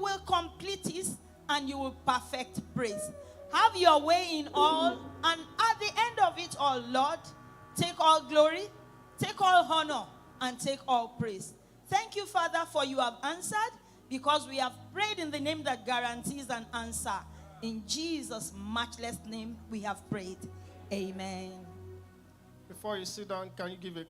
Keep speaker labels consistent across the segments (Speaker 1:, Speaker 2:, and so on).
Speaker 1: will complete it and you will perfect praise. Have your way in all, and at the end of it all, Lord, take all glory, take all honor, and take all praise. Thank you, Father, for you have answered, because we have prayed in the name that guarantees an answer. In Jesus' matchless name, we have prayed. Amen.
Speaker 2: Before you sit down, can you give a...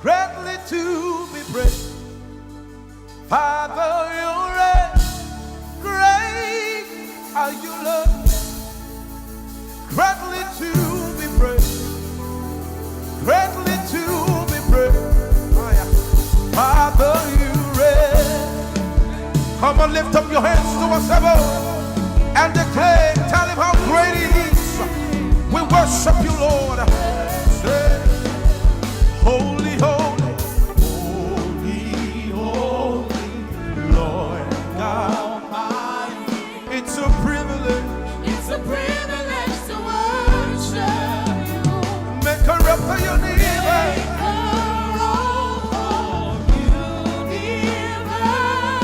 Speaker 3: Greatly to be praised. Father, you reign. Great are you, Lord. Greatly to be praised. Greatly to be praised. Father, you reign. Come on, lift up your hands to us above and declare, tell him how great he is. We worship you, Lord. Say, holy, holy, holy, holy, Lord God Almighty. It's a privilege to worship you. Make a rep for your neighbor.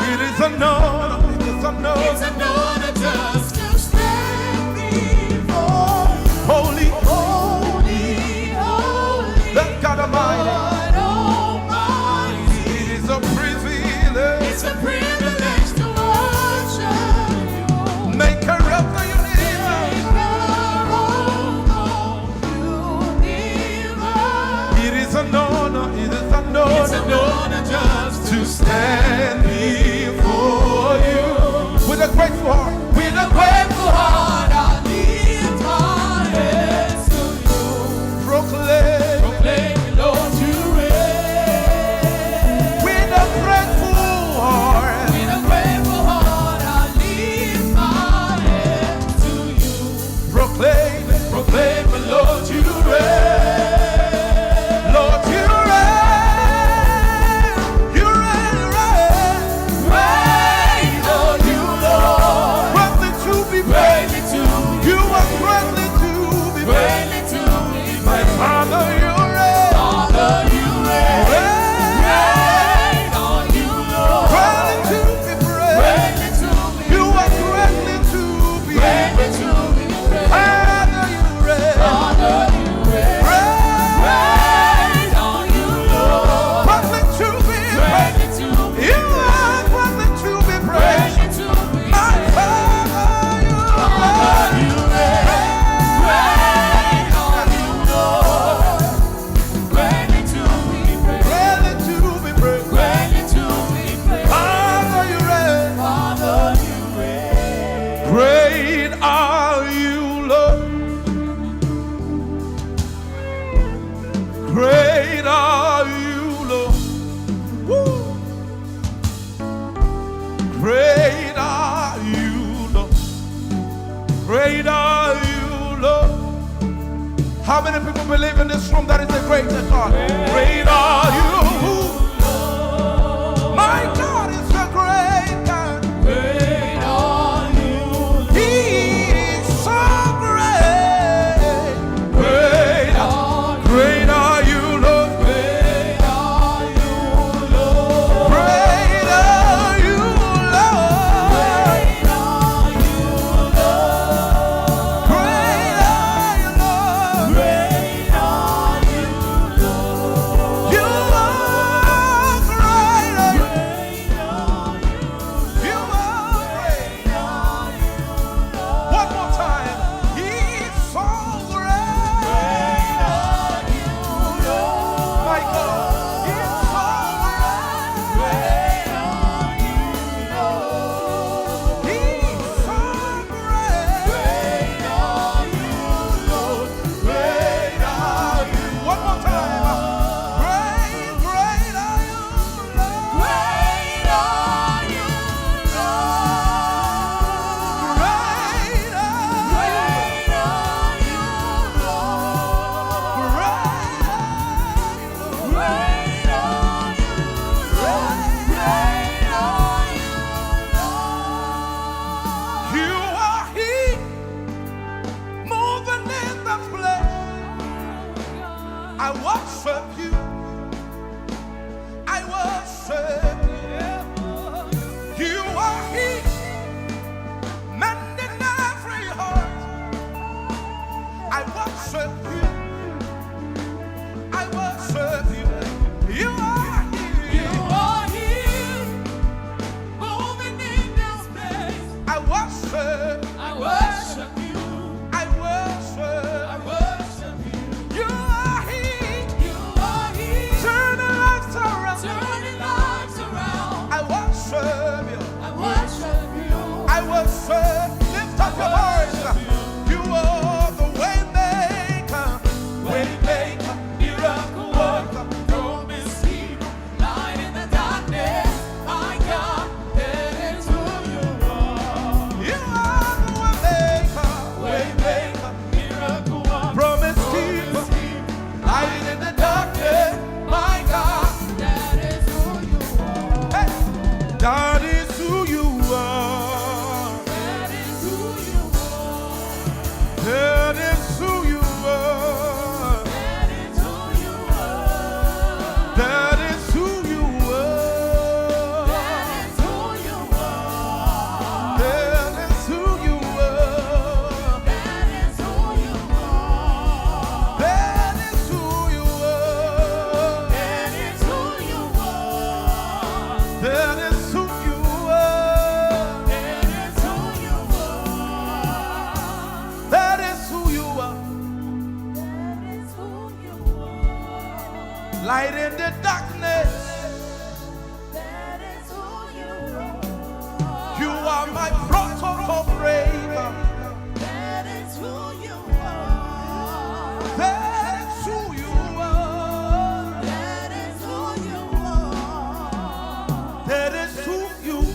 Speaker 3: It is an honor, it is an honor. It's an honor just to stand before holy, holy, holy, the God Almighty. It is a privilege. It's a privilege to worship you. Make a rep for your neighbor. It is an honor. It is an honor. It's an honor just to stand before you with a grateful heart. With a grateful heart, I lift my hands to you. Proclaim, proclaim, Lord, you reign. With a grateful heart, with a grateful heart, I lift my hands to you. Proclaim, proclaim, Lord, you reign. Lord, you reign. You reign, reign. Reign, oh, you Lord. Greatly to be praised. You are greatly to be praised. My Father, you reign. Father, you reign. Reign, oh, you Lord. Greatly to be praised. You are greatly to be praised. Father, you reign. Father, you reign. Reign, oh, you Lord. Greatly to be praised. You are greatly to be praised. My Father, you reign. Reign, oh, you Lord. Greatly to be praised. Greatly to be praised. Greatly to be praised. Father, you reign. Father, you reign. Great are you, Lord. Great are you, Lord. Woo. Great are you, Lord. Great are you, Lord. How many people believe in this room that is the greatest God? Great are you. My God is a great God. Great are you. He is so great. Great are you, Lord. Great are you, Lord. Great are you, Lord. Great are you, Lord. Great are you, Lord. Great are you, Lord. You are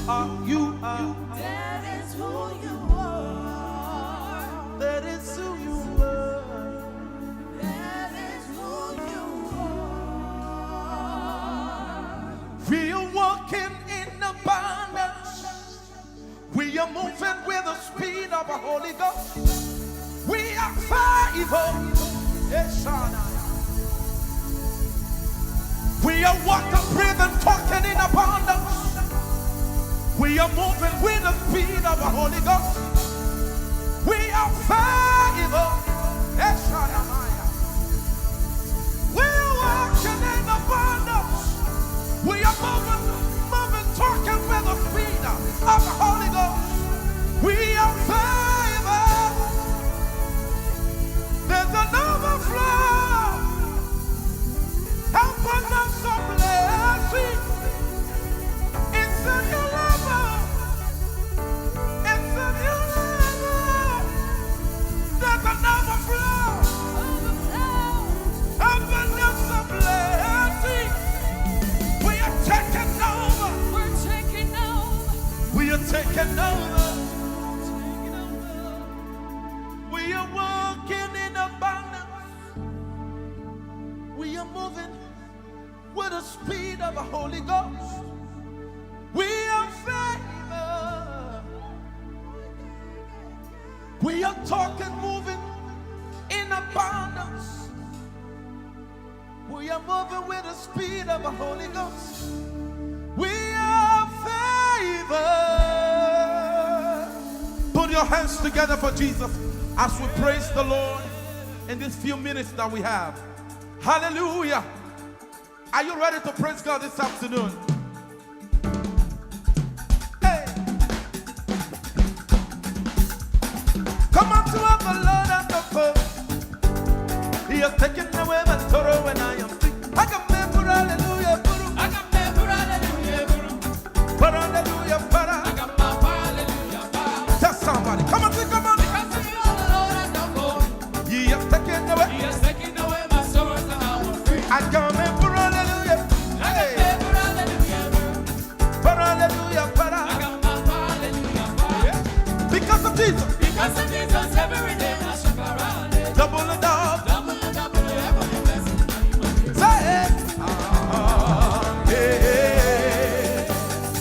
Speaker 3: You are.
Speaker 4: That is who you are.
Speaker 3: That is who you are.
Speaker 4: That is who you are.
Speaker 3: We are walking in abundance. We are moving with the speed of the Holy Ghost. We are favored. Yes, Shana. We are walking, breathing, talking in abundance. We are moving with the speed of the Holy Ghost. We are favored. Yes, Shana. We are walking in abundance. We are moving, talking with the speed of the Holy Ghost. We are favored. There's an overflow. Abundance of blessing. It's a new level. It's a new level. There's an overflow. Abundance of blessing. We are taking over.
Speaker 4: We're taking over.
Speaker 3: We are taking over. We are walking in abundance. We are moving with the speed of the Holy Ghost. We are favored. We are talking, moving in abundance. We are moving with the speed of the Holy Ghost. We are favored. Put your hands together for Jesus as we praise the Lord in these few minutes that we have. Hallelujah. Are you ready to praise God this afternoon? Hey. Come on to have the Lord and the first. He has taken away my sorrow when I am free. I can remember hallelujah, Guru.
Speaker 4: I got member, hallelujah, Guru.
Speaker 3: But hallelujah, para.
Speaker 4: I got my hallelujah, Guru.
Speaker 3: Tell somebody. Come on, come on.
Speaker 4: Because of you, the Lord and the Lord.
Speaker 3: He has taken away.
Speaker 4: He has taken away my sorrows and I was free.
Speaker 3: I can remember hallelujah.
Speaker 4: I got member, hallelujah, Guru.
Speaker 3: But hallelujah, para.
Speaker 4: I got my hallelujah, Guru.
Speaker 3: Because of Jesus.
Speaker 4: Because of Jesus, every day I shall around it.
Speaker 3: Double and double.
Speaker 4: Double and double, heavenly blessings.
Speaker 3: Say it. Yeah.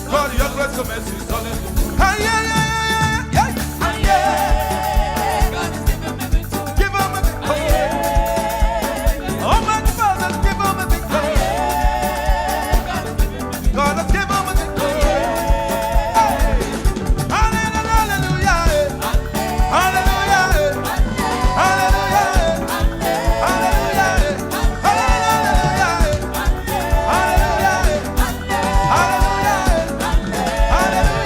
Speaker 3: God, your grace and mercy is all in you. Ah, yeah, yeah, yeah, yeah. Ah, yeah.
Speaker 4: God is giving me victory.
Speaker 3: Give him a victory. Oh, my Father, give him a victory. God has given him a victory. Hey. Hallelujah. Hallelujah. Hallelujah. Hallelujah. Hallelujah. Hallelujah. Hallelujah.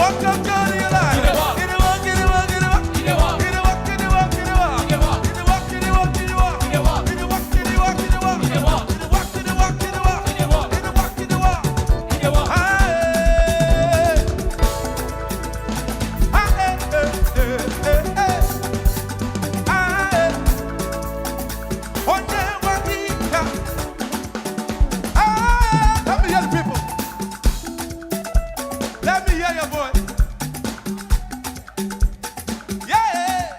Speaker 3: walk of God in your life.
Speaker 5: In the walk.
Speaker 3: In the walk, in the walk, in the walk.
Speaker 5: In the walk.
Speaker 3: In the walk, in the walk, in the walk.
Speaker 5: In the walk.
Speaker 3: In the walk, in the walk, in the walk.
Speaker 5: In the walk.
Speaker 3: In the walk, in the walk, in the walk.
Speaker 5: In the walk.
Speaker 3: In the walk, in the walk, in the walk.
Speaker 5: In the walk.
Speaker 3: In the walk, in the walk.
Speaker 5: In the walk.
Speaker 3: Let me hear the people. Let me hear your voice. Yeah.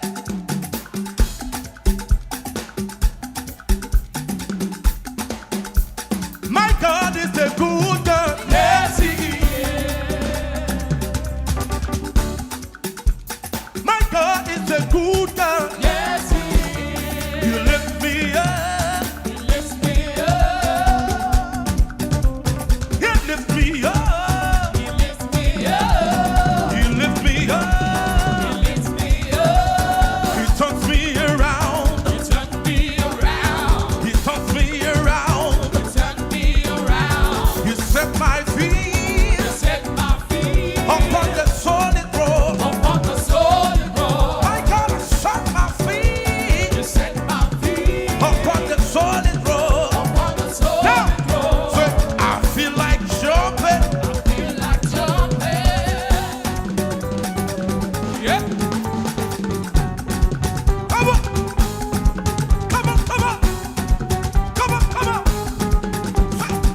Speaker 3: My God is a good God.
Speaker 5: Yes, he is.
Speaker 3: My God is a good God.
Speaker 5: Yes, he is.
Speaker 3: You lift me up.
Speaker 5: He lifts me up.
Speaker 3: You lift me up.
Speaker 5: He lifts me up.
Speaker 3: You lift me up.
Speaker 5: He lifts me up.
Speaker 3: You turns me around.
Speaker 5: He turns me around.
Speaker 3: You turns me around.
Speaker 5: He turns me around.
Speaker 3: You set my feet
Speaker 5: He set my feet
Speaker 3: upon the solid road.
Speaker 5: upon the solid road.
Speaker 3: My God, I set my feet
Speaker 5: He set my feet
Speaker 3: upon the solid road.
Speaker 5: upon the solid
Speaker 3: Now,
Speaker 5: road.
Speaker 3: so I feel like jumping.
Speaker 5: I feel like jumping. Yeah.
Speaker 3: Come on, come on, come on, come on, come on.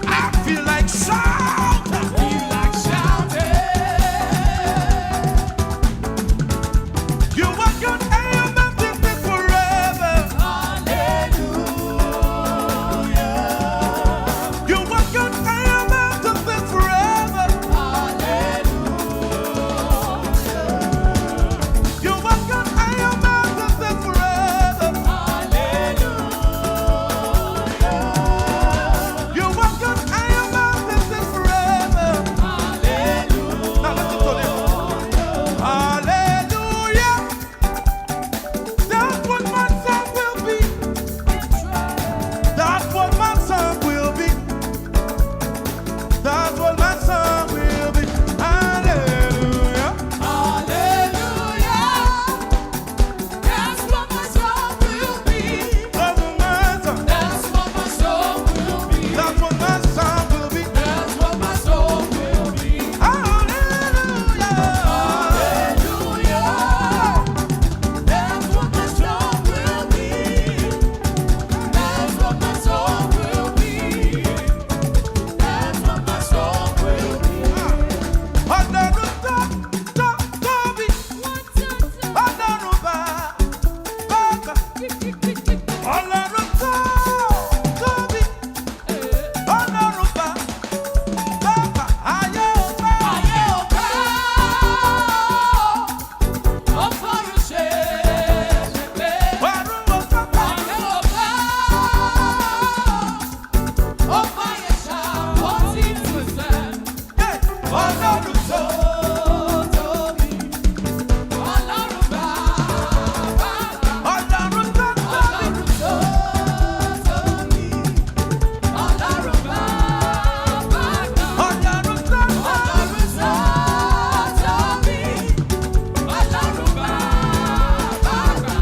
Speaker 3: I feel like shouting.
Speaker 5: Feel like shouting.
Speaker 3: You are good and your mountain is forever.
Speaker 5: Hallelujah.
Speaker 3: You are good and your mountain is forever. You are good and your mountain is forever. You are good and your mountain is forever. Now listen to this. Hallelujah. That's what my song will be. That's what my song will be. That's what my song will be. Hallelujah.
Speaker 5: That's what my song will be.
Speaker 3: That's what my song.
Speaker 5: That's what my song will be.
Speaker 3: That's what my song will be.
Speaker 5: That's what my song will be.
Speaker 3: Hallelujah.
Speaker 5: That's what my song will be. That's what my song will be. That's what my song will be.
Speaker 3: Ọlọ́run tó tóbi. Ọlọ́run bàbá. Ọlọ́run tó tóbi. Ọlọ́run bàbá. Ayé ò bá.
Speaker 5: Ayé ò bá ọ̀fọ̀run ṣe pé.
Speaker 3: Ọ̀run ò bá.
Speaker 5: Ayé ò bá ọ̀fọ̀ yẹn ṣàkóso ìtúsẹ̀.
Speaker 3: Ọlọ́run tó
Speaker 5: Tóbi, Ọlọ́run bàbá.
Speaker 3: Ọlọ́run tó tóbi.
Speaker 5: Ọlọ́run tó tóbi, Ọlọ́run bàbá.
Speaker 3: Ọlọ́run tó tóbi.
Speaker 5: Ọlọ́run tó tóbi, Ọlọ́run bàbá.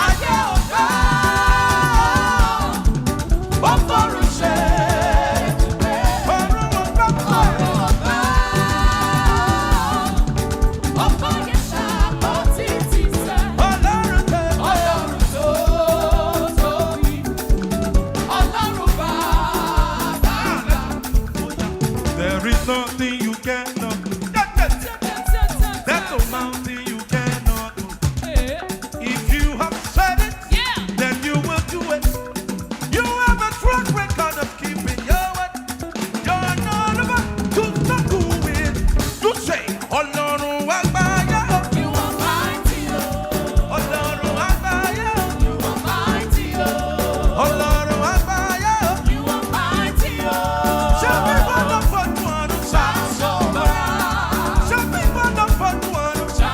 Speaker 5: Ayé ò bá ọ̀fọ̀run ṣe pé.
Speaker 3: Ọ̀run ò bá.
Speaker 5: Ọ̀run ò bá ọ̀fọ̀ yẹn ṣàkóso ìtúsẹ̀.
Speaker 3: Ọlọ́run tó tóbi.
Speaker 5: Ọlọ́run tó tóbi, Ọlọ́run bàbá.
Speaker 3: There is nothing you cannot do. That's a mountain you cannot move. If you have said it, then you will do it. You have a track record of keeping your word. You're not about to not do it. To say, Ọlọ́run àgbáyé o.
Speaker 5: You are mighty, oh.
Speaker 3: Ọlọ́run àgbáyé o.
Speaker 5: You are mighty, oh.
Speaker 3: Ọlọ́run àgbáyé o.
Speaker 5: You are mighty, oh.
Speaker 3: Ṣé bí wọ́n lọ fọ́nù ọ̀run sá?
Speaker 5: Ṣàṣọ̀bọ̀rà.
Speaker 3: Ṣé bí wọ́n lọ fọ́nù ọ̀run sá?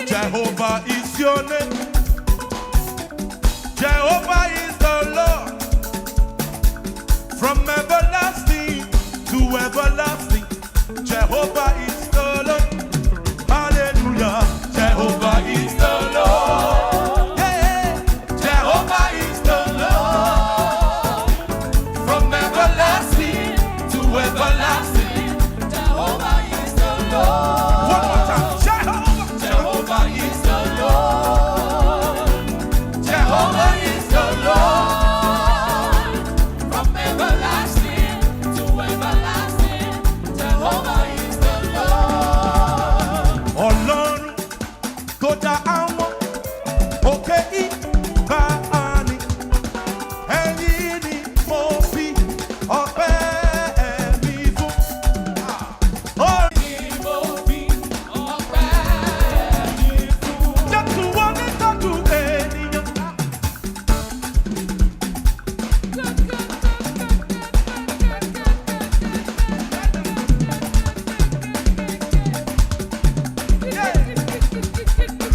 Speaker 3: Jehovah is your name. Jehovah is the Lord. From everlasting to everlasting, Jehovah is the Lord. Hallelujah. Jehovah is the Lord. Yeah. Jehovah is the Lord. From everlasting to everlasting,
Speaker 5: Jehovah is the Lord.
Speaker 3: one more time.
Speaker 5: Jehovah is the Lord. Jehovah is the Lord. From everlasting to everlasting, Jehovah is the Lord.
Speaker 3: Ọlọ́run tó dá àwọn òkè ìgbàanì, ẹ̀yin ni mo fi ọpẹ́ mi fún. Jésù wọ́n ní tọ́jú ènìyàn.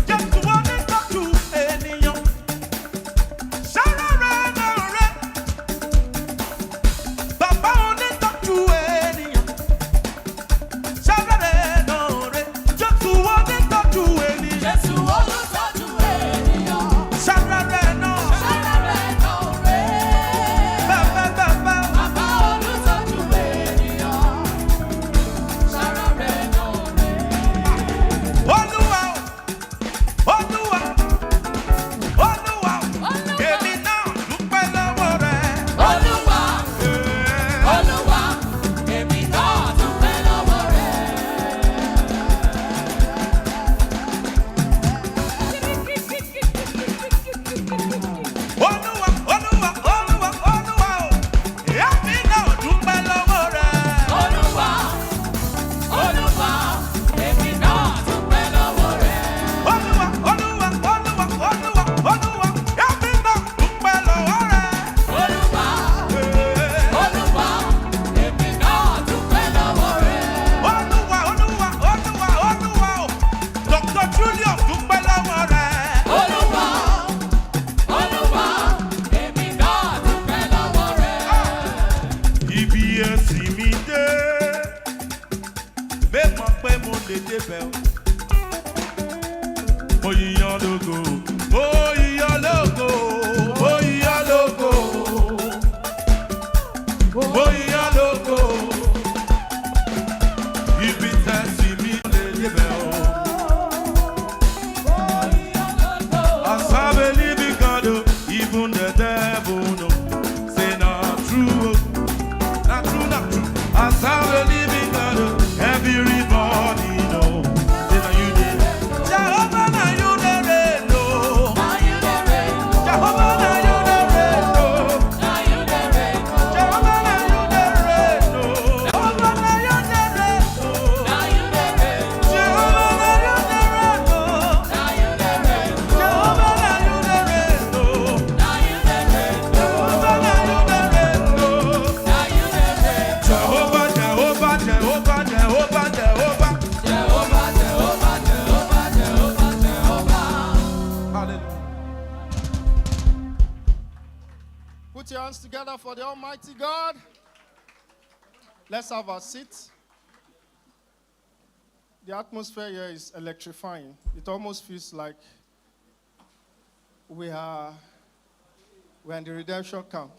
Speaker 3: Jésù wọ́n ní tọ́jú ènìyàn. Sára rẹ̀ náà rẹ̀. Bàbá onítọ́jú ènìyàn. Sára rẹ̀ náà rẹ̀. Jésù wọ́n ní tọ́jú ènìyàn.
Speaker 5: Jésù olùtọ́jú ènìyàn.
Speaker 3: Sára rẹ̀ náà.
Speaker 5: Sára rẹ̀ náà rẹ̀.
Speaker 3: Bàbá.
Speaker 5: Bàbá olùtọ́jú ènìyàn. Sára rẹ̀ náà rẹ̀.
Speaker 3: Olúwa o, Olúwa, Olúwa o, èmi náà dúpẹ́ lọ́wọ́ rẹ̀.
Speaker 5: Olúwa, Olúwa, èmi náà dúpẹ́ lọ́wọ́ rẹ̀.
Speaker 3: Olúwa, Olúwa, Olúwa, Olúwa o, èmi náà dúpẹ́ lọ́wọ́ rẹ̀.
Speaker 5: Olúwa, Olúwa, èmi náà dúpẹ́ lọ́wọ́ rẹ̀.
Speaker 3: Olúwa, Olúwa, Olúwa, Olúwa, Olúwa, èmi náà dúpẹ́ lọ́wọ́ rẹ̀.
Speaker 5: Olúwa, Olúwa, èmi náà dúpẹ́ lọ́wọ́ rẹ̀.
Speaker 3: Olúwa, Olúwa, Olúwa, Olúwa o, Dr. Julius dúpẹ́ lọ́wọ́ rẹ̀.
Speaker 5: Olúwa, Olúwa, èmi náà dúpẹ́ lọ́wọ́ rẹ̀.
Speaker 3: Ibi ẹ̀sìn mi dé, bẹ́ẹ̀ mọ̀ pé mo lè débẹ̀ o. Mo yíyan lógo, mo yíyan lógo, mo yíyan lógo, mo yíyan lógo. Ibi tẹ̀sìn mi lè débẹ̀ o. I serve a living God, oh, even the devil know. Say not true, oh. Not true, not true. I serve a living God, oh, everybody know. Say now you did. Jehovah, now you did it, no.
Speaker 5: Now you the reign,
Speaker 3: Jehovah, now you did it, no.
Speaker 5: now you the reign,
Speaker 3: Jehovah, now you did it, no. Jehovah, now you did it, no.
Speaker 5: now you the reign,
Speaker 3: Jehovah, now you did it, no.
Speaker 5: now you the reign,
Speaker 3: Jehovah, now you did it, no.
Speaker 5: now you the reign,
Speaker 3: Jehovah, now you did it, no.
Speaker 5: now you the reign.
Speaker 3: Jehovah, Jehovah, Jehovah, Jehovah, Jehovah.
Speaker 5: Jehovah, Jehovah, Jehovah, Jehovah, Jehovah.
Speaker 3: Hallelujah.
Speaker 2: Put your hands together for the Almighty God. Let's have our seats. The atmosphere here is electrifying. It almost feels like we're in the redemption camp.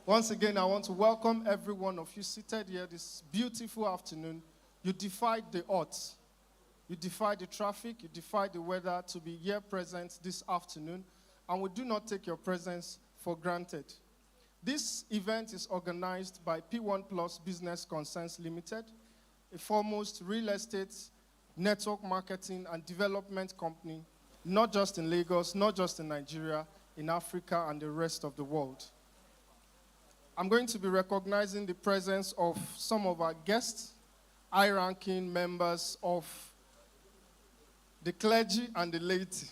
Speaker 2: Once again, I want to welcome every one of you seated here this beautiful afternoon. You defied the odds. You defied the traffic. You defied the weather to be here present this afternoon. And we do not take your presence for granted. This event is organized by PWAN Plus Business Concerns Limited, a foremost real estate, network marketing, and development company, not just in Lagos, not just in Nigeria, in Africa, and the rest of the world. I'm going to be recognizing the presence of some of our guests, high-ranking members of the clergy and the laity.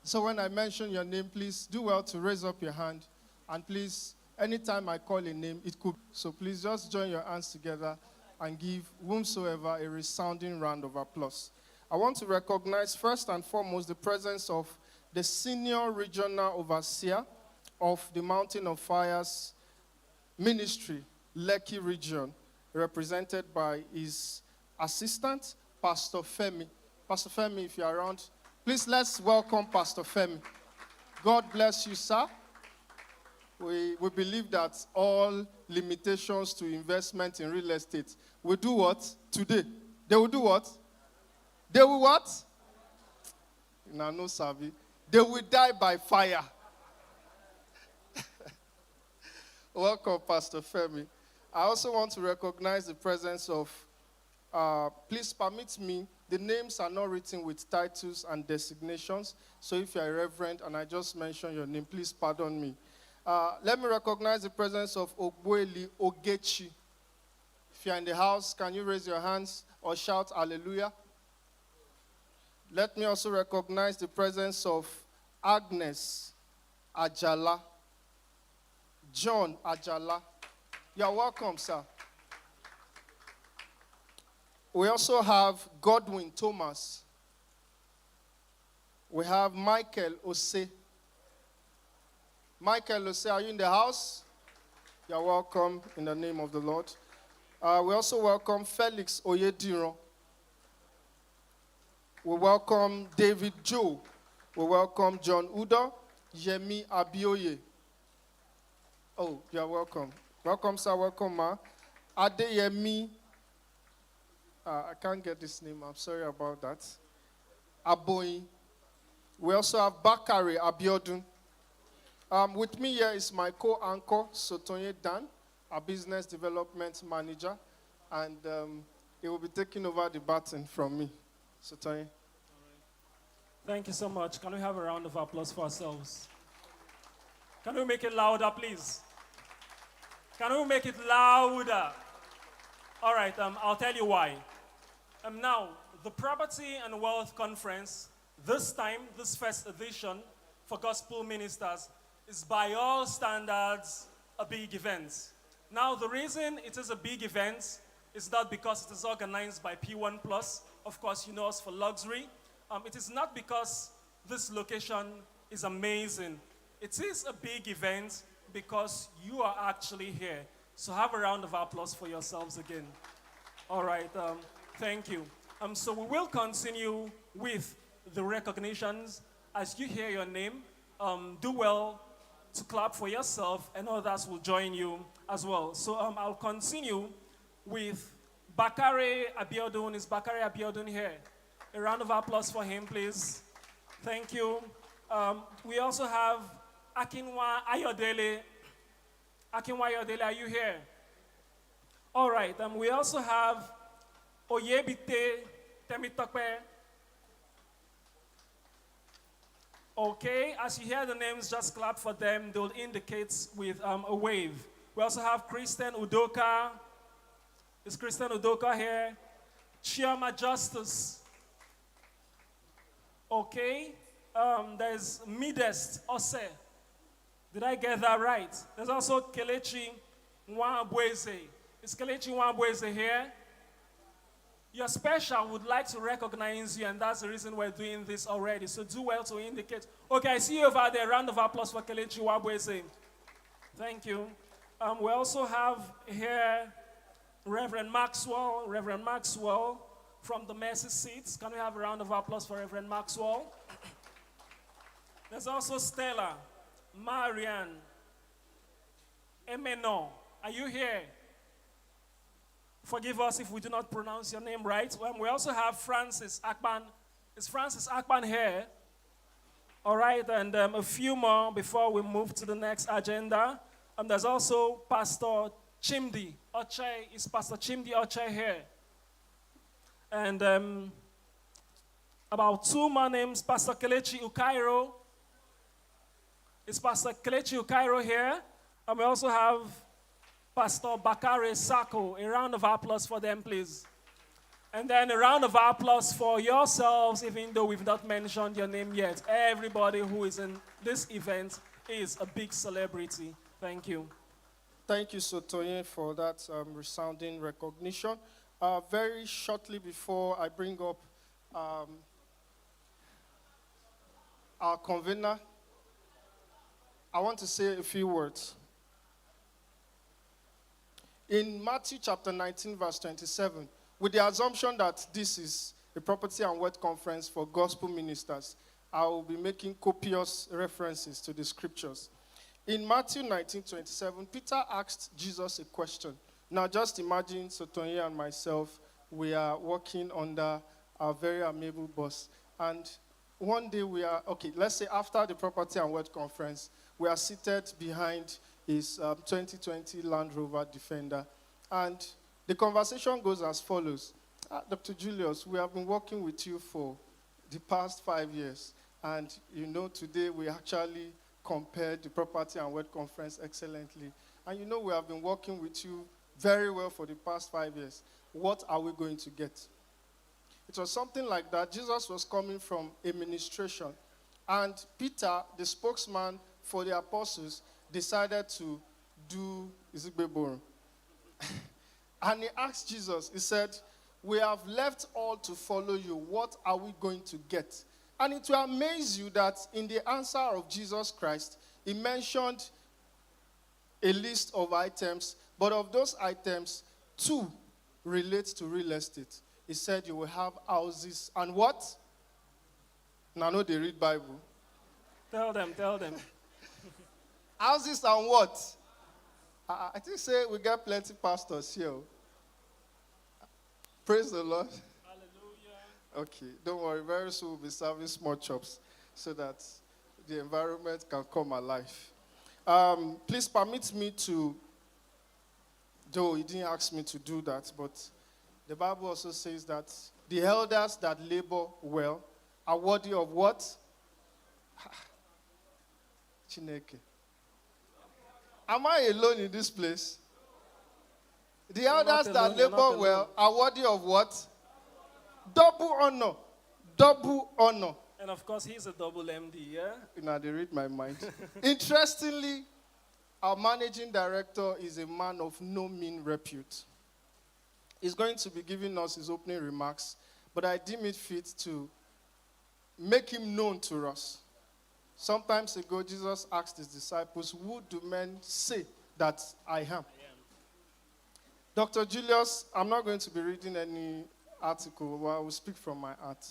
Speaker 2: So when I mention your name, please do well to raise up your hand. And please, anytime I call a name, it could. So please just join your hands together and give whomsoever a resounding round of applause. I want to recognize first and foremost the presence of the senior regional overseer of the Mountain of Fire's ministry, Lekki region, represented by his assistant, Pastor Femi. Pastor Femi, if you're around, please let's welcome Pastor Femi. God bless you, sir. We believe that all limitations to investment in real estate will do what? Today. They will do what? They will what? No, Savi. They will die by fire. Welcome, Pastor Femi. I also want to recognize the presence of, please permit me, the names are not written with titles and designations. So if you're a reverend and I just mentioned your name, please pardon me. Let me recognize the presence of Ogbueli Ogechi. If you're in the house, can you raise your hands or shout hallelujah? Let me also recognize the presence of Agnes Ajala. John Ajala. You're welcome, sir. We also have Godwin Thomas. We have Michael Ose. Michael Ose, are you in the house? You're welcome in the name of the Lord. We also welcome Felix Oyediran. We welcome David Joe. We welcome John Udo, Yemi Abioye. Oh, you're welcome. Welcome, sir. Welcome, ma. Adeyemi. I can't get this name. I'm sorry about that. Aboyi. We also have Bakari Abiodun. With me here is my co-anchor, Sotonye Dan, a business development manager, and he will be taking over the baton from me. Sotonye.
Speaker 6: Thank you so much. Can we have a round of applause for ourselves? Can we make it louder, please? Can we make it louder? All right, I'll tell you why. Now, the Property and Wealth Conference, this time, this first edition for gospel ministers, is by all standards a big event. Now, the reason it is a big event is not because it is organized by PWAN Plus. Of course, you know us for luxury. It is not because this location is amazing. It is a big event because you are actually here. So have a round of applause for yourselves again. All right, thank you. So we will continue with the recognitions. As you hear your name, do well to clap for yourself, and others will join you as well. So I'll continue with Bakare Abiodun. Is Bakare Abiodun here? A round of applause for him, please. Thank you. We also have Akinwa Ayodele. Akinwa Ayodele, are you here? All right. We also have Oyebite Temitope. Okay, as you hear the names, just clap for them. They'll indicate with a wave. We also have Christian Udoka. Is Christian Udoka here? Chioma Justice. Okay, there's Midest Ose. Did I get that right? There's also Kelechi Nwabweze. Is Kelechi Nwabweze here? You're special, would like to recognize you, and that's the reason we're doing this already. So do well to indicate. Okay, I see you over there. Round of applause for Kelechi Nwabweze. Thank you. We also have here Reverend Maxwell. Reverend Maxwell from the Mercy Seats. Can we have a round of applause for Reverend Maxwell? There's also Stella, Marianne, Emeno. Are you here? Forgive us if we do not pronounce your name right. We also have Francis Akpan. Is Francis Akpan here? All right, and a few more before we move to the next agenda. There's also Pastor Chimdi Oche. Is Pastor Chimdi Oche here? And about two more names, Pastor Kelechi Ukairo. Is Pastor Kelechi Ukairo here? And we also have Pastor Bakare Sako. A round of applause for them, please. And then a round of applause for yourselves, even though we've not mentioned your name yet. Everybody who is in this event is a big celebrity. Thank you.
Speaker 2: Thank you, Sotoye, for that resounding recognition. Very shortly before I bring up our convener, I want to say a few words. In Matthew chapter 19, verse 27, with the assumption that this is a property and word conference for gospel ministers, I will be making copious references to the scriptures. In Matthew 19:27, Peter asked Jesus a question. Now just imagine Sotoye and myself, we are working under our very amiable boss. And one day let's say after the property and word conference, we are seated behind his 2020 Land Rover Defender. And the conversation goes as follows. Dr. Julius, we have been working with you for the past 5 years. And today we actually compared the property and word conference excellently. And we have been working with you very well for the past 5 years. What are we going to get? It was something like that. Jesus was coming from a ministration. And Peter, the spokesman for the apostles, decided to do Izigbe. And he asked Jesus, he said, we have left all to follow you. What are we going to get? And it will amaze you that in the answer of Jesus Christ, he mentioned a list of items, but of those items, 2 relate to real estate. He said you will have houses and what? Now, I know they read Bible.
Speaker 6: Tell them.
Speaker 2: Houses and what? I think we get plenty pastors here. Praise the Lord. Okay, don't worry. Very soon we'll be serving small chops so that the environment can come alive. Please permit me to, though he didn't ask me to do that, but the Bible also says that the elders that labor well are worthy of what? Chineke. Am I alone in this place? The elders that labor well are worthy of what? Double honor. Double honor.
Speaker 6: And of course, he's a double MD, yeah?
Speaker 2: Now they read my mind. Interestingly, our managing director is a man of no mean repute. He's going to be giving us his opening remarks, but I deem it fit to make him known to us. Sometimes ago, Jesus asked his disciples, who do men say that I am? Dr. Julius, I'm not going to be reading any article, but I will speak from my heart.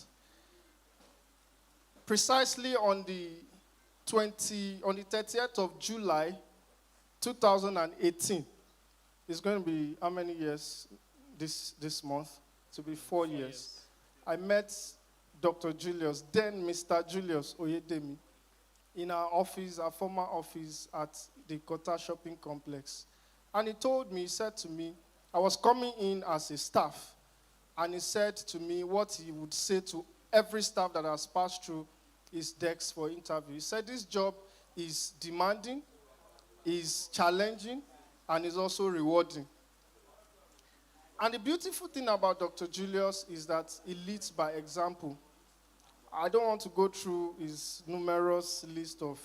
Speaker 2: Precisely on the 30th of July, 2018, it's going to be how many years this month? To be 4 years. I met Dr. Julius, then Mr. Julius Oyedemi, in our office, our former office at the Kota Shopping Complex. And he said to me, I was coming in as a staff, and he said to me what he would say to every staff that has passed through his decks for interview. He said this job is demanding, is challenging, and is also rewarding. And the beautiful thing about Dr. Julius is that he leads by example. I don't want to go through his numerous list of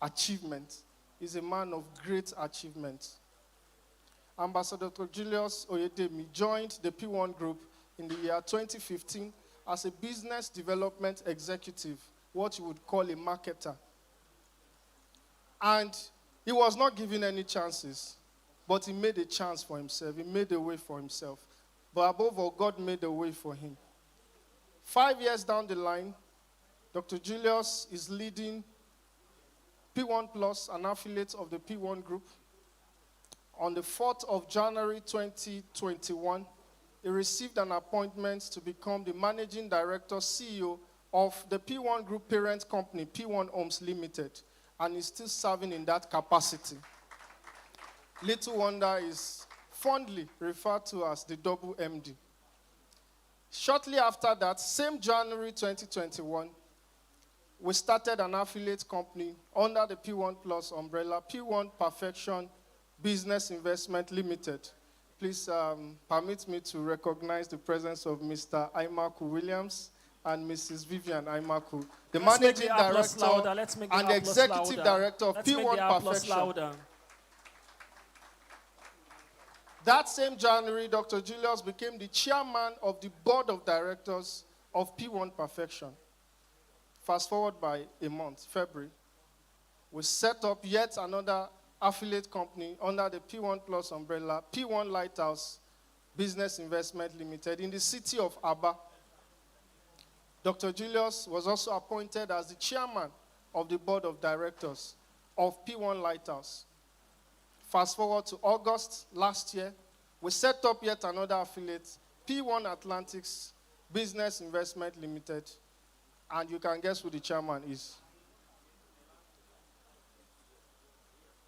Speaker 2: achievements. He's a man of great achievement. Ambassador Dr. Julius Oyedemi joined the PWAN group in the year 2015 as a business development executive, what you would call a marketer. And he was not given any chances, but he made a chance for himself. He made a way for himself. But above all, God made a way for him. 5 years down the line, Dr. Julius is leading P1 Plus, an affiliate of the P1 group. On the 4th of January 2021, he received an appointment to become the managing director, CEO of the P1 Group parent company, P1 Homes Limited, and is still serving in that capacity. Little wonder is fondly referred to as the double MD. Shortly after that, same January 2021, we started an affiliate company under the P1 Plus umbrella, P1 Perfection Business Investment Limited. Please permit me to recognize the presence of Mr. Aimaku Williams and Mrs. Vivian Aimaku, the managing director and executive director of P1 Perfection. That same January, Dr. Julius became the chairman of the board of directors of P1 Perfection. Fast forward by a month, February, we set up yet another affiliate company under the P1 Plus umbrella, P1 Lighthouse Business Investment Limited, in the city of Aba. Dr. Julius was also appointed as the chairman of the board of directors of P1 Lighthouse. Fast forward to August last year, we set up yet another affiliate, P1 Atlantics Business Investment Limited, and you can guess who the chairman is.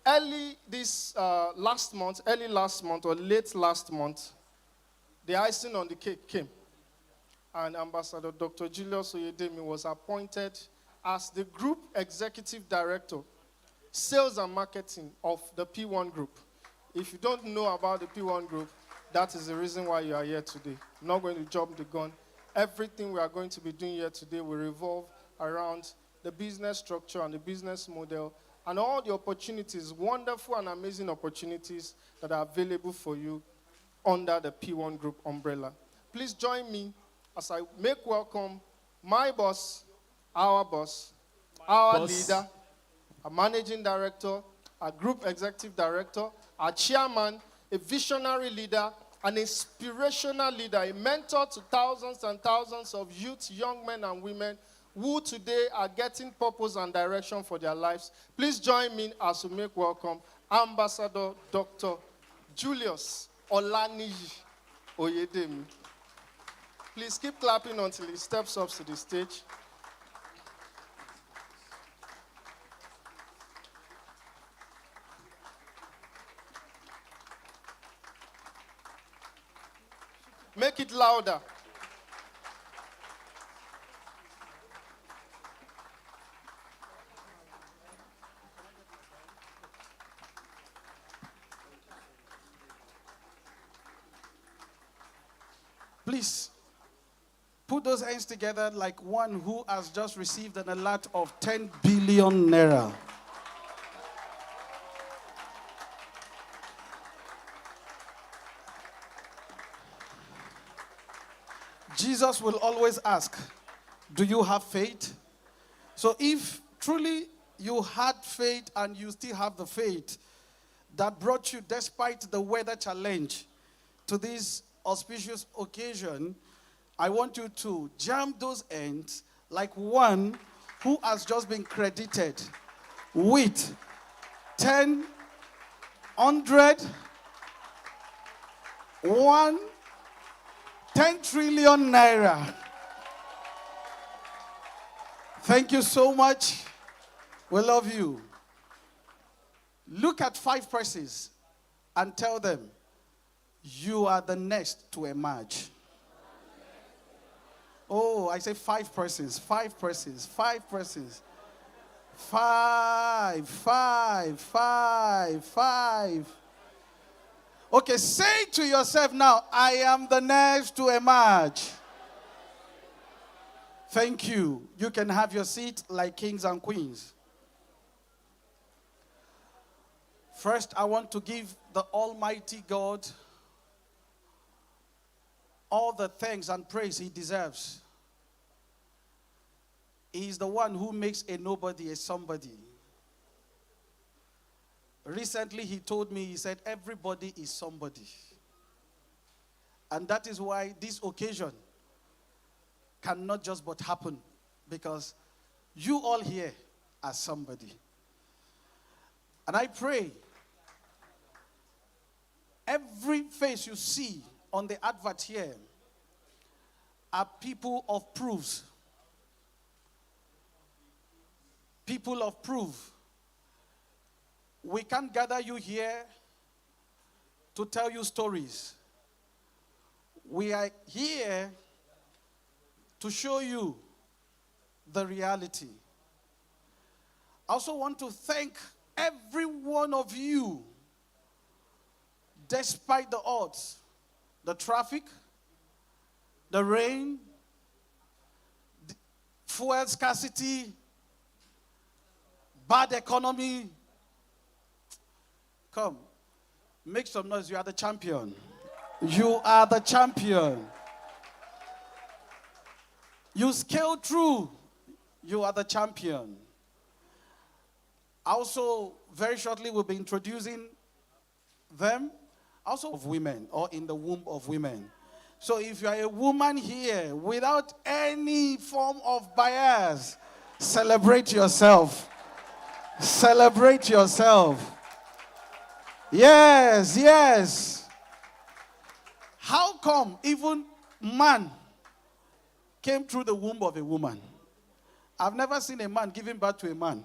Speaker 2: Early last month or late last month, the icing on the cake came, and Ambassador Dr. Julius Oyedemi was appointed as the Group Executive Director, Sales and Marketing of the P1 Group. If you don't know about the P1 Group, that is the reason why you are here today. I'm not going to jump the gun. Everything we are going to be doing here today will revolve around the business structure and the business model and all the opportunities, wonderful and amazing opportunities that are available for you under the P1 Group umbrella. Please join me as I make welcome my boss, our leader, our managing director, our group executive director, our chairman, a visionary leader, an inspirational leader, a mentor to thousands and thousands of youth, young men and women who today are getting purpose and direction for their lives. Please join me as we make welcome Ambassador Dr. Julius Olaniyi Oyedemi. Please keep clapping until he steps up to the stage. Make it louder.
Speaker 3: Please put those hands together like one who has just received an alert of 10 billion naira. Jesus will always ask, do you have faith? So if truly you had faith and you still have the faith that brought you, despite the weather challenge, to this auspicious occasion, I want you to jam those ends like one who has just been credited with 10, 100, 10 trillion naira. Thank you so much. We love you. Look at 5 persons and tell them, you are the next to emerge. Oh, I say 5 persons, 5 persons, 5 persons. 5, 5, 5, 5. Okay, say to yourself now, I am the next to emerge. Thank you. You can have your seat like kings and queens. First, I want to give the Almighty God all the thanks and praise he deserves. He is the one who makes a nobody a somebody. Recently, he told me, he said, everybody is somebody. And that is why this occasion cannot just but happen, because you all here are somebody. And I pray every face you see on the advert here are people of proofs. People of proof. We can't gather you here to tell you stories. We are here to show you the reality. I also want to thank every one of you, despite the odds, the traffic, the rain, the fuel scarcity, bad economy. Come, Make some noise. You are the champion. You are the champion. You scaled through. You are the champion. Also, very shortly, we'll be introducing them. Also, of women or in the womb of women. So if you are a woman here without any form of bias, celebrate yourself. Celebrate yourself. Yes, yes. How come even man came through the womb of a woman? I've never seen a man giving birth to a man.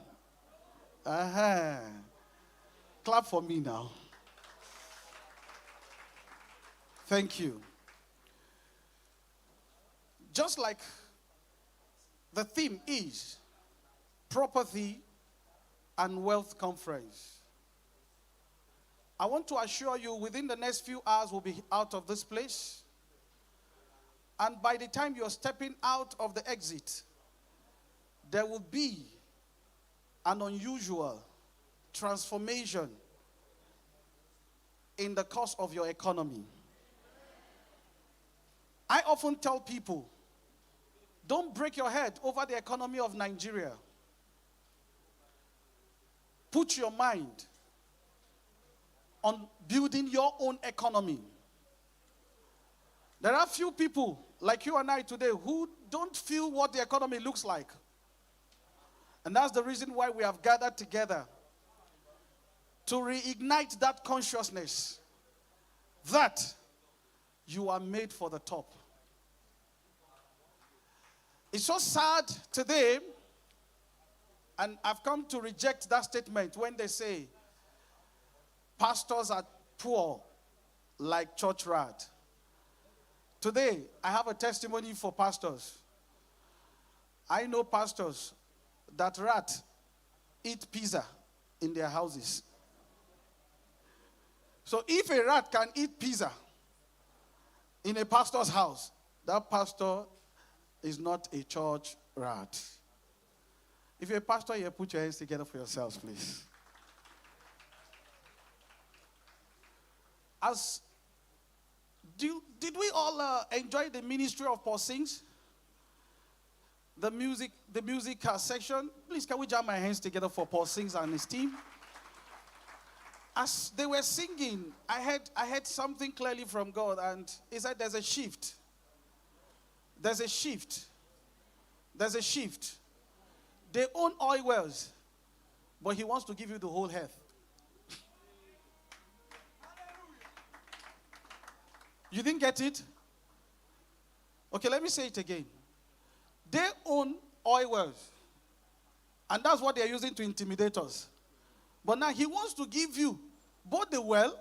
Speaker 3: Clap for me now. Thank you. Just like the theme is property and wealth conference. I want to assure you within the next few hours we'll be out of this place. And by the time you're stepping out of the exit, there will be an unusual transformation in the course of your economy. I often tell people, don't break your head over the economy of Nigeria. Put your mind on building your own economy. There are few people like you and I today who don't feel what the economy looks like. And that's the reason why we have gathered together to reignite that consciousness that you are made for the top. It's so sad today, and I've come to reject that statement when they say pastors are poor like church rat. Today, I have a testimony for pastors. I know pastors that rat eat pizza in their houses. So if a rat can eat pizza in a pastor's house, that pastor is not a church rat. If you're a pastor here, put your hands together for yourselves, please. Did we all enjoy the ministry of Paul Sings? The music section. Please, can we jam my hands together for Paul Sings and his team? As they were singing, I heard something clearly from God, and he said there's a shift. There's a shift. There's a shift. They own oil wells, but he wants to give you the whole earth. You didn't get it? Okay, let me say it again. They own oil wells, and that's what they're using to intimidate us. But now he wants to give you both the well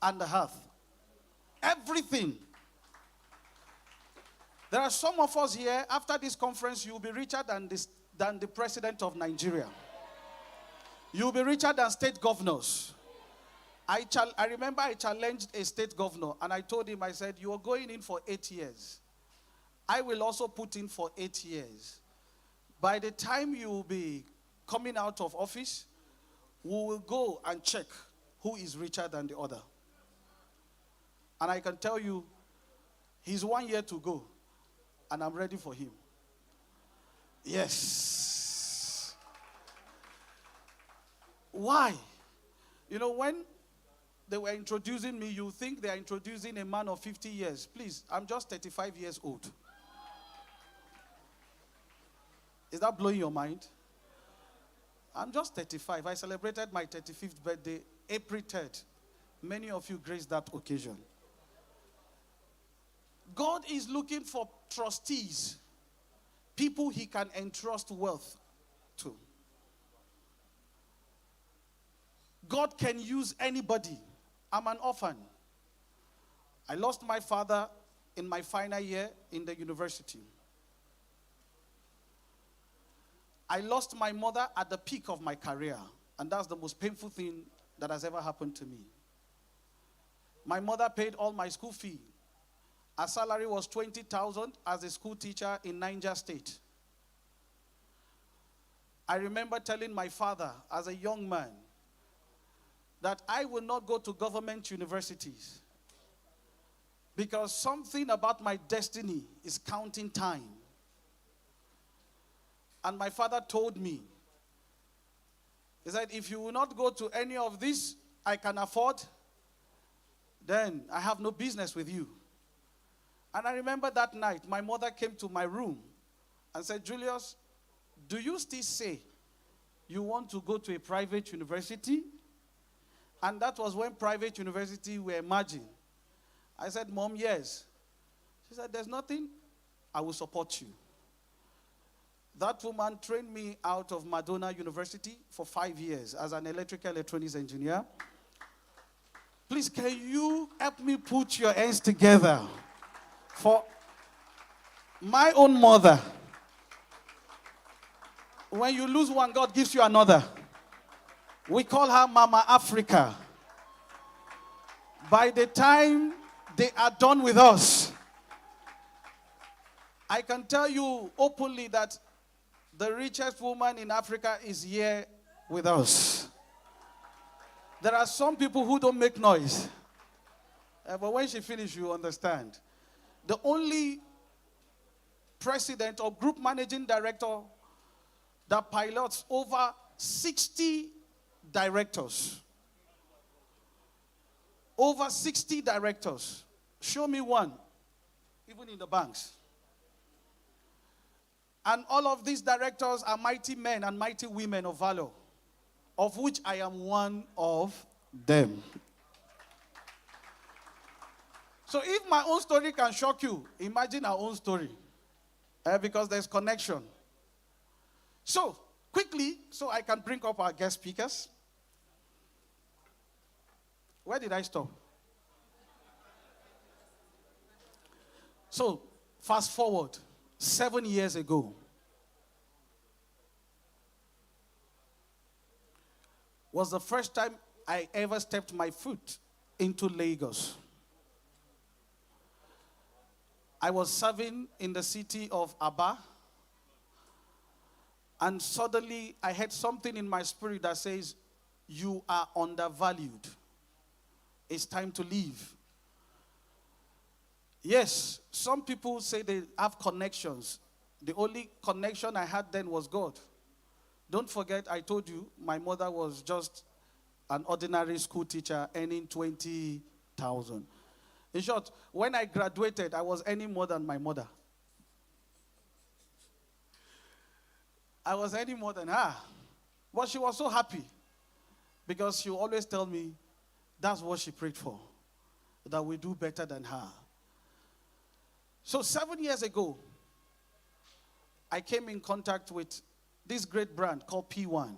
Speaker 3: and the earth. Everything. There are some of us here, after this conference, you will be richer than the president of Nigeria. You will be richer than state governors. I remember I challenged a state governor, and I told him, I said, you are going in for 8 years. I will also put in for 8 years. By the time you will be coming out of office, we will go and check who is richer than the other. And I can tell you, he's 1 year to go, and I'm ready for him. Yes. Why? You know, when they were introducing me, you think they are introducing a man of 50 years. Please, I'm just 35 years old. Is that blowing your mind? I'm just 35. I celebrated my 35th birthday, April 3rd. Many of you graced that occasion. God is looking for trustees, people he can entrust wealth to. God can use anybody. I'm an orphan. I lost my father in my final year in the university. I lost my mother at the peak of my career, and that's the most painful thing that has ever happened to me. My mother paid all my school fee. Her salary was 20,000 as a school teacher in Niger State. I remember telling my father as a young man
Speaker 7: that I will not go to government universities because something about my destiny is counting time. And my father told me, he said, if you will not go to any of this I can afford, then I have no business with you. And I remember that night, my mother came to my room and said, Julius, do you still say you want to go to a private university? And that was when private universities were emerging. I said, Mom, yes. She said, there's nothing, I will support you. That woman trained me out of Madonna University for 5 years as an electrical electronics engineer. Please, can you help me put your hands together for my own mother? When you lose one, God gives you another. We call her Mama Africa. By the time they are done with us, I can tell you openly that the richest woman in Africa is here with us. There are some people who don't make noise. But when she finishes, you understand. The only president or group managing director that pilots over 60 directors. Over 60 directors. Show me one, even in the banks. And all of these directors are mighty men and mighty women of valor, of which I am one of them. So if my own story can shock you, imagine our own story. Because there's connection. So, quickly, so I can bring up our guest speakers. Where did I stop? So, fast forward. 7 years ago, was the first time I ever stepped my foot into Lagos. I was serving in the city of Aba, and suddenly I had something in my spirit that says, you are undervalued. It's time to leave. Yes, some people say they have connections. The only connection I had then was God. Don't forget, I told you, my mother was just an ordinary school teacher earning 20,000. In short, when I graduated, I was earning more than my mother. I was earning more than her. But she was so happy because she would always tell me that's what she prayed for, that we do better than her. So 7 years ago, I came in contact with this great brand called PWAN.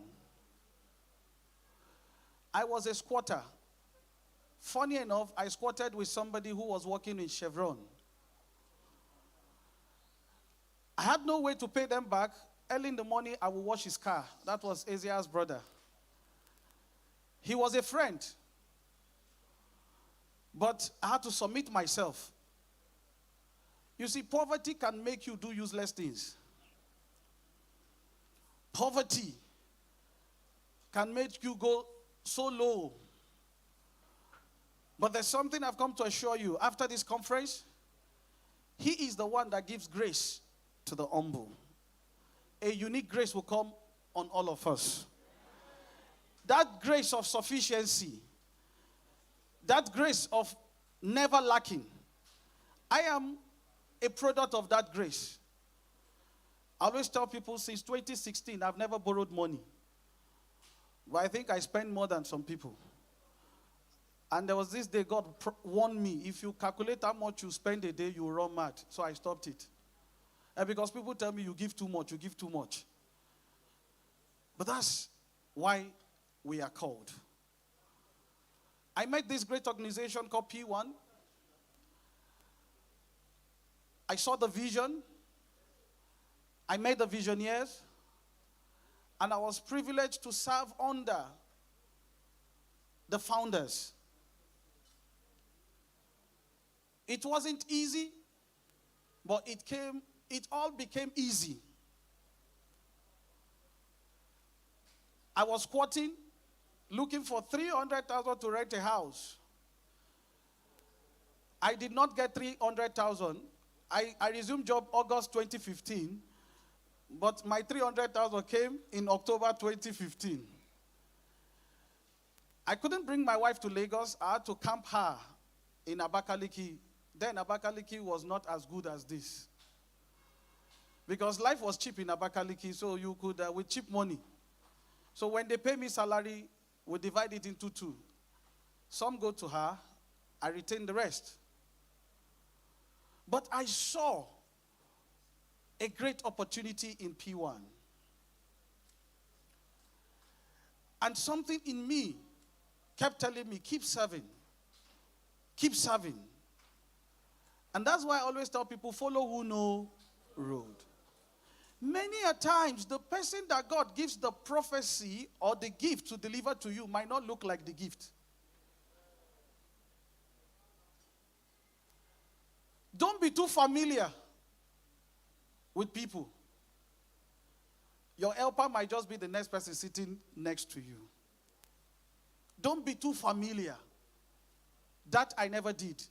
Speaker 7: I was a squatter. Funny enough, I squatted with somebody who was working in Chevron. I had no way to pay them back. Early in the morning, I would wash his car. That was Asia's brother. He was a friend. But I had to submit myself. You see, poverty can make you do useless things. Poverty can make you go so low. But there's something I've come to assure you. After this conference, he is the one that gives grace to the humble. A unique grace will come on all of us. That grace of sufficiency, that grace of never lacking, I am a product of that grace. I always tell people since 2016, I've never borrowed money. But I think I spend more than some people. And there was this day God warned me, if you calculate how much you spend a day, you will run mad. So I stopped it. And because people tell me you give too much, you give too much. But that's why we are called. I met this great organization called PWAN. I saw the vision. I met the visionaries. And I was privileged to serve under the founders. It wasn't easy, but it all became easy. I was squatting. looking for 300,000 to rent a house. I did not get 300,000. I resumed job August 2015, but my 300,000 came in October 2015. I couldn't bring my wife to Lagos. I had to camp her in Abakaliki. Then Abakaliki was not as good as this. Because life was cheap in Abakaliki, so you could, with cheap money. So when they pay me salary, we divide it into two. Some go to her, I retain the rest. But I saw a great opportunity in PWAN. And something in me kept telling me, keep serving. Keep serving. And that's why I always tell people, follow who know road. Many a times, the person that God gives the prophecy or the gift to deliver to you might not look like the gift. Don't be too familiar with people. Your helper might just be the next person sitting next to you. Don't be too familiar. That I never did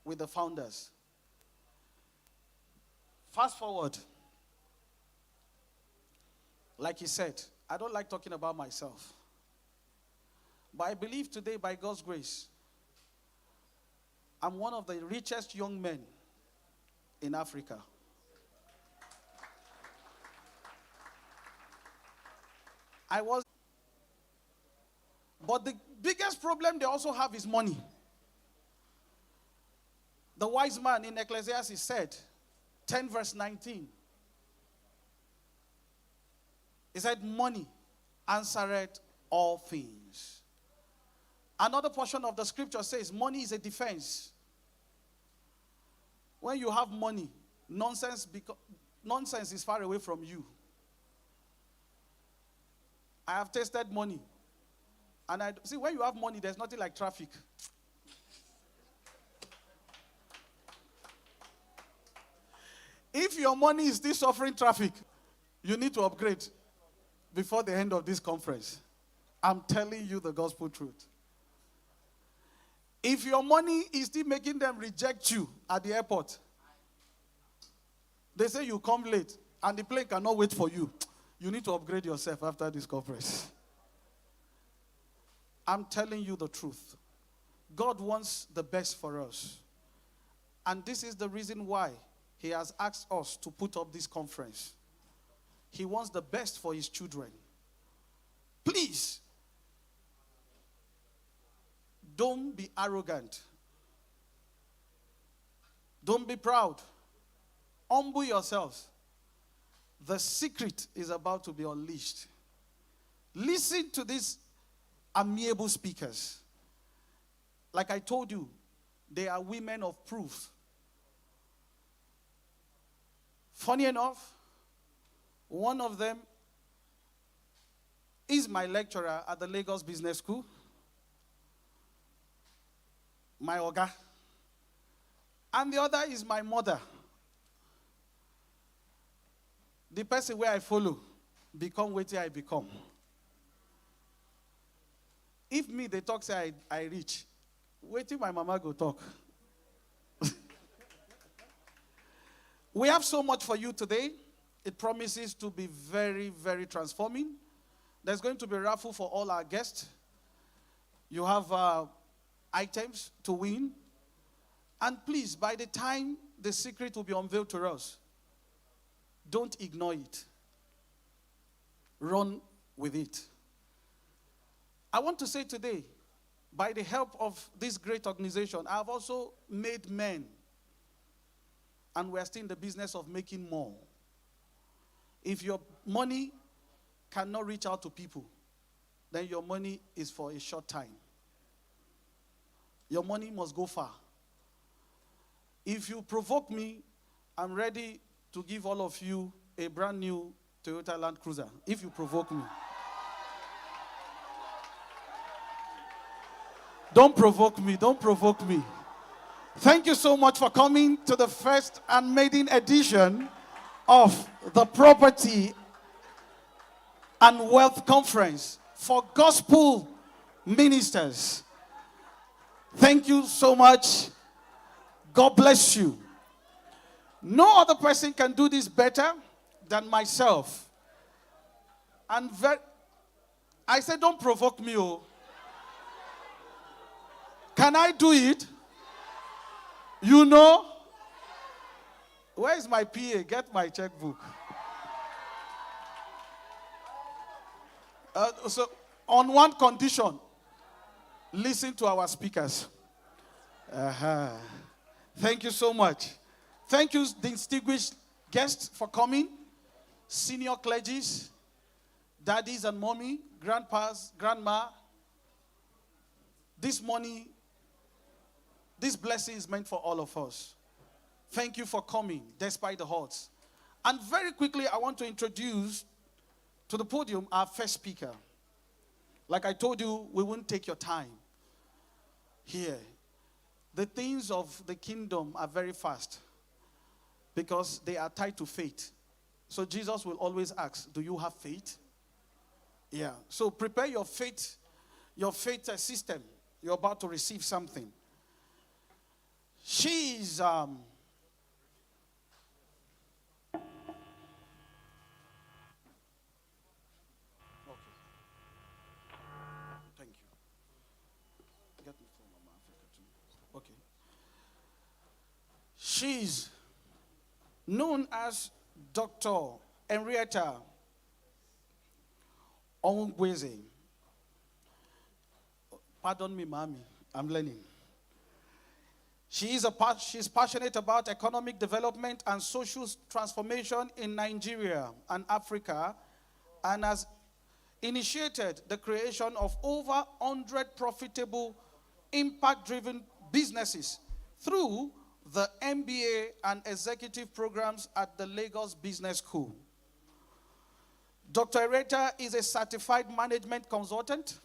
Speaker 7: with the founders. Fast forward. Like he said, I don't like talking about myself. But I believe today, by God's grace, I'm one of the richest young men in Africa. But the biggest problem they also have is money. The wise man in Ecclesiastes said, 10 verse 19. He said, money answereth all things. Another portion of the scripture says, money is a defense. When you have money, nonsense is far away from you. I have tasted money. And I see, when you have money, there's nothing like traffic. If your money is still suffering traffic, you need to upgrade before the end of this conference. I'm telling you the gospel truth. If your money is still making them reject you at the airport, they say you come late and the plane cannot wait for you, you need to upgrade yourself after this conference. I'm telling you the truth. God wants the best for us. And this is the reason why he has asked us to put up this conference. He wants the best for his children. Please, don't be arrogant. Don't be proud. Humble yourselves. The secret is about to be unleashed. Listen to these amiable speakers. Like I told you, they are women of proof. Funny enough, one of them is my lecturer at the Lagos Business School, my Oga. And the other is my mother. The person where I follow, become what I become. If me, they talk, say I reach, wait till my mama go talk. We have so much for you today. It promises to be very, very transforming. There's going to be a raffle for all our guests. You have items to win. And please, by the time the secret will be unveiled to us, don't ignore it. Run with it. I want to say today, by the help of this great organization, I have also made men. And we're still in the business of making more. If your money cannot reach out to people, then your money is for a short time. Your money must go far. If you provoke me, I'm ready to give all of you a brand new Toyota Land Cruiser. If you provoke me. Don't provoke me. Don't provoke me. Thank you so much for coming to the first and maiden edition of the Property and Wealth Conference for gospel ministers. Thank you so much. God bless you. No other person can do this better than myself. And I said, don't provoke me. Oh. Can I do it? You know? Where is my PA? Get my checkbook. So, on one condition, listen to our speakers. Thank you so much. Thank you, distinguished guests, for coming. Senior clergies, daddies and mommy, grandpas, grandma. This money, this blessing is meant for all of us. Thank you for coming, despite the odds. And very quickly, I want to introduce to the podium our first speaker. Like I told you, we won't take your time here. The things of the kingdom are very fast because they are tied to faith. So Jesus will always ask, do you have faith? Yeah. So prepare your faith system. You're about to receive something. She's Thank you. Get me from Mama Africa too. Okay. She's known as Dr. Henrietta Ongweze. Pardon me, Mommy. I'm learning. She's passionate about economic development and social transformation in Nigeria and Africa, and has initiated the creation of over 100 profitable, impact-driven businesses through the MBA and executive programs at the Lagos Business School. Dr. Henrietta is a certified management consultant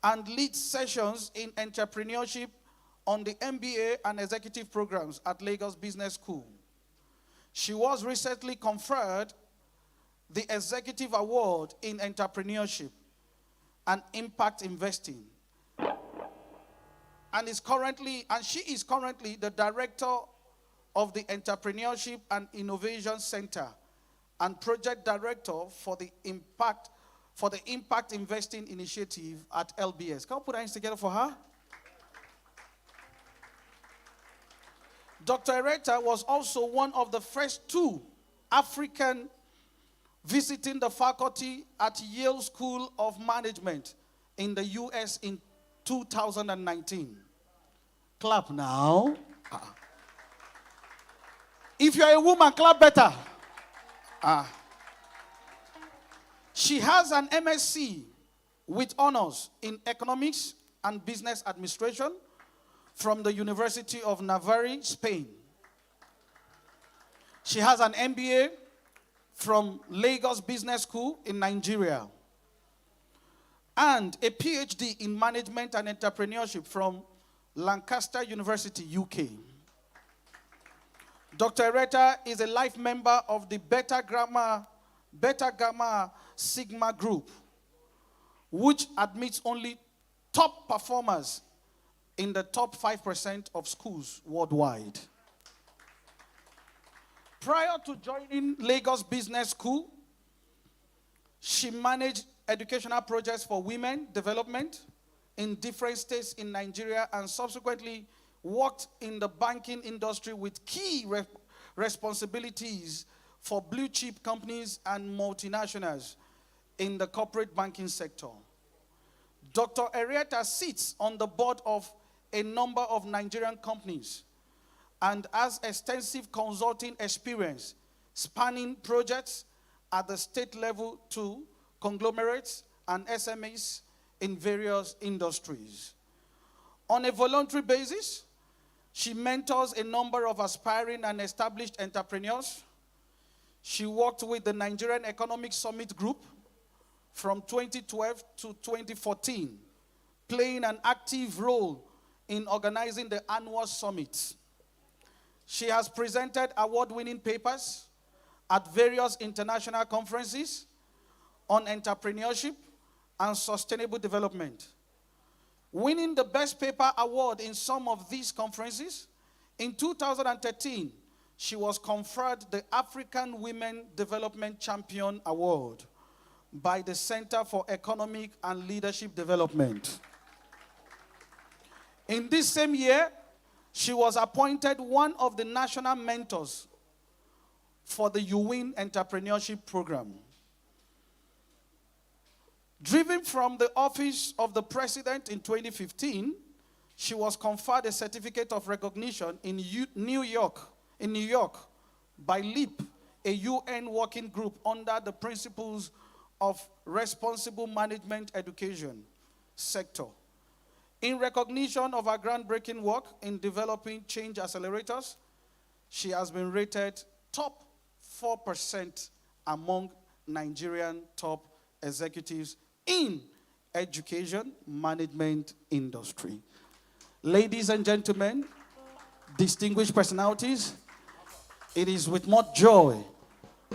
Speaker 7: and leads sessions in entrepreneurship on the MBA and executive programs at Lagos Business School. She was recently conferred the Executive Award in Entrepreneurship and Impact Investing, and she is currently the director of the Entrepreneurship and Innovation Center and project director for the Impact Investing Initiative at LBS. Can we put our hands together for her? Dr. Henrietta was also one of the first 2 African visiting the faculty at Yale School of Management in the US in 2019. Clap now. If you're a woman, clap better. She has an MSc with honors in economics and business administration from the University of Navarre, Spain. She has an MBA from Lagos Business School in Nigeria, and a PhD in management and entrepreneurship from Lancaster University, UK. Dr. Henrietta is a life member of the Beta Gamma Sigma group, which admits only top performers in the top 5% of schools worldwide. Prior to joining Lagos Business School, she managed educational projects for women development in different states in Nigeria, and subsequently worked in the banking industry with key responsibilities for blue chip companies and multinationals in the corporate banking sector. Dr. Henrietta sits on the board of a number of Nigerian companies and has extensive consulting experience spanning projects at the state level to conglomerates and SMEs in various industries. On a voluntary basis, she mentors a number of aspiring and established entrepreneurs. She worked with the Nigerian Economic Summit Group from 2012 to 2014, playing an active role in organizing the annual summits. She has presented award-winning papers at various international conferences on entrepreneurship and sustainable development. Winning the Best Paper Award in some of these conferences, in 2013, she was conferred the African Women Development Champion Award by the Center for Economic and Leadership Development. In this same year, she was appointed one of the national mentors for the UWIN Entrepreneurship Program. Driven from the office of the president in 2015, she was conferred a certificate of recognition in New York by LEAP, a UN working group under the principles of responsible management education sector. In recognition of her groundbreaking work in developing change accelerators, she has been rated top 4% among Nigerian top executives in education management industry. Ladies and gentlemen, distinguished personalities, it is with much joy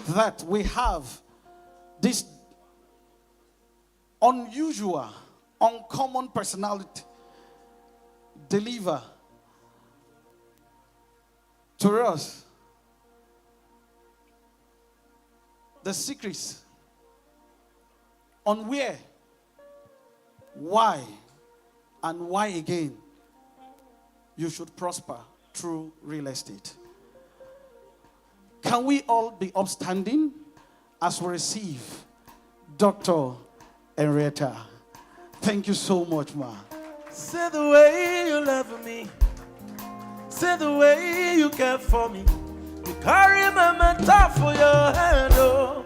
Speaker 7: that we have this unusual, uncommon personality deliver to us the secrets on where, why, and why again you should prosper through real estate. Can we all be upstanding as we receive Dr. Henrietta? Thank you so much, ma.
Speaker 3: Say the way you love me. Say the way you care for me. You carry my mentor for your hand, oh.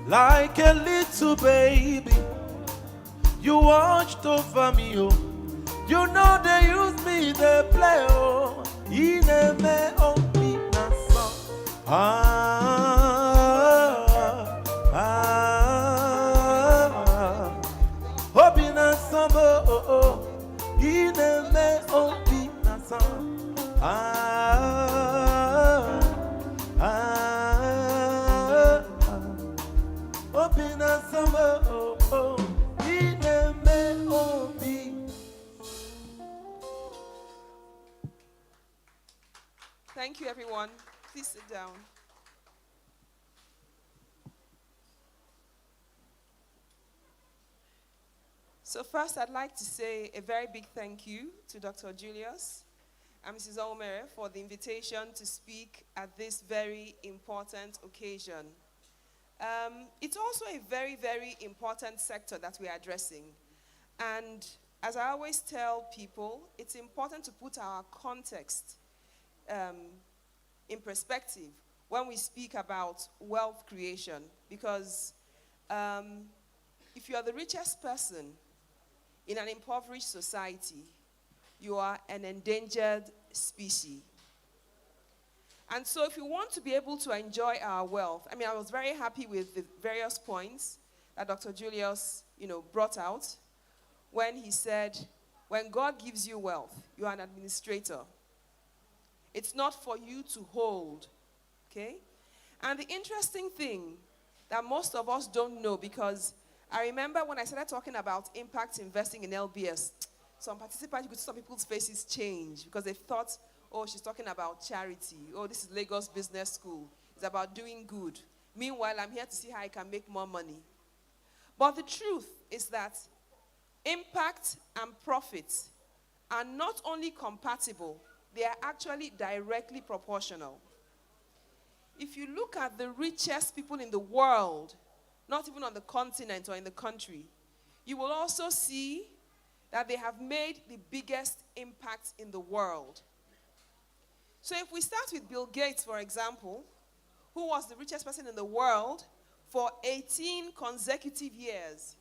Speaker 3: Like a little baby, you watched over me, oh. You know they use me, they play, oh. Ineme oh me na so. Obina samba oh oh, ineme obina samba obina samba oh oh, ineme obi.
Speaker 8: Thank you, everyone. Please sit down. So first, I'd like to say a very big thank you to Dr. Julius and Mrs. Omere for the invitation to speak at this very important occasion. It's also a very, very important sector that we are addressing. And as I always tell people, it's important to put our context in perspective when we speak about wealth creation. Because if you are the richest person in an impoverished society, you are an endangered species. And so if you want to be able to enjoy our wealth, I mean, I was very happy with the various points that Dr. Julius, brought out when he said, when God gives you wealth, you are an administrator. It's not for you to hold, okay? And the interesting thing that most of us don't know, because I remember when I started talking about impact investing in LBS, some participants, you could see some people's faces change because they thought, oh, she's talking about charity. Oh, this is Lagos Business School. It's about doing good. Meanwhile, I'm here to see how I can make more money. But the truth is that impact and profit are not only compatible, they are actually directly proportional. If you look at the richest people in the world, not even on the continent or in the country, you will also see that they have made the biggest impact in the world. So if we start with Bill Gates, for example, who was the richest person in the world for 18 consecutive years,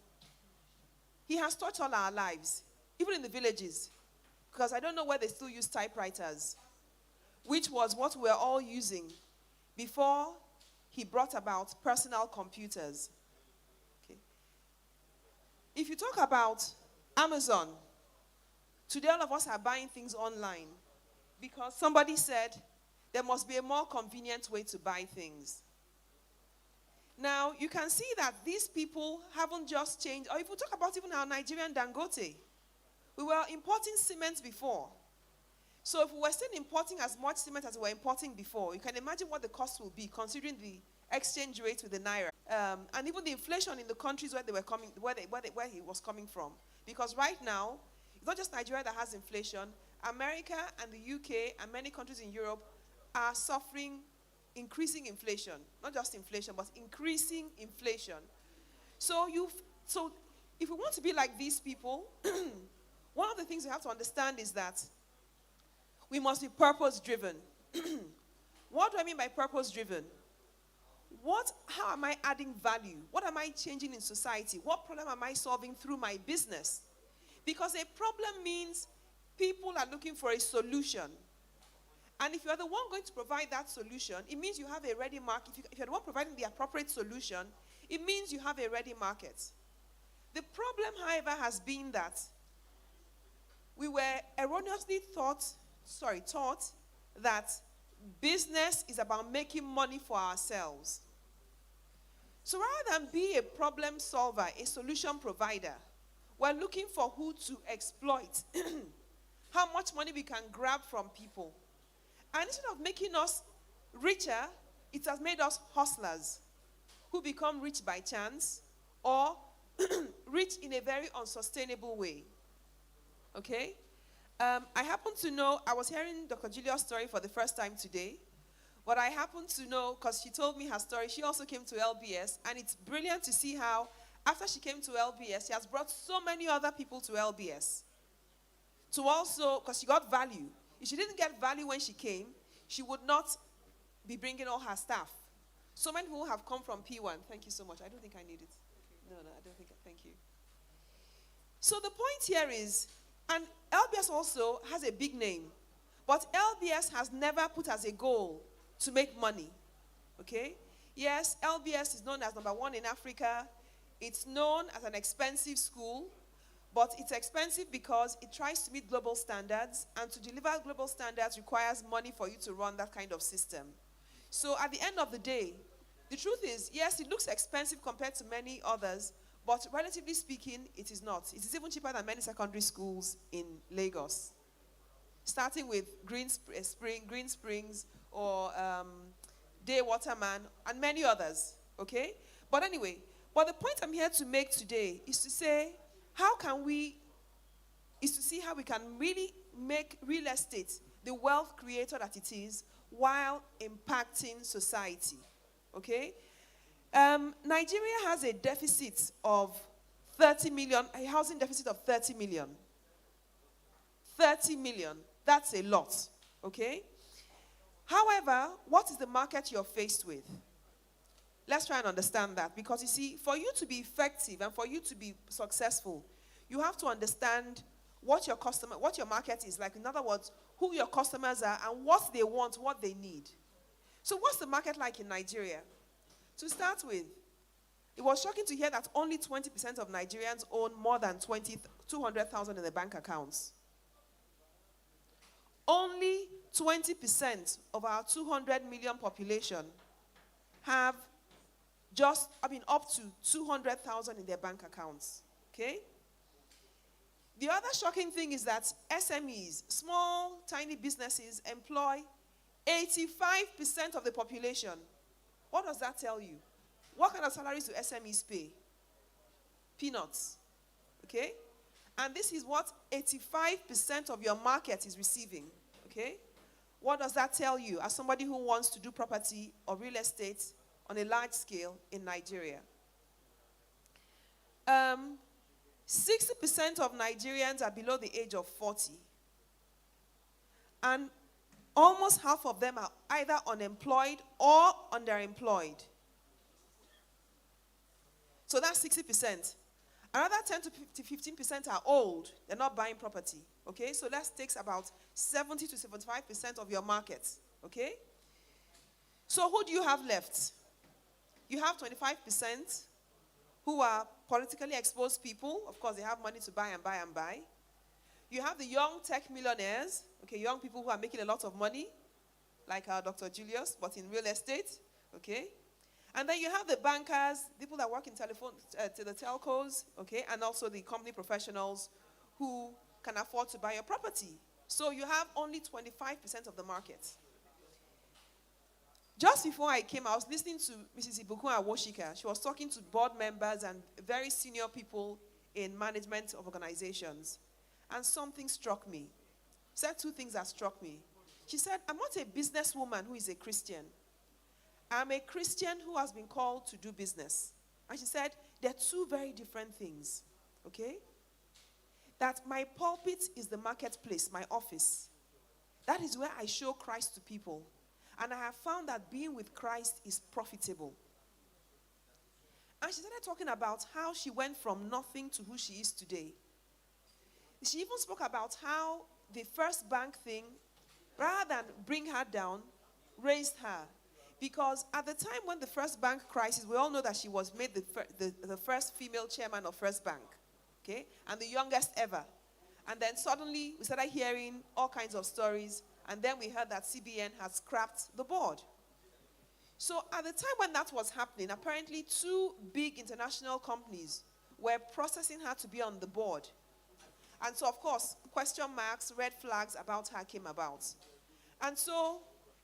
Speaker 8: he has touched all our lives, even in the villages, because I don't know where they still use typewriters, which was what we're all using before he brought about personal computers. Okay. If you talk about Amazon, today all of us are buying things online because somebody said there must be a more convenient way to buy things. Now, you can see that these people haven't just changed. Or if we talk about even our Nigerian Dangote, we were importing cement before. So if we were still importing as much cement as we were importing before, you can imagine what the cost will be considering the exchange rate with the naira. And even the inflation in the countries where they were coming, where he was coming from. Because right now, it's not just Nigeria that has inflation. America and the UK and many countries in Europe are suffering increasing inflation. Not just inflation, but increasing inflation. So if we want to be like these people, one of the things we have to understand is that we must be purpose-driven. What do I mean by purpose-driven? How am I adding value? What am I changing in society? What problem am I solving through my business? Because a problem means people are looking for a solution. And if you're the one going to provide that solution, it means you have a ready market. If you're the one providing the appropriate solution, it means you have a ready market. The problem, however, has been that we were erroneously taught that business is about making money for ourselves. So rather than be a problem solver, a solution provider, we're looking for who to exploit, how much money we can grab from people. And instead of making us richer, it has made us hustlers who become rich by chance or rich in a very unsustainable way. Okay? I happen to know, I was hearing Dr. Julia's story for the first time today, but I happen to know, because she told me her story, she also came to LBS, and it's brilliant to see how, after she came to LBS, she has brought so many other people to LBS. To also, because she got value. If she didn't get value when she came, she would not be bringing all her staff. So many people have come from PWAN. Thank you so much. I don't think I need it. No, I don't think, thank you. So the point here is, and LBS also has a big name, but LBS has never put as a goal to make money, okay? Yes, LBS is known as number one in Africa. It's known as an expensive school, but it's expensive because it tries to meet global standards, and to deliver global standards requires money for you to run that kind of system. So at the end of the day, the truth is, yes, it looks expensive compared to many others, but relatively speaking, it is not. It is even cheaper than many secondary schools in Lagos. Starting with Green Springs or Day Waterman and many others, okay? But anyway, the point I'm here to make today is to say, to see how we can really make real estate the wealth creator that it is while impacting society, okay? Nigeria has a deficit of 30 million, a housing deficit of 30 million. 30 million, that's a lot, okay? However, what is the market you're faced with? Let's try and understand that, because you see, for you to be effective and for you to be successful, you have to understand what your market is like. In other words, who your customers are and what they want, what they need. So what's the market like in Nigeria? To start with, it was shocking to hear that only 20% of Nigerians own more than 200,000 in their bank accounts. Only 20% of our 200 million population have up to 200,000 in their bank accounts, okay? The other shocking thing is that SMEs, small, tiny businesses, employ 85% of the population. What does that tell you? What kind of salaries do SMEs pay? Peanuts, okay? And this is what 85% of your market is receiving, okay? What does that tell you as somebody who wants to do property or real estate on a large scale in Nigeria? 60% of Nigerians are below the age of 40. And almost half of them are either unemployed or underemployed. So that's 60%. Another 10 to 15% are old. They're not buying property. Okay? So that takes about 70 to 75% of your market. Okay? So who do you have left? You have 25% who are politically exposed people. Of course, they have money to buy and buy and buy. You have the young tech millionaires, okay, young people who are making a lot of money, like our Dr. Julius, but in real estate, okay? And then you have the bankers, people that work in telephone, to the telcos, okay, and also the company professionals who can afford to buy your property. So you have only 25% of the market. Just before I came, I was listening to Mrs. Ibukun Awoshika. She was talking to board members and very senior people in management of organizations. And something struck me. She said two things that struck me. She said, I'm not a businesswoman who is a Christian. I'm a Christian who has been called to do business. And she said, they're two very different things. Okay? That my pulpit is the marketplace, my office. That is where I show Christ to people. And I have found that being with Christ is profitable. And she started talking about how she went from nothing to who she is today. She even spoke about how the first bank thing, rather than bring her down, raised her. Because at the time when the first bank crisis, we all know that she was made the first female chairman of First Bank. Okay? And the youngest ever. And then suddenly we started hearing all kinds of stories. And then we heard that CBN had scrapped the board. So at the time when that was happening, apparently two big international companies were processing her to be on the board. And so, of course, question marks, red flags about her came about. And so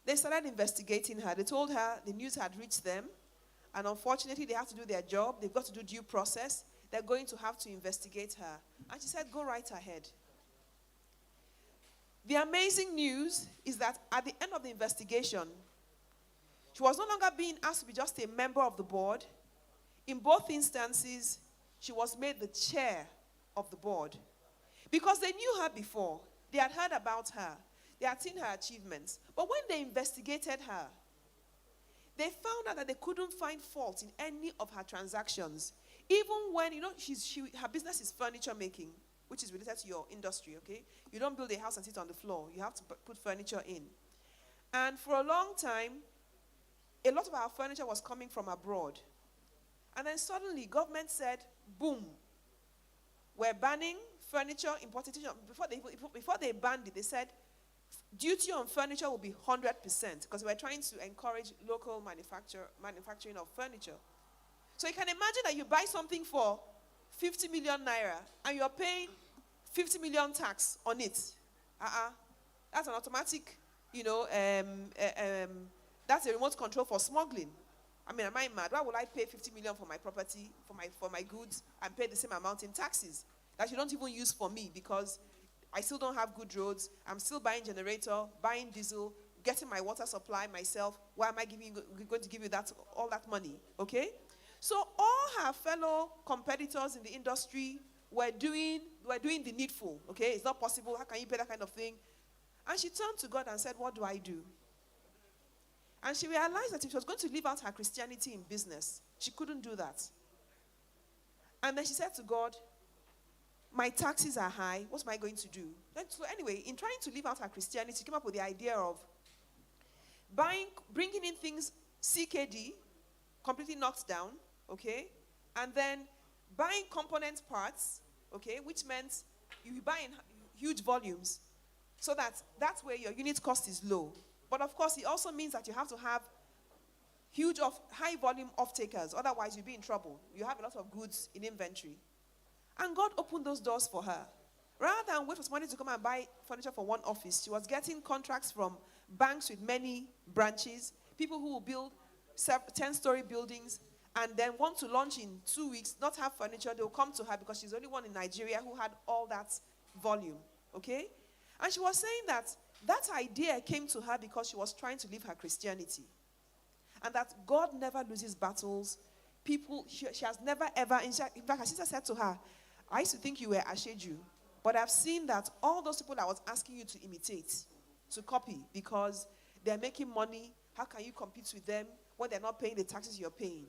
Speaker 8: they started investigating her. They told her the news had reached them. And unfortunately, they have to do their job. They've got to do due process. They're going to have to investigate her. And she said, go right ahead. The amazing news is that at the end of the investigation, she was no longer being asked to be just a member of the board. In both instances, she was made the chair of the board. Because they knew her before. They had heard about her. They had seen her achievements. But when they investigated her, they found out that they couldn't find fault in any of her transactions. Even when, her business is furniture making, which is related to your industry, okay? You don't build a house and sit on the floor. You have to put furniture in. And for a long time, a lot of our furniture was coming from abroad. And then suddenly, government said, boom, we're banning furniture importation. Before they banned it, they said, duty on furniture will be 100%, because we're trying to encourage local manufacturing of furniture. So you can imagine that you buy something for 50 million naira and you're paying 50 million tax on it. That's an automatic, that's a remote control for smuggling. I mean, am I mad? Why would I pay 50 million for my property, for my goods, and pay the same amount in taxes that you don't even use for me, because I still don't have good roads. I'm still buying generator, buying diesel, getting my water supply myself. Why am I going to give you all that money? Okay? So all her fellow competitors in the industry were doing the needful. Okay? It's not possible. How can you pay that kind of thing? And she turned to God and said, what do I do? And she realized that if she was going to live out her Christianity in business, she couldn't do that. And then she said to God, my taxes are high. What am I going to do? So anyway, in trying to live out her Christianity, she came up with the idea of bringing in things CKD, completely knocked down, okay? And then buying component parts, okay, which meant you buy in huge volumes, so that's where your unit cost is low. But of course, it also means that you have to have high volume off-takers, otherwise you'll be in trouble. You have a lot of goods in inventory. And God opened those doors for her. Rather than wait for somebody to come and buy furniture for one office, she was getting contracts from banks with many branches, people who will build 10-story buildings, and then want to launch in 2 weeks, not have furniture. They will come to her because she's the only one in Nigeria who had all that volume, okay? And she was saying that idea came to her because she was trying to live her Christianity. And that God never loses battles. She has never ever, in fact, her sister said to her, I used to think you were Asheju, but I've seen that all those people I was asking you to imitate, to copy, because they're making money. How can you compete with them when they're not paying the taxes you're paying?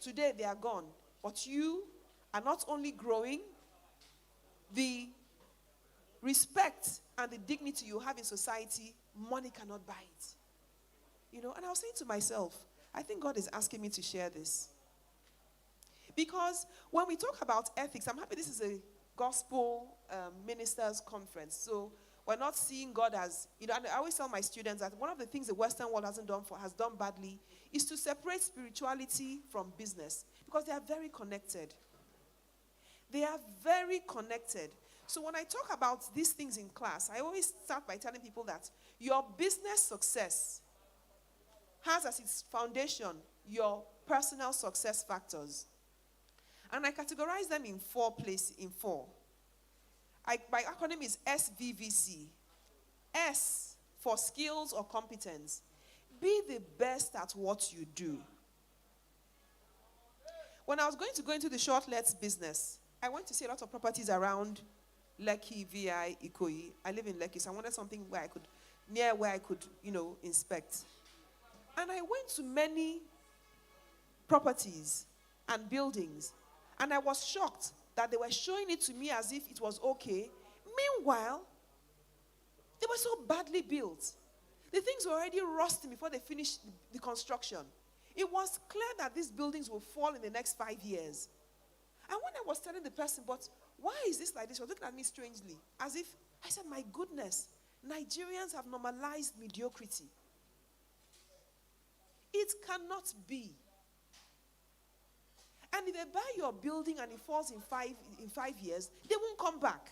Speaker 8: Today they are gone. But you are not only growing, the respect and the dignity you have in society, money cannot buy it. And I was saying to myself, I think God is asking me to share this. Because when we talk about ethics, I'm happy this is a gospel ministers conference. So We're not seeing God as, and I always tell my students that one of the things the Western world has done badly is to separate spirituality from business, because they are very connected. They are very connected. So when I talk about these things in class, I always start by telling people that your business success has as its foundation your personal success factors. And I categorize them in four. My acronym is SVVC. S for skills or competence. Be the best at what you do. When I was going to go into the short-lets business, I went to see a lot of properties around Lekki, VI, Ikoyi. I live in Lekki, so I wanted something near where I could, inspect. And I went to many properties and buildings, and I was shocked that they were showing it to me as if it was okay. Meanwhile, they were so badly built. The things were already rusting before they finished the construction. It was clear that these buildings will fall in the next 5 years. And when I was telling the person, but why is this like this? She was looking at me strangely, as if, I said, my goodness, Nigerians have normalized mediocrity. It cannot be. And if they buy your building and it falls in five years, they won't come back.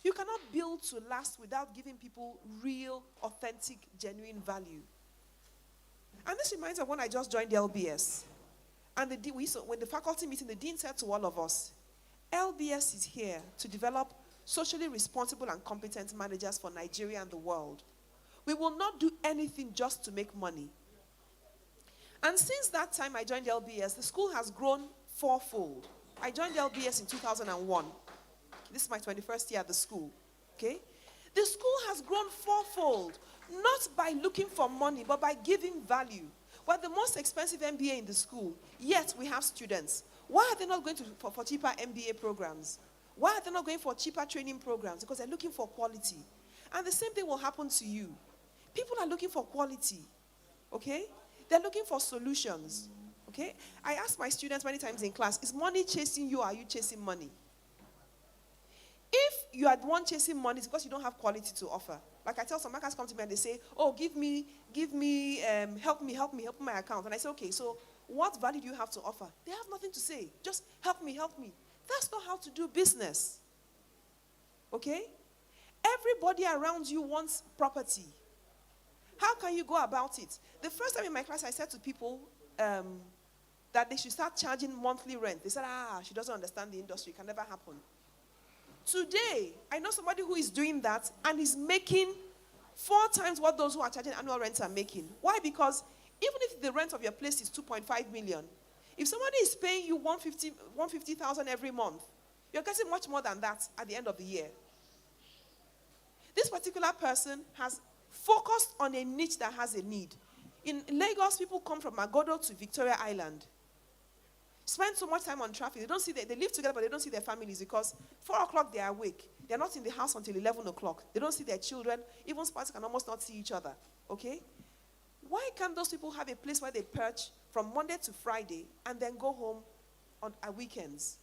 Speaker 8: You cannot build to last without giving people real, authentic, genuine value. And this reminds me of when I just joined the LBS. And when the faculty meeting, the dean said to all of us, LBS is here to develop socially responsible and competent managers for Nigeria and the world. We will not do anything just to make money. And since that time I joined LBS, the school has grown fourfold. I joined LBS in 2001. This is my 21st year at the school. Okay? The school has grown fourfold, not by looking for money, but by giving value. We're the most expensive MBA in the school, yet we have students. Why are they not going for cheaper MBA programs? Why are they not going for cheaper training programs? Because they're looking for quality. And the same thing will happen to you. People are looking for quality. Okay? They're looking for solutions. Okay? I ask my students many times in class, is money chasing you or are you chasing money? If you are the one chasing money, it's because you don't have quality to offer. Like I tell some marketers come to me and they say, oh, help me my account. And I say, okay, so what value do you have to offer? They have nothing to say. Just help me. That's not how to do business. Okay? Everybody around you wants property. How can you go about it? The first time in my class, I said to people that they should start charging monthly rent. They said, she doesn't understand the industry. It can never happen. Today, I know somebody who is doing that and is making 4 times what those who are charging annual rents are making. Why? Because even if the rent of your place is 2.5 million, if somebody is paying you 150,000 every month, you're getting much more than that at the end of the year. This particular person has focused on a niche that has a need. In Lagos, people come from Magodo to Victoria Island. Spend so much time on traffic. They live together, but they don't see their families because 4 o'clock they are awake. They're not in the house until 11 o'clock. They don't see their children. Even spouses can almost not see each other. Okay? Why can't those people have a place where they perch from Monday to Friday and then go home on weekends?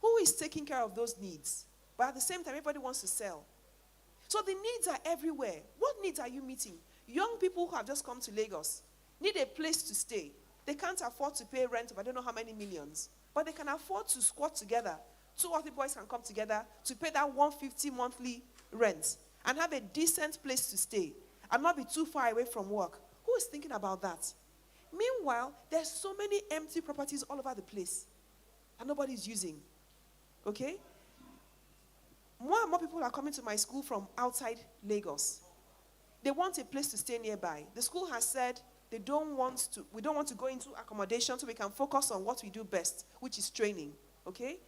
Speaker 8: Who is taking care of those needs? But at the same time, everybody wants to sell. So the needs are everywhere. What needs are you meeting? Young people who have just come to Lagos need a place to stay. They can't afford to pay rent of I don't know how many millions. But they can afford to squat together. 2 or 3 boys can come together to pay that 150 monthly rent and have a decent place to stay and not be too far away from work. Who is thinking about that? Meanwhile, there's so many empty properties all over the place and nobody's using. Okay? More and more people are coming to my school from outside Lagos. They want a place to stay nearby. The school has said we don't want to go into accommodation so we can focus on what we do best, which is training. Okay?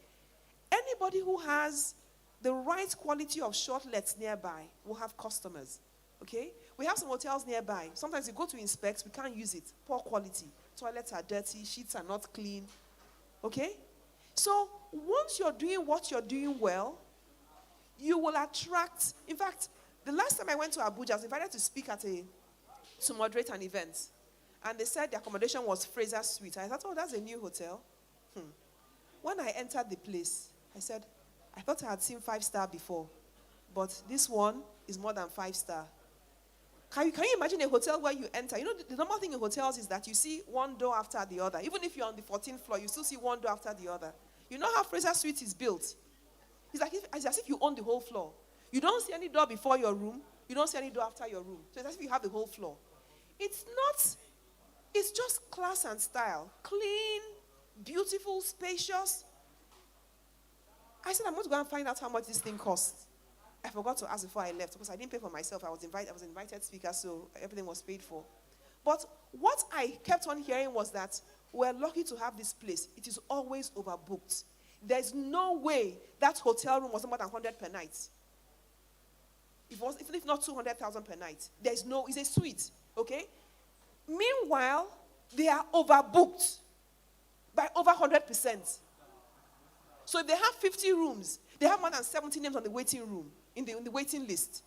Speaker 8: Anybody who has the right quality of short-lets nearby will have customers. Okay? We have some hotels nearby. Sometimes you go to inspect, we can't use it. Poor quality. Toilets are dirty, sheets are not clean. Okay? So once you're doing what you're doing well, you will attract. In fact, the last time I went to Abuja, I was invited to speak to moderate an event. And they said the accommodation was Fraser Suite. I thought, oh, that's a new hotel. When I entered the place, I said, I thought I had seen 5-star before. but this one is more than 5-star. Can you imagine a hotel where you enter? You know, the normal thing in hotels is that you see one door after the other. Even if you're on the 14th floor, you still see one door after the other. You know how Fraser Suite is built? It's as if you own the whole floor. You don't see any door before your room. You don't see any door after your room. So it's as if you have the whole floor. It's just class and style. Clean, beautiful, spacious. I said, I'm going to go and find out how much this thing costs. I forgot to ask before I left because I didn't pay for myself. I was invited speaker, so everything was paid for. But what I kept on hearing was that we're lucky to have this place. It is always overbooked. There's no way that hotel room was more than 100 per night. If not 200,000 per night. It's a suite, okay? Meanwhile, they are overbooked by over 100%. So if they have 50 rooms, they have more than 70 names on the waiting room, in the waiting list.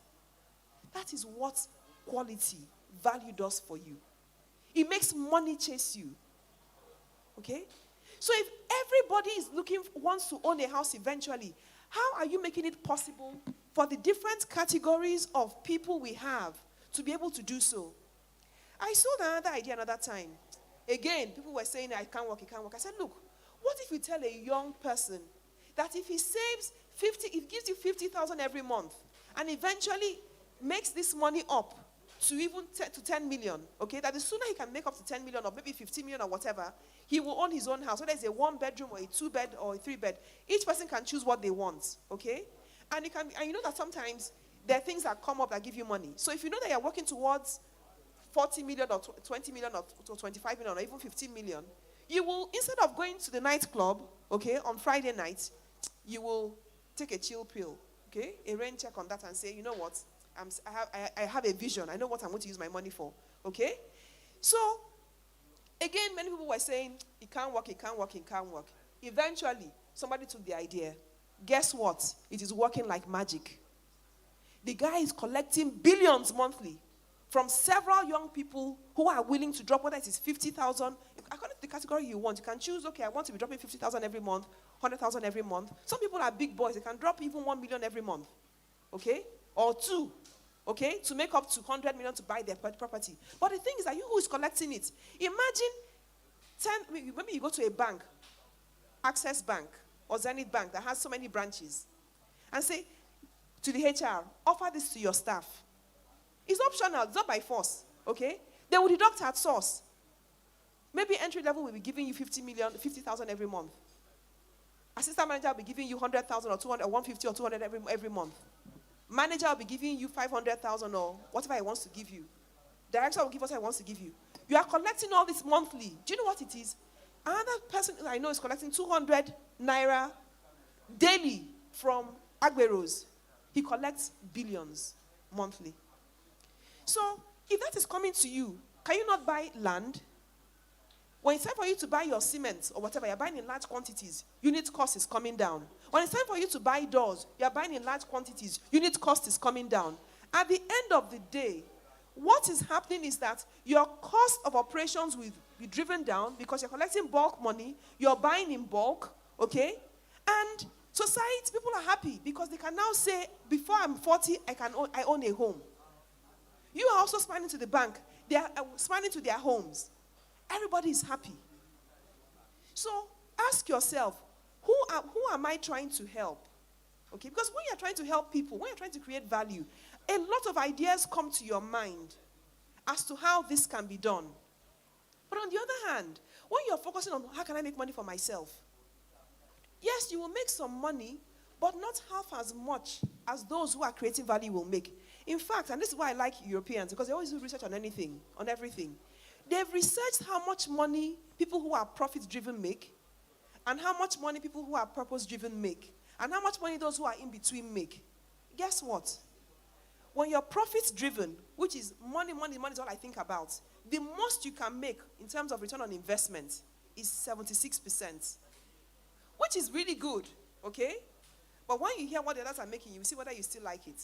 Speaker 8: That is what quality, value does for you. It makes money chase you. Okay? So if everybody wants to own a house eventually, how are you making it possible for the different categories of people we have to be able to do so? I saw another idea another time. Again, people were saying, I can't work. I said, look, what if you tell a young person that if he saves 50, if he gives you 50,000 every month, and eventually makes this money up to even to 10 million, okay, that the sooner he can make up to 10 million or maybe 15 million or whatever, he will own his own house, whether it's a 1-bedroom or a 2-bed or a 3-bed. Each person can choose what they want, okay? And you know that sometimes there are things that come up that give you money. So if you know that you're working towards 40 million or 20 million or 25 million or even 15 million, you will, instead of going to the nightclub, okay, on Friday night, you will take a chill pill, okay, a rain check on that and say, you know what, I have a vision. I know what I'm going to use my money for, okay? So, again, many people were saying, it can't work. Eventually, somebody took the idea. Guess what? It is working like magic. The guy is collecting billions monthly from several young people who are willing to drop, whether it is 50,000, according to the category you want. You can choose, okay, I want to be dropping 50,000 every month, 100,000 every month. Some people are big boys. They can drop even 1 million every month, okay, or 2, okay, to make up to 100 million to buy their property. But the thing is that you who is collecting it, imagine, maybe you go to a bank, Access Bank or Zenith Bank that has so many branches, and say to the HR, offer this to your staff. It's optional, it's not by force, okay? They will deduct at source. Maybe entry level will be giving you 50,000 every month. Assistant manager will be giving you 100,000 or 200 or 150 or 200 every month. Manager will be giving you 500,000 or whatever he wants to give you. Director will give what he wants to give you. You are collecting all this monthly. Do you know what it is? Another person I know is collecting 200 naira daily from Agberos. He collects billions monthly. So, if that is coming to you, can you not buy land? When it's time for you to buy your cement or whatever, you're buying in large quantities, unit cost is coming down. When it's time for you to buy doors, you're buying in large quantities, unit cost is coming down. At the end of the day, what is happening is that your cost of operations will be driven down because you're collecting bulk money, you're buying in bulk, okay? And society, people are happy because they can now say, before I'm 40, I own a home. You are also smiling to the bank. They are smiling to their homes. Everybody is happy. So ask yourself, who am I trying to help? Okay, because when you're trying to help people, when you're trying to create value, a lot of ideas come to your mind as to how this can be done. But on the other hand, when you're focusing on how can I make money for myself, yes, you will make some money, but not half as much as those who are creating value will make. In fact, and this is why I like Europeans, because they always do research on anything, on everything. They've researched how much money people who are profit-driven make, and how much money people who are purpose-driven make, and how much money those who are in between make. Guess what? When you're profit-driven, which is money is all I think about, the most you can make in terms of return on investment is 76%, which is really good, okay? But when you hear what the others are making, you see whether you still like it.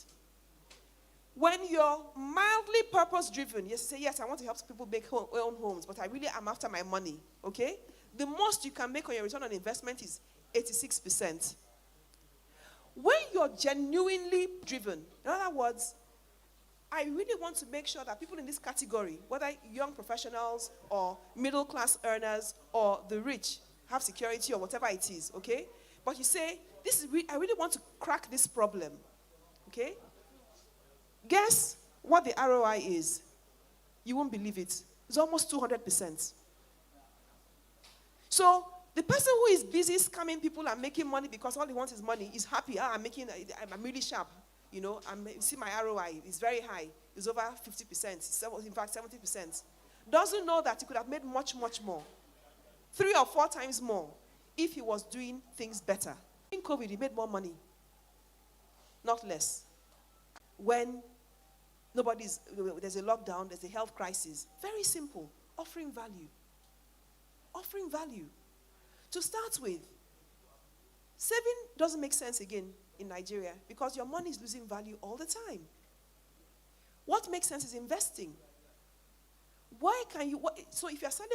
Speaker 8: When you're mildly purpose-driven, yes, you say, yes, I want to help people make their own homes, but I really am after my money, okay? The most you can make on your return on investment is 86%. When you're genuinely driven, in other words, I really want to make sure that people in this category, whether young professionals or middle class earners or the rich, have security or whatever it is, okay? But you say, I really want to crack this problem, okay? Guess what the ROI is? You won't believe it. It's almost 200%. So the person who is busy scamming people and making money because all he wants is money is happy. I'm really sharp. You know, you see my ROI is very high. It's over 50%. In fact, 70%. Doesn't know that he could have made much, much more. 3 or 4 times more if he was doing things better. In COVID, he made more money. Not less. When there's a lockdown, there's a health crisis. Very simple. Offering value. Offering value. To start with, saving doesn't make sense again in Nigeria because your money is losing value all the time. What makes sense is investing. So if you're selling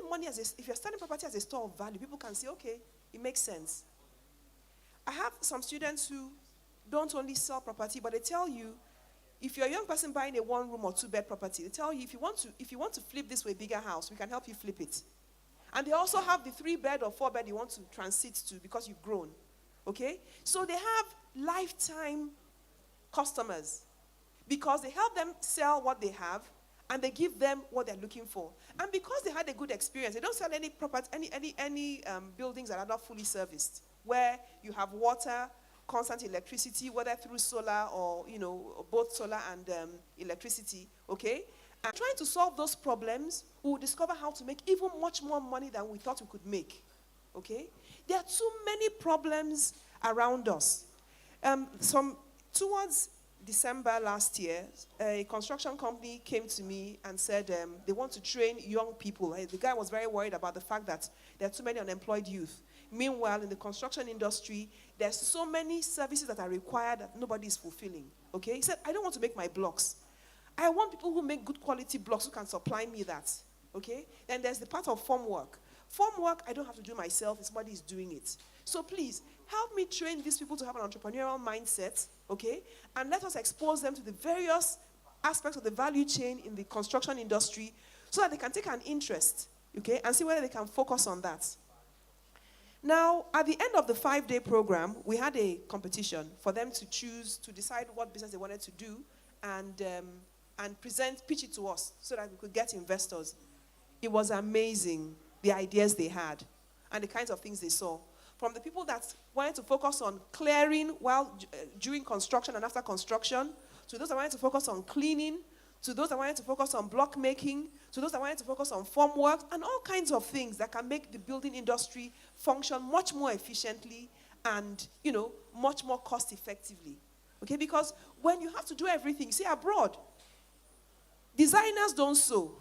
Speaker 8: if you're selling property as a store of value, people can say, okay, it makes sense. I have some students who don't only sell property, but they tell you, if you're a young person buying a 1-room or 2-bed property, they tell you, if you want to flip this to a bigger house, we can help you flip it. And they also have the 3-bed or 4-bed you want to transit to because you've grown. Okay? So they have lifetime customers because they help them sell what they have and they give them what they're looking for. And because they had a good experience, they don't sell any property, any buildings that are not fully serviced, where you have water, constant electricity, whether through solar or, both solar and electricity, okay? And trying to solve those problems, we will discover how to make even much more money than we thought we could make, okay? There are too many problems around us. Towards December last year, a construction company came to me and said they want to train young people. The guy was very worried about the fact that there are too many unemployed youth. Meanwhile, in the construction industry, there's so many services that are required that nobody is fulfilling. Okay? He said, I don't want to make my blocks. I want people who make good quality blocks who can supply me that. Okay? Then there's the part of form work. Form work, I don't have to do myself. Somebody is doing it. So please, help me train these people to have an entrepreneurial mindset. Okay? And let us expose them to the various aspects of the value chain in the construction industry so that they can take an interest. Okay? And see whether they can focus on that. Now, at the end of the 5-day program, we had a competition for them to decide what business they wanted to do and pitch it to us so that we could get investors. It was amazing, the ideas they had and the kinds of things they saw. From the people that wanted to focus on clearing during construction and after construction, to those that wanted to focus on cleaning, to those that wanted to focus on block making, to those that wanted to focus on form work, and all kinds of things that can make the building industry function much more efficiently and, much more cost effectively. Okay, because when you have to do everything, you see abroad, designers don't sew.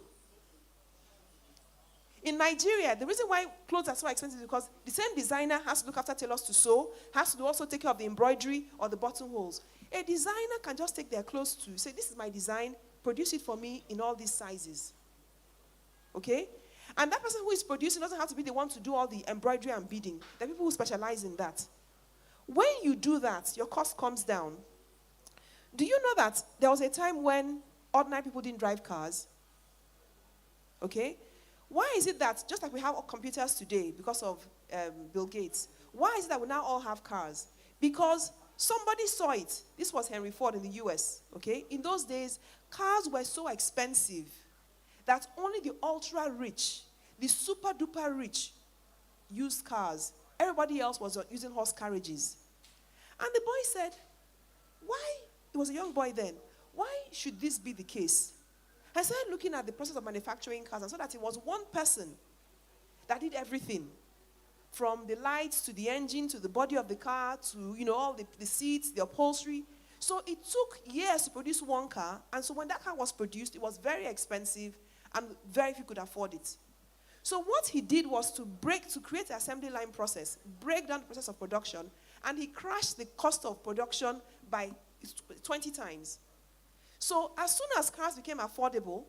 Speaker 8: In Nigeria, the reason why clothes are so expensive is because the same designer has to look after tailors to sew, has to also take care of the embroidery or the buttonholes. A designer can just take their clothes to say, this is my design, produce it for me in all these sizes. Okay? And that person who is producing doesn't have to be the one to do all the embroidery and beading. There are people who specialize in that. When you do that, your cost comes down. Do you know that there was a time when ordinary people didn't drive cars? Okay? Why is it that, just like we have computers today because of Bill Gates, why is it that we now all have cars? Because somebody saw it. This was Henry Ford in the US, okay? In those days, cars were so expensive that only the ultra-rich, the super-duper rich, used cars. Everybody else was using horse carriages. And the boy said, why? He was a young boy then. Why should this be the case? I started looking at the process of manufacturing cars and saw that it was one person that did everything. From the lights to the engine to the body of the car to, all the seats, the upholstery. So it took years to produce one car. And so when that car was produced, it was very expensive and very few could afford it. So what he did was to create the assembly line process, break down the process of production, and he crashed the cost of production by 20 times. So as soon as cars became affordable,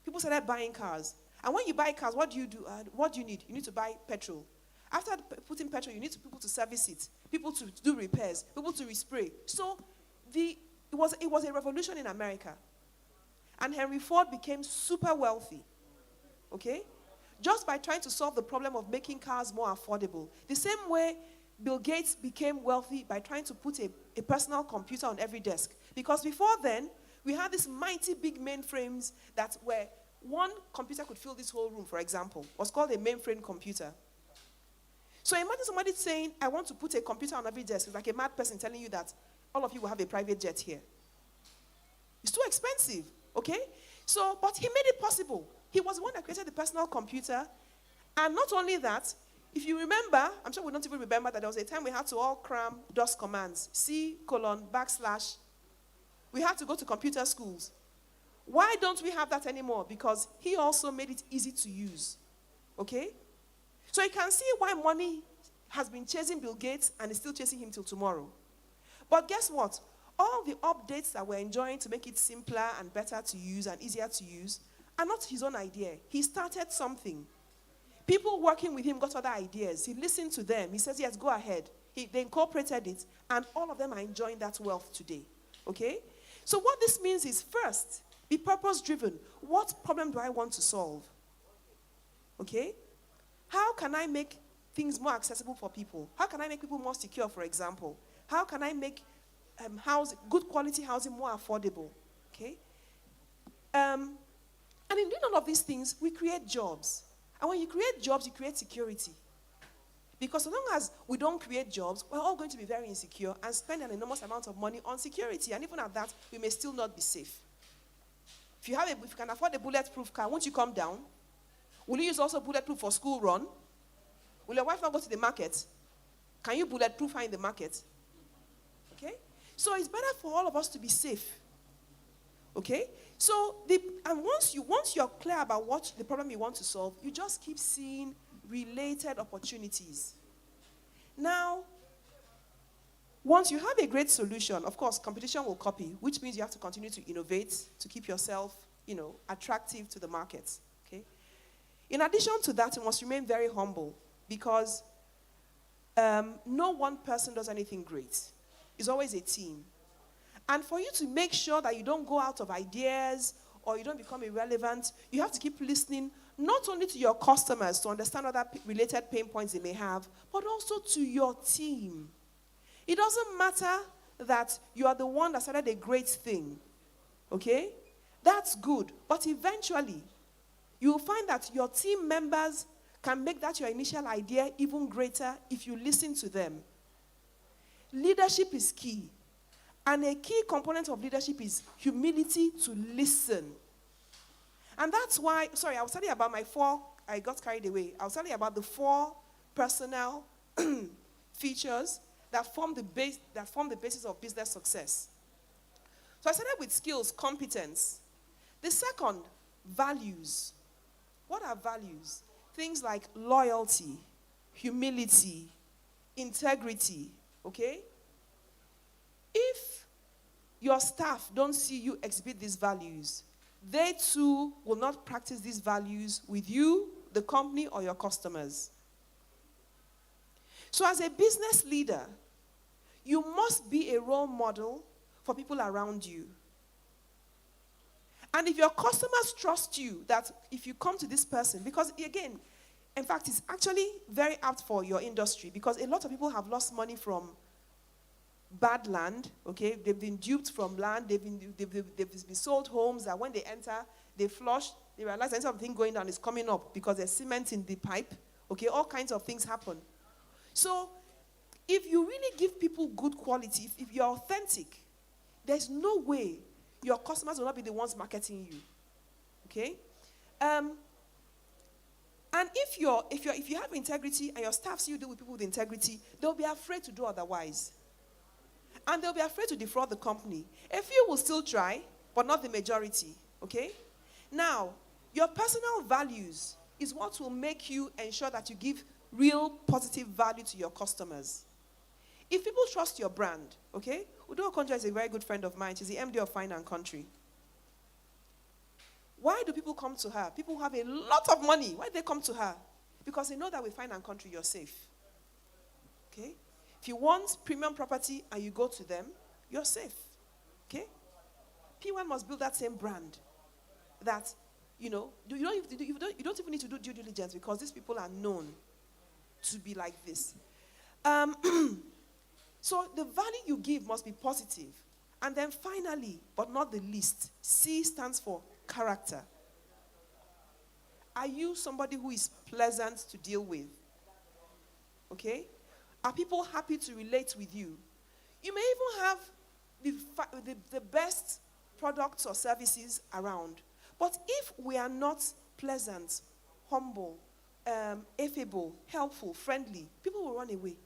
Speaker 8: people started buying cars. And when you buy cars, what do you do? What do you need? You need to buy petrol. After putting petrol, you need people to service it, people to do repairs, people to respray. So it was a revolution in America. And Henry Ford became super wealthy. Okay? Just by trying to solve the problem of making cars more affordable. The same way Bill Gates became wealthy by trying to put a personal computer on every desk. Because before then, we had these mighty big mainframes that were one computer could fill this whole room, for example. It was called a mainframe computer. So imagine somebody saying, I want to put a computer on every desk. It's like a mad person telling you that all of you will have a private jet here. It's too expensive, okay? So, but he made it possible. He was the one that created the personal computer. And not only that, if you remember, I'm sure we don't even remember that there was a time we had to all cram DOS commands, C:/. We had to go to computer schools. Why don't we have that anymore? Because he also made it easy to use, okay? So you can see why money has been chasing Bill Gates and is still chasing him till tomorrow. But guess what? All the updates that we're enjoying to make it simpler and better to use and easier to use are not his own idea. He started something. People working with him got other ideas. He listened to them. He says, yes, go ahead. They incorporated it, and all of them are enjoying that wealth today, okay? So what this means is, first, be purpose-driven. What problem do I want to solve? Okay? How can I make things more accessible for people? How can I make people more secure, for example? How can I make good quality housing more affordable? Okay? And in doing all of these things, we create jobs. And when you create jobs, you create security. Because so long as we don't create jobs, we're all going to be very insecure and spend an enormous amount of money on security. And even at that, we may still not be safe. If you can afford a bulletproof car, won't you come down? Will you use also bulletproof for school run? Will your wife not go to the market? Can you bulletproof her in the market? Okay? So it's better for all of us to be safe. Okay? So, once you're clear about what the problem you want to solve, you just keep seeing related opportunities. Now, once you have a great solution, of course, competition will copy, which means you have to continue to innovate to keep yourself, attractive to the market. Okay? In addition to that, you must remain very humble because no one person does anything great. It's always a team. And for you to make sure that you don't go out of ideas or you don't become irrelevant, you have to keep listening not only to your customers to understand other related pain points they may have, but also to your team. It doesn't matter that you are the one that started a great thing, okay? That's good. But eventually, you will find that your team members can make that your initial idea even greater if you listen to them. Leadership is key. And a key component of leadership is humility to listen. And that's why, I was telling you about I got carried away. I was telling you about the 4 personal features that form the basis of business success. So I started with skills, competence. The second, values. What are values? Things like loyalty, humility, integrity, okay? If your staff don't see you exhibit these values, they too will not practice these values with you, the company, or your customers. So as a business leader, you must be a role model for people around you. And if your customers trust you, that if you come to this person, because again, in fact, it's actually very apt for your industry because a lot of people have lost money from bad land, okay? They've been duped from land. They've been sold homes that when they enter, they flush. They realize that something going down is coming up because there's cement in the pipe, okay? All kinds of things happen. So if you really give people good quality, if you're authentic, there's no way your customers will not be the ones marketing you, okay? And if you have integrity and your staff see you deal with people with integrity, they'll be afraid to do otherwise. And they'll be afraid to defraud the company. A few will still try, but not the majority, okay? Now, your personal values is what will make you ensure that you give real positive value to your customers. If people trust your brand, okay? Udo Okonjo is a very good friend of mine. She's the MD of Fine and Country. Why do people come to her? People who have a lot of money. Why do they come to her? Because they know that with Fine and Country, you're safe. Okay? If you want premium property and you go to them, you're safe. Okay? PWAN must build that same brand. That, you don't even need to do due diligence because these people are known to be like this. So the value you give must be positive. And then finally, but not the least, C stands for character. Are you somebody who is pleasant to deal with? Okay? Are people happy to relate with you? You may even have the best products or services around. But if we are not pleasant, humble, affable, helpful, friendly, people will run away.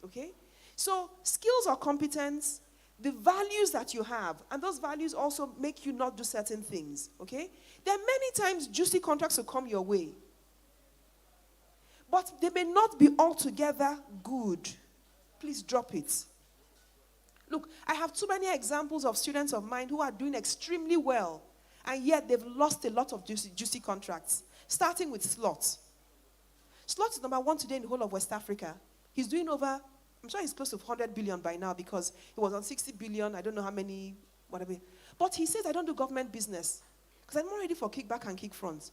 Speaker 8: Okay? So skills or competence, the values that you have, and those values also make you not do certain things. Okay? There are many times juicy contracts will come your way. But they may not be altogether good. Please drop it. Look, I have too many examples of students of mine who are doing extremely well, and yet they've lost a lot of juicy contracts, starting with Slot. Slot is number 1 today in the whole of West Africa. He's doing over, I'm sure he's close to 100 billion by now because he was on 60 billion, I don't know how many, whatever. But he says, I don't do government business because I'm not ready for kickback and kick front.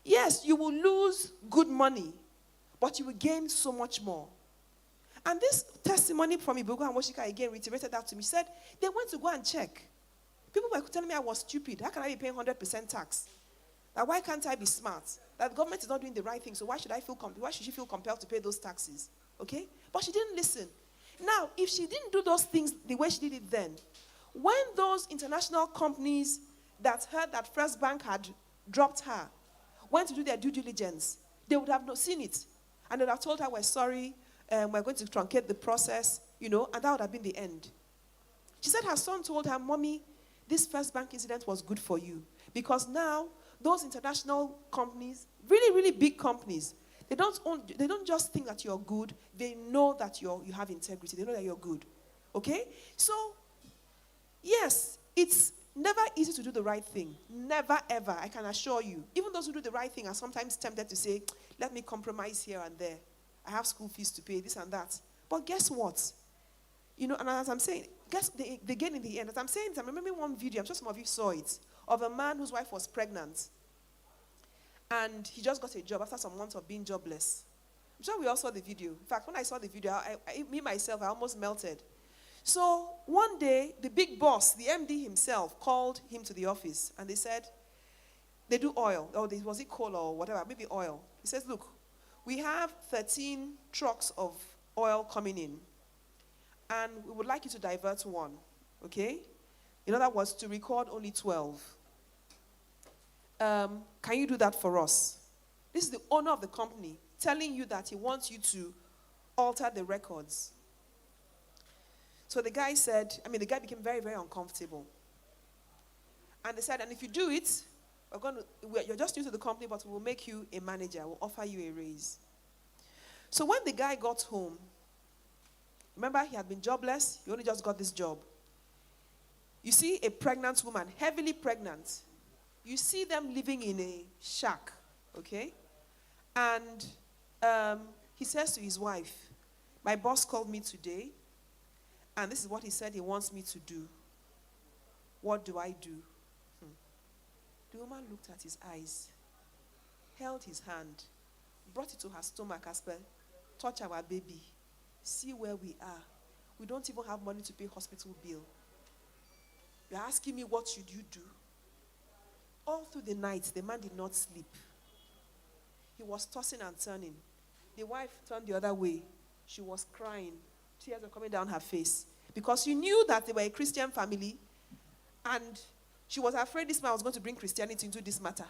Speaker 8: Yes, you will lose good money, but you will gain so much more. And this testimony from Ibugo and Woshika again reiterated that to me. She said, they went to go and check. People were telling me I was stupid. How can I be paying 100% tax? That why can't I be smart? That the government is not doing the right thing, so why should she feel compelled to pay those taxes? Okay? But she didn't listen. Now, if she didn't do those things the way she did it then, when those international companies that heard that First Bank had dropped her went to do their due diligence, they would have not seen it. And they would have told her, we're sorry, we're going to truncate the process, and that would have been the end. She said her son told her, Mommy, this First Bank incident was good for you. Because now, those international companies, really, really big companies, they don't just think that you're good, they know that you have integrity, they know that you're good. Okay? So, yes, it's never easy to do the right thing. Never, ever, I can assure you. Even those who do the right thing are sometimes tempted to say, let me compromise here and there. I have school fees to pay, this and that. But guess what? And as I'm saying, guess they gain in the end. As I'm saying, I'm remembering one video, I'm sure some of you saw it, of a man whose wife was pregnant. And he just got a job after some months of being jobless. I'm sure we all saw the video. In fact, when I saw the video, I almost melted. So one day, the big boss, the MD himself, called him to the office. And they said, they do oil. Or was it coal or whatever? Maybe oil. He says, look, we have 13 trucks of oil coming in. And we would like you to divert one. Okay? In other words, to record only 12. Can you do that for us? This is the owner of the company telling you that he wants you to alter the records. So the guy became very, very uncomfortable. And they said, and if you do it, you're just new to the company, but we'll make you a manager. We'll offer you a raise. So when the guy got home, remember he had been jobless. He only just got this job. You see a pregnant woman, heavily pregnant. You see them living in a shack, okay? And he says to his wife, my boss called me today, and this is what he said he wants me to do. What do I do? The woman looked at his eyes, held his hand, brought it to her stomach as well, touch our baby, see where we are. We don't even have money to pay hospital bill. You're asking me what should you do? All through the night, the man did not sleep. He was tossing and turning. The wife turned the other way. She was crying. Tears were coming down her face. Because she knew that they were a Christian family, and she was afraid this man was going to bring Christianity into this matter.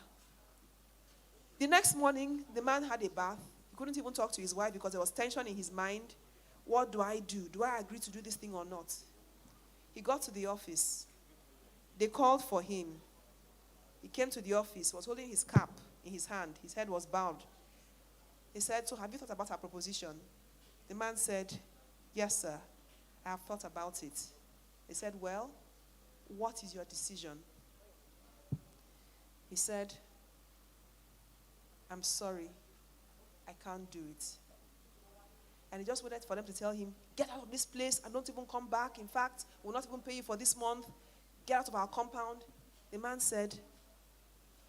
Speaker 8: The next morning, the man had a bath. He couldn't even talk to his wife because there was tension in his mind. What do I do? Do I agree to do this thing or not? He got to the office. They called for him. He came to the office, was holding his cap in his hand. His head was bowed. He said, so have you thought about our proposition? The man said, yes, sir. I have thought about it. He said, well, what is your decision? He said, I'm sorry. I can't do it. And he just waited for them to tell him, get out of this place and don't even come back. In fact, we'll not even pay you for this month. Get out of our compound. The man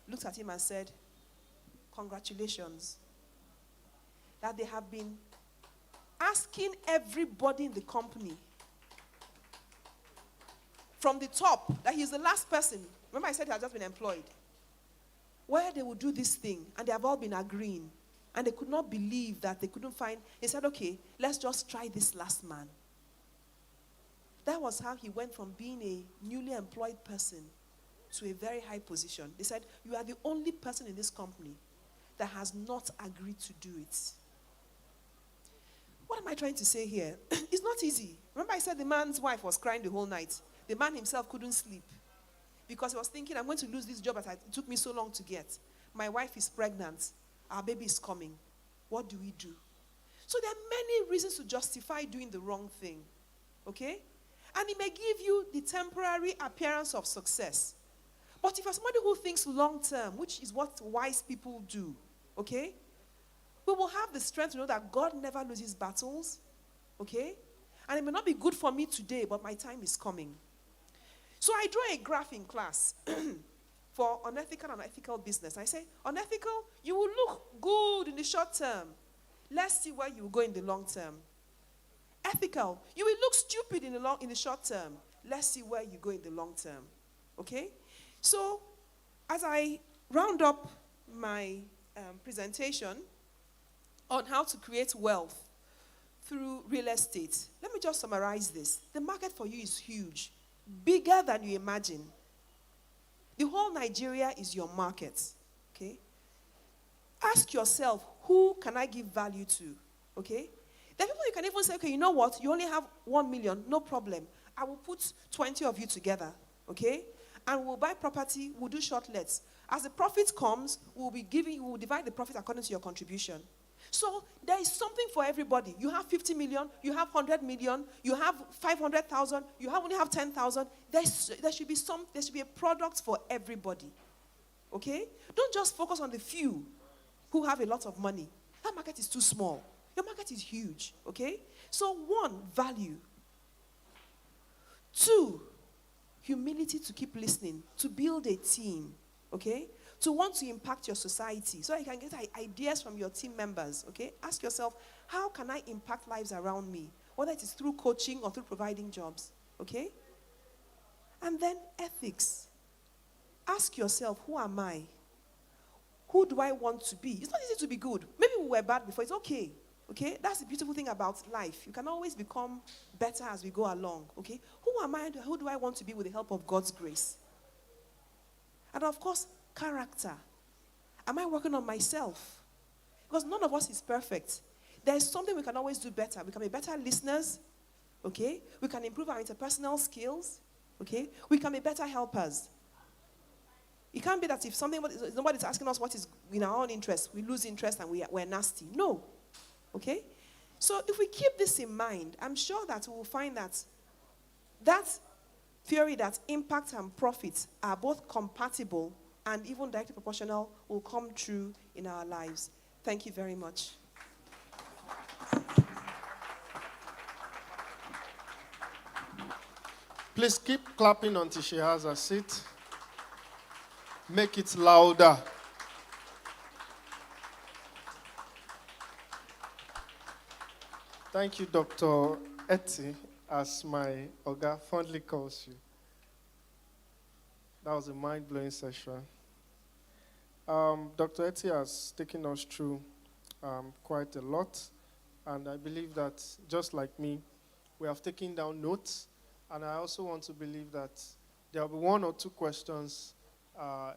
Speaker 8: looked at him and said, congratulations. That they have been asking everybody in the company from the top, that he's the last person. Remember I said he had just been employed. Where they would do this thing, and they have all been agreeing. And they could not believe that they couldn't find. He said, okay, let's just try this last man. That was how he went from being a newly employed person to a very high position. They said, you are the only person in this company that has not agreed to do it. What am I trying to say here? It's not easy. Remember I said the man's wife was crying the whole night. The man himself couldn't sleep because he was thinking, I'm going to lose this job that it took me so long to get. My wife is pregnant. Our baby is coming. What do we do? So there are many reasons to justify doing the wrong thing. Okay? And it may give you the temporary appearance of success. But if you're somebody who thinks long term, which is what wise people do, okay? We will have the strength to know that God never loses battles. Okay? And it may not be good for me today, but my time is coming. So I draw a graph in class for unethical and ethical business. I say, unethical, you will look good in the short term. Let's see where you will go in the long term. Ethical, you will look stupid in the short term. Let's see where you go in the long term. Okay? So, as I round up my presentation on how to create wealth through real estate, let me just summarize this. The market for you is huge, bigger than you imagine. The whole Nigeria is your market, okay? Ask yourself, who can I give value to, okay? There are people you can even say, okay, you know what? You only have 1 million, no problem. I will put 20 of you together, okay? And we'll buy property, we'll do short lets. As the profit comes, we'll divide the profit according to your contribution. So there is something for everybody. You have 50 million, you have 100 million, you have 500,000, you only have 10,000. There should be a product for everybody. Okay? Don't just focus on the few who have a lot of money. That market is too small. Your market is huge. Okay? So 1, value. 2, humility to keep listening, to build a team. Okay? To want to impact your society so you can get ideas from your team members, okay? Ask yourself, how can I impact lives around me? Whether it is through coaching or through providing jobs, okay? And then ethics. Ask yourself, who am I? Who do I want to be? It's not easy to be good. Maybe we were bad before. It's okay, okay? That's the beautiful thing about life. You can always become better as we go along, okay? Who am I? Who do I want to be with the help of God's grace? And of course, character. Am I working on myself? Because none of us is perfect. There's something we can always do better. We can be better listeners, okay? We can improve our interpersonal skills, okay? We can be better helpers. It can't be that if nobody's asking us what is in our own interest, we lose interest and we're nasty. No, okay? So if we keep this in mind, I'm sure that we will find that theory that impact and profit are both compatible and even directly proportional will come true in our lives. Thank you very much.
Speaker 2: Please keep clapping until she has a seat. Make it louder. Thank you, Dr. Etty, as my Oga fondly calls you. That was a mind-blowing session. Dr. Etty has taken us through quite a lot, and I believe that, just like me, we have taken down notes, and I also want to believe that there will be 1 or 2 questions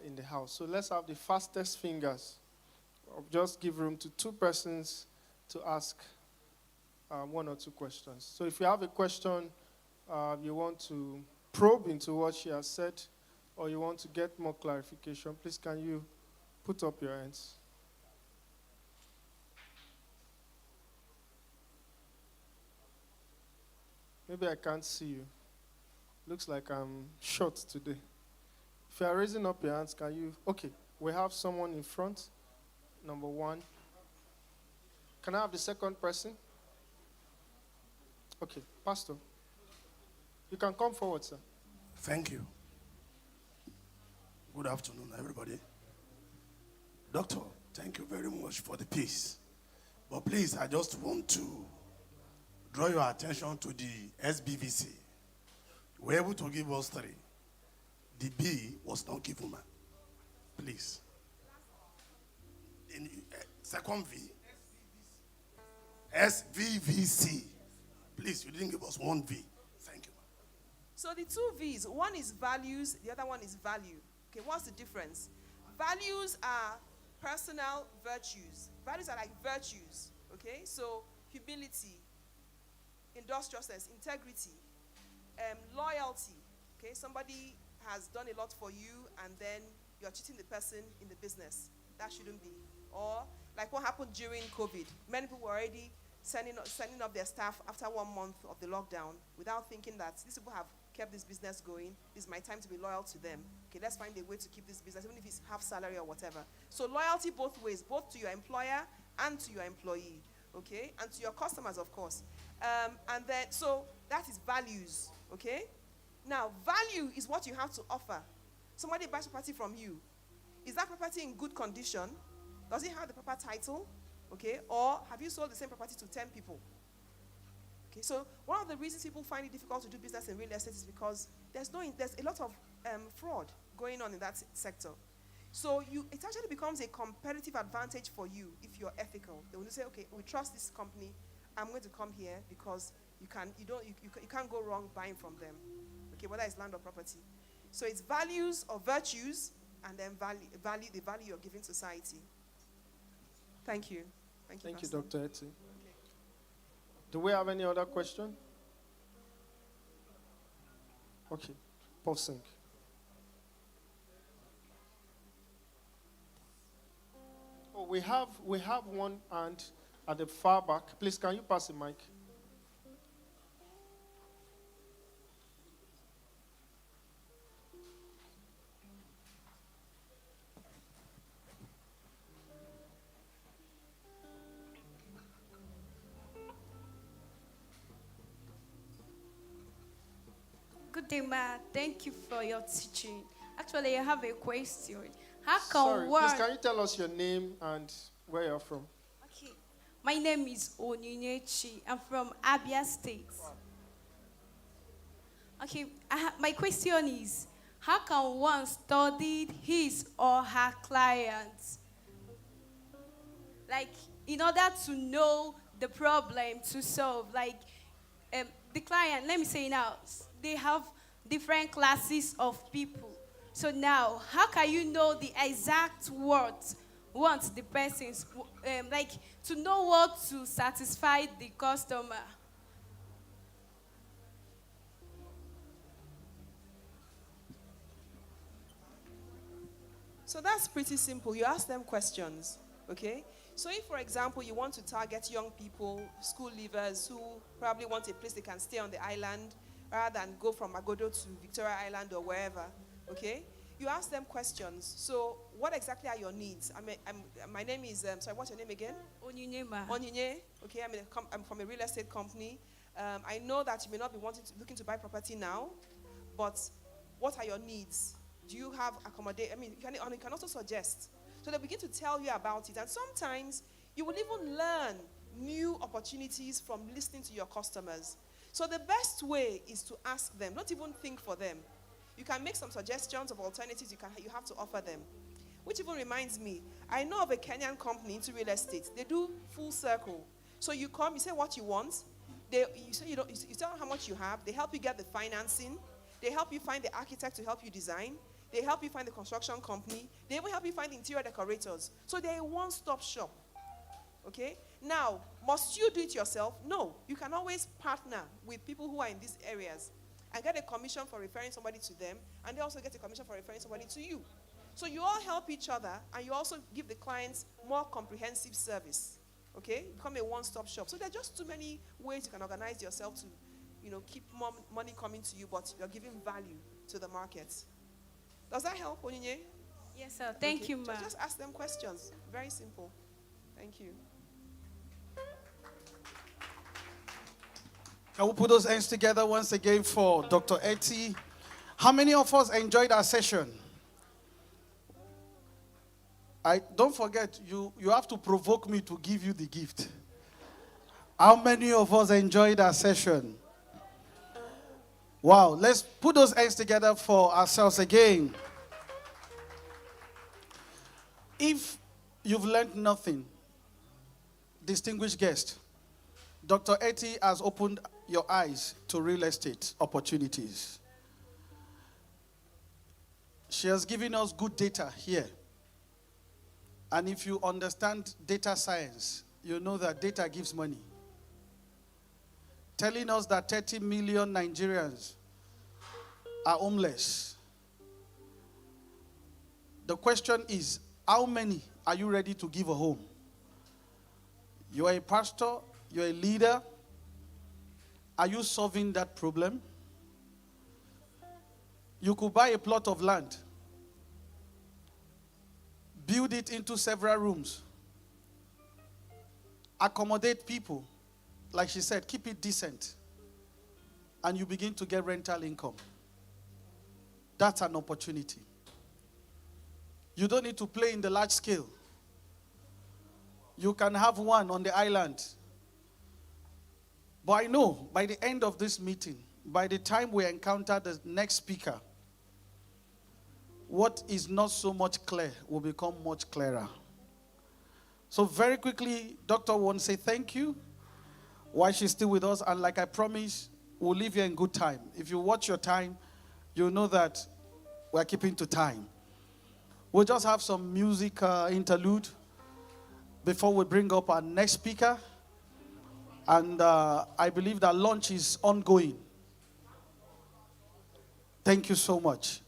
Speaker 2: in the house. So let's have the fastest fingers. I'll just give room to 2 persons to ask 1 or 2 questions. So if you have a question, you want to probe into what she has said, or you want to get more clarification, please can you put up your hands? Maybe I can't see you. Looks like I'm short today. If you are raising up your hands, can you? Okay, we have someone in front. number 1. Can I have the second person? Okay, Pastor. You can come forward, sir.
Speaker 9: Thank you. Good afternoon, everybody. Doctor, thank you very much for the peace. But please, I just want to draw your attention to the SBVC. You were able to give us 3. The B was not given, man. Please. In second V. SVVC. Please, you didn't give us 1 V. Thank you, man.
Speaker 8: So the 2 V's, one is values, the other one is value. Okay, what's the difference? Values are personal virtues. Values are like virtues. Okay, so humility, industriousness, integrity, loyalty. Okay, somebody has done a lot for you and then you're cheating the person in the business. That shouldn't be. Or like what happened during COVID. Many people were already sending up their staff after 1 month of the lockdown without thinking that these people have kept this business going. This is my time to be loyal to them. Okay, let's find a way to keep this business, even if it's half salary or whatever. So loyalty both ways, both to your employer and to your employee. Okay, and to your customers, of course. And then, so that is values. Okay. Now, value is what you have to offer. Somebody buys property from you. Is that property in good condition? Does it have the proper title? Okay, or have you sold the same property to 10 people? Okay, so one of the reasons people find it difficult to do business in real estate is because there's a lot of fraud going on in that sector. So it actually becomes a competitive advantage for you if you're ethical. They will say, okay, we trust this company. I'm going to come here because you can't go wrong buying from them. Okay, whether it's land or property. So it's values or virtues, and then the value you're giving society. Thank you. Thank you,
Speaker 2: Thank you,
Speaker 8: Pastor.
Speaker 2: Dr. Eti. Do we have any other question? Okay, Paul Sink. Oh, we have one hand at the far back. Please, can you pass the mic?
Speaker 10: Good day, ma. Thank you for your teaching. Actually, I have a question. How can
Speaker 2: Sorry,
Speaker 10: one...
Speaker 2: please, can you tell us your name and where you're from?
Speaker 10: Okay. My name is Onyinyechi. I'm from Abia State. Okay, my question is, how can one study his or her clients? Like, in order to know the problem to solve, like, the client, let me say now, they have different classes of people. So now, how can you know the exact words want the person's, like, to know what to satisfy the customer?
Speaker 8: So that's pretty simple. You ask them questions, okay? So if, for example, you want to target young people, school leavers who probably want a place they can stay on the island rather than go from Agodo to Victoria Island or wherever, okay? You ask them questions. So what exactly are your needs? My name is, sorry, what's your name again?
Speaker 10: Onyinye.
Speaker 8: Onyinye. Okay, I'm from a real estate company. I know that you may not be looking to buy property now, but what are your needs? Do you have accommodation? I mean, you can also suggest. So they begin to tell you about it. And sometimes you will even learn new opportunities from listening to your customers. So the best way is to ask them. Don't even think for them. You can make some suggestions of alternatives you have to offer them. Which even reminds me, I know of a Kenyan company into real estate. They do full circle. So you come, you say what you want. You tell them how much you have. They help you get the financing. They help you find the architect to help you design. They help you find the construction company. They even help you find the interior decorators. So they're a one-stop shop. Okay? Now, must you do it yourself? No. You can always partner with people who are in these areas and get a commission for referring somebody to them, and they also get a commission for referring somebody to you. So you all help each other, and you also give the clients more comprehensive service. Okay? Become a one-stop shop. So there are just too many ways you can organize yourself to, keep more money coming to you, but you're giving value to the market. Does that help, Onyinye?
Speaker 10: Yes, sir. Thank
Speaker 8: Okay.
Speaker 10: you, ma.
Speaker 8: Just ask them questions. Very simple. Thank you.
Speaker 7: Can we put those hands together once again for Dr. Etty? How many of us enjoyed our session? Don't forget, you have to provoke me to give you the gift. How many of us enjoyed our session? Wow, let's put those hands together for ourselves again. If you've learned nothing, distinguished guest, Dr. Etty has opened your eyes to real estate opportunities. She has given us good data here. And if you understand data science, you know that data gives money. Telling us that 30 million Nigerians are homeless. The question is, how many are you ready to give a home? You are a pastor, you're a leader. Are you solving that problem? You could buy a plot of land, build it into several rooms, accommodate people, like she said, keep it decent, and you begin to get rental income. That's an opportunity. You don't need to play in the large scale. You can have one on the island. But I know by the end of this meeting, by the time we encounter the next speaker, what is not so much clear will become much clearer. So very quickly, Dr. wants to say thank you while she's still with us. And like I promised, we'll leave you in good time. If you watch your time, you'll know that we're keeping to time. We'll just have some music interlude before we bring up our next speaker. And I believe that lunch is ongoing. Thank you so much.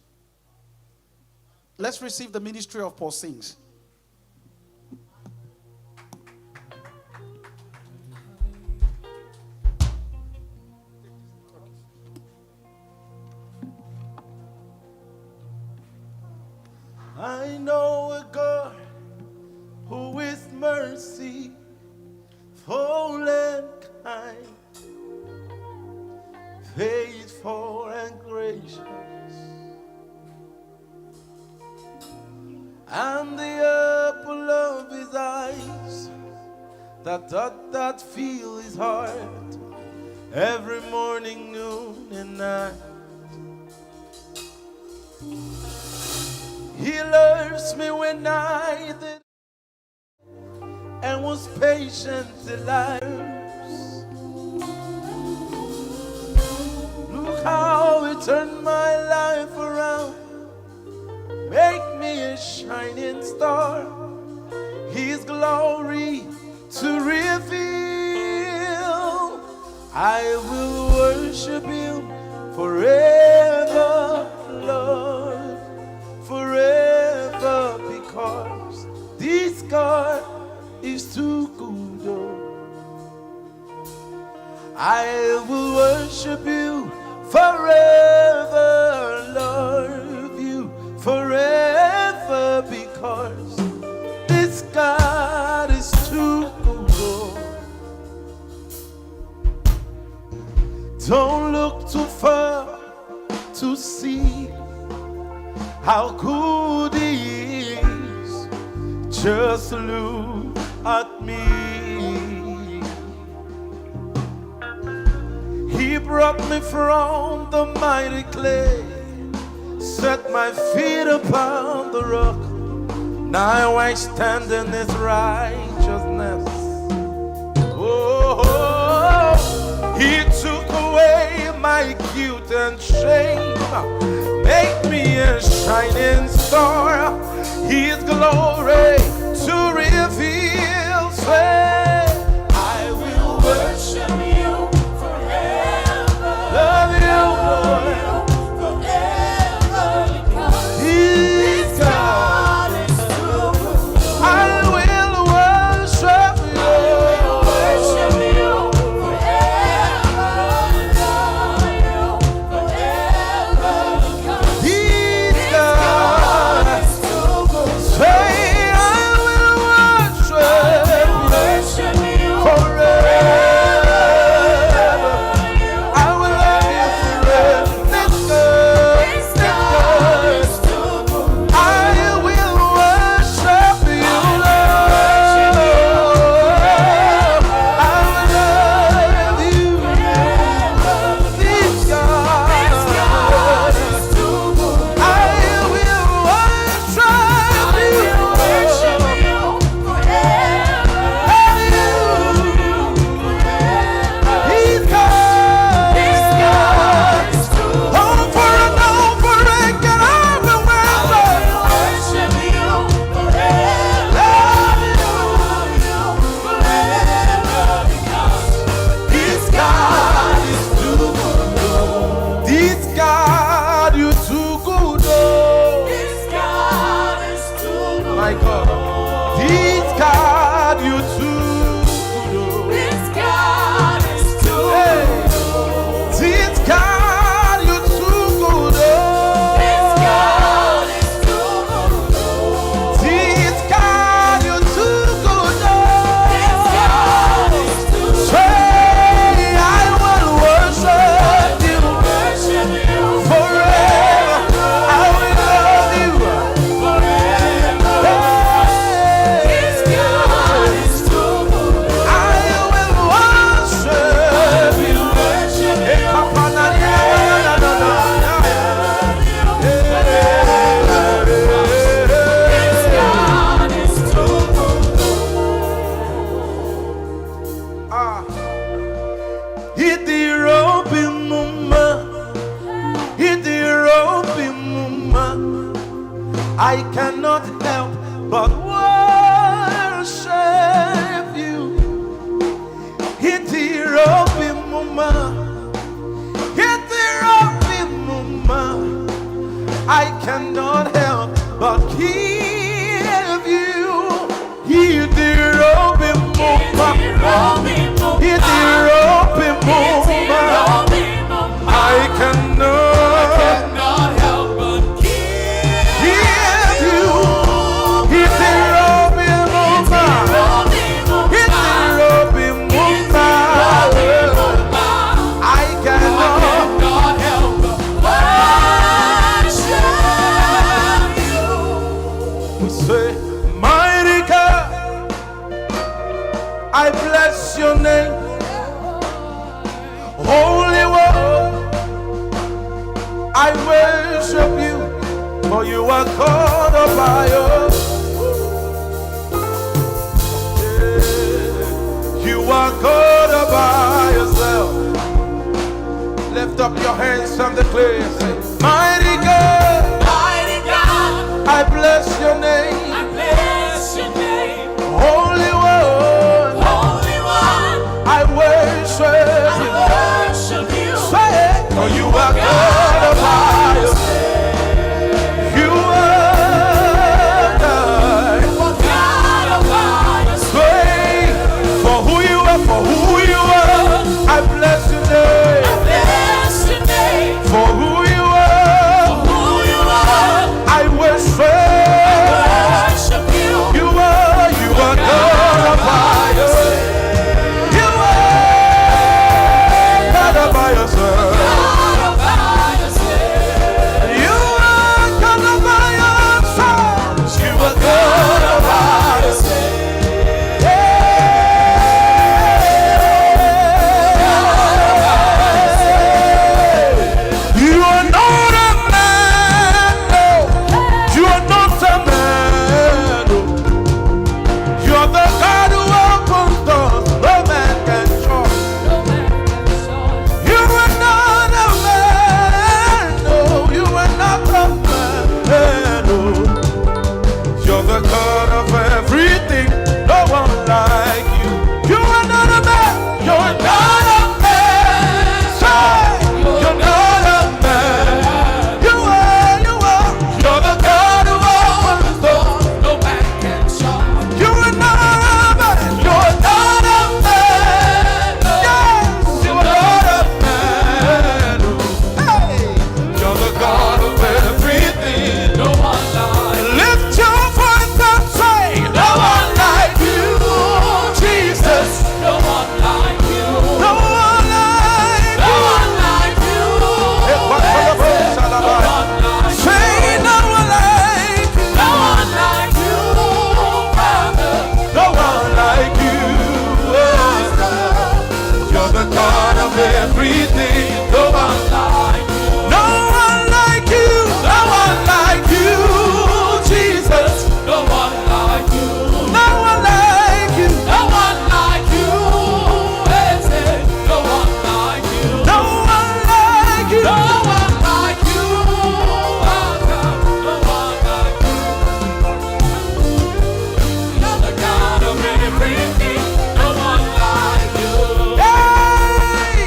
Speaker 7: Let's receive the ministry of Paul Sings.
Speaker 3: I know a God who is mercy full and kind, faithful and gracious, and the apple of his eyes, that fill his heart every morning, noon, and night. He loves me when I did and was patient till I look how he turned my life around, make me a shining star, his glory to reveal. I will worship him forever, Lord, forever, because this God is too good. Oh, I will worship you forever, love you forever, because this God is too good. Oh, don't look too far to see how good he is. Just look at me. He brought me from the mighty clay, set my feet upon the rock. Now I stand in his righteousness. Oh, he took away my guilt and shame, make me a shining star, his glory to reveal. Say, I will worship you forever, love you, Lord, forever, because this God is true. I will worship you, forever, love you forever, because this God is I cannot help but worship you. Hitirobi muma, hitirobi muma. I cannot help but give you. Hitirobi muma, hitirobi muma. I cannot
Speaker 5: help but
Speaker 3: give you. Hitirobi muma, hitirobi muma. I cannot
Speaker 5: help but worship you.
Speaker 3: We say, mighty God, I bless your name. Holy One, I worship you, for you are God all by yourself. You are God all by yourself. Lift up your hands and declare, say, mighty God, I bless your name. Holy One, I worship you. Say it, for you are God of fire. You are God. Say, for who you are, I bless your name. For who you are, I worship you. You are God of fire. You are God of fire. You are God of fire. You are God of fire. You are not a man, no. You are not a man, no. You are the God who opens doors no man can shut. You are not a man, no. You are not a man, no. You're the God of everything, no one like you. You are not a man, you're not a man. Say, you're not a man. You are, you're the God who opens doors. You are not a man, you're not a man. Yes, you are not a man. Hey, you're the God of everything. Lift your voice and say, no one like you, Jesus. No one like you. No one like you. Say, no one like you. No one like you. You're the God of everything. No one like you. No one like you. No one like you, Jesus. No one like you. No one like you. No one like you. No one like you. No one like you. No one like you. No one like you. You're the God of everything. No one like you. Hey!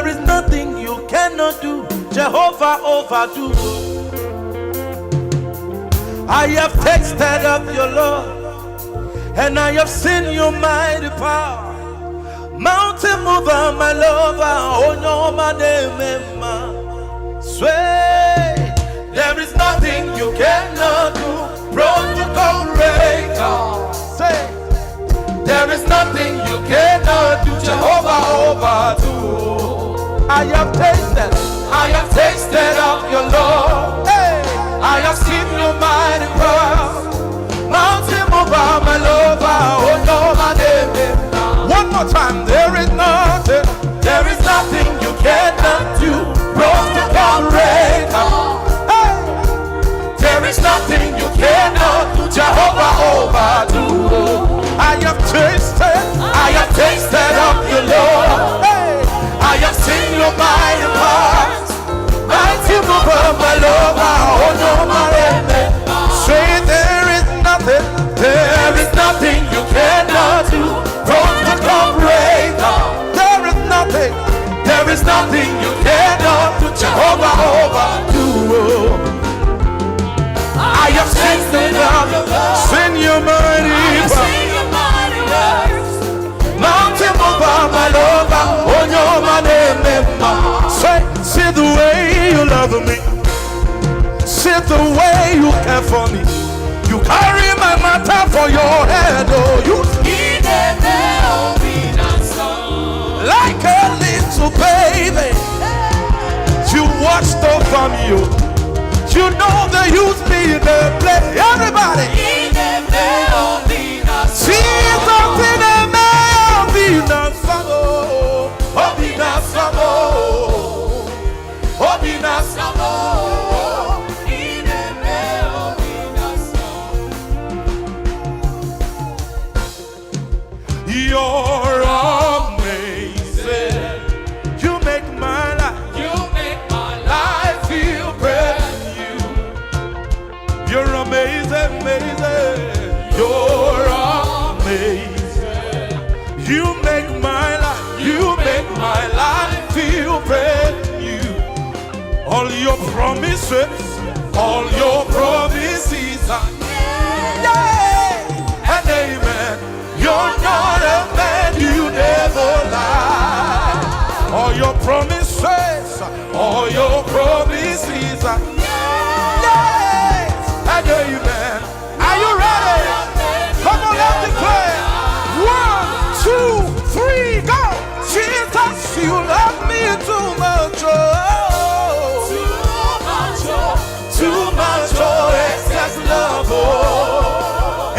Speaker 3: There is nothing you cannot do. Jehovah overdo. I have tasted of your love, and I have seen your mighty power. Mountain mover, my lover, oh no, my name, sway. There is nothing you cannot do. Protocol breaker, say. There is nothing you cannot do. Jehovah overdo. I have tasted of your love. Hey, I have seen your mighty power. Mountain mover, my lover, oh no, my name. One more time, there is nothing you cannot do. Protocol breaker. Hey, there is nothing you cannot do. Jehovah overdo. I have tasted of your love. Hey, I have seen your mighty powers. Mighty mover, my lover, oh no, my name. Say there is nothing you cannot do. Protocol breaker. There is nothing you cannot do. Jehovah overdo. I have tasted of your love. Sing your mighty works. Mountain mover, my lover, oh no, my name. See the way you love me. See the way you care for me. You carry my matter for your head, oh you. Like a little baby, you watched over me. You know they use me in the play. Everybody, see something in me. You're amazing. You make my life feel brand new. You're amazing, amazing. You're amazing. You make my life feel brand new. All your promises are yeah and amen. You're not a man, you never lie. All your promises are yes and amen. Are you ready? Come on, let's declare. 1, 2, 3, go. Jesus, you love me too much, oh. Too much, oh, excess love, oh.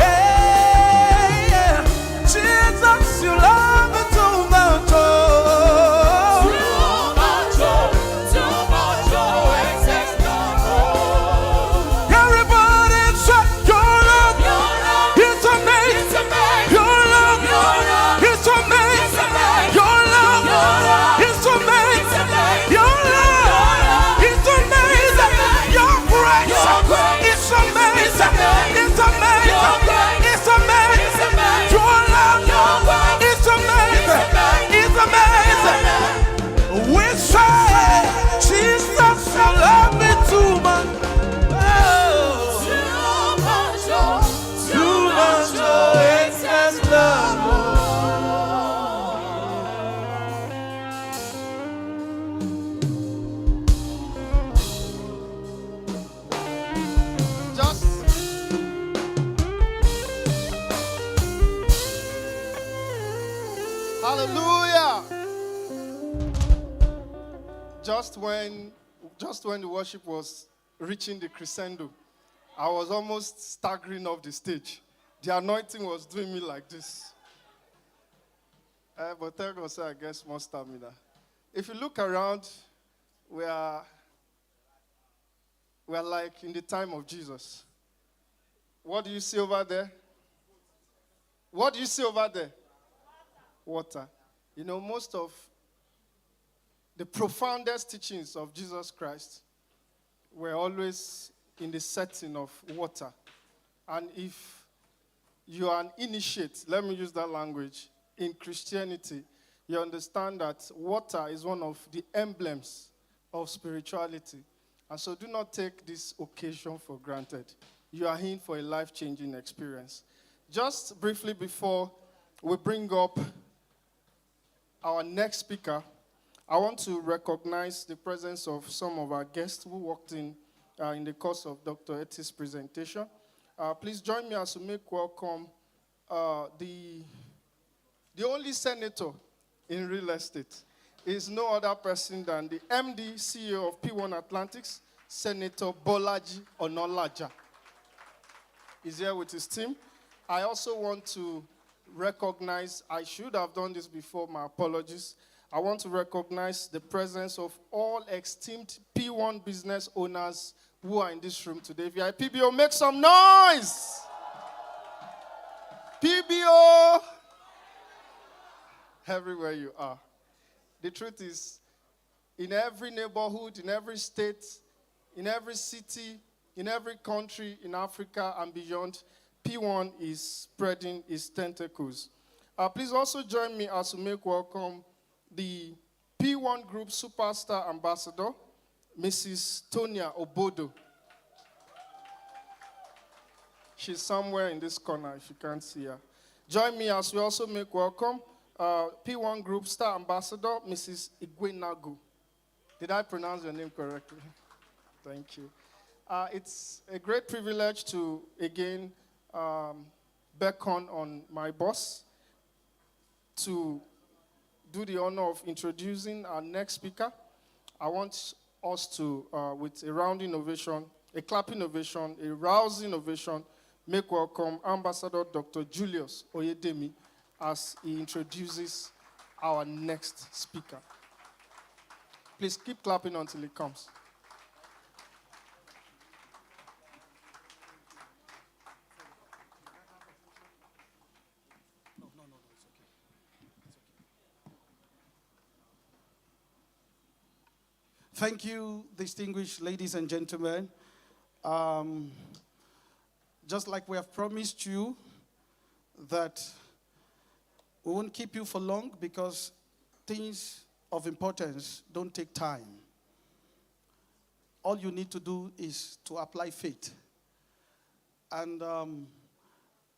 Speaker 2: Hallelujah. Just when the worship was reaching the crescendo, I was almost staggering off the stage. The anointing was doing me like this. But thank God, I guess more stamina. If you look around, we are like in the time of Jesus. What do you see over there? What do you see over there? Water. You know, most of the profoundest teachings of Jesus Christ were always in the setting of water. And if you are an initiate, let me use that language, in Christianity, you understand that water is one of the emblems of spirituality. And so do not take this occasion for granted. You are in for a life-changing experience. Just briefly before we bring up our next speaker, I want to recognize the presence of some of our guests who walked in the course of Dr. Eti's presentation. Please join me as we make welcome the only senator in real estate. Is no other person than the MD, CEO of PWAN Atlantics, Senator Bolaji Onolaja. He's here with his team. I also want to recognize, I should have done this before, my apologies. I want to recognize the presence of all esteemed P1 business owners who are in this room today. If you are a PBO, make some noise! PBO! Everywhere you are. The truth is, in every neighborhood, in every state, in every city, in every country in Africa and beyond, P1 is spreading its tentacles. Please also join me as we make welcome the P1 Group Superstar Ambassador, Mrs. Tonia Obodo. She's somewhere in this corner if you can't see her. Join me as we also make welcome P1 Group Star Ambassador, Mrs. Igwenagu. Did I pronounce your name correctly? Thank you. It's a great privilege to, again, beckon on my boss to do the honor of introducing our next speaker. I want us to, with a rounding ovation, a clapping ovation, a rousing ovation, make welcome Ambassador Dr. Julius Oyedemi as he introduces our next speaker. Please keep clapping until he comes.
Speaker 7: Thank you, distinguished ladies and gentlemen. Just like we have promised you that we won't keep you for long because things of importance don't take time. All you need to do is to apply faith. And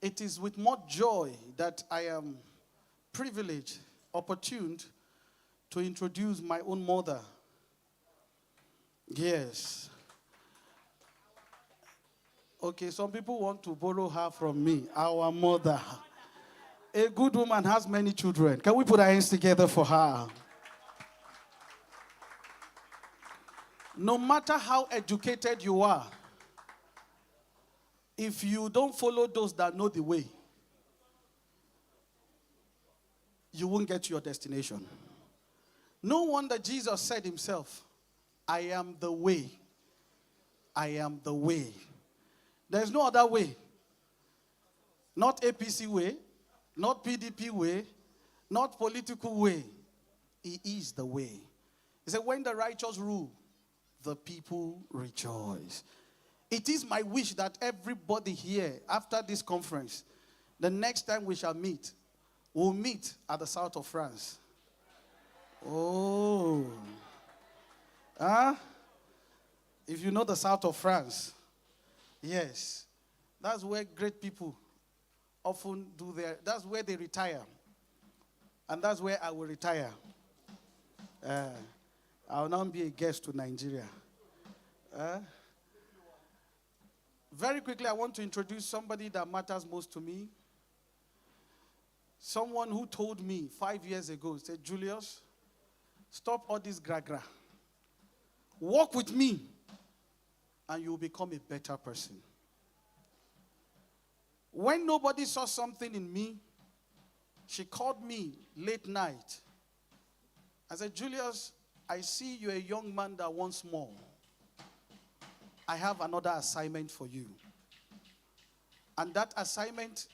Speaker 7: it is with more joy that I am privileged, opportuned to introduce my own mother. Yes. Okay, some people want to borrow her from me, our mother. A good woman has many children. Can we put our hands together for her? No matter how educated you are, if you don't follow those that know the way, you won't get to your destination. No wonder Jesus said himself, I am the way. I am the way. There's no other way. Not APC way, not PDP way, not political way. He is the way. He said, when the righteous rule, the people rejoice. It is my wish that everybody here, after this conference, the next time we shall meet, we'll meet at the south of France. Oh. Huh? If you know the south of France, yes, that's where great people often do that's where they retire. And that's where I will retire. I'll now be a guest to Nigeria. Very quickly, I want to introduce somebody that matters most to me. Someone who told me 5 years ago, said, Julius, stop all this gra-gra. Walk with me, and you will become a better person. When nobody saw something in me, she called me late night. I said, Julius, I see you're a young man that wants more. I have another assignment for you. And that assignment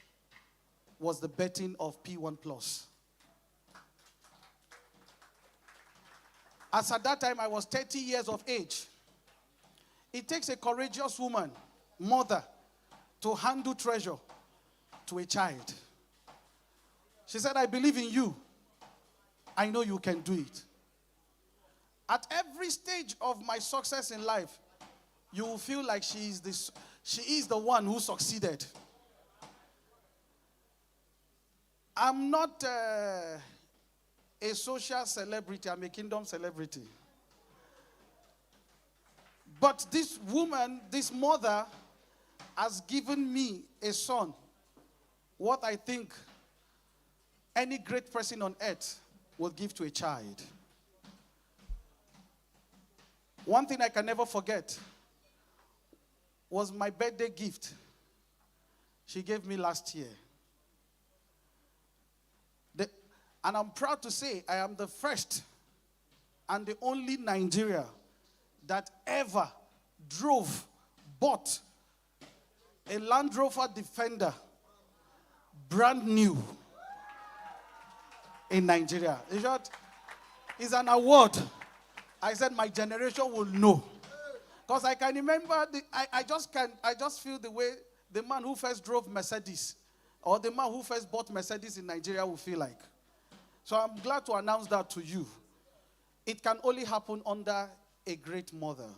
Speaker 7: was the betting of P1 Plus. As at that time, I was 30 years of age. It takes a courageous woman, mother, to handle treasure to a child. She said, I believe in you. I know you can do it. At every stage of my success in life, you will feel like she is the one who succeeded. I'm not a social celebrity. I'm a kingdom celebrity. But this woman, this mother, has given me a son. What I think any great person on earth will give to a child. One thing I can never forget was my birthday gift she gave me last year. And I'm proud to say I am the first and the only Nigeria that ever bought a Land Rover Defender, brand new, in Nigeria. In short, it's an award. I said my generation will know. Because I can remember, I just feel the way the man who first drove Mercedes or the man who first bought Mercedes in Nigeria will feel like. So I'm glad to announce that to you. It can only happen under a great mother.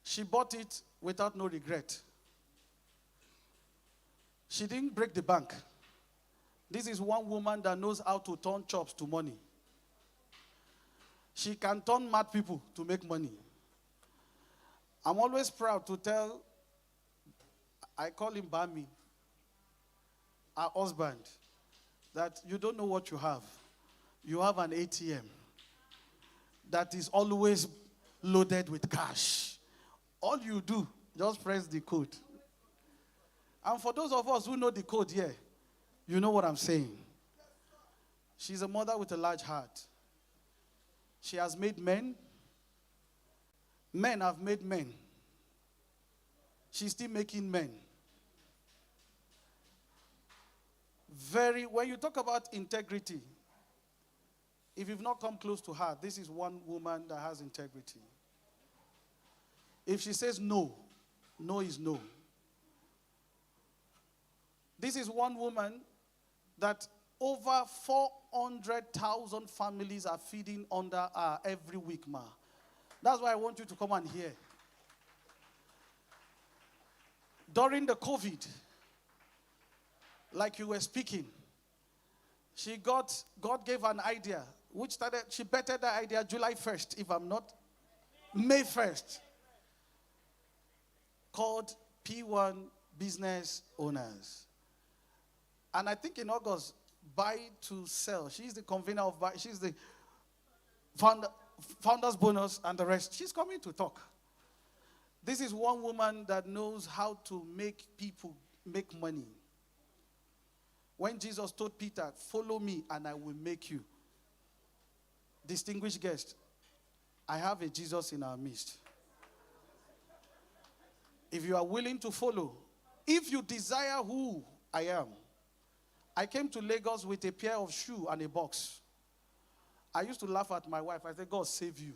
Speaker 7: She bought it without no regret. She didn't break the bank. This is one woman that knows how to turn chops to money. She can turn mad people to make money. I'm always proud to tell, I call him Bami, our husband, that you don't know what you have. You have an ATM that is always loaded with cash. All you do, just press the code. And for those of us who know the code here, you know what I'm saying. She's a mother with a large heart. She has made men. Men have made men. She's still making men. When you talk about integrity, if you've not come close to her, this is one woman that has integrity. If she says no, no is no. This is one woman that over 400,000 families are feeding under her every week, ma. That's why I want you to come and hear. During the COVID, like you were speaking, God gave an idea, she bettered the idea July 1st, if I'm not, May 1st, called PWAN Business Owners. And I think in August, Buy to Sell. She's the convener of Buy. She's the founder's bonus and the rest. She's coming to talk. This is one woman that knows how to make people make money. When Jesus told Peter, follow me and I will make you. Distinguished guest, I have a Jesus in our midst. If you are willing to follow, if you desire who I am, I came to Lagos with a pair of shoes and a box. I used to laugh at my wife. I said, God save you.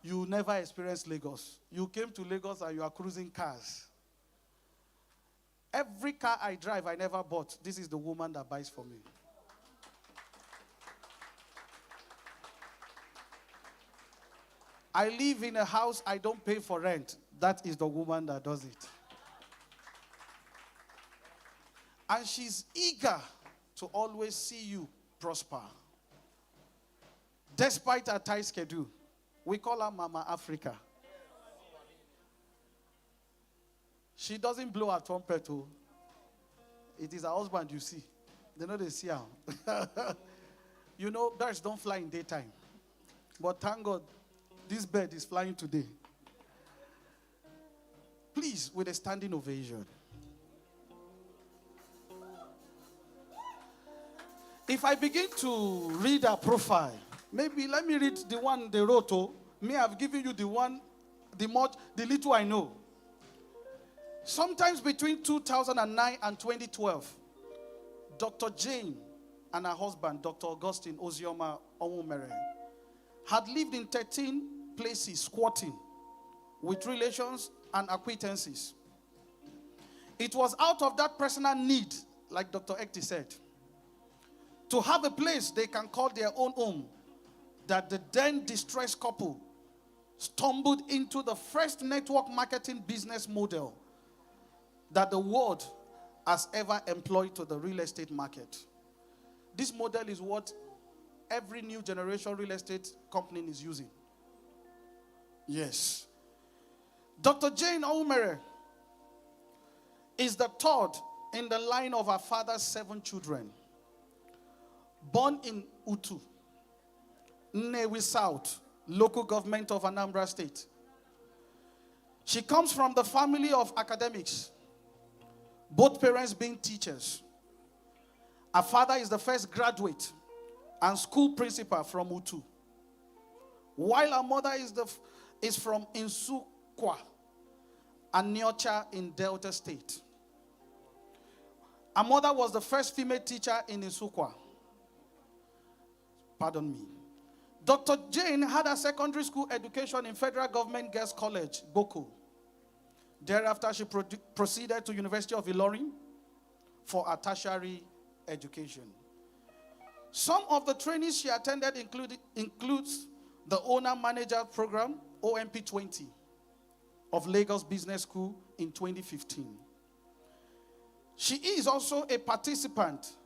Speaker 7: You never experienced Lagos. You came to Lagos and you are cruising cars. Every car I drive, I never bought. This is the woman that buys for me. I live in a house I don't pay for rent. That is the woman that does it. And she's eager to always see you prosper. Despite her tight schedule. We call her Mama Africa. She doesn't blow her trumpet. It is her husband you see. They know they see her. You know, birds don't fly in daytime. But thank God, this bird is flying today. Please, with a standing ovation. If I begin to read her profile, maybe let me read the one they wrote. Me, I've given you the one, the little I know. Sometimes between 2009 and 2012, Dr. Jane and her husband, Dr. Augustine Ozioma Onwumere, had lived in 13 places squatting with relations and acquaintances. It was out of that personal need, like Dr. Ekti said, to have a place they can call their own home, that the then distressed couple stumbled into the first network marketing business model that the world has ever employed to the real estate market. This model is what every new generation real estate company is using. Yes. Dr. Jane Aumere is the third in the line of her father's 7 children. Born in Utu, Nnewi South, local government of Anambra State. She comes from the family of academics, both parents being teachers. Her father is the first graduate and school principal from Utu, while her mother is from Nsukka and Nyocha in Delta State. Her mother was the first female teacher in Nsukka. Pardon me. Dr. Jane had a secondary school education in Federal Government Girls College, Boko. Thereafter, she proceeded to University of Ilorin for a tertiary education. Some of the trainings she attended includes the Owner-Manager Program, OMP 20, of Lagos Business School in 2015. She is also a participant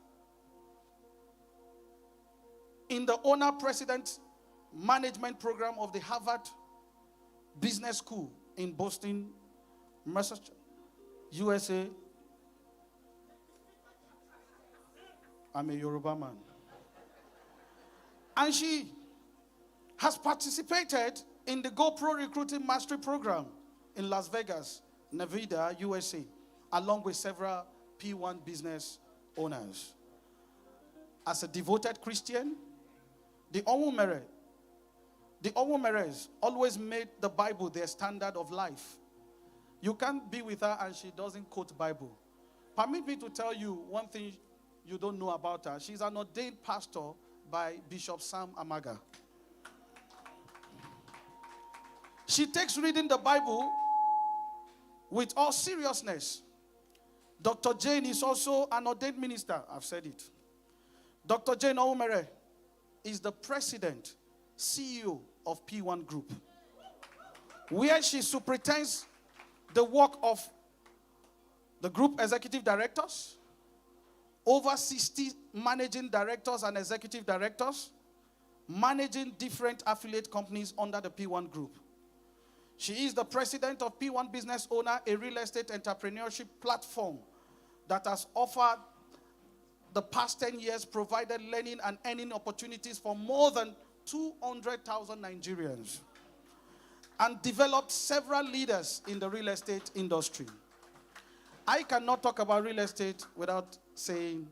Speaker 7: in the Owner-President Management Program of the Harvard Business School in Boston, Massachusetts, USA. I'm a Yoruba man. And she has participated in the GoPro Recruiting Mastery Program in Las Vegas, Nevada, USA, along with several PWAN business owners. As a devoted Christian, the Onwumeres always made the Bible their standard of life. You can't be with her and she doesn't quote Bible. Permit me to tell you one thing you don't know about her. She's an ordained pastor by Bishop Sam Amaga. She takes reading the Bible with all seriousness. Dr. Jane is also an ordained minister. I've said it. Dr. Jane Aumere is the president, CEO of PWAN Group, where she superintends the work of the group executive directors, over 60 managing directors and executive directors, managing different affiliate companies under the PWAN Group. She is the president of PWAN Business Owner, a real estate entrepreneurship platform that has offered the past 10 years, provided learning and earning opportunities for more than 200,000 Nigerians, and developed several leaders in the real estate industry. I cannot talk about real estate without saying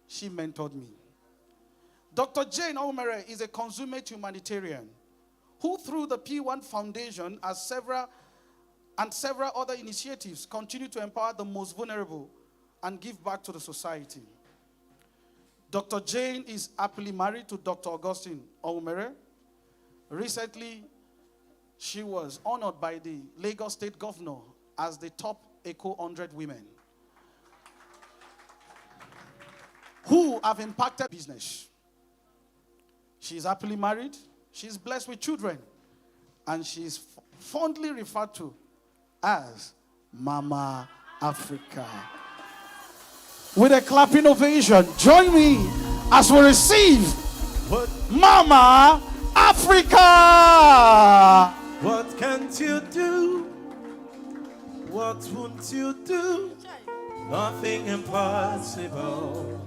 Speaker 7: she mentored me. Dr. Jane Aumere is a consummate humanitarian who, through the PWAN Foundation and several other initiatives, continue to empower the most vulnerable and give back to the society. Dr. Jane is happily married to Dr. Augustine Aumere. Recently, she was honored by the Lagos State Governor as the top Eco 100 women who have impacted business. She is happily married. She is blessed with children. And she is fondly referred to as Mama Africa. With a clapping ovation, join me as we receive Mama Africa.
Speaker 3: What can't you do? What won't you do? Nothing impossible.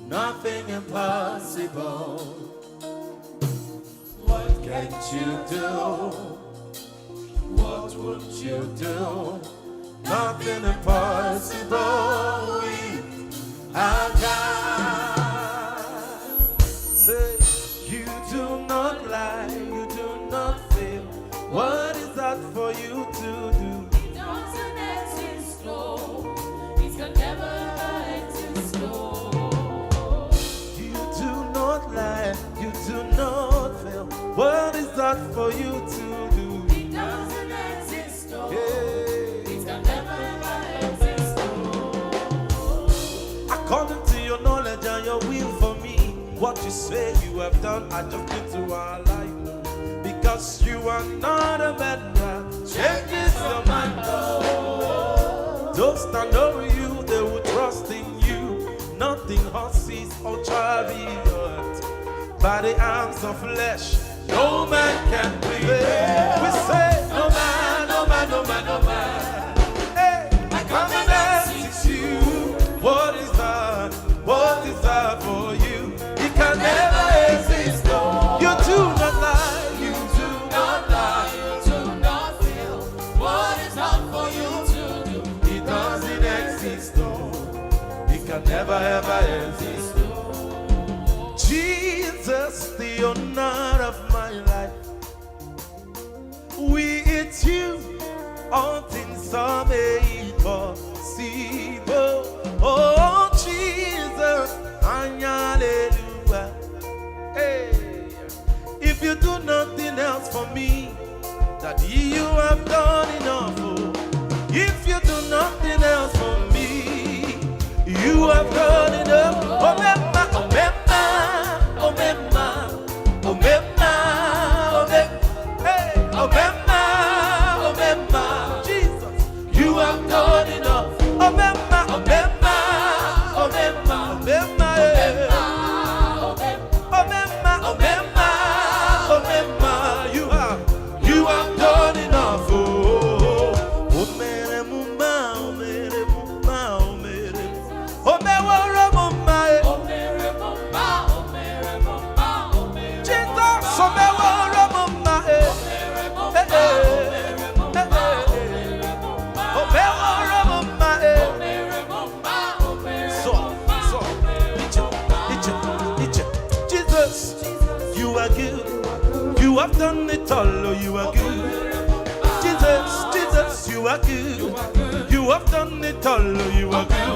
Speaker 3: Nothing impossible. What can't you do? What won't you do? Nothing impossible. We are God. Say, you do not lie, you do not fail. What is that for you to do?
Speaker 5: It doesn't exist, no. It can never exist, no.
Speaker 3: You do not lie, you do not fail. What is that for you to do?
Speaker 5: It doesn't exist, no.
Speaker 3: Yeah.
Speaker 5: It can never exist, no.
Speaker 3: According to your knowledge and your will for me, you say you have done, I just need to align. Because you are not a man that changes your mind. Those that know you, they will trust in you. Nothing horses or chariot. By the arms of flesh, no man can prevail. We say, no man, no man, no man, no man. Hey, I come and ask you, what is that? What is that for you? It can never exist. You do not lie, you do not lie, you do not feel what is not for you to do. It doesn't exist, no. It can never ever exist. Jesus, the honor of my life. With you, all things are made possible. Oh, Jesus, hallelujah. Hey, if you do nothing else for me, that you have done enough. Oh, if you do nothing else for me, you have done enough. Oh, Mema, oh, Mema, oh, Mema, oh, Mema, oh, Mema, hey, oh, Mema, oh, Mema, Jesus, you have done enough. Oh, Mema, oh, Mema, oh, Mema, oh, Mema, yeah. Oh, Mema, oh, Mema, oh, Mema, you have done enough. Oh, oh, mere mumma, oh, mere mumma, oh, mere mumma, oh, mere mumma, oh, mere mumma, oh, mere mumma, oh, mere Jesus, oh, mere mumma, oh, mere mumma, oh, mere mumma, oh, mere mumma, oh, mere mumma, oh, mere Jesus, you are good. You have done it all, oh, you are good. Jesus, Jesus, you are good. You have done it all, oh, you are good.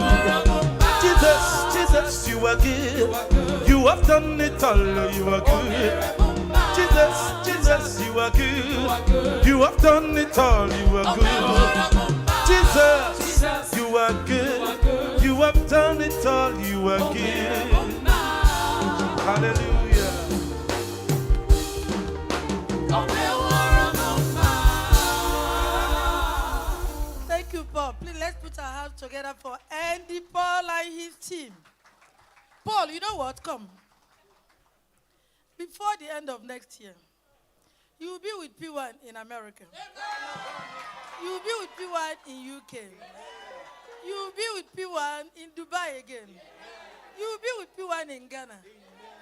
Speaker 3: Jesus, Jesus, you are good. You have done it all, oh, you are good. Jesus, Jesus, you are good. You have done it all, you are good. Jesus, you are good. You have done it all, you are good. Hallelujah.
Speaker 4: Thank you, Paul. Please let's put our hands together for Andy Paul and his team. Paul, you know what? Come. Before the end of next year, you will be with PWAN in America. You will be with PWAN in UK. You will be with PWAN in Dubai again. You will be with PWAN in Ghana.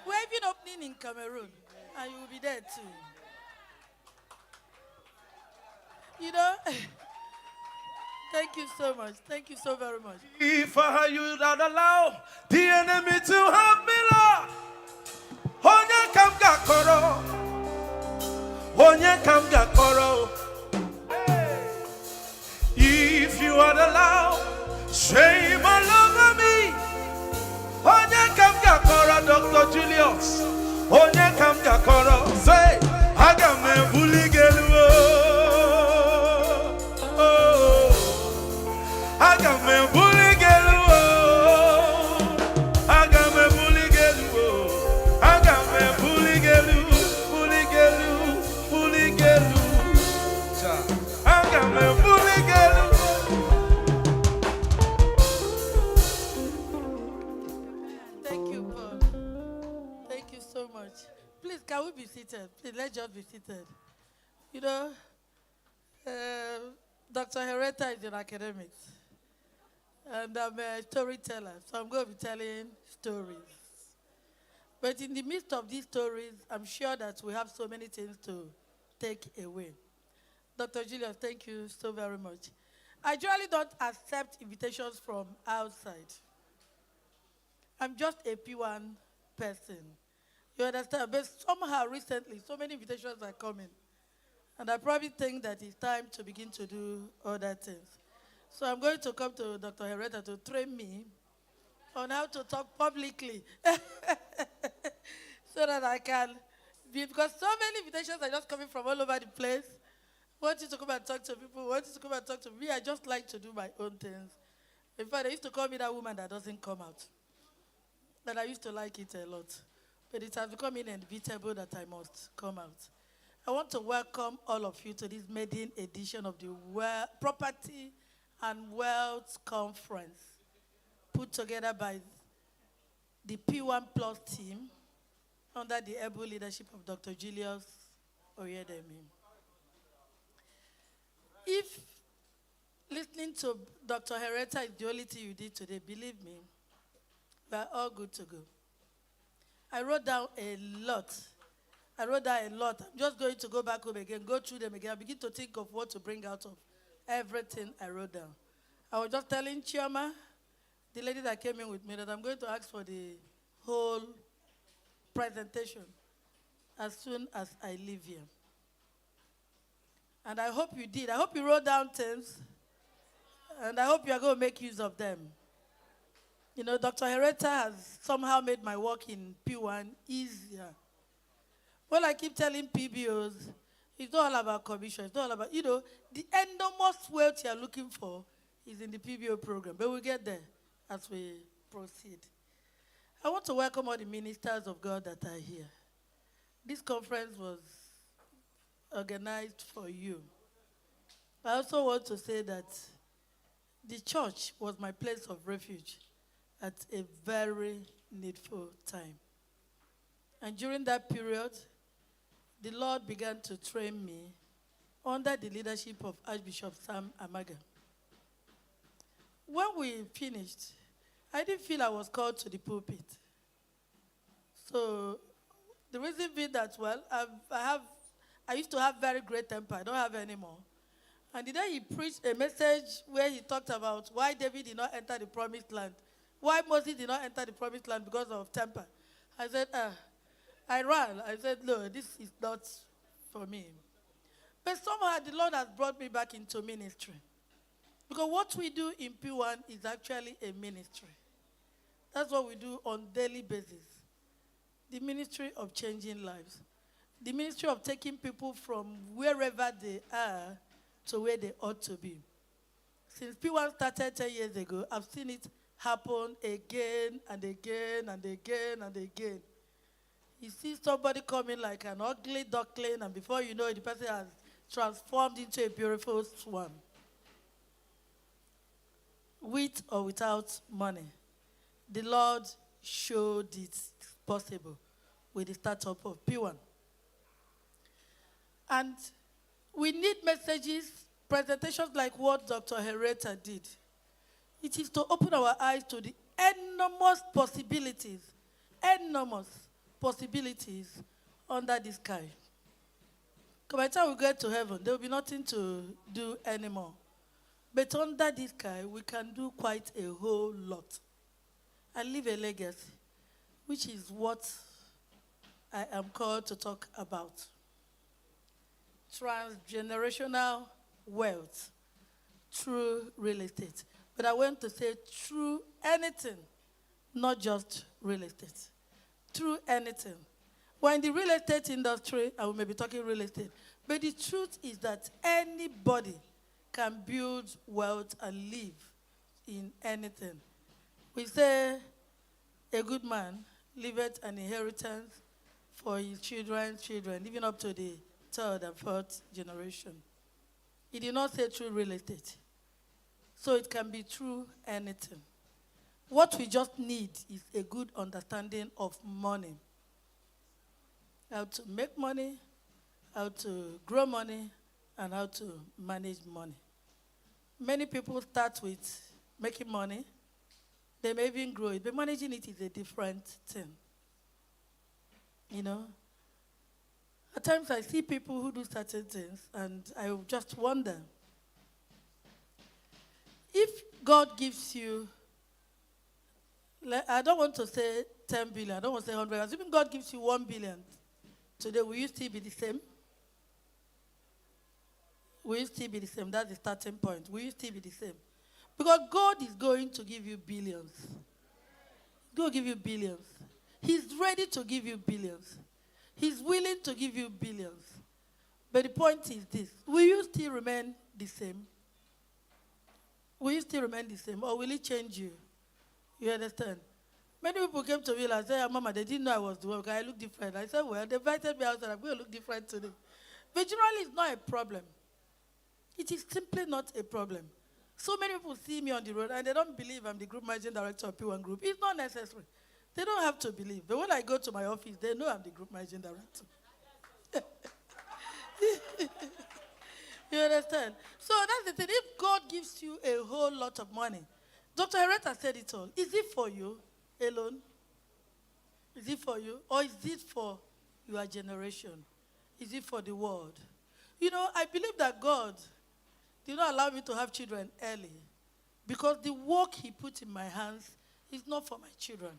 Speaker 4: We're even opening in Cameroon. And you will be there too. You know, thank you so much. Thank you so very much.
Speaker 3: If I you not allow the enemy to have me, Lord, onye kam gakoro, onye kam gakoro. If you are allowed, shame all over me. Onye kam gakoro, Dr. Julius. Onye kam gakoro, say, aga me buligelu. Aga me buligelu. Aga me buligelu. Aga me buligelu. Buligelu. Buligelu. Aga me buligelu.
Speaker 4: Thank you, Paul. Thank you so much. Please, can we be seated? Please, let's just be seated. You know, Dr. Hereta is in academics. And I'm a storyteller, so I'm going to be telling stories. But in the midst of these stories, I'm sure that we have so many things to take away. Dr. Julius, thank you so very much. I generally don't accept invitations from outside. I'm just a P1 person. You understand? But somehow recently, so many invitations are coming. And I probably think that it's time to begin to do other things. So I'm going to come to Dr. Hereta to train me on how to talk publicly. So that I can be, because so many invitations are just coming from all over the place. Want you to come and talk to people, want you to come and talk to me. I just like to do my own things. In fact, they used to call me that woman that doesn't come out. And I used to like it a lot. but it has become inevitable that I must come out. I want to welcome all of you to this maiden edition of the Property and Wealth Conference, put together by the PWAN Plus team under the able leadership of Dr. Julius Oyedemi. If listening to Dr. Hereta is the only thing you did today, believe me, we are all good to go. I wrote down a lot. I'm just going to go back home again, go through them again, begin to think of what to bring out of everything I wrote down. I was just telling Chioma, the lady that came in with me, that I'm going to ask for the whole presentation as soon as I leave here. And I hope you did. I hope you wrote down things, and I hope you are going to make use of them. You know, Dr. Hereta has somehow made my work in PWAN easier. Well, I keep telling PBOs, it's not all about commission. It's not all about, the enormous wealth you're looking for is in the PBO program. But we'll get there as we proceed. I want to welcome all the ministers of God that are here. This conference was organized for you. I also want to say that the church was my place of refuge at a very needful time. And during that period, the Lord began to train me under the leadership of Archbishop Sam Amaga. When we finished, I didn't feel I was called to the pulpit. So the reason being that, well, I used to have very great temper. I don't have anymore. And the day he preached a message where he talked about why David did not enter the promised land, why Moses did not enter the promised land because of temper. I said, I ran. I said, no, this is not for me. But somehow the Lord has brought me back into ministry. Because what we do in PWAN is actually a ministry. That's what we do on a daily basis. The ministry of changing lives. The ministry of taking people from wherever they are to where they ought to be. Since PWAN started 10 years ago, I've seen it happen again and again and again and again. You see somebody coming like an ugly duckling, and before you know it, the person has transformed into a beautiful swan. With or without money. The Lord showed it possible with the startup of PWAN. And we need messages, presentations like what Dr. Hereta did. It is to open our eyes to the enormous possibilities under the sky. By the time we get to heaven, there will be nothing to do anymore. But under this sky, we can do quite a whole lot and leave a legacy, which is what I am called to talk about. Transgenerational wealth through real estate. But I want to say through anything, not just real estate. Through anything. We're in the real estate industry, and we may be talking real estate, but the truth is that anybody can build wealth and live in anything. We say a good man leaveth an inheritance for his children's children, even up to the third and fourth generation. He did not say through real estate. So it can be through anything. What we just need is a good understanding of money. How to make money, how to grow money, and how to manage money. Many people start with making money. They may even grow it, but managing it is a different thing. You know? At times I see people who do certain things, and I just wonder, if God gives you, I don't want to say 10 billion, I don't want to say 100 billion. Assuming God gives you 1 billion, today will you still be the same? Will you still be the same? That's the starting point. Will you still be the same? Because God is going to give you billions. He's going to give you billions. He's ready to give you billions. He's willing to give you billions. But the point is this. Will you still remain the same? Will you still remain the same? Or will it change you? You understand? Many people came to me and said, Mama, they didn't know I was the one because I look different. I said, well, they invited me out and I'm going to look different today. But generally, it's not a problem. It is simply not a problem. So many people see me on the road and they don't believe I'm the group managing director of PWAN Group. It's not necessary. They don't have to believe. But when I go to my office, they know I'm the group managing director. You understand? So that's the thing. If God gives you a whole lot of money, Dr. Hereta said it all. Is it for you alone? Is it for you? Or is it for your generation? Is it for the world? You know, I believe that God did not allow me to have children early because the work he put in my hands is not for my children.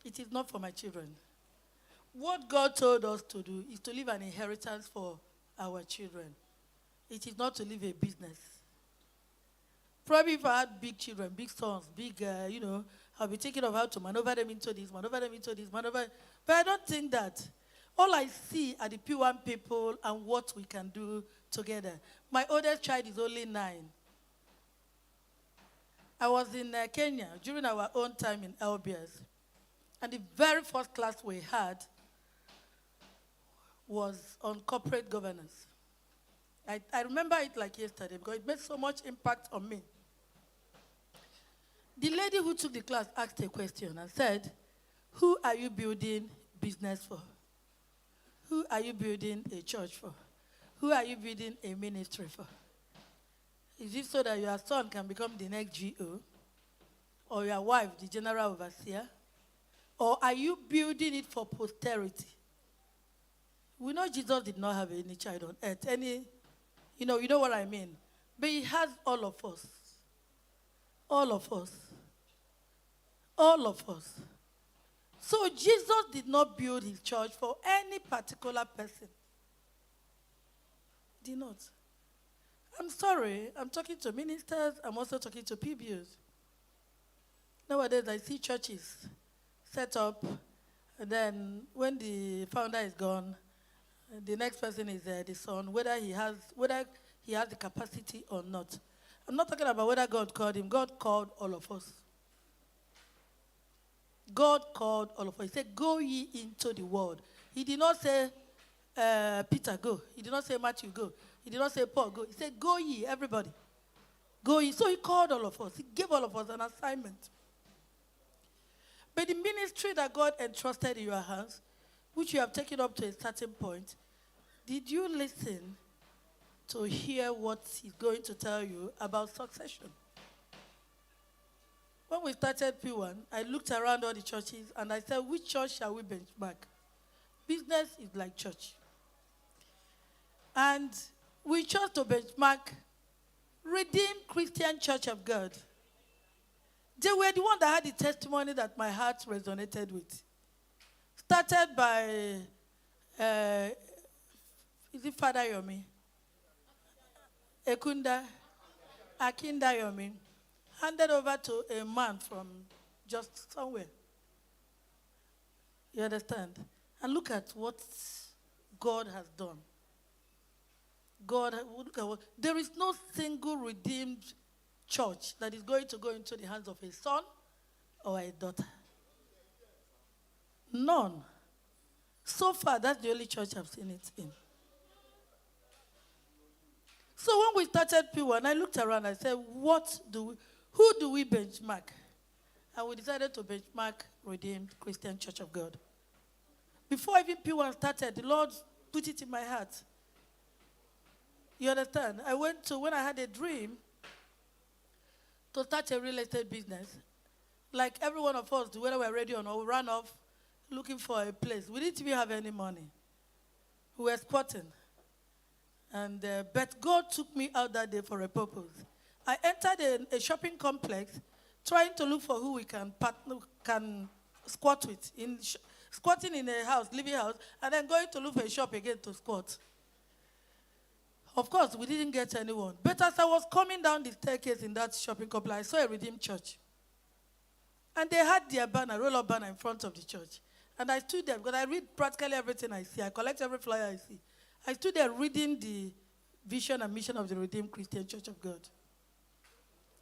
Speaker 4: It is not for my children. What God told us to do is to leave an inheritance for our children. It is not to leave a business. Probably if I had big children, big sons, big, I'll be thinking of how to maneuver them into this, But I don't think that. All I see are the PWAN people and what we can do together. My oldest child is only 9. I was in Kenya during our own time in LBS. And the very first class we had was on corporate governance. I remember it like yesterday because it made so much impact on me. The lady who took the class asked a question and said, who are you building business for? Who are you building a church for? Who are you building a ministry for? Is it so that your son can become the next GO? Or your wife, the general overseer? Or are you building it for posterity? We know Jesus did not have any child on earth. You know what I mean. But he has all of us. All of us. All of us. So Jesus did not build his church for any particular person. Did not. I'm sorry. I'm talking to ministers. I'm also talking to PBOs. Nowadays, I see churches set up, and then when the founder is gone, the next person is the son, whether he has the capacity or not. I'm not talking about whether God called him. God called all of us. God called all of us. He said, go ye into the world. He did not say, Peter, go. He did not say, Matthew, go. He did not say, Paul, go. He said, go ye, everybody. Go ye. So he called all of us. He gave all of us an assignment. But the ministry that God entrusted in your hands, which you have taken up to a certain point, did you listen to hear what he's going to tell you about succession? When we started PWAN, I looked around all the churches and I said, which church shall we benchmark? Business is like church. And we chose to benchmark Redeemed Christian Church of God. They were the one that had the testimony that my heart resonated with. Started by, is it Father Yomi? Akinda Yomi. Handed over to a man from just somewhere. You understand? And look at what God has done. There is no single redeemed church that is going to go into the hands of a son or a daughter. None. So far, that's the only church I've seen it in. So when we started PWAN, I looked around and I said, who do we benchmark? And we decided to benchmark Redeemed Christian Church of God. Before even PWAN started, the Lord put it in my heart. You understand? When I had a dream to start a real estate business, like every one of us do, whether we're ready or not, we ran off looking for a place. We didn't even have any money. We were squatting. But God took me out that day for a purpose. I entered a shopping complex trying to look for who we can squat with. Squatting in a house, living house, and then going to look for a shop again to squat. Of course, we didn't get anyone. But as I was coming down the staircase in that shopping complex, I saw a Redeemed Church. And they had their banner, roll-up banner in front of the church. And I stood there because I read practically everything I see. I collect every flyer I see. I stood there reading the vision and mission of the Redeemed Christian Church of God.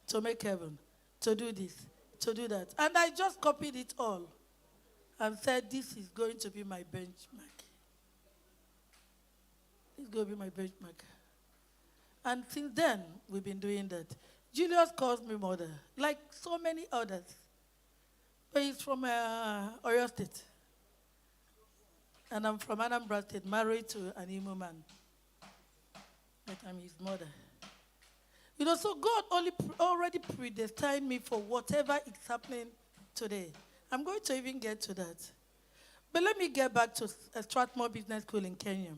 Speaker 4: To make heaven, to do this, to do that. And I just copied it all and said, this is going to be my benchmark. This is going to be my benchmark. And since then, we've been doing that. Julius calls me mother, like so many others. But he's from Oyo State. And I'm from Anambra State, married to an Imo man. But I'm his mother. You know, so God already predestined me for whatever is happening today. I'm going to even get to that. But let me get back to Strathmore Business School in Kenya.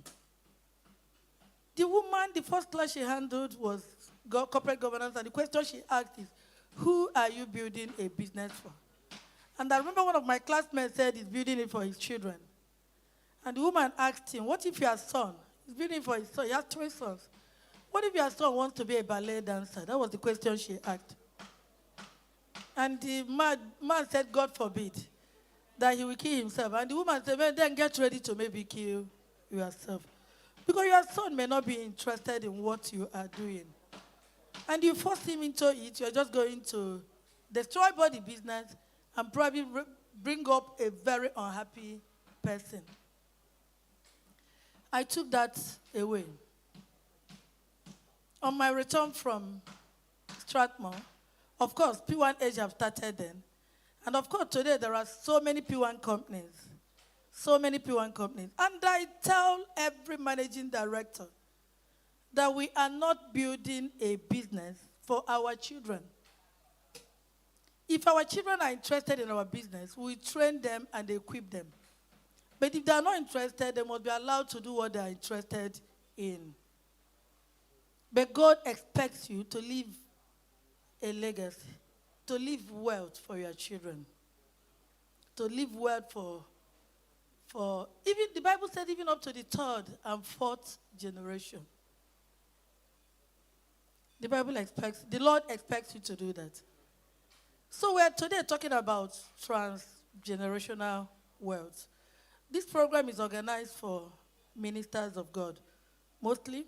Speaker 4: The woman, the first class she handled was corporate governance, and the question she asked is, who are you building a business for? And I remember one of my classmates said he's building it for his children. And the woman asked him, what if your son, he's building it for his son, he has 2 sons. What if your son wants to be a ballet dancer? That was the question she asked. And the man said, God forbid, that he will kill himself. And the woman said, well, then get ready to maybe kill yourself. Because your son may not be interested in what you are doing. And you force him into it, you're just going to destroy body business and probably bring up a very unhappy person. I took that away. On my return from Strathmore, of course, PWAN Age have started then. And of course, today there are so many PWAN companies. So many PWAN companies. And I tell every managing director that we are not building a business for our children. If our children are interested in our business, we train them and equip them. But if they are not interested, they must be allowed to do what they are interested in. But God expects you to leave a legacy, to leave wealth for your children, to leave wealth for even the Bible said even up to the 3rd and 4th generation. The Lord expects you to do that. So we're today talking about transgenerational wealth. This program is organized for ministers of God, mostly.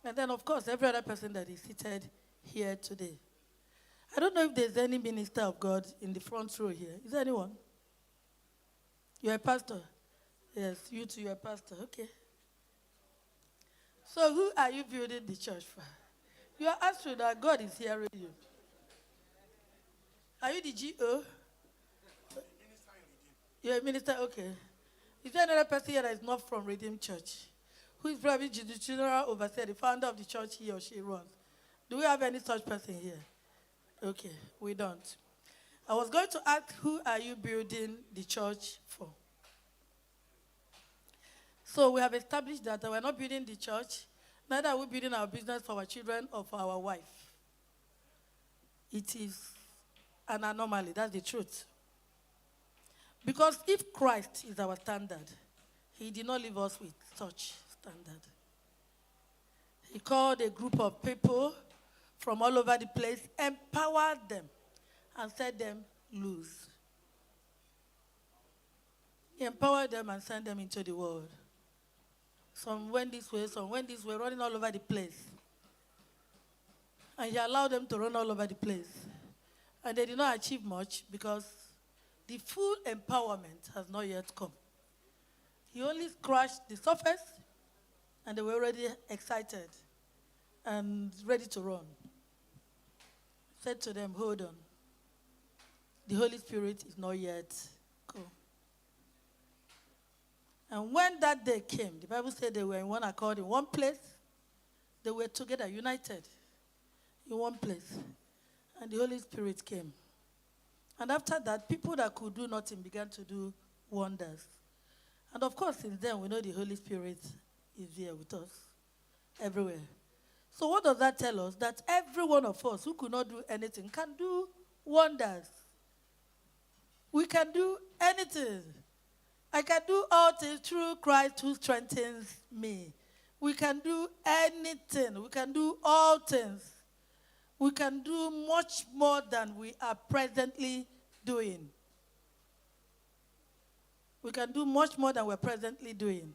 Speaker 4: And then, of course, every other person that is seated here today. I don't know if there's any minister of God in the front row here. Is there anyone? You're a pastor? Yes, you too, you're a pastor. Okay. So who are you building the church for? You are answering that God is hearing you. Are you the GO? You're a minister? Okay. Is there another person here that is not from Redeemed Church? Who is probably the general overseer, the founder of the church he or she runs? Do we have any such person here? Okay, we don't. I was going to ask, who are you building the church for? So we have established that we're not building the church, neither are we building our business for our children or for our wife. It is an anomaly, that's the truth. Because if Christ is our standard, he did not leave us with such standard. He called a group of people from all over the place, empowered them, and set them loose. He empowered them and sent them into the world. Some went this way, running all over the place. And he allowed them to run all over the place. And they did not achieve much because the full empowerment has not yet come. He only scratched the surface, and they were already excited and ready to run. Said to them, hold on. The Holy Spirit is not yet come. And when that day came, the Bible said they were in one accord, in one place. They were together, united, in one place. And the Holy Spirit came. And after that, people that could do nothing began to do wonders. And of course, since then, we know the Holy Spirit is here with us, everywhere. So what does that tell us? That every one of us who could not do anything can do wonders. We can do anything. I can do all things through Christ who strengthens me. We can do anything. We can do all things. We can do much more than we are presently doing. We can do much more than we're presently doing.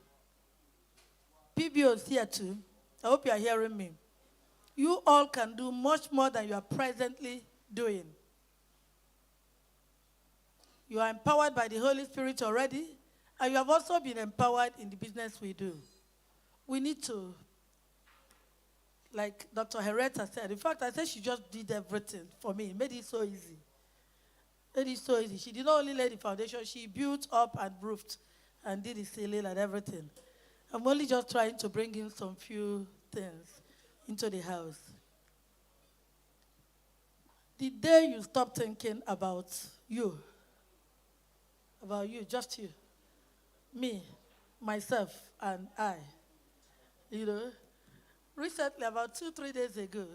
Speaker 4: PBO is here too. I hope you are hearing me. You all can do much more than you are presently doing. You are empowered by the Holy Spirit already, and you have also been empowered in the business we do. We need to, like Dr. Hereta said, in fact, I said she just did everything for me. Made it so easy. Made it so easy. She did not only lay the foundation, she built up and roofed and did the ceiling and everything. I'm only just trying to bring in some few things into the house. The day you stop thinking about you, just you, me, myself, and I, recently, about 2-3 days ago,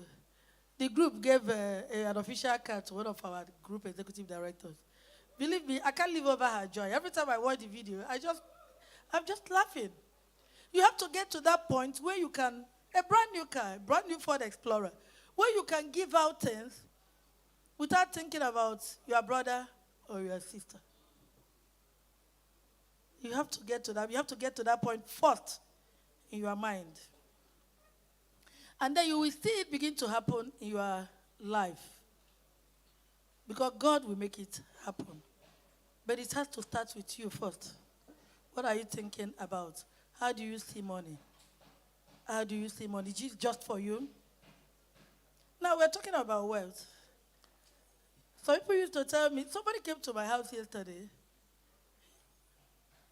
Speaker 4: the group gave an official card to one of our group executive directors. Believe me, I can't live over her joy. Every time I watch the video, I'm just laughing. You have to get to that point where you can, a brand new car, a brand new Ford Explorer, where you can give out things without thinking about your brother or your sister. You have to get to that. You have to get to that point first in your mind. And then you will see it begin to happen in your life. Because God will make it happen. But it has to start with you first. What are you thinking about? How do you see money? How do you see money? Is it just for you? Now we're talking about wealth. Some people used to tell me, somebody came to my house yesterday.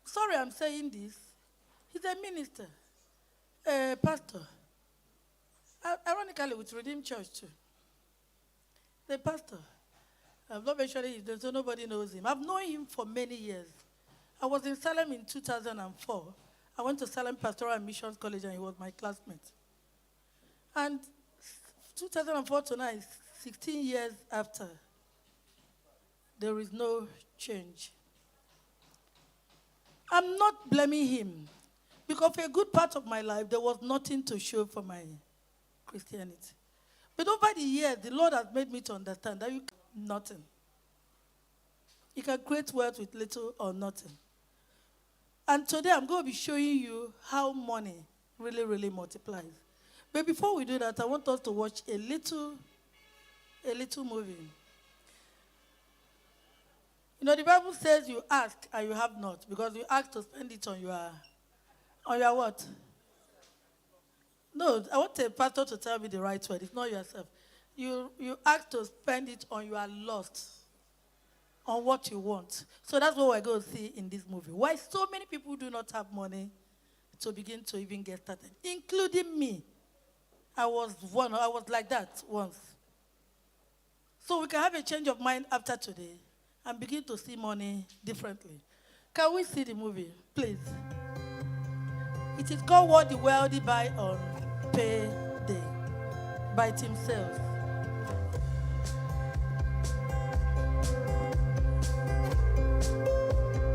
Speaker 4: Sorry I'm saying this. He's a minister, a pastor. Ironically, with Redeemed Church too. The pastor. I'm not mentioning his name, so nobody knows him. I've known him for many years. I was in Salem in 2004. I went to Salem Pastoral and Missions College, and he was my classmate. And 2004 to now is 16 years after. There is no change. I'm not blaming him, because for a good part of my life, there was nothing to show for my Christianity. But over the years, the Lord has made me to understand that you can nothing. You can create wealth with little or nothing. And today I'm going to be showing you how money really, really multiplies. But before we do that, I want us to watch a little movie. The Bible says you ask and you have not, because you ask to spend it on your what? No, I want a pastor to tell me the right word. It's not yourself. You ask to spend it on your lust, on what you want. So that's what we're going to see in this movie. Why so many people do not have money to begin to even get started, including me. I was like that once. So we can have a change of mind after today and begin to see money differently. Can we see the movie, please? It is called What the Wealthy Buy on Payday by Tim Sales.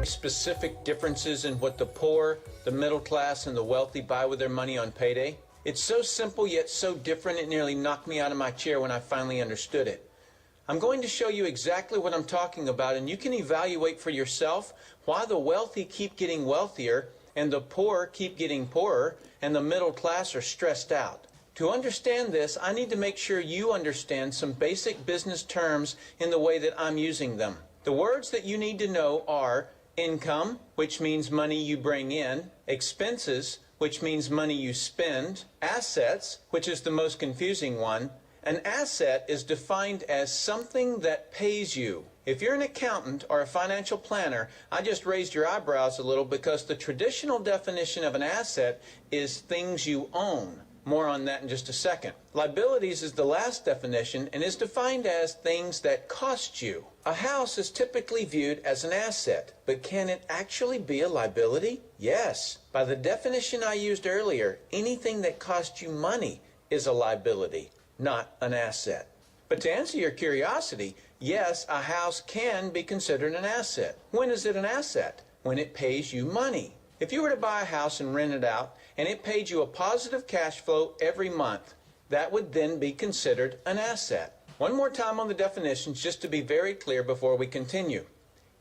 Speaker 11: Specific differences in what the poor, the middle class, and the wealthy buy with their money on payday. It's so simple yet so different it nearly knocked me out of my chair when I finally understood it. I'm going to show you exactly what I'm talking about, and you can evaluate for yourself why the wealthy keep getting wealthier and the poor keep getting poorer and the middle class are stressed out. To understand this, I need to make sure you understand some basic business terms in the way that I'm using them. The words that you need to know are income, which means money you bring in, expenses, which means money you spend, assets, which is the most confusing one. An asset is defined as something that pays you. If you're an accountant or a financial planner, I just raised your eyebrows a little because the traditional definition of an asset is things you own. More on that in just a second. Liabilities is the last definition and is defined as things that cost you. A house is typically viewed as an asset, but can it actually be a liability? Yes. By the definition I used earlier, anything that costs you money is a liability, not an asset. But to answer your curiosity, yes, a house can be considered an asset. When is it an asset? When it pays you money. If you were to buy a house and rent it out, and it paid you a positive cash flow every month, that would then be considered an asset. One more time on the definitions, just to be very clear before we continue.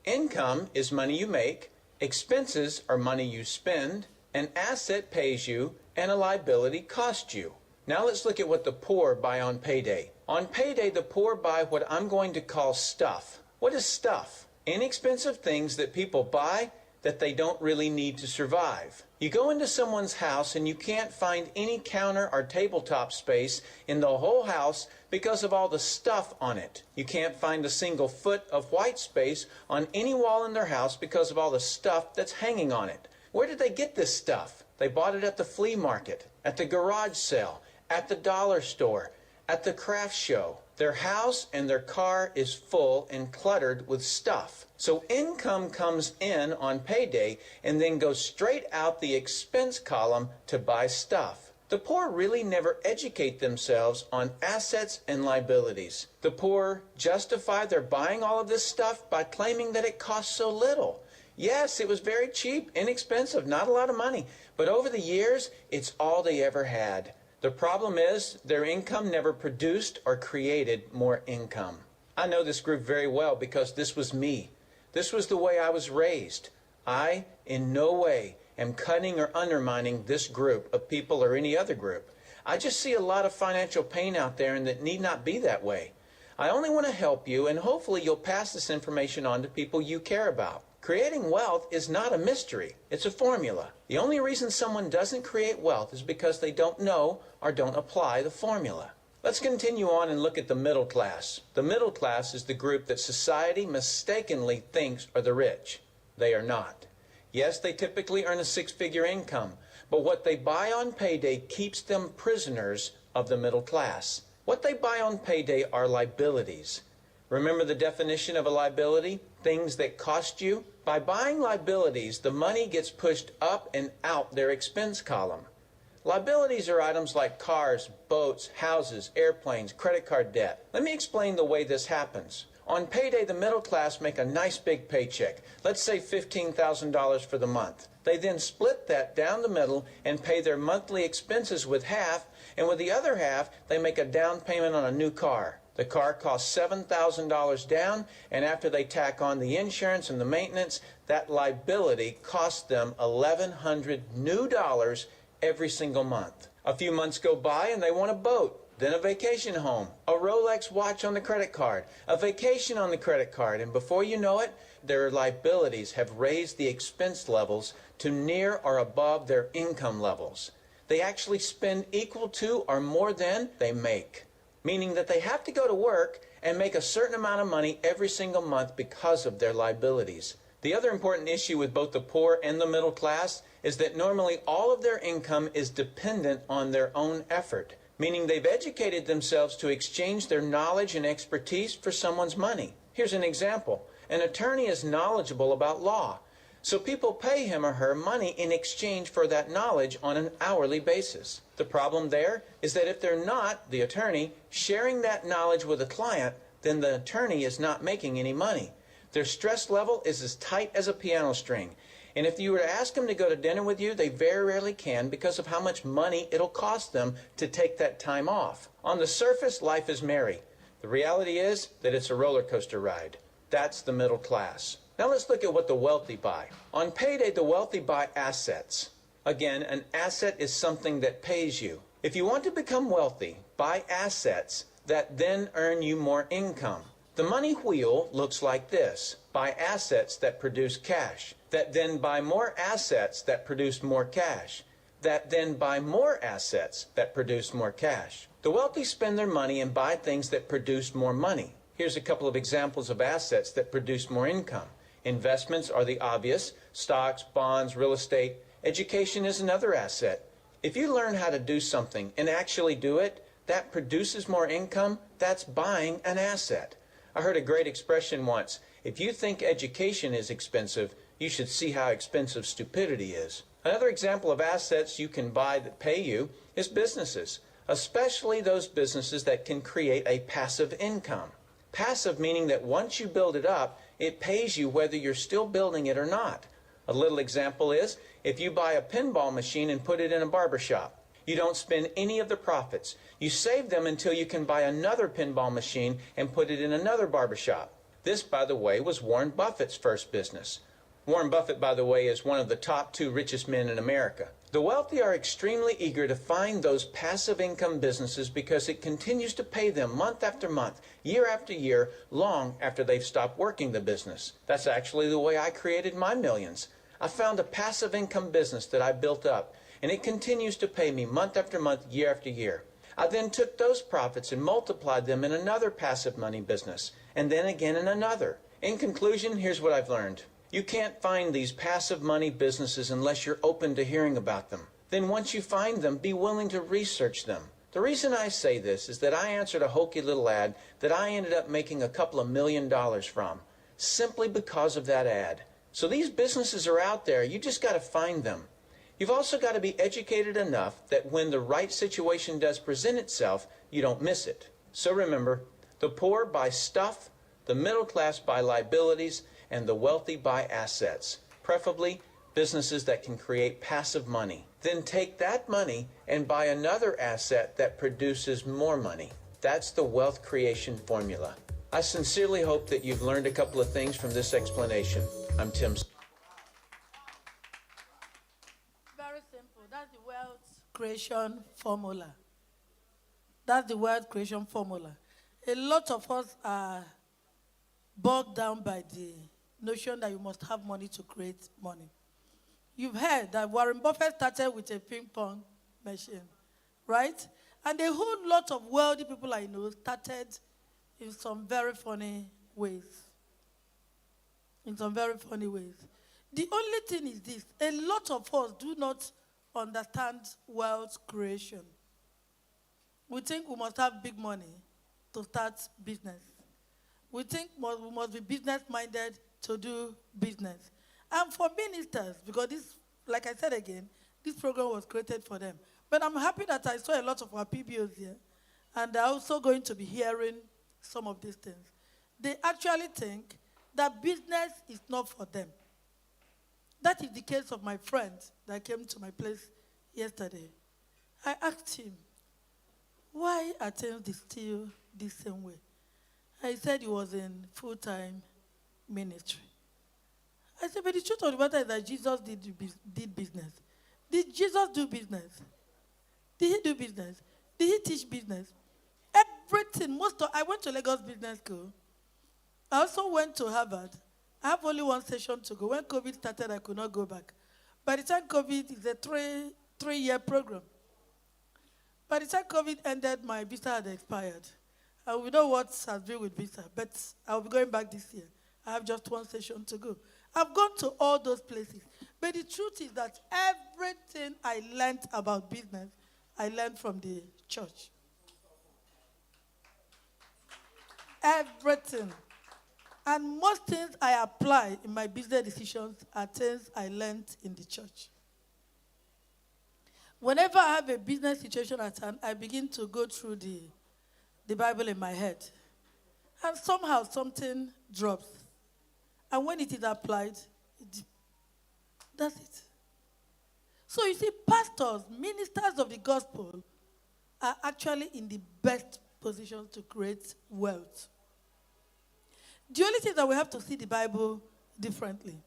Speaker 11: Income is money you make, expenses are money you spend, an asset pays you, and a liability costs you. Now let's look at what the poor buy on payday. On payday, the poor buy what I'm going to call stuff. What is stuff? Inexpensive things that people buy that they don't really need to survive. You go into someone's house and you can't find any counter or tabletop space in the whole house because of all the stuff on it. You can't find a single foot of white space on any wall in their house because of all the stuff that's hanging on it. Where did they get this stuff? They bought it at the flea market, at the garage sale, at the dollar store, at the craft show. Their house and their car is full and cluttered with stuff. So income comes in on payday and then goes straight out the expense column to buy stuff. The poor really never educate themselves on assets and liabilities. The poor justify their buying all of this stuff by claiming that it costs so little. Yes, it was very cheap, inexpensive, not a lot of money, but over the years, it's all they ever had. The problem is their income never produced or created more income. I know this group very well because this was me. This was the way I was raised. I, in no way, am cutting or undermining this group of people or any other group. I just see a lot of financial pain out there and that need not be that way. I only want to help you, and hopefully you'll pass this information on to people you care about. Creating wealth is not a mystery. It's a formula. The only reason someone doesn't create wealth is because they don't know or don't apply the formula. Let's continue on and look at the middle class. The middle class is the group that society mistakenly thinks are the rich. They are not. Yes, they typically earn a six-figure income, but what they buy on payday keeps them prisoners of the middle class. What they buy on payday are liabilities. Remember the definition of a liability? Things that cost you. By buying liabilities, the money gets pushed up and out their expense column. Liabilities are items like cars, boats, houses, airplanes, credit card debt. Let me explain the way this happens. On payday, the middle class make a nice big paycheck. Let's say $15,000 for the month. They then split that down the middle and pay their monthly expenses with half, and with the other half, they make a down payment on a new car. The car costs $7,000 down, and after they tack on the insurance and the maintenance, that liability costs them $1,100 new dollars every single month. A few months go by and they want a boat, then a vacation home, a Rolex watch on the credit card, a vacation on the credit card, and before you know it, their liabilities have raised the expense levels to near or above their income levels. They actually spend equal to or more than they make, meaning that they have to go to work and make a certain amount of money every single month because of their liabilities. The other important issue with both the poor and the middle class is that normally all of their income is dependent on their own effort, meaning they've educated themselves to exchange their knowledge and expertise for someone's money. Here's an example. An attorney is knowledgeable about law, so people pay him or her money in exchange for that knowledge on an hourly basis. The problem there is that if they're not, the attorney, sharing that knowledge with a client, then the attorney is not making any money. Their stress level is as tight as a piano string. And if you were to ask them to go to dinner with you, they very rarely can because of how much money it'll cost them to take that time off. On the surface, life is merry. The reality is that it's a roller coaster ride. That's the middle class. Now let's look at what the wealthy buy. On payday, the wealthy buy assets. Again, an asset is something that pays you. If you want to become wealthy, buy assets that then earn you more income. The money wheel looks like this. Buy assets that produce cash, that then buy more assets that produce more cash, that then buy more assets that produce more cash. The wealthy spend their money and buy things that produce more money. Here's a couple of examples of assets that produce more income. Investments are the obvious: stocks, bonds, real estate. Education is another asset. If you learn how to do something and actually do it, that produces more income. That's buying an asset. I heard a great expression once: if you think education is expensive, you should see how expensive stupidity is. Another example of assets you can buy that pay you is businesses, especially those businesses that can create a passive income. Passive meaning that once you build it up, it pays you whether you're still building it or not. A little example is if you buy a pinball machine and put it in a barber shop. You don't spend any of the profits. You save them until you can buy another pinball machine and put it in another barber shop. This, by the way, was Warren Buffett's first business. Warren Buffett, by the way, is one of the top 2 richest men in America. The wealthy are extremely eager to find those passive income businesses because it continues to pay them month after month, year after year, long after they've stopped working the business. That's actually the way I created my millions. I found a passive income business that I built up, and it continues to pay me month after month, year after year. I then took those profits and multiplied them in another passive money business, and then again in another. In conclusion, here's what I've learned. You can't find these passive money businesses unless you're open to hearing about them. Then once you find them, be willing to research them. The reason I say this is that I answered a hokey little ad that I ended up making a couple of $1 million from, simply because of that ad. So these businesses are out there, you just got to find them. You've also got to be educated enough that when the right situation does present itself, you don't miss it. So remember, the poor buy stuff, the middle class buy liabilities, and the wealthy buy assets, preferably businesses that can create passive money. Then take that money and buy another asset that produces more money. That's the wealth creation formula. I sincerely hope that you've learned a couple of things from this explanation. I'm Tim.
Speaker 4: Very simple. That's the wealth creation formula. That's the wealth creation formula. A lot of us are bogged down by the notion that you must have money to create money. You've heard that Warren Buffett started with a ping pong machine, right? And a whole lot of wealthy people I know started in some very funny ways. In some very funny ways. The only thing is this: a lot of us do not understand wealth creation. We think we must have big money to start business. We think we must be business-minded to do business. And for ministers, because this, like I said again, this program was created for them. But I'm happy that I saw a lot of our PBOs here, and they're also going to be hearing some of these things. They actually think that business is not for them. That is the case of my friend that came to my place yesterday. I asked him, why are things still the same way? I said he was in full-time ministry. I said, but the truth of the matter is that Jesus did business. Did Jesus do business? Did he do business? Did he teach business? Everything. I went to Lagos Business School. I also went to Harvard. I have only one session to go. When COVID started, I could not go back. By the time COVID is a three-year program. By the time COVID ended, my visa had expired. And we know what has been with visa, but I'll be going back this year. I have just one session to go. I've gone to all those places. But the truth is that everything I learned about business, I learned from the church. Everything. And most things I apply in my business decisions are things I learned in the church. Whenever I have a business situation at hand, I begin to go through the Bible in my head. And somehow something drops. And when it is applied, that's it. So you see, pastors, ministers of the gospel are actually in the best position to create wealth. The only thing that we have to see the Bible differently.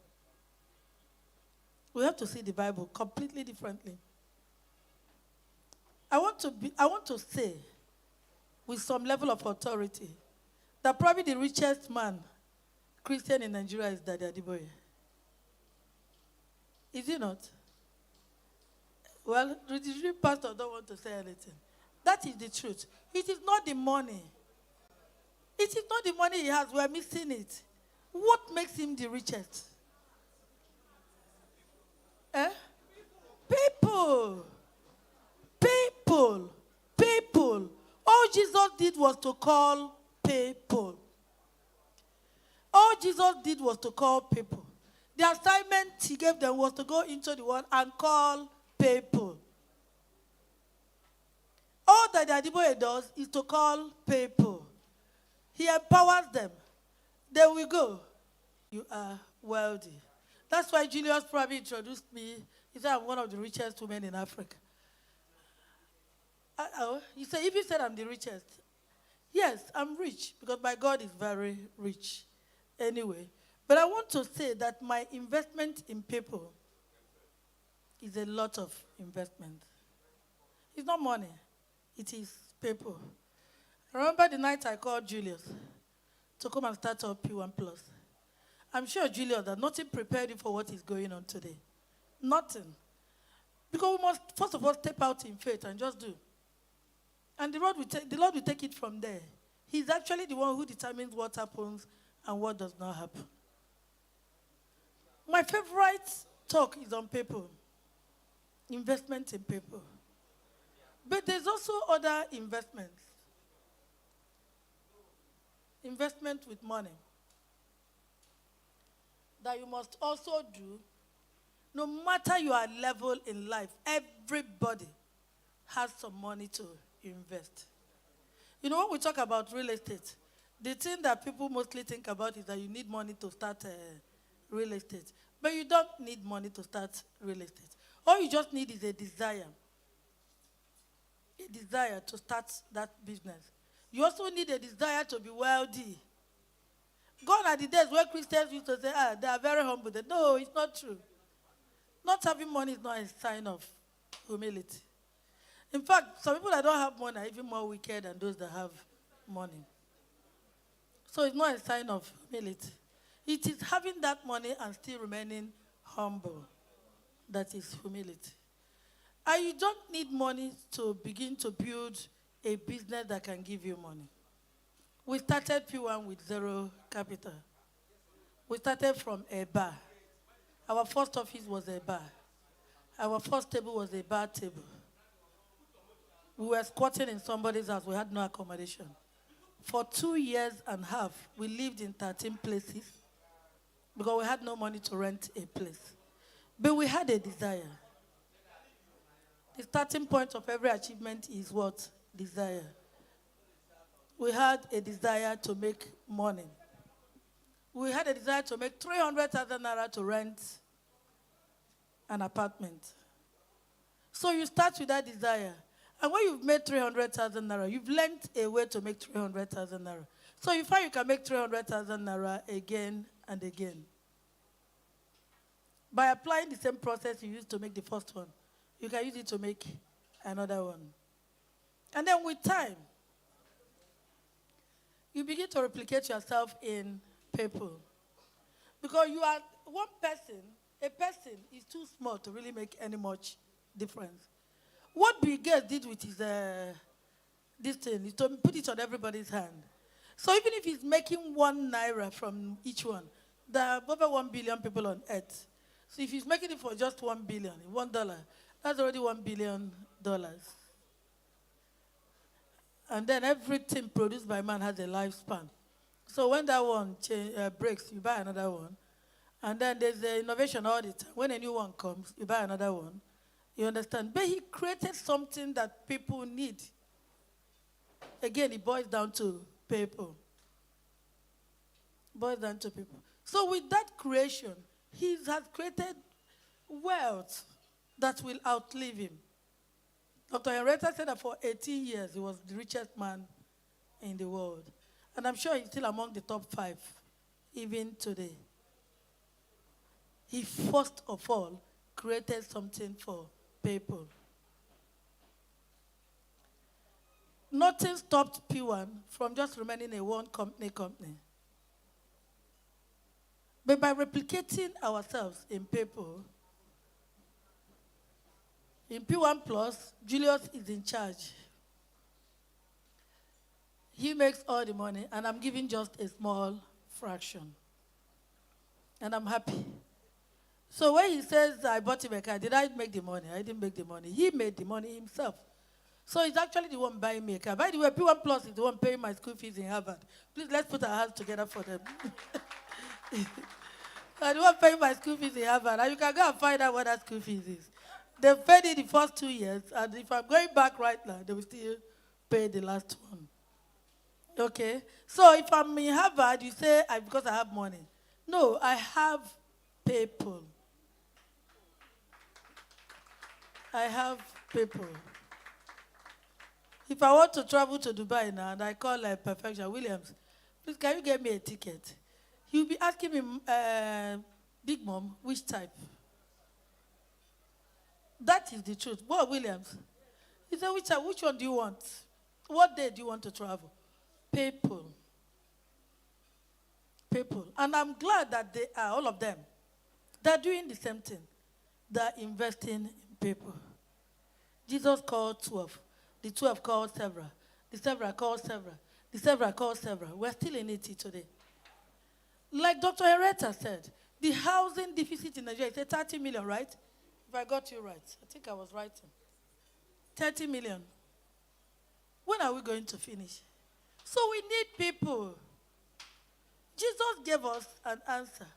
Speaker 4: We have to see the Bible completely differently. I want to say, with some level of authority, that probably the richest man, Christian in Nigeria, is Daddy Adiboye. Is he not? Well, the pastor don't want to say anything. That is the truth. It is not the money. It is not the money he has. We are missing it. What makes him the richest? People. People. People. All Jesus did was to call people. All Jesus did was to call people. The assignment he gave them was to go into the world and call people. All that the Adiboye does is to call people. He empowers them. They will go. You are wealthy. That's why Julius probably introduced me. He said I'm one of the richest women in Africa. He said, if you said I'm the richest, yes, I'm rich because my God is very rich. Anyway, but I want to say that my investment in people is a lot of investment. It's not money, it is people. I remember the night I called Julius to come and start up P1 Plus. I'm sure, Julius, that nothing prepared you for what is going on today. Nothing. Because we must, first of all, step out in faith and just do. And the Lord will take it from there. He's actually the one who determines what happens and what does not happen. My favorite talk is on people. Investment in people. But there's also other investments. Investment with money that you must also do. No matter your level in life, everybody has some money to invest. You know, when we talk about real estate, the thing that people mostly think about is that you need money to start real estate. But you don't need money to start real estate. All you just need is a desire. A desire to start that business. You also need a desire to be wealthy. Gone are the days where Christians used to say, they are very humble. No, it's not true. Not having money is not a sign of humility. In fact, some people that don't have money are even more wicked than those that have money. So it's not a sign of humility. It is having that money and still remaining humble that is humility. And you don't need money to begin to build a business that can give you money. We started P1 with zero capital. We started from a bar. Our first office was a bar. Our first table was a bar table. We were squatting in somebody's house. We had no accommodation. For 2 years and a half, we lived in 13 places because we had no money to rent a place. But we had a desire. The starting point of every achievement is what? Desire. We had a desire to make money. We had a desire to make 300,000 naira to rent an apartment. So you start with that desire. And when you've made 300,000 naira, you've learned a way to make 300,000 naira. So you find you can make 300,000 naira again and again. By applying the same process you used to make the first one, you can use it to make another one. And then with time, you begin to replicate yourself in people. Because you are one person, a person is too small to really make any much difference. What Bill Gates did with his this thing is to put it on everybody's hand. So even if he's making 1 naira from each one, there are over 1 billion people on earth. So if he's making it for just 1 billion, $1, that's already $1 billion. And then everything produced by man has a lifespan. So when that one breaks, you buy another one. And then there's the innovation all the time. When a new one comes, you buy another one. You understand? But he created something that people need. Again, it boils down to people. Boils down to people. So with that creation, he has created wealth that will outlive him. Dr. Henrietta said that for 18 years, he was the richest man in the world. And I'm sure he's still among the top 5, even today. He first of all created something for people. Nothing stopped P1 from just remaining a one-company company. But by replicating ourselves in people, in P1 Plus, Julius is in charge. He makes all the money, and I'm giving just a small fraction. And I'm happy. So when he says, I bought him a car, did I make the money? I didn't make the money. He made the money himself. So he's actually the one buying me a car. By the way, P1 Plus is the one paying my school fees in Harvard. Please, let's put our hands together for them. I'm the one paying my school fees in Harvard. And you can go and find out what that school fees is. They've paid it the first 2 years, and if I'm going back right now, they will still pay the last one. Okay? So if I'm in Harvard, you say, because I have money. No, I have people. I have people. If I want to travel to Dubai now, and I call Perfection Williams, please, can you get me a ticket? He'll be asking me, Big Mom, which type? That is the truth. Boy Williams, he said, which one do you want? What day do you want to travel? People. People. And I'm glad that they are, all of them, they're doing the same thing. They're investing in people. Jesus called 12. The 12 called several. The several called several. The several called several. We're still in it today. Like Dr. Hereta said, the housing deficit in Nigeria is 30 million, right? If I got you right. I think I was writing. 30 million. When are we going to finish? So we need people. Jesus gave us an answer.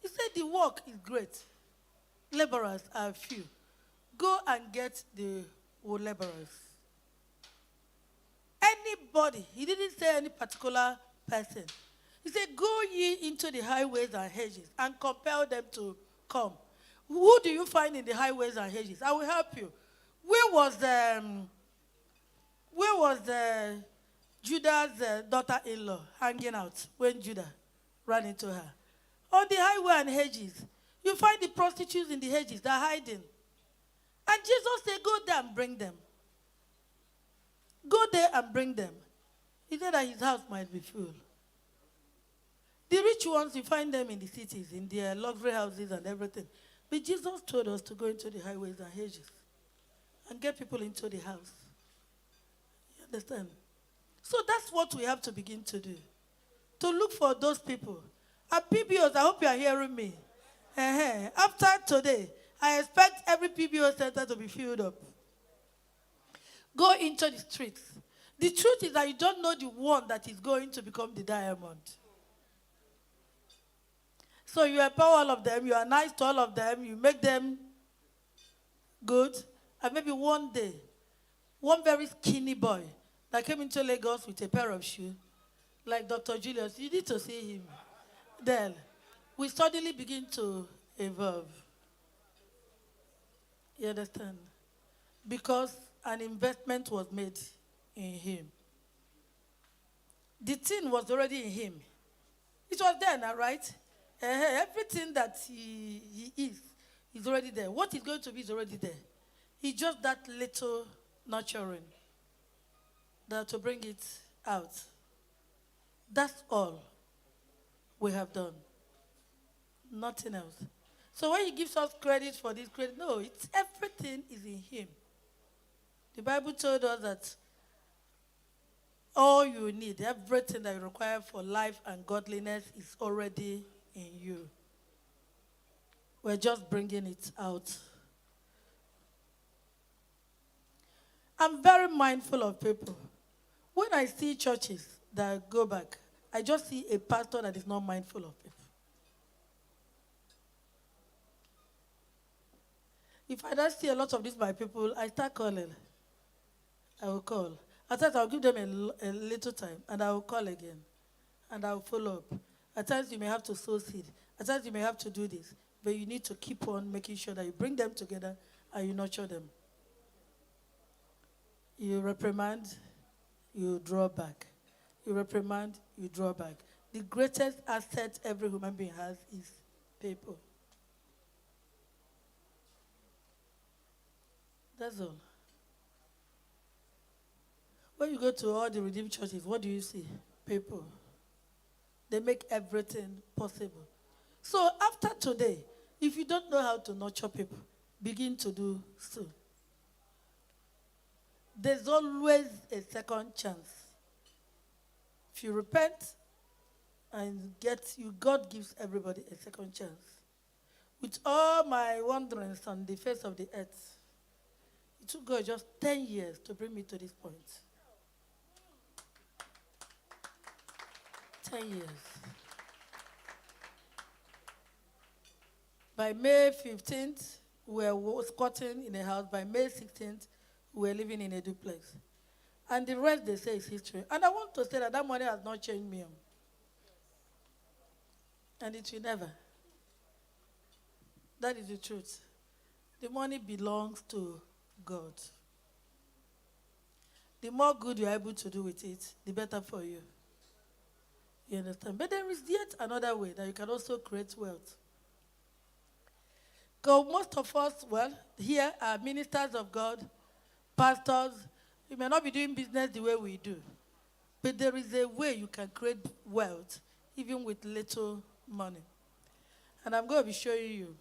Speaker 4: He said the work is great. Laborers are few. Go and get the laborers. Anybody. He didn't say any particular person. He said, go ye into the highways and hedges and compel them to come. Who do you find in the highways and hedges? I will help you. Where was Judah's daughter-in-law hanging out when Judah ran into her? On the highway and hedges. You find the prostitutes in the hedges. They're hiding. And Jesus said, go there and bring them. Go there and bring them. He said that his house might be full. The rich ones, you find them in the cities, in their luxury houses and everything. But Jesus told us to go into the highways and hedges and get people into the house. You understand? So that's what we have to begin to do. To look for those people. At PBOs, I hope you are hearing me. After today, I expect every PBO center to be filled up. Go into the streets. The truth is that you don't know the one that is going to become the diamond. So you empower all of them, you are nice to all of them, you make them good, and maybe one day, one very skinny boy that came into Lagos with a pair of shoes, like Dr. Julius, you need to see him. Then we suddenly begin to evolve. You understand? Because an investment was made in him. The thing was already in him. It was there now, right? Everything that he is already there. What he's going to be is already there. It's just that little nurturing that to bring it out. That's all we have done. Nothing else. So when he gives us credit for this credit, no, it's everything is in him. The Bible told us that all you need, everything that you require for life and godliness is already in you. We're just bringing it out. I'm very mindful of people. When I see churches that go back, I just see a pastor that is not mindful of people. If I don't see a lot of this by people, I start calling. I will call. At times, I'll give them a little time, and I will call again, and I will follow up. At times, you may have to sow seed. At times, you may have to do this, but you need to keep on making sure that you bring them together and you nurture them. You reprimand, you draw back. You reprimand, you draw back. The greatest asset every human being has is people. That's all. When you go to all the redeemed churches, what do you see? People. They make everything possible. So after today, if you don't know how to nurture people, begin to do so. There's always a second chance. If you repent and God gives everybody a second chance. With all my wanderings on the face of the earth, it took God just 10 years to bring me to this point. 10 years. By May 15th, we were squatting in a house. By May 16th, we were living in a duplex. And the rest, they say, is history. And I want to say that money has not changed me. And it will never. That is the truth. The money belongs to God. The more good you are able to do with it, the better for you. You understand? But there is yet another way that you can also create wealth. Because most of us, well, here are ministers of God, pastors. You may not be doing business the way we do. But there is a way you can create wealth, even with little money. And I'm going to be showing you.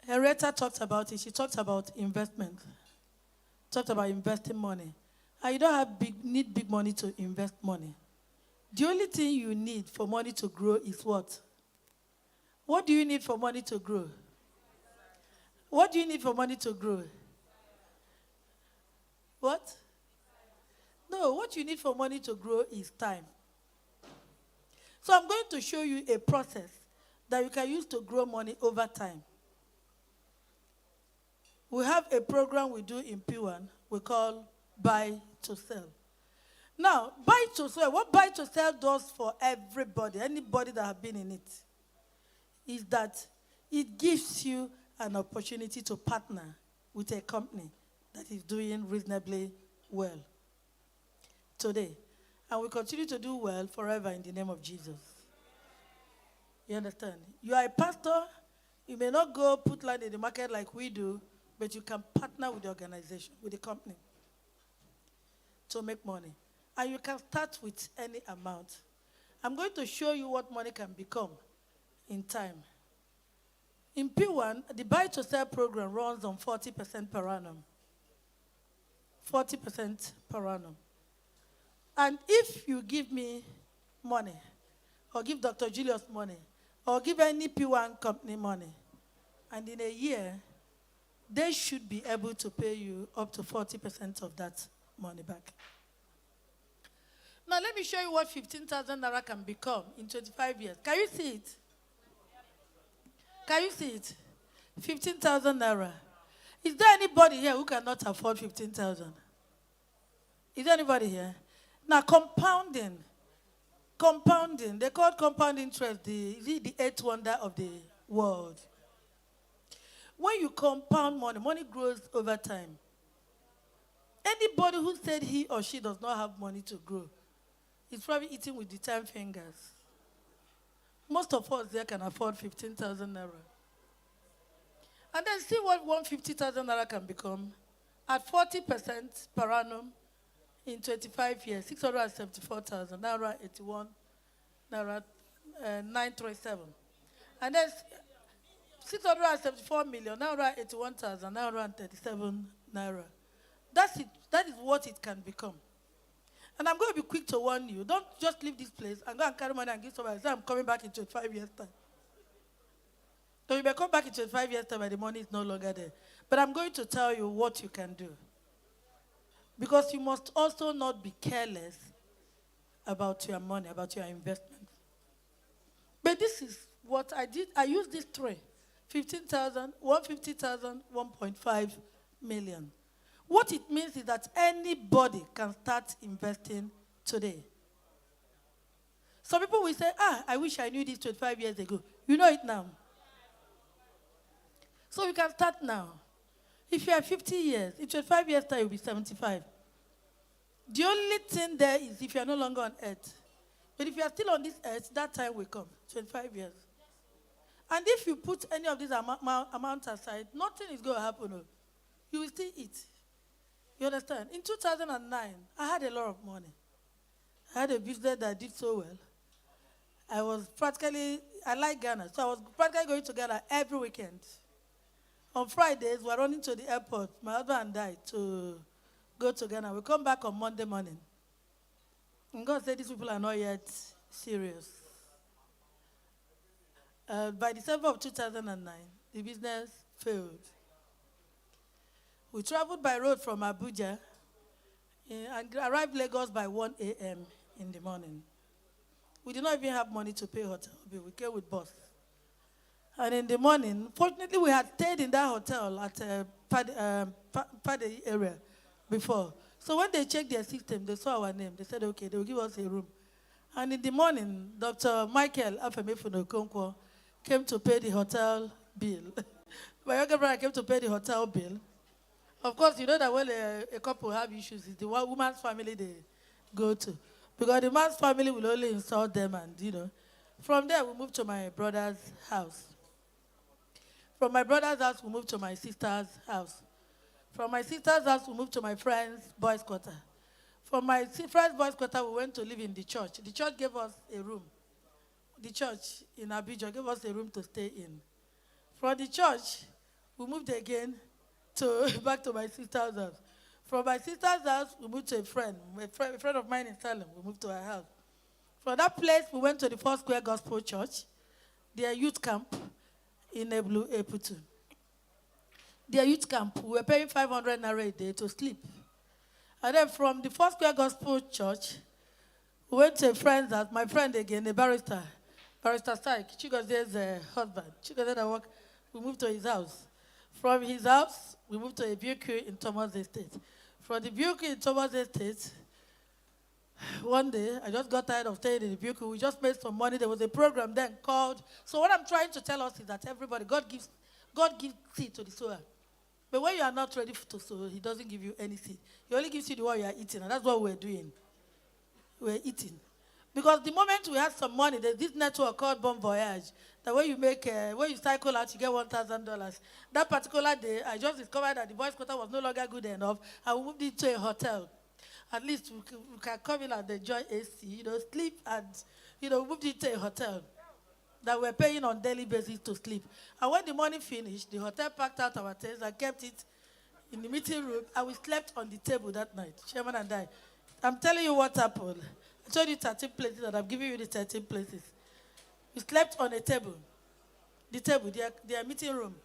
Speaker 4: Henrietta talked about it. She talked about investment. Talked about investing money. And you don't need big money to invest money. The only thing you need for money to grow is what? What do you need for money to grow? What do you need for money to grow? What? No, what you need for money to grow is time. So I'm going to show you a process that you can use to grow money over time. We have a program we do in PWAN we call Buy to Sell. Now, Buy to Sell, what Buy to Sell does for everybody, anybody that has been in it, is that it gives you an opportunity to partner with a company that is doing reasonably well today. And we continue to do well forever in the name of Jesus. You understand? You are a pastor. You may not go put land in the market like we do, but you can partner with the organization, with the company, to make money. And you can start with any amount. I'm going to show you what money can become in time. In P1, the Buy to Sell program runs on 40% per annum. 40% per annum. And if you give me money, or give Dr. Julius money, or give any P1 company money, and in a year, they should be able to pay you up to 40% of that money back. Now, let me show you what 15,000 naira can become in 25 years. Can you see it? Can you see it? 15,000 naira. Is there anybody here who cannot afford 15,000? Is there anybody here? Now, compounding. Compounding. They call compound interest the eighth wonder of the world. When you compound money, money grows over time. Anybody who said he or she does not have money to grow is probably eating with the 10 fingers. Most of us there can afford 15,000 naira. And then see what 150,000 naira can become. At 40% per annum in 25 years, 674,000, naira 81, naira 937. And then 674 million, naira 81,000, naira 37 naira. That's it. That is what it can become. And I'm going to be quick to warn you. Don't just leave this place and go and carry money and give somebody. Say, I'm coming back in 25 years' time. So you may come back in 25 years' time and the money is no longer there. But I'm going to tell you what you can do. Because you must also not be careless about your money, about your investment. But this is what I did. I used this three. 15,000, 150,000, 1.5 million. What it means is that anybody can start investing today. Some people will say, I wish I knew this 25 years ago. You know it now. So you can start now. If you are 50 years, in 25 years' time, you'll be 75. The only thing there is if you are no longer on earth. But if you are still on this earth, that time will come, 25 years. And if you put any of these amounts aside, nothing is going to happen. You will still eat. You understand? In 2009, I had a lot of money. I had a business that did so well. I like Ghana, so I was practically going to Ghana every weekend. On Fridays, we were running to the airport, my husband and I, to go to Ghana. We come back on Monday morning. And God said, these people are not yet serious. By December of 2009, the business failed. We traveled by road from Abuja and arrived Lagos by 1 a.m. in the morning. We did not even have money to pay hotel bill. We came with bus. And in the morning, fortunately, we had stayed in that hotel at Pade area before. So when they checked their system, they saw our name. They said, okay, they will give us a room. And in the morning, Dr. Michael Afemefuno Okonkwo came to pay the hotel bill. My younger brother came to pay the hotel bill. Of course, you know that when a couple have issues, it's the woman's family they go to. Because the man's family will only insult them and, From there, we moved to my brother's house. From my brother's house, we moved to my sister's house. From my sister's house, we moved to my friend's boys' quarter. From my friend's boys' quarter, we went to live in the church. The church gave us a room. The church in Abidjan gave us a room to stay in. From the church, we moved again back to my sister's house. From my sister's house, we moved to a friend of mine in Salem. We moved to her house. From that place, we went to the Four Square Gospel Church, their youth camp in Eblu, Eputu. Their youth camp, we were paying 500 naira a day to sleep. And then from the Four Square Gospel Church, we went to a friend's house, my friend again, a barrister Syke, Chigoze's husband. Chigoze that work, we moved to his house. From his house, we moved to a BQ in Thomas Estate. From the BQ in Thomas Estate, one day, I just got tired of staying in the BQ. We just made some money. There was a program then called. So what I'm trying to tell us is that everybody, God gives seed to the sower. But when you are not ready to sow, he doesn't give you any seed. He only gives you the one you are eating, and that's what we're doing. We're eating. Because the moment we had some money, there's this network called Bon Voyage, that when you cycle out, you get $1,000. That particular day, I just discovered that the boys' quarter was no longer good enough, and we moved into a hotel. At least we can come in and enjoy AC, sleep, and, we moved into a hotel that we're paying on daily basis to sleep. And when the money finished, the hotel packed out our things and kept it in the meeting room, and we slept on the table that night, Chairman and I. I'm telling you what happened. I told you 13 places, and I'm giving you the 13 places. We slept on a table. The table, their meeting room.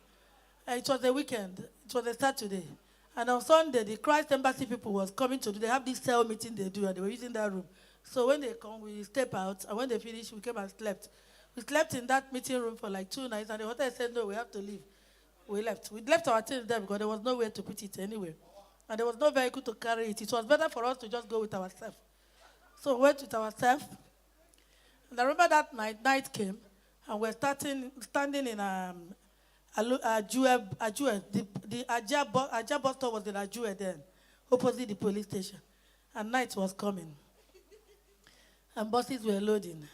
Speaker 4: It was a weekend. It was a Saturday. And on Sunday, the Christ Embassy people was coming to do. They have this cell meeting they do, and they were using that room. So when they come, we step out, and when they finish, we came and slept. We slept in that meeting room for like 2 nights, and the hotel said, no, we have to leave. We left. We left our things there because there was nowhere to put it anyway. And there was no vehicle to carry it. It was better for us to just go with ourselves. So we went with ourselves. And I remember that night came, and we're standing in Ajue. The Ajah bus stop was in Ajue then, opposite the police station. And night was coming. And buses were loading.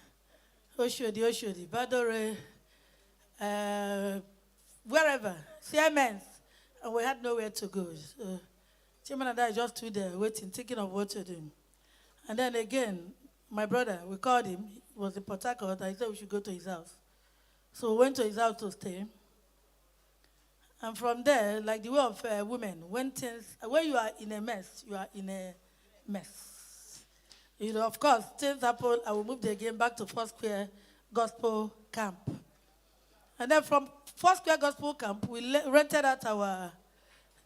Speaker 4: Oshodi, Badore, wherever, Siemens. And we had nowhere to go. So Chairman and I just stood there waiting, thinking of what to do. And then again, my brother, we called him. He was in Port Harcourt. I said we should go to his house. So we went to his house to stay. And from there, like the way of women, when you are in a mess, you are in a mess. Of course, things happen. I will move again back to Four Square Gospel Camp. And then from Four Square Gospel Camp, we rented out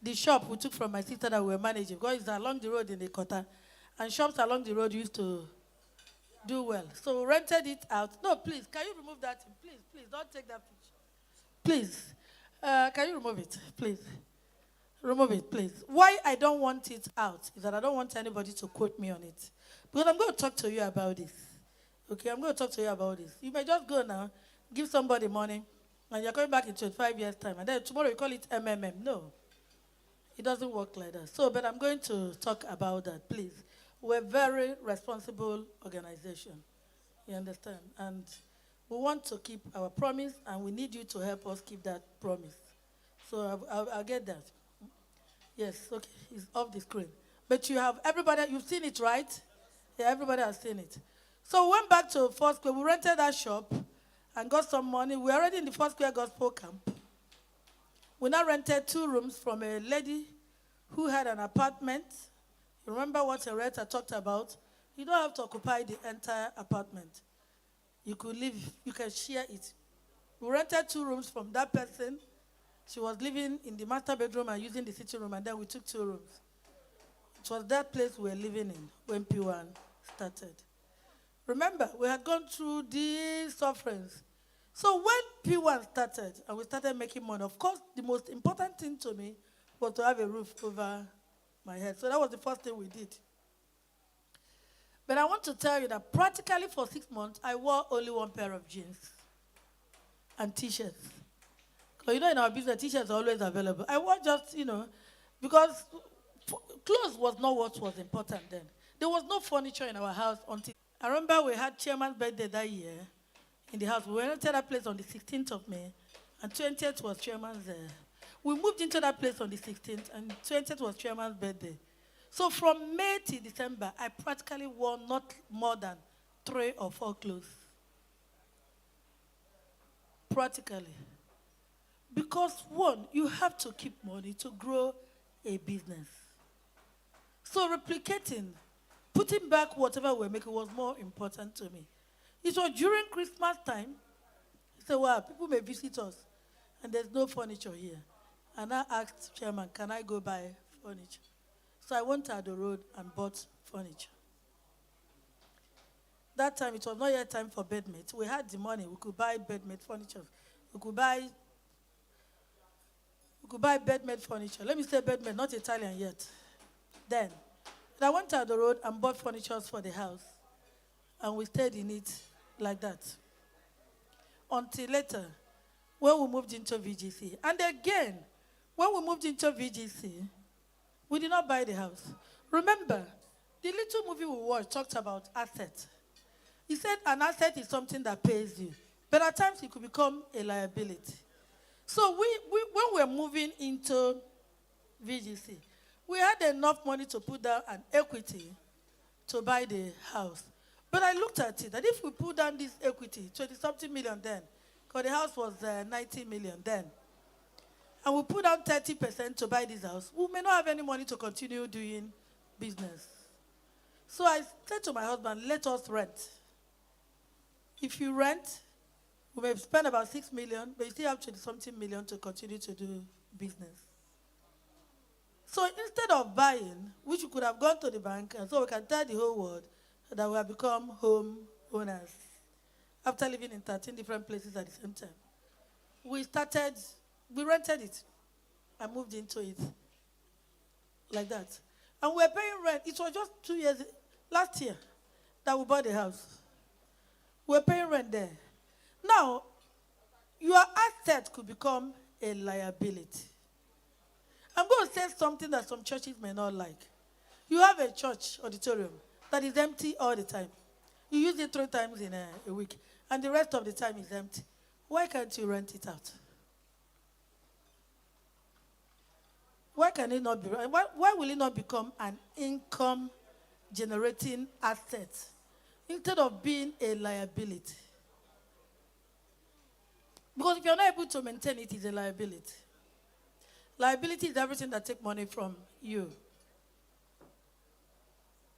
Speaker 4: the shop we took from my sister that we were managing. Because it's along the road in the Kota. And shops along the road used to do well. So we rented it out. No, please, can you remove that? Please, don't take that picture. Please. Can you remove it, please? Remove it, please. Why I don't want it out is that I don't want anybody to quote me on it. Because I'm going to talk to you about this. Okay, I'm going to talk to you about this. You may just go now, give somebody money, and you're coming back in 25 years' time, and then tomorrow you call it MMM. No. It doesn't work like that. So, but I'm going to talk about that, please. We're a very responsible organization. You understand? And we want to keep our promise, and we need you to help us keep that promise. So I'll get that. Yes, okay, it's off the screen. But you've seen it, right? Yeah, everybody has seen it. So we went back to Four Square. We rented that shop and got some money. We're already in the Four Square Gospel Camp. We now rented 2 rooms from a lady who had an apartment. You remember what Areta talked about? You don't have to occupy the entire apartment. You could live, you can share it. We rented 2 rooms from that person. She was living in the master bedroom and using the sitting room, and then we took 2 rooms. It was that place we were living in when PWAN started. Remember, we had gone through these sufferings. So when PWAN started and we started making money, of course, the most important thing to me was to have a roof over my head. So that was the first thing we did. But I want to tell you that practically for 6 months, I wore only 1 pair of jeans and T-shirts. Because in our business, T-shirts are always available. I wore just, because clothes was not what was important then. There was no furniture in our house until, I remember we had Chairman's birthday that year in the house. We rented that place on the 16th of May, and 20th was chairman's. We moved into that place on the 16th, and 20th was chairman's birthday. So from May to December, I practically wore not more than 3 or 4 clothes. Practically. Because one, you have to keep money to grow a business. So replicating, putting back whatever we're making was more important to me. It was during Christmas time. He said, well, people may visit us, and there's no furniture here. And I asked chairman, can I go buy furniture? So I went to the road and bought furniture. That time, it was not yet time for bedmates. We had the money. We could buy bedmate furniture. We could buy bedmate furniture. Let me say bedmate, not Italian yet. Then I went to the road and bought furniture for the house. And we stayed in it like that. Until later, when we moved into VGC. And again, when we moved into VGC, we did not buy the house. Remember, the little movie we watched talked about assets. He said an asset is something that pays you. But at times it could become a liability. So when we were moving into VGC, we had enough money to put down an equity to buy the house. But I looked at it, that if we put down this equity, 20-something million then, because the house was 90 million then, and we put down 30% to buy this house, we may not have any money to continue doing business. So I said to my husband, let us rent. If you rent, we may spend about 6 million, but you still have 20-something million to continue to do business. So instead of buying, which we could have gone to the bank, and so we can tell the whole world that we have become home owners after living in 13 different places at the same time. We rented it and moved into it like that. And we were paying rent. It was just 2 years, last year, that we bought the house. We were paying rent there. Now, your asset could become a liability. I'm going to say something that some churches may not like. You have a church auditorium that is empty all the time. You use it 3 times in a week, and the rest of the time is empty. Why can't you rent it out? Why can it not be? Why will it not become an income-generating asset instead of being a liability? Because if you're not able to maintain it, it's a liability. Liability is everything that takes money from you.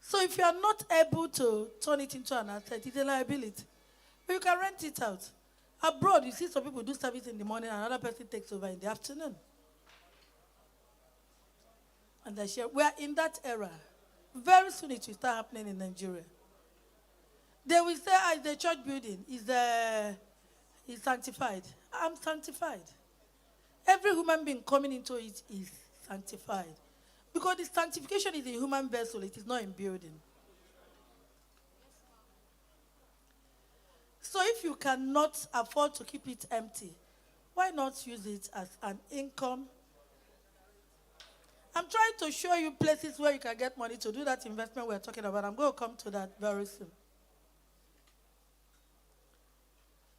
Speaker 4: So if you are not able to turn it into an asset, it's a liability. But you can rent it out. Abroad, you see some people do service in the morning and another person takes over in the afternoon. And they share. We are in that era. Very soon it will start happening in Nigeria. They will say, it's the church building. Is sanctified. I'm sanctified. Every human being coming into it is sanctified. Because the sanctification is in human vessel, it is not in building. So if you cannot afford to keep it empty, why not use it as an income? I'm trying to show you places where you can get money to do that investment we're talking about. I'm going to come to that very soon.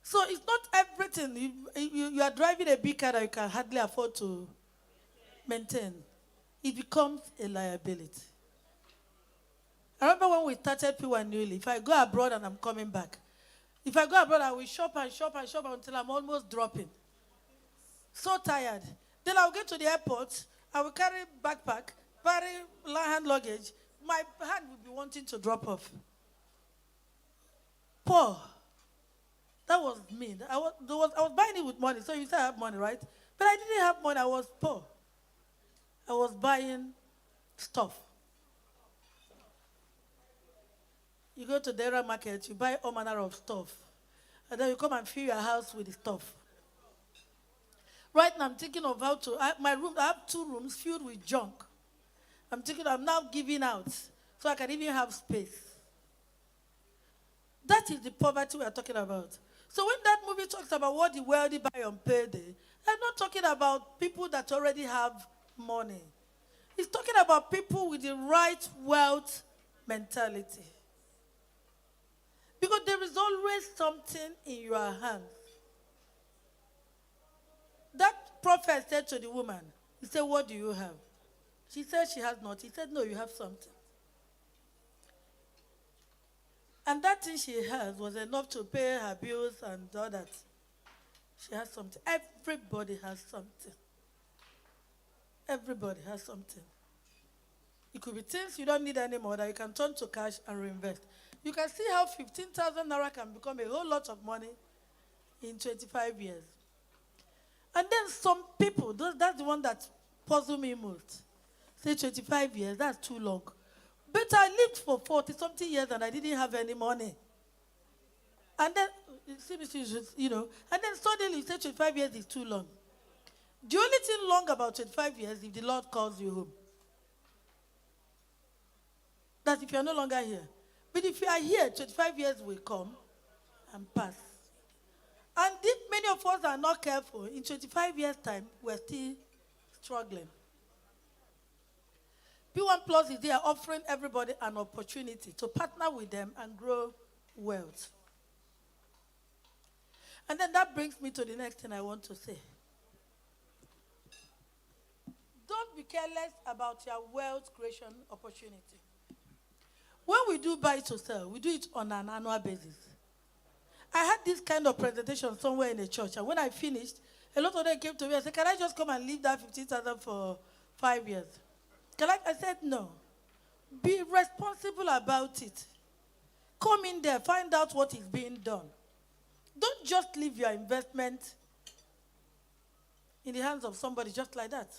Speaker 4: So it's not everything. You are driving a big car that you can hardly afford to maintain. It becomes a liability. I remember when we started PWAN newly, if I go abroad and I'm coming back, if I go abroad, I will shop and shop and shop until I'm almost dropping. So tired. Then I'll get to the airport, I will carry backpack, carry hand luggage. My hand will be wanting to drop off. Poor. That was me. I was buying it with money, so you say I have money, right? But I didn't have money. I was poor. I was buying stuff. You go to the area market, you buy all manner of stuff. And then you come and fill your house with the stuff. Right now, I'm thinking of how to, I have 2 rooms filled with junk. I'm now giving out so I can even have space. That is the poverty we are talking about. So when that movie talks about what the wealthy buy on payday, they're not talking about people that already have money. It's talking about people with the right wealth mentality. Because there is always something in your hands. prophet said to the woman, he said, what do you have? She said she has not. He said, no, you have something. And that thing she has was enough to pay her bills and all that. She has something. Everybody has something. Everybody has something. It could be things you don't need anymore that you can turn to cash and reinvest. You can see how 15,000 naira can become a whole lot of money in 25 years. And then some people, that's the one that puzzles me most. Say 25 years, that's too long. But I lived for 40-something years and I didn't have any money. And then, you know, and then suddenly you say 25 years is too long. The only thing long about 25 years is if the Lord calls you home. That's if you're no longer here. But if you are here, 25 years will come and pass. And if many of us are not careful, in 25 years' time, we're still struggling. PWAN Plus is there offering everybody an opportunity to partner with them and grow wealth. And then that brings me to the next thing I want to say. Don't be careless about your wealth creation opportunity. When we do buy to sell, we do it on an annual basis. I had this kind of presentation somewhere in the church, and when I finished, a lot of them came to me and said, can I just come and leave that 15,000 for 5 years? I said, no. Be responsible about it. Come in there, find out what is being done. Don't just leave your investment in the hands of somebody just like that.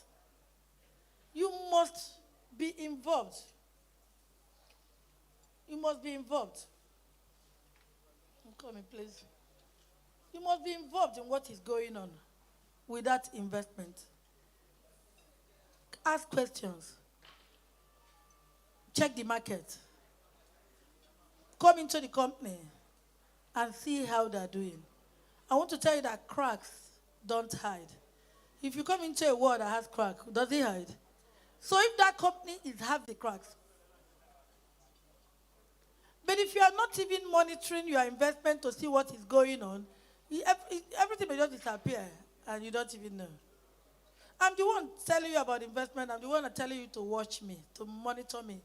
Speaker 4: You must be involved. You must be involved. Come in, please. You must be involved in what is going on with that investment. Ask questions. Check the market. Come into the company and see how they're doing. I want to tell you that cracks don't hide. If you come into a world that has crack, does it hide? So if that company is have the cracks, but if you are not even monitoring your investment to see what is going on, everything will just disappear and you don't even know. I'm the one telling you about investment. I'm the one telling you to watch me, to monitor me.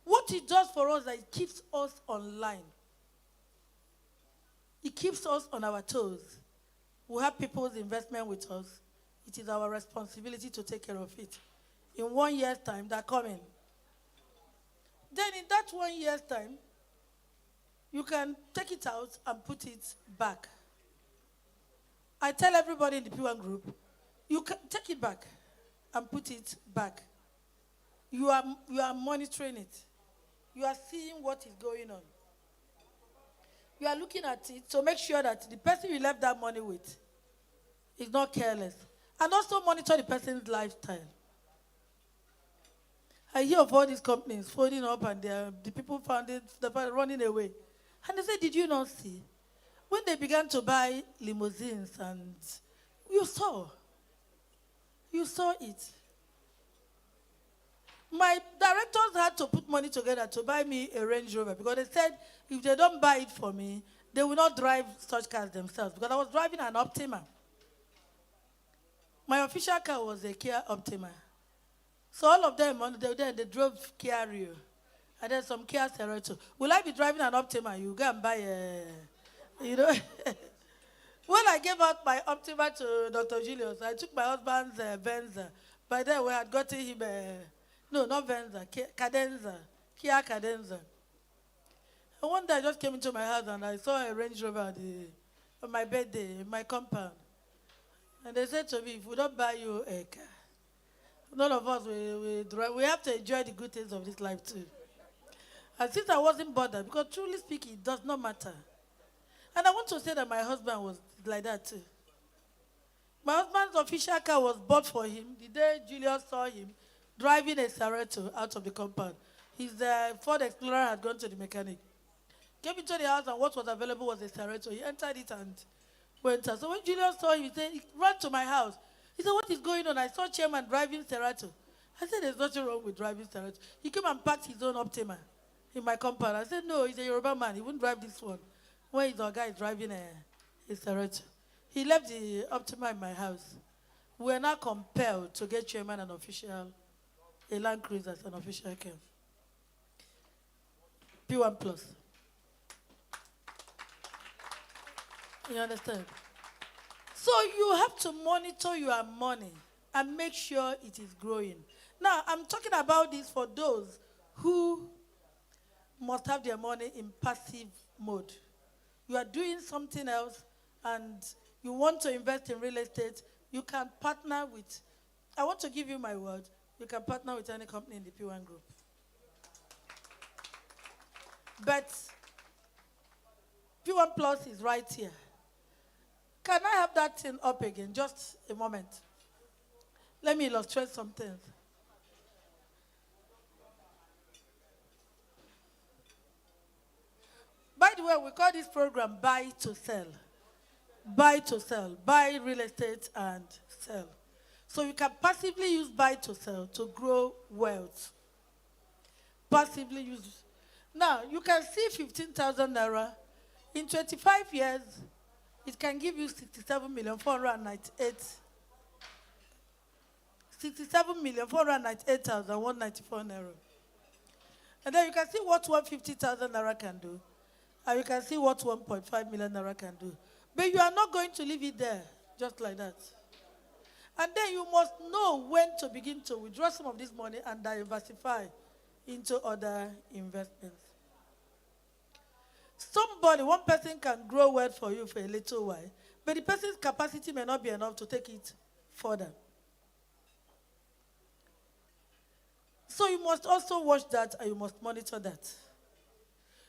Speaker 4: What it does for us is that it keeps us online. It keeps us on our toes. We have people's investment with us. It is our responsibility to take care of it. In 1 year's time, they're coming. Then in that 1 year's time, you can take it out and put it back. I tell everybody in the PWAN group, you can take it back and put it back. You are monitoring it. You are seeing what is going on. You are looking at it to make sure that the person you left that money with is not careless. And also monitor the person's lifestyle. I hear of all these companies folding up and the people found it, they're running away. And they said, did you not see? When they began to buy limousines and you saw it. My directors had to put money together to buy me a Range Rover because they said if they don't buy it for me, they will not drive such cars themselves because I was driving an Optima. My official car was a Kia Optima. So all of them, they drove Kia Rio. And then some Kia Cerato. Will I be driving an Optima? You go and buy a, you know. When I gave out my Optima to Dr. Julius, I took my husband's Venza. By then, we had gotten him no, not Venza, Cadenza, Kia Cadenza. And one day I just came into my house and I saw a Range Rover on my birthday in my compound. And they said to me, if we don't buy you a car, none of us we have to enjoy the good things of this life too. And since I wasn't bothered, because truly speaking, it does not matter. And I want to say that my husband was like that too. My husband's official car was bought for him the day Julius saw him driving a Cerato out of the compound. His Ford Explorer had gone to the mechanic. Came into the house and what was available was a Cerato. He entered it and went out. So when Julius saw him, he said, he ran to my house. He said, what is going on? I saw Chairman driving Cerato. I said, there's nothing wrong with driving Cerato. He came and parked his own Optima in my compound. I said, no, he's a Yoruba man. He wouldn't drive this one. When his guy is driving a Cerato. He left the Optima in my house. we are now compelled to get chairman an official, a Land Cruiser as an official car. P1 Plus. You understand? So you have to monitor your money and make sure it is growing. Now, I'm talking about this for those who must have their money in passive mode. You are doing something else and you want to invest in real estate, you can partner with, I want to give you my word, you can partner with any company in the P1 group. But P1 Plus is right here. Can I have that thing up again? Just a moment. Let me illustrate something. By the way, we call this program buy to sell. Buy to sell. Buy real estate and sell. So you can passively use buy to sell to grow wealth. Passively use. Now, you can see 15,000 naira. In 25 years, it can give you 67,498,194 naira. And then you can see what 150,000 naira can do. And you can see what 1.5 million naira can do. But you are not going to leave it there, just like that. And then you must know when to begin to withdraw some of this money and diversify into other investments. Somebody, one person can grow wealth for you for a little while, but the person's capacity may not be enough to take it further. So you must also watch that and you must monitor that.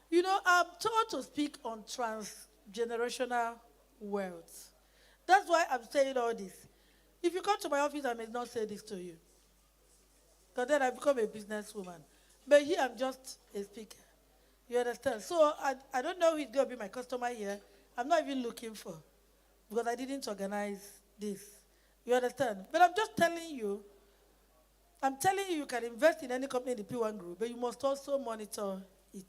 Speaker 4: You know, I'm told to speak on transgenerational wealth. That's why I'm saying all this. If you come to my office, I may not say this to you. Because then I become a businesswoman. But here I'm just a speaker. You understand? So I don't know who's going to be my customer here. I'm not even looking for. Because I didn't organize this. You understand? But I'm just telling you, you can invest in any company in the P1 group, but you must also monitor it.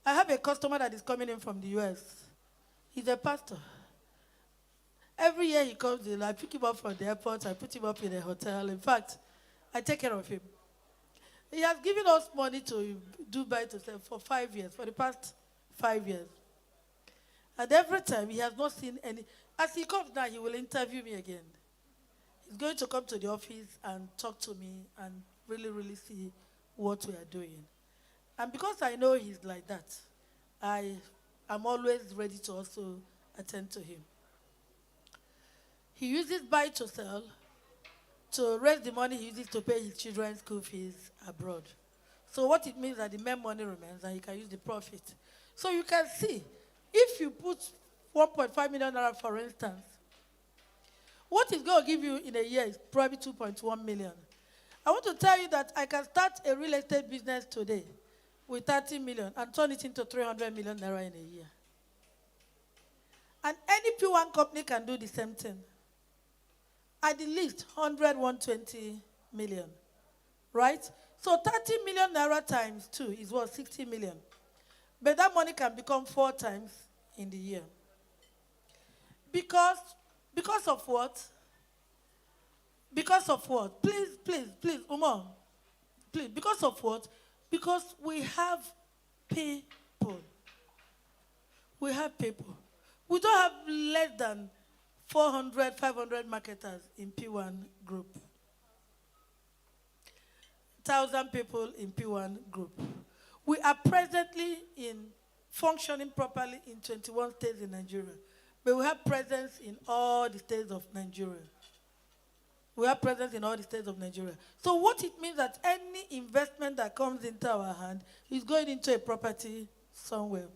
Speaker 4: I have a customer that is coming in from the US. He's a pastor. Every year he comes in, I pick him up from the airport, I put him up in a hotel. In fact, I take care of him. He has given us money to do buy to sell for 5 years, for the past 5 years. And every time he has not seen any. As he comes now, he will interview me again. He's going to come to the office and talk to me and really, really see what we are doing. And because I know he's like that, I'm always ready to also attend to him. He uses buy to sell to raise the money he uses to pay his children's school fees abroad. So what it means is that the main money remains and he can use the profit. So you can see, if you put 1.5 million naira, for instance, what it's going to give you in a year is probably 2.1 million. I want to tell you that I can start a real estate business today with 30 million and turn it into 300 million naira in a year. And any P1 company can do the same thing. At the least 100, 120 million. Right? So 30 million naira times 2 is what? 60 million. But that money can become 4 times in the year. Because of what? Because of what? Please, Umar. Please, because of what? Because we have people. We have people. We don't have less than 400, 500 marketers in P1 group. 1,000 people in P1 group. We are presently functioning properly in 21 states in Nigeria. But we have presence in all the states of Nigeria. We have presence in all the states of Nigeria. So what it means that any investment that comes into our hand is going into a property somewhere.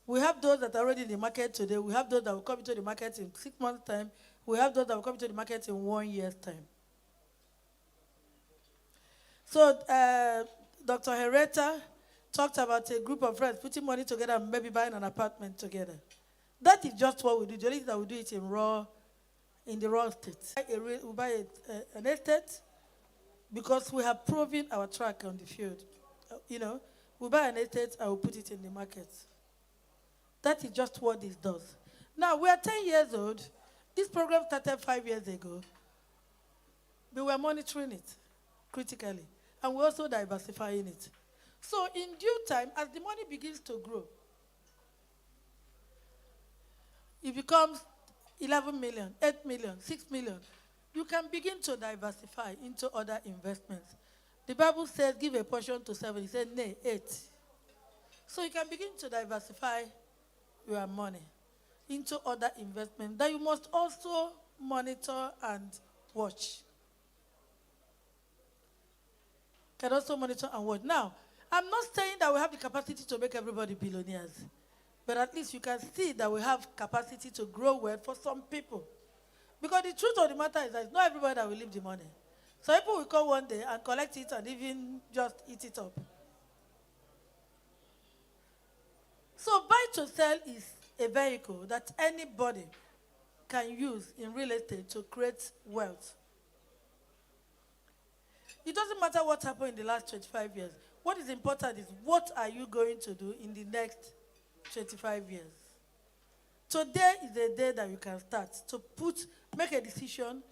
Speaker 4: We have those that are already in the market today. We have those that will come into the market in 6 months' time. We have those that will come into the market in 1 year's time. So Dr. Hereta talked about a group of friends putting money together and maybe buying an apartment together. That is just what we do. The only thing that we do it in the raw state. We buy an estate because we have proven our track on the field. We buy an estate and we put it in the market. That is just what this does. Now, we are 10 years old. This program started 5 years ago. We were monitoring it critically, and we're also diversifying it. So in due time, as the money begins to grow, it becomes 11 million, 8 million, 6 million. You can begin to diversify into other investments. The Bible says, give a portion to 7. It said, nay, 8. So you can begin to diversify your money into other investments that you must also monitor and watch. Can also monitor and watch. Now, I'm not saying that we have the capacity to make everybody billionaires, but at least you can see that we have capacity to grow wealth for some people. Because the truth of the matter is that it's not everybody that will leave the money. So people will come one day and collect it and even just eat it up. So buy to sell is a vehicle that anybody can use in real estate to create wealth. It doesn't matter what happened in the last 25 years. What is important is what are you going to do in the next 25 years? Today is a day that you can start to make a decision.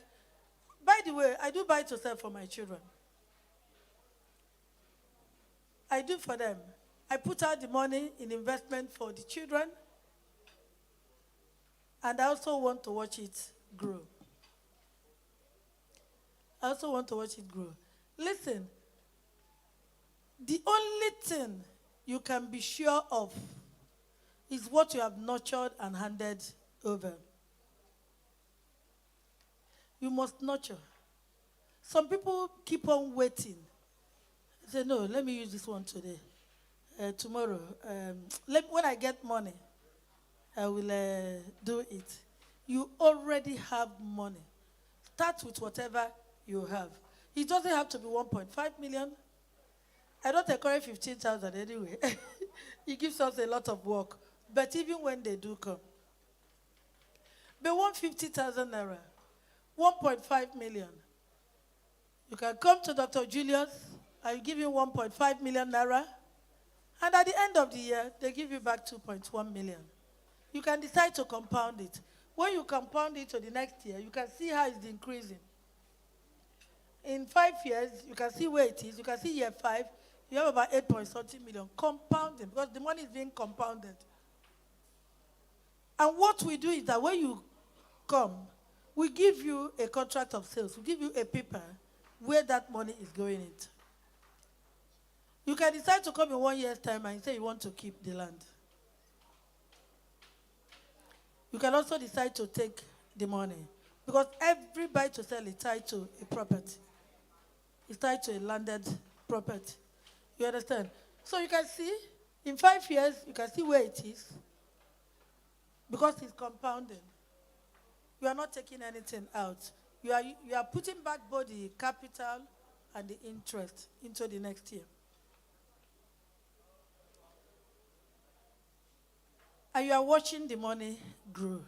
Speaker 4: By the way, I do buy to sell for my children. I do for them. I put out the money in investment for the children, and I also want to watch it grow. I also want to watch it grow. Listen, the only thing you can be sure of is what you have nurtured and handed over. You must nurture. Some people keep on waiting. Say, no, let me use this one today. Tomorrow, when I get money, I will do it. You already have money. Start with whatever you have. It doesn't have to be 1.5 million. I don't encourage 15,000 anyway. It gives us a lot of work. But even when they do come, but 150,000 naira, 1.5 million. You can come to Dr. Julius, I will give you 1.5 million naira. And at the end of the year, they give you back 2.1 million. You can decide to compound it. When you compound it to the next year, you can see how it's increasing. In 5 years, you can see where it is. You can see year 5, you have about 8.something million compounding because the money is being compounded. And what we do is that when you come, we give you a contract of sales. We give you a paper where that money is going into. You can decide to come in 1 year's time and say you want to keep the land. You can also decide to take the money. Because every buy to sell is tied to a property. It's tied to a landed property. You understand? So you can see, in 5 years, you can see where it is. Because it's compounding. You are not taking anything out. You are putting back both the capital and the interest into the next year. And you are watching the money grow.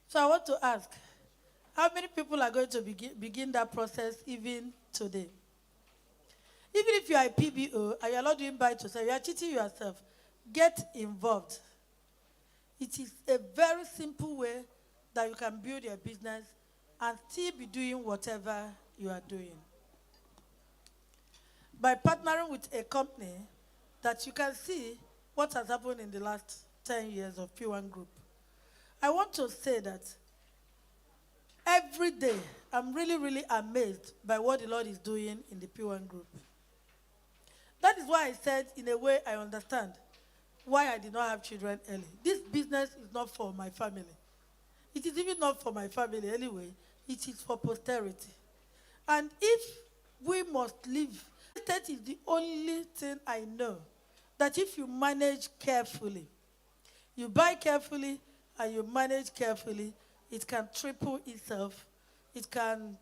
Speaker 4: So I want to ask, how many people are going to begin that process even today? Even if you are a PBO and you are not doing buy to sell, you are cheating yourself. Get involved. It is a very simple way that you can build your business and still be doing whatever you are doing. By partnering with a company that you can see what has happened in the last 10 years of PWAN Group. I want to say that every day I'm really, really amazed by what the Lord is doing in the PWAN Group. That is why I said, in a way, I understand why I did not have children early. This business is not for my family. It is even not for my family anyway. It is for posterity. And if we must live, that is the only thing I know, that if you manage carefully, you buy carefully and you manage carefully, it can triple itself. It can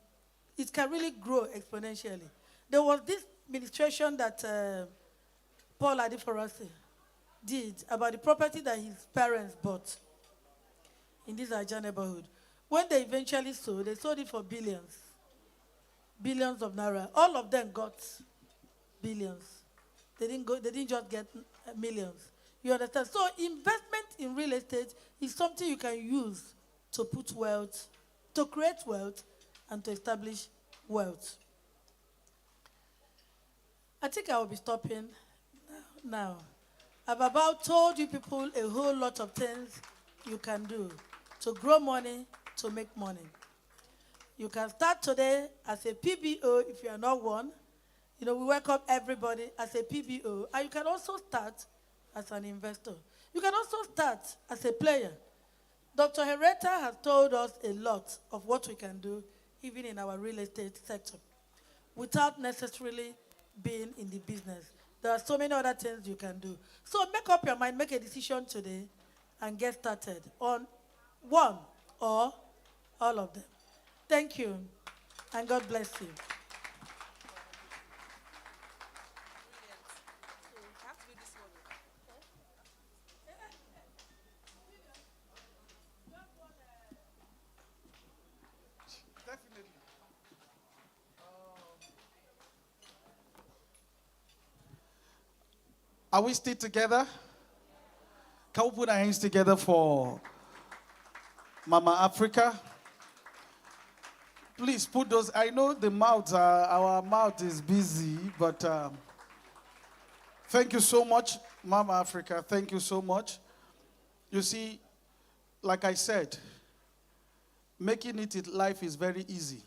Speaker 4: really grow exponentially. There was this ministration that Paul Adiforasi did about the property that his parents bought in this Aja neighborhood. When they eventually sold, they sold it for billions. Billions of naira. All of them got billions. They didn't just get millions. You understand? So investment in real estate is something you can use to put wealth, to create wealth, and to establish wealth. I think I will be stopping now. I've about told you people a whole lot of things you can do to grow money, to make money. You can start today as a PBO if you are not one. You know, we welcome everybody as a PBO. And you can also start as an investor. You can also start as a player. Dr. Hereta has told us a lot of what we can do, even in our real estate sector, without necessarily being in the business. There are so many other things you can do. So make up your mind, make a decision today, and get started on one or all of them. Thank you, and God bless you.
Speaker 7: Are we still together? Can we put our hands together for Mama Africa? Please put those. I know the mouths are, our mouth is busy, but thank you so much, Mama Africa. Thank you so much. You see, like I said, making it in life is very easy.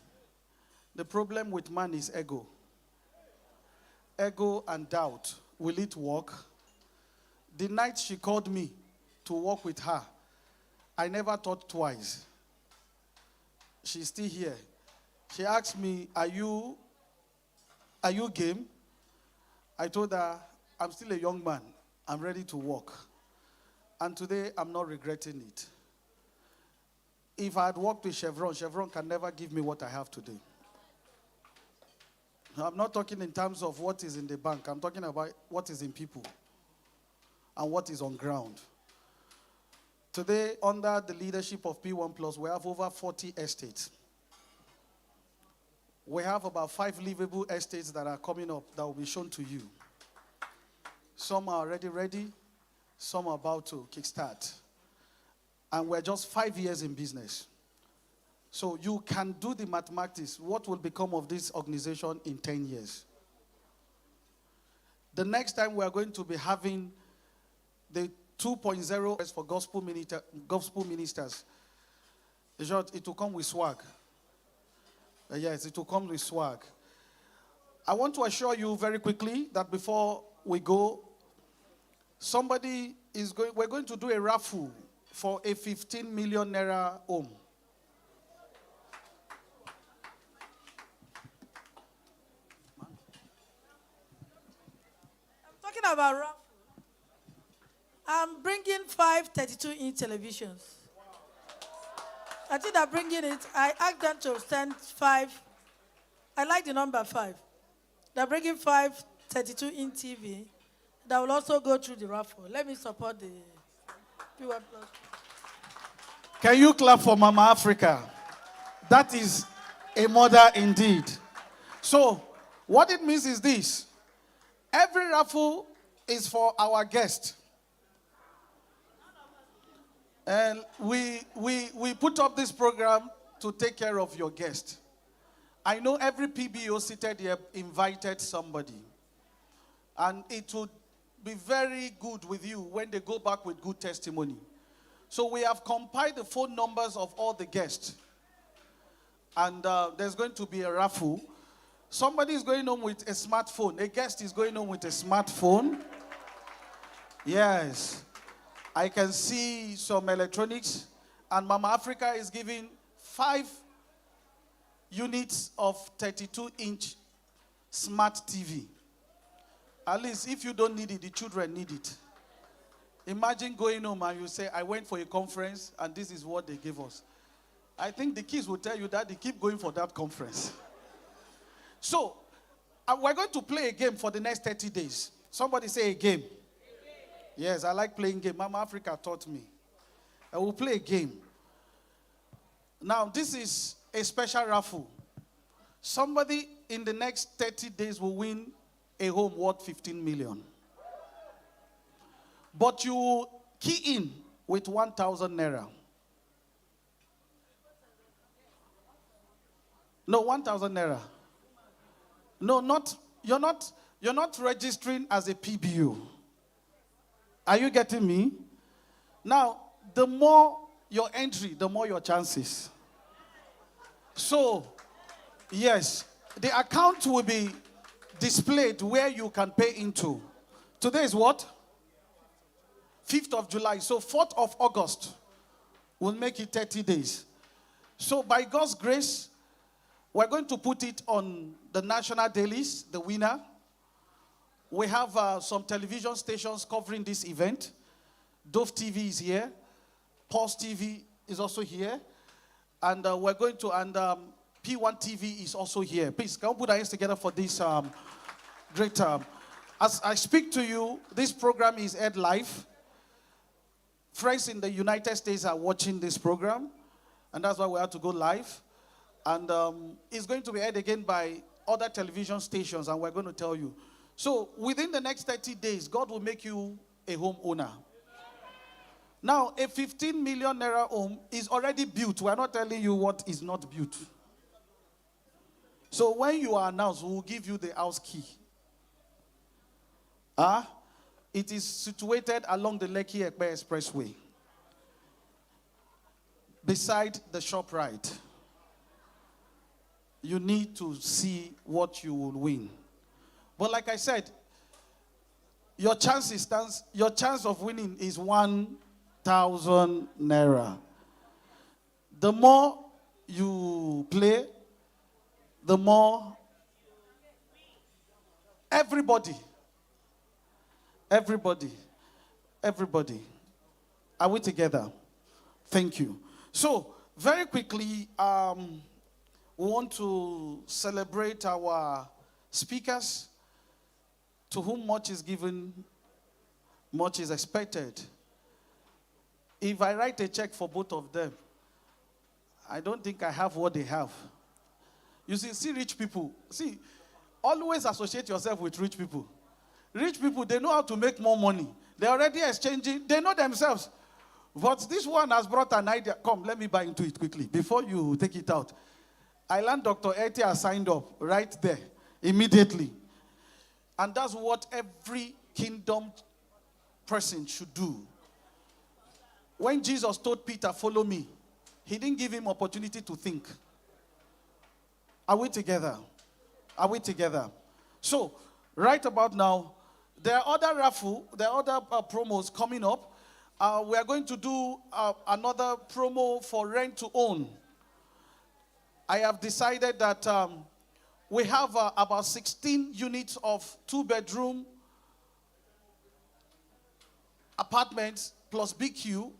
Speaker 7: The problem with man is ego. Ego and doubt. Will it work? The night she called me to work with her, I never thought twice. She's still here. She asked me, are you game? I told her, I'm still a young man. I'm ready to work. And today, I'm not regretting it. If I had worked with Chevron, Chevron can never give me what I have today. I'm not talking in terms of what is in the bank. I'm talking about what is in people and what is on ground. Today, under the leadership of PWAN Plus, we have over 40 estates. We have about 5 livable estates that are coming up that will be shown to you. Some are already ready. Some are about to kickstart. And we're just 5 years in business. So you can do the mathematics. What will become of this organization in 10 years? The next time we are going to be having the 2.0 for gospel ministers. In short, it will come with swag. Yes, it will come with swag. I want to assure you very quickly that before we go, we're going to do a raffle for a 15 million naira home.
Speaker 4: Talking about raffle, I'm bringing 5 32-inch televisions. I think I'm bringing it. I asked them to send 5. I like the number 5. They're bringing 5 32-inch TV that will also go through the raffle. Let me support the PWAN Plus.
Speaker 7: Can you clap for Mama Africa? That is a mother indeed. So, what it means is this. Every raffle is for our guest. And we put up this program to take care of your guest. I know every PBO seated here invited somebody. And it would be very good with you when they go back with good testimony. So we have compiled the phone numbers of all the guests. And there's going to be a raffle. Somebody is going home with a smartphone. A guest is going home with a smartphone. Yes. I can see some electronics. And Mama Africa is giving 5 units of 32-inch smart TV. At least if you don't need it, the children need it. Imagine going home and you say, I went for a conference and this is what they gave us. I think the kids will tell you that they keep going for that conference. So, we're going to play a game for the next 30 days. Somebody say a game. Yes, I like playing game. Mama Africa taught me. I will play a game. Now, this is a special raffle. Somebody in the next 30 days will win a home worth 15 million. But you key in with 1,000 naira. No, 1,000 naira. No, you're not registering as a PBU. Are you getting me? Now, the more your entry, the more your chances. So, yes, the account will be displayed where you can pay into. Today is what? 5th of July. So 4th of August will make it 30 days. So by God's grace, we're going to put it on the national dailies, the winner. We have some television stations covering this event. Dove TV is here. Pulse TV is also here. And we're going to, and PWAN TV is also here. Please, can we put our hands together for this great as I speak to you, this program is aired live. Friends in the United States are watching this program, and that's why we have to go live. And it's going to be aired again by other television stations, and we're going to tell you. So within the next 30 days, God will make you a homeowner. Now, a 15 million naira home is already built. We're not telling you what is not built. So when you are announced, we will give you the house key. It is situated along the Lekki-Ekpe Expressway, beside the ShopRite. You need to see what you will win. But like I said, your chance of winning is 1,000 naira. The more you play, the more everybody. Are we together? Thank you. So, very quickly, we want to celebrate our speakers, to whom much is given, much is expected. If I write a check for both of them, I don't think I have what they have. You see rich people. See, always associate yourself with rich people. Rich people, they know how to make more money. They're already exchanging. They know themselves. But this one has brought an idea. Come, let me buy into it quickly before you take it out. I learned Dr. Eti has signed up right there, immediately. And that's what every kingdom person should do. When Jesus told Peter, follow me, he didn't give him opportunity to think. Are we together? Are we together? So, right about now, there are other promos coming up. We are going to do another promo for rent to own. I have decided that we have about 16 units of 2-bedroom apartments plus BQ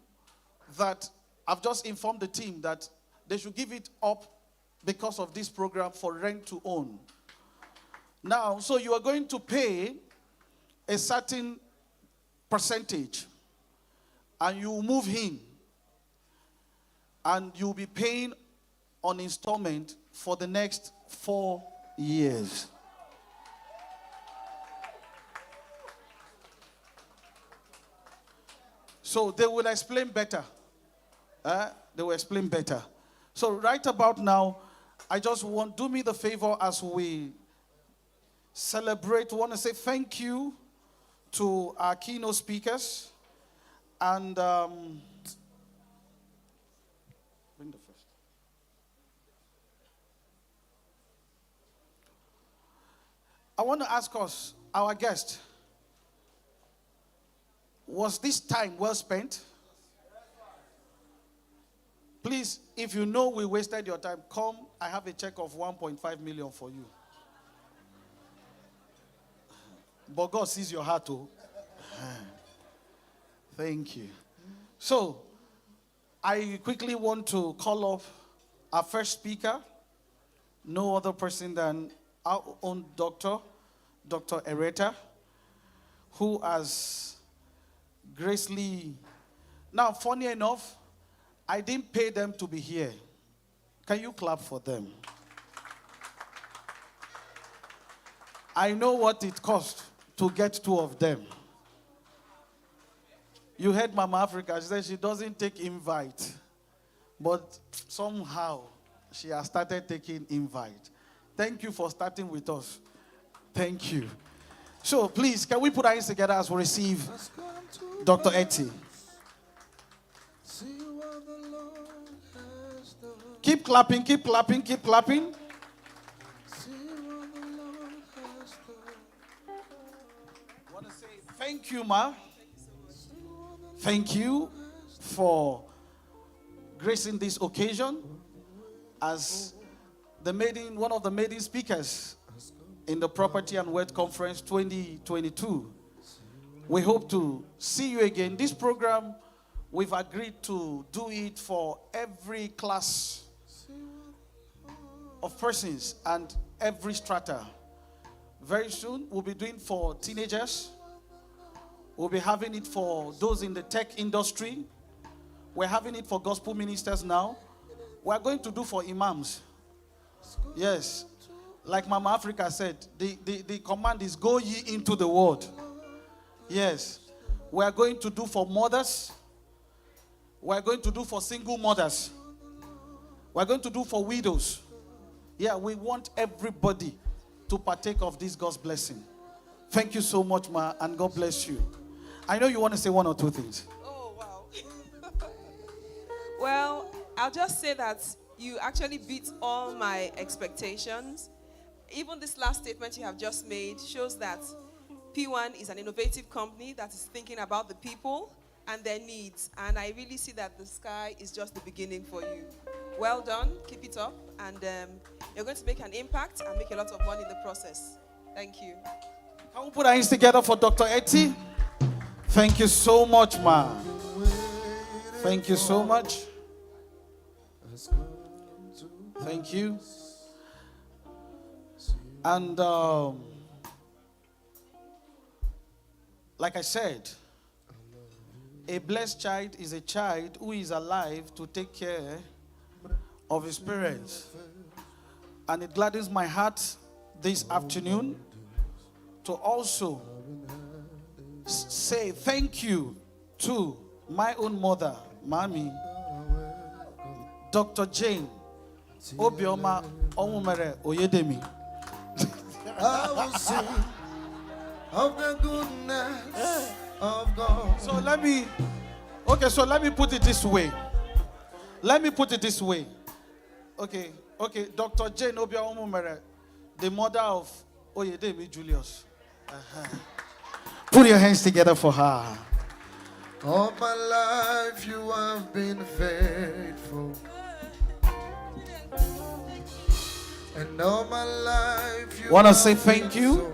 Speaker 7: that I've just informed the team that they should give it up because of this program for rent to own. Now, so you are going to pay a certain percentage and you move in and you'll be paying on installment for the next 4 years. So they will explain better. They will explain better. So right about now, I just do me the favor as we celebrate. We want to say thank you to our keynote speakers. And bring the first. I want to ask us, our guest, was this time well spent? Please, if you know we wasted your time, come. I have a check of 1.5 million for you. But God sees your heart, too. Thank you. So, I quickly want to call up our first speaker. No other person than our own doctor, Dr. Ereta, who has graciously... Now, funny enough, I didn't pay them to be here. Can you clap for them? I know what it cost to get 2 of them. You heard Mama Africa. She said she doesn't take invite. But somehow, she has started taking invite. Thank you for starting with us. Thank you. So, please, can we put our hands together as we receive Dr. Etty? Keep clapping, keep clapping, keep clapping. I want to say thank you, Ma. Thank you for gracing this occasion as one of the maiden speakers in the Property and Wealth Conference 2022. We hope to see you again. This program, we've agreed to do it for every class of persons and every strata. Very soon, we'll be doing for teenagers. We'll be having it for those in the tech industry. We're having it for gospel ministers now. We're going to do for imams. Yes. Like Mama Africa said, the command is go ye into the world. Yes. We're going to do for mothers. We're going to do for single mothers. We're going to do for widows. Yeah, we want everybody to partake of this God's blessing. Thank you so much, Ma, and God bless you. I know you want to say one or two things.
Speaker 8: Oh, wow. Well, I'll just say that you actually beat all my expectations. Even this last statement you have just made shows that PWAN is an innovative company that is thinking about the people and their needs. And I really see that the sky is just the beginning for you. Well done. Keep it up. And you're going to make an impact and make a lot of money in the process. Thank you.
Speaker 7: Can we put our hands together for Dr. Etty? Thank you so much, Ma. Thank you so much. Thank you. And like I said, a blessed child is a child who is alive to take care of his parents. And it gladdens my heart this afternoon to also say thank you to my own mother, Mommy, Dr. Jane Obioma Omumere Oyedemi.
Speaker 3: I will sing of the goodness of God.
Speaker 7: So let me put it this way. Okay, Dr. Jane Obioma Omumere, the mother of Oyedemi Julius. Put your hands together for her.
Speaker 3: All my life you have been faithful, and all my life you
Speaker 7: Want to
Speaker 3: have
Speaker 7: say
Speaker 3: been
Speaker 7: thank you?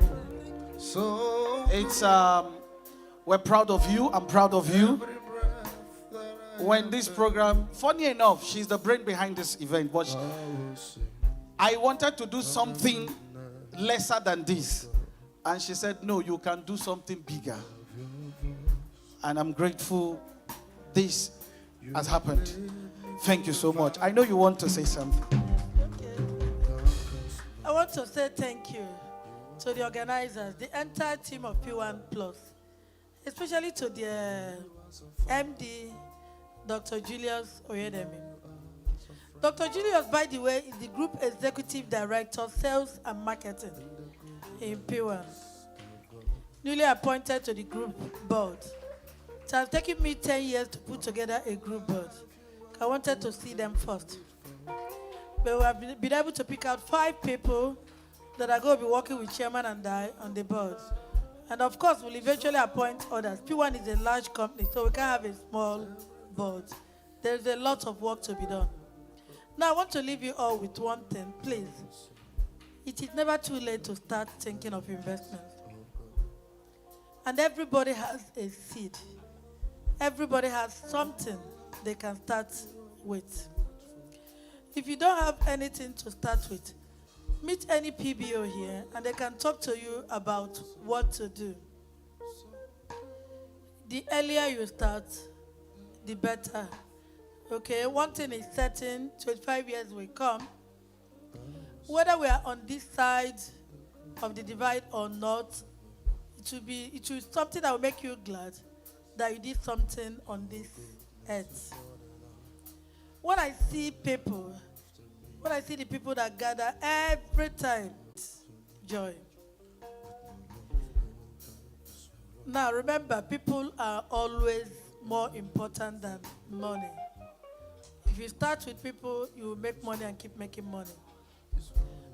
Speaker 3: so
Speaker 7: It's we're proud of you. I'm proud of you.
Speaker 3: every breath that
Speaker 7: When this program, funny enough, she's the brain behind this event, but
Speaker 3: I will sing.
Speaker 7: I wanted to do something lesser than this. And she said, no, you can do something bigger. And I'm grateful this has happened. Thank you so much. I know you want to say something.
Speaker 4: I want to say thank you to the organizers, the entire team of P1 Plus, especially to the MD, Dr. Julius Oyedemi. Dr. Julius, by the way, is the Group Executive Director, Sales and Marketing in P1. Newly appointed to the group board. It has taken me 10 years to put together a group board. I wanted to see them first. But we have been able to pick out 5 people that are going to be working with Chairman and I on the board. And of course, we'll eventually appoint others. P1 is a large company, so we can't have a small board. There's a lot of work to be done. Now, I want to leave you all with one thing, please. It is never too late to start thinking of investments. And everybody has a seed. Everybody has something they can start with. If you don't have anything to start with, meet any PBO here and they can talk to you about what to do. The earlier you start, the better. Okay, one thing is certain, 25 years will come. Whether we are on this side of the divide or not, it will be something that will make you glad that you did something on this earth. When I see people, when I see the people that gather every time, joy. Now remember, people are always more important than money. If you start with people, you will make money and keep making money.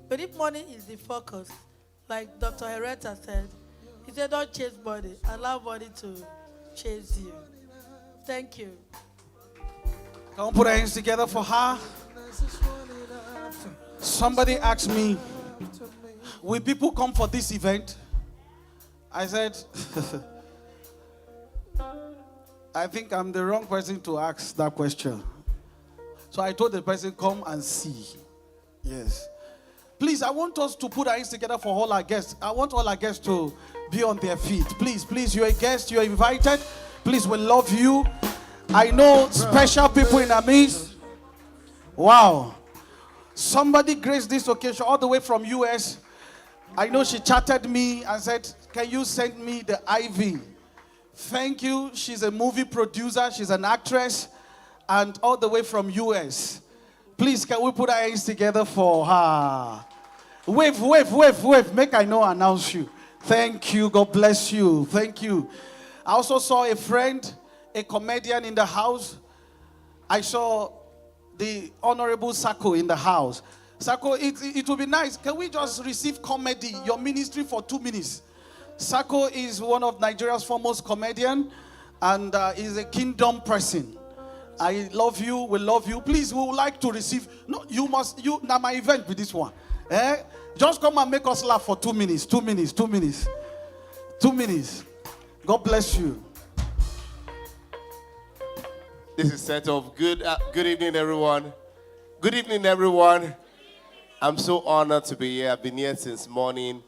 Speaker 4: But if money is the focus, like Dr. Hereta said, he said, don't chase body, allow body to chase you. Thank you.
Speaker 7: Can we put our hands together for her? Somebody asked me, will people come for this event? I said, I think I'm the wrong person to ask that question. So I told the person, come and see. Yes. Please, I want us to put our hands together for all our guests. I want all our guests to be on their feet. Please, you're a guest, you're invited. Please, we love you. I know special people in our midst. Wow. Somebody graced this occasion all the way from US. I know she chatted me and said, can you send me the IV? Thank you. She's a movie producer. She's an actress. And all the way from US. Please, can we put our hands together for her? Wave. Make I know announce you. Thank you. God bless you. Thank you. I also saw a friend, a comedian in the house. I saw the Honorable Sako in the house. Sako, it will be nice. Can we just receive comedy, your ministry for 2 minutes? Sako is one of Nigeria's foremost comedian and is a kingdom person. I love you. We love you. Please, we would like to receive. No, now my event with this one. Just come and make us laugh for 2 minutes. 2 minutes. 2 minutes. 2 minutes. God bless you.
Speaker 12: This is set off. Good evening, everyone. Good evening, everyone. I'm so honored to be here. I've been here since morning.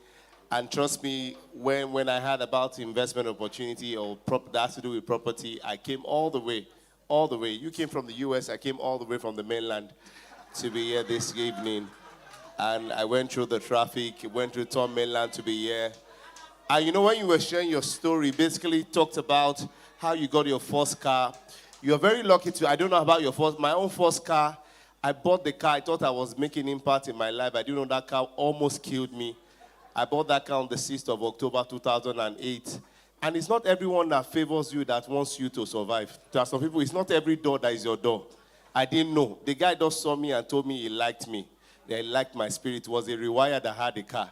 Speaker 12: And trust me, when I heard about investment opportunity or that has to do with property, I came all the way. You came from the US, I came all the way from the mainland to be here this evening. And I went through the traffic, went through Tom Mainland to be here. And you know, when you were sharing your story, basically talked about how you got your first car. You're very lucky to, I don't know about my own first car. I bought the car, I thought I was making impact in my life. I didn't know that car almost killed me. I bought that car on the 6th of October 2008. And it's not everyone that favors you that wants you to survive. There are some people, it's not every door that is your door. I didn't know. The guy just saw me and told me he liked me. That he liked my spirit. It was a rewire that had the car.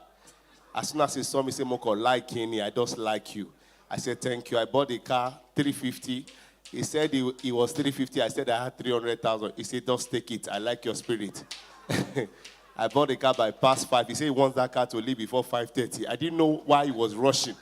Speaker 12: As soon as he saw me, he said, Moko, like Kenny, I just like you. I said, thank you. I bought the car, 350. He said he was 350. I said I had 300,000. He said, just take it. I like your spirit. I bought the car by past 5. He said he wants that car to leave before 5:30. I didn't know why he was rushing.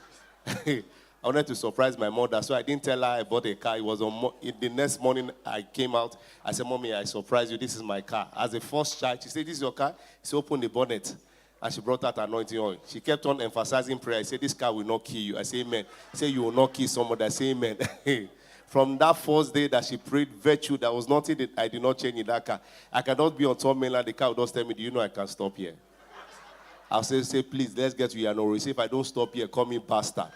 Speaker 12: I wanted to surprise my mother, so I didn't tell her I bought a car. It was the next morning I came out. I said, Mommy, I surprised you. This is my car. As a first child, she said, this is your car? She opened the bonnet, and she brought out anointing oil. She kept on emphasizing prayer. I said, this car will not kill you. I said, amen. She said, you will not kill somebody. I said, amen. From that first day that she prayed virtue, there was nothing that I did not change in that car. I cannot be on Tom Mainland. The car will just tell me, do you know I can stop here? I'll say, please, let's get to Yanoro. Say, if I don't stop here, call me pastor.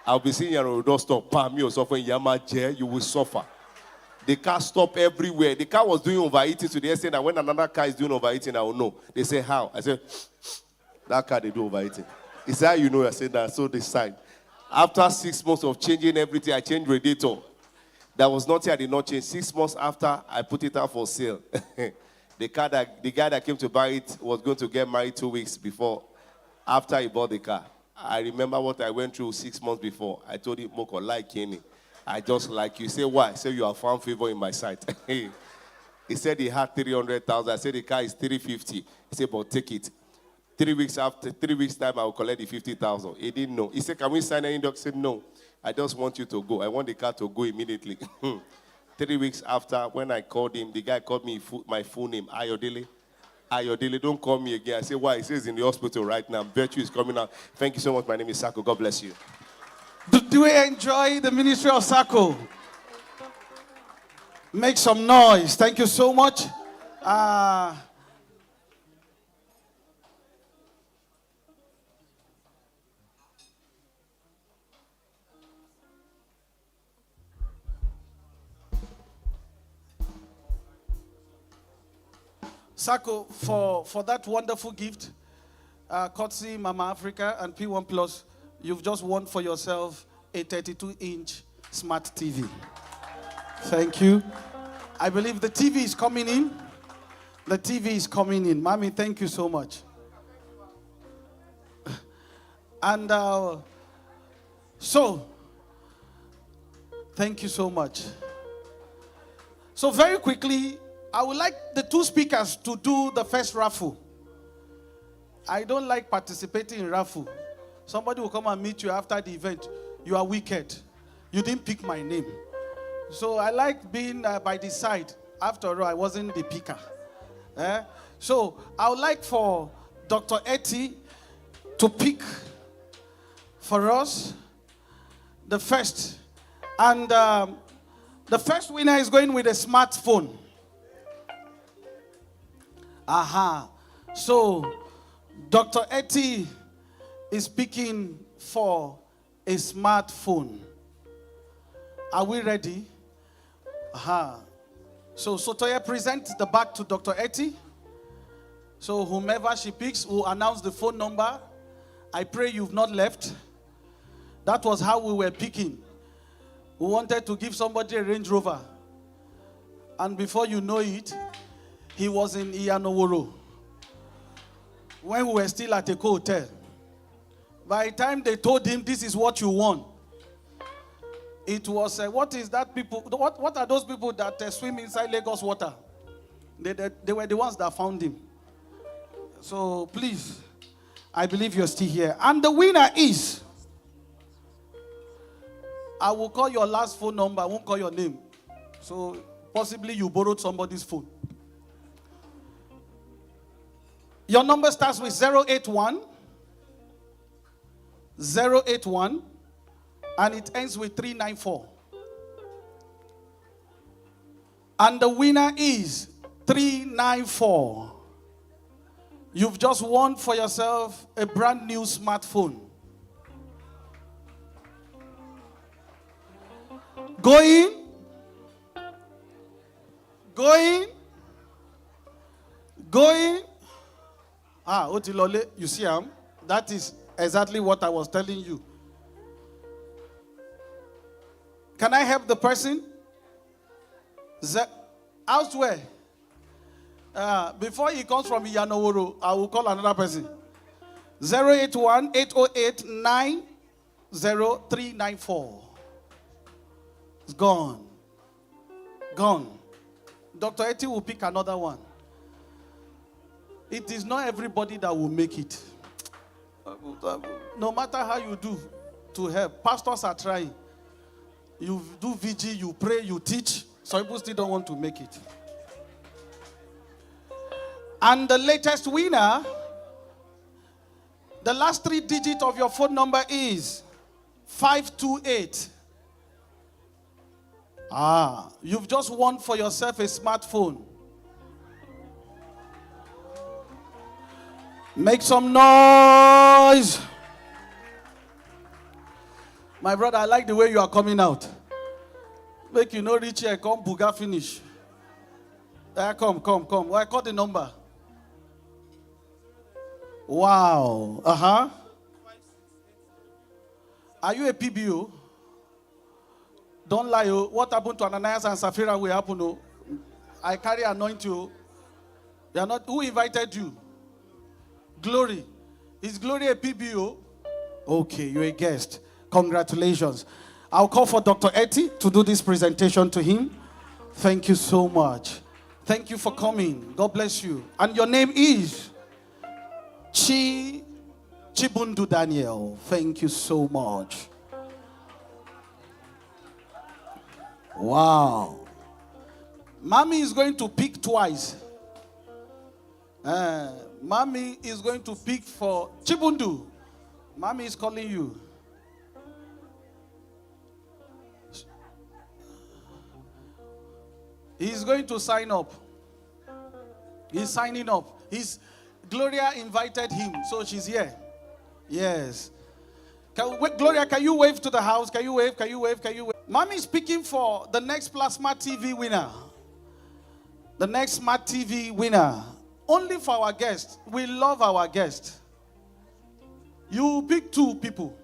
Speaker 12: I'll be saying, Yanoro, don't stop. Pam, you suffer in Yamaje, you will suffer. The car stopped everywhere. The car was doing overeating to the extent that when another car is doing overeating, I will know. They say, how? I said, that car, they do overeating. He said, how you know? I said, that. So they signed. After 6 months of changing everything, I changed radiator. There was nothing I did not change. 6 months after, I put it out for sale. The guy that came to buy it was going to get married 2 weeks before, after he bought the car. I remember what I went through 6 months before. I told him, Moko, like Kenny. I just like you. He said, why? I said, you have found favor in my sight. He said he had 300,000. I said, the car is 350. He said, but take it. 3 weeks after, 3 weeks time, I will collect the 50,000. He didn't know. He said, can we sign any doc? I said, no. I just want you to go. I want the car to go immediately. 3 weeks after, when I called him, the guy called me my full name, Ayodele. Ayodele, don't call me again. I said, why? He says in the hospital right now. Virtue is coming out. Thank you so much. My name is Sako. God bless you.
Speaker 7: Do we enjoy the ministry of Sako? Make some noise. Thank you so much. Sako, for that wonderful gift, courtesy Mama Africa and P1 Plus, you've just won for yourself a 32-inch smart TV. Thank you. I believe the TV is coming in. The TV is coming in. Mommy, thank you so much. And so, thank you so much. So very quickly, I would like the two speakers to do the first raffle. I don't like participating in raffle. Somebody will come and meet you after the event. You are wicked. You didn't pick my name. So I like being by the side. After all, I wasn't the picker. So I would like for Dr. Etty to pick for us the first. And the first winner is going with a smartphone. Aha. So Dr. Etty is picking for a smartphone. Are we ready? Aha. So Sotoya, present the bag to Dr. Etty. So whomever she picks will announce the phone number. I pray you've not left. That was how we were picking. We wanted to give somebody a Range Rover. And before you know it, he was in Iyanoworo. When we were still at a hotel. By the time they told him this is what you want, it was, what is that people, what are those people that swim inside Lagos water? They were the ones that found him. So please, I believe you're still here. And the winner is, I will call your last phone number, I won't call your name. So possibly you borrowed somebody's phone. Your number starts with 081, and it ends with 394. And the winner is 394. You've just won for yourself a brand new smartphone. Going. Otilole, you see him? That is exactly what I was telling you. Can I help the person? Elsewhere. Before he comes from Iyanoworo, I will call another person. 081-808-90394. It's gone. Gone. Dr. Etty will pick another one. It is not everybody that will make it. No matter how you do to help, pastors are trying. You do VG, you pray, you teach. Some people still don't want to make it. And the latest winner, the last 3 digits of your phone number is 528. You've just won for yourself a smartphone. Make some noise. My brother, I like the way you are coming out. Make you no reach here, come buga finish. Come. Well, I call the number. Wow. Are you a PBO? Don't lie. What happened to Ananias and Sapphira will happen. I carry anoint you. You are not. Who invited you? Glory. Is Glory a PBO? Okay, you're a guest. Congratulations. I'll call for Dr. Etty to do this presentation to him. Thank you so much. Thank you for coming. God bless you. And your name is Chibundu Daniel. Thank you so much. Wow. Mommy is going to pick twice. Mommy is going to pick for Chibundu. Mommy is calling you. He's going to sign up. He's signing up. Gloria invited him, so she's here. Yes. Gloria, can you wave to the house? Can you wave? Mommy is speaking for the next Plasma TV winner. The next Smart TV winner only for our guests. We love our guests. You pick 2 people.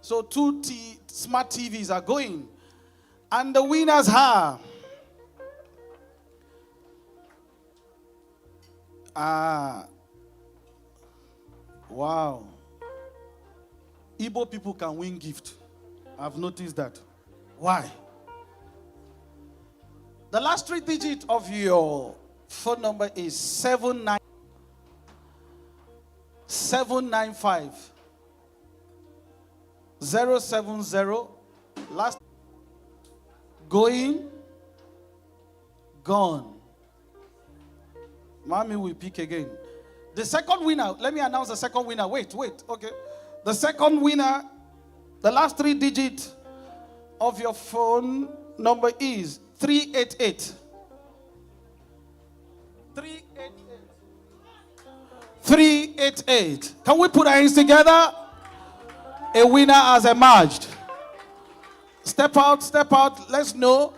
Speaker 7: So 2 smart TVs are going. And the winners are... wow. Igbo people can win gift. I've noticed that. Why? The last 3 digits of your phone number is 795 070. Last going, gone. Mommy will pick again. The second winner, let me announce the second winner. Wait, okay. The second winner, the last 3 digits of your phone number is 388. 388. Can we put our hands together? A winner has emerged. Step out. Let's know.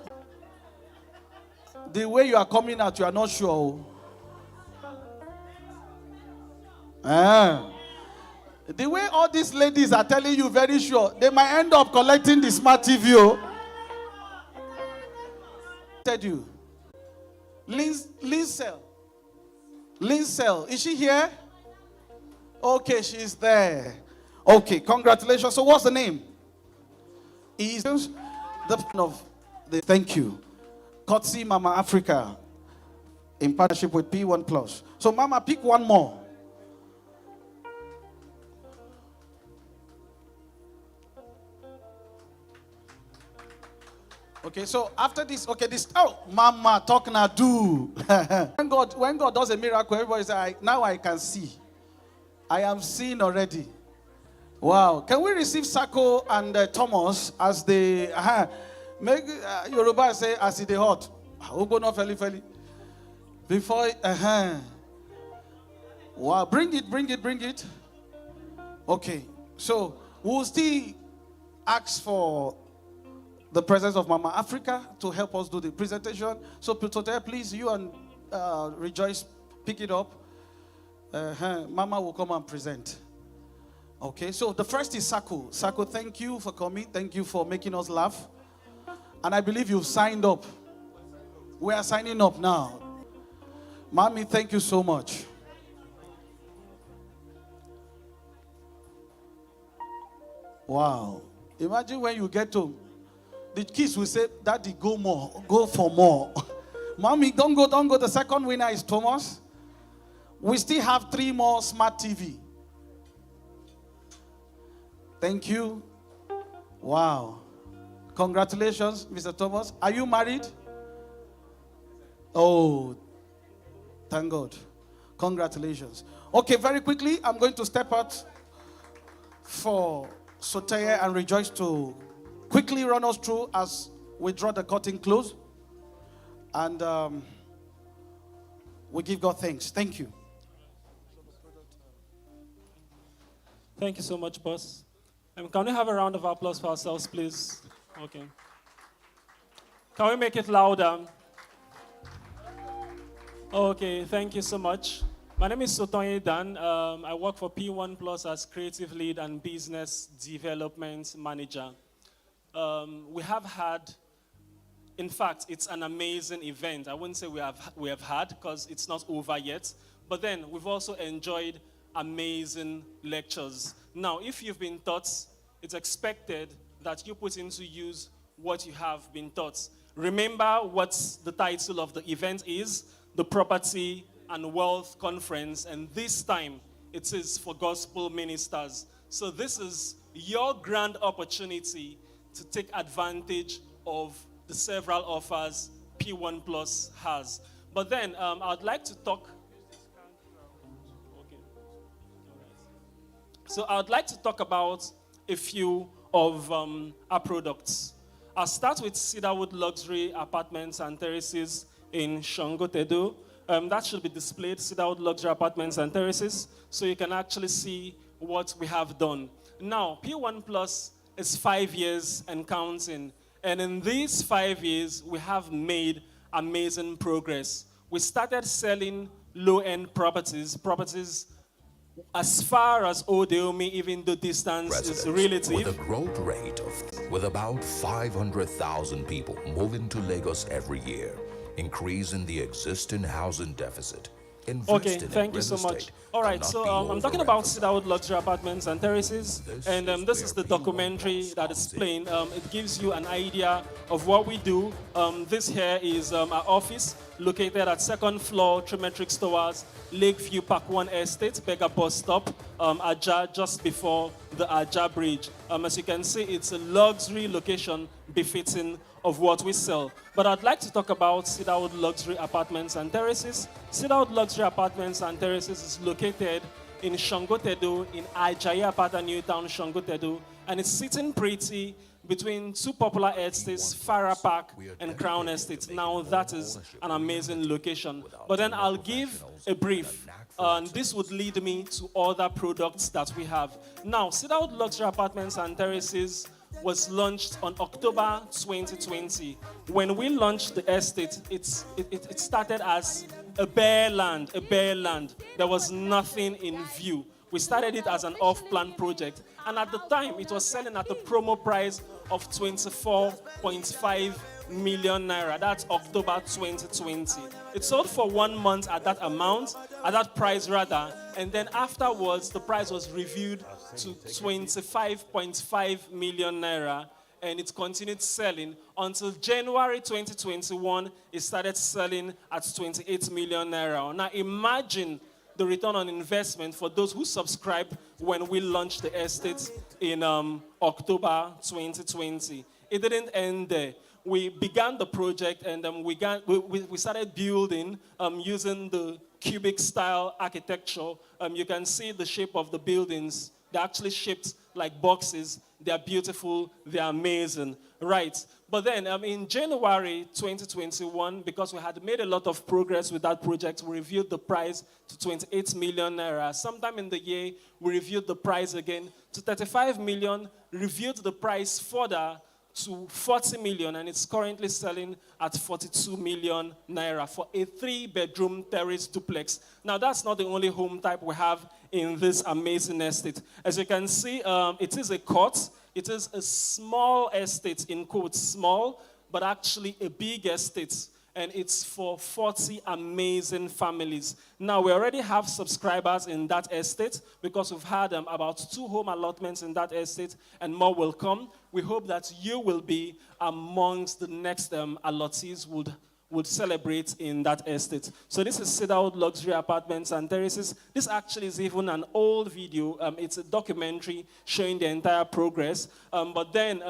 Speaker 7: The way you are coming out, you are not sure. The way all these ladies are telling you very sure, they might end up collecting the smart TV. Tell you. Linsell. Is she here? Okay, she's there. Okay, congratulations. So what's the name? Is the of the thank you. Courtesy Mama Africa in partnership with P1 Plus. So Mama, pick one more. Okay, so after this, Mama, talk now, do. when God does a miracle, everybody says, now I can see. I am seeing already. Wow. Can we receive Sako and Thomas as they make Yoruba say as it hot? Feli. Before wow, bring it. Okay. So we'll still ask for the presence of Mama Africa to help us do the presentation. So Tote, please, you and Rejoice, pick it up. Mama will come and present. Okay, so the first is Sako. Sako, thank you for coming. Thank you for making us laugh. And I believe you've signed up. We are signing up now. Mommy, thank you so much. Wow. Imagine when you get home, the kids will say, Daddy, go for more. Mommy, don't go. The second winner is Thomas. We still have 3 more smart TV. Thank you. Wow. Congratulations, Mr. Thomas. Are you married? Oh, thank God. Congratulations. Okay, very quickly, I'm going to step out for Soteya and Rejoice to quickly run us through as we draw the curtain close. And we give God thanks. Thank you.
Speaker 6: Thank you so much, boss. Can we have a round of applause for ourselves, please? Okay. Can we make it louder? Okay, thank you so much. My name is Sotonye Dan. I work for P1 Plus as Creative Lead and Business Development Manager. We have had, in fact, it's an amazing event. I wouldn't say we have had, because it's not over yet. But then we've also enjoyed amazing lectures. Now, if you've been taught, it's expected that you put into use what you have been taught. Remember what the title of the event is, the Property and Wealth Conference, and this time it is for gospel ministers. So this is your grand opportunity to take advantage of the several offers P1 Plus has. But then I'd like to talk. So I'd like to talk about a few of our products. I'll start with Cedarwood Luxury Apartments and Terraces in Shangotedo. That should be displayed, Cedarwood Luxury Apartments and Terraces, so you can actually see what we have done. Now, P1 Plus is 5 years and counting. And in these 5 years, we have made amazing progress. We started selling low-end properties, properties as far as Odeomi, even the distance is
Speaker 13: Residents with
Speaker 6: relative.
Speaker 13: a growth rate of with about 500,000 people moving to Lagos every year, increasing the existing housing deficit.
Speaker 6: Okay,
Speaker 13: Investing in
Speaker 6: thank you
Speaker 13: real
Speaker 6: so much.
Speaker 13: estate
Speaker 6: All right,
Speaker 13: cannot
Speaker 6: so
Speaker 13: be
Speaker 6: I'm talking about
Speaker 13: overemphasized.
Speaker 6: Cedarwood Luxury Apartments and Terraces, and this is the documentary that is playing. It gives you an idea of what we do. This here is our office, located at second floor, Trimetrix Towers, Lakeview PWAN Estate, Beggar Bus Stop, Aja, just before the Aja Bridge. As you can see, it's a luxury location befitting of what we sell. But I'd like to talk about Cedarwood Luxury Apartments and Terraces. Cedarwood Luxury Apartments and Terraces is located in Shangotedo, in Ajaya Pata New Town, Shangotedo, and it's sitting pretty between two popular estates, Farah Park and Crown Estate. Now that is an amazing location. But then I'll give a brief, and this would lead me to other products that we have. Now, Cedarwood Luxury Apartments and Terraces was launched on October 2020. When we launched the estate, it started as a bare land, There was nothing in view. We started it as an off-plan project. And at the time, it was selling at a promo price of 24.5 million naira. That's October 2020. It sold for 1 month at that amount, at that price rather, and then afterwards the price was reviewed to 25.5 million naira, and it continued selling until January 2021. It started selling at 28 million naira. Now imagine the return on investment for those who subscribed when we launched the estate in October 2020. It didn't end there. We began the project, and we started building using the cubic style architecture. You can see the shape of the buildings. They're actually shaped like boxes. They're beautiful. They're amazing. Right. But then in January 2021, because we had made a lot of progress with that project, we reviewed the price to 28 million naira. Sometime in the year, we reviewed the price again to 35 million, reviewed the price further to 40 million, and it's currently selling at 42 million naira for a 3-bedroom terrace duplex. Now, that's not the only home type we have in this amazing estate. As you can see, it is a court. It is a small estate, in quotes, small, but actually a big estate. And it's for 40 amazing families. Now, we already have subscribers in that estate because we've had about 2 home allotments in that estate, and more will come. We hope that you will be amongst the next allottees would celebrate in that estate. So this is Cedarwood Luxury Apartments and Terraces. This actually is even an old video. It's a documentary showing the entire progress. But then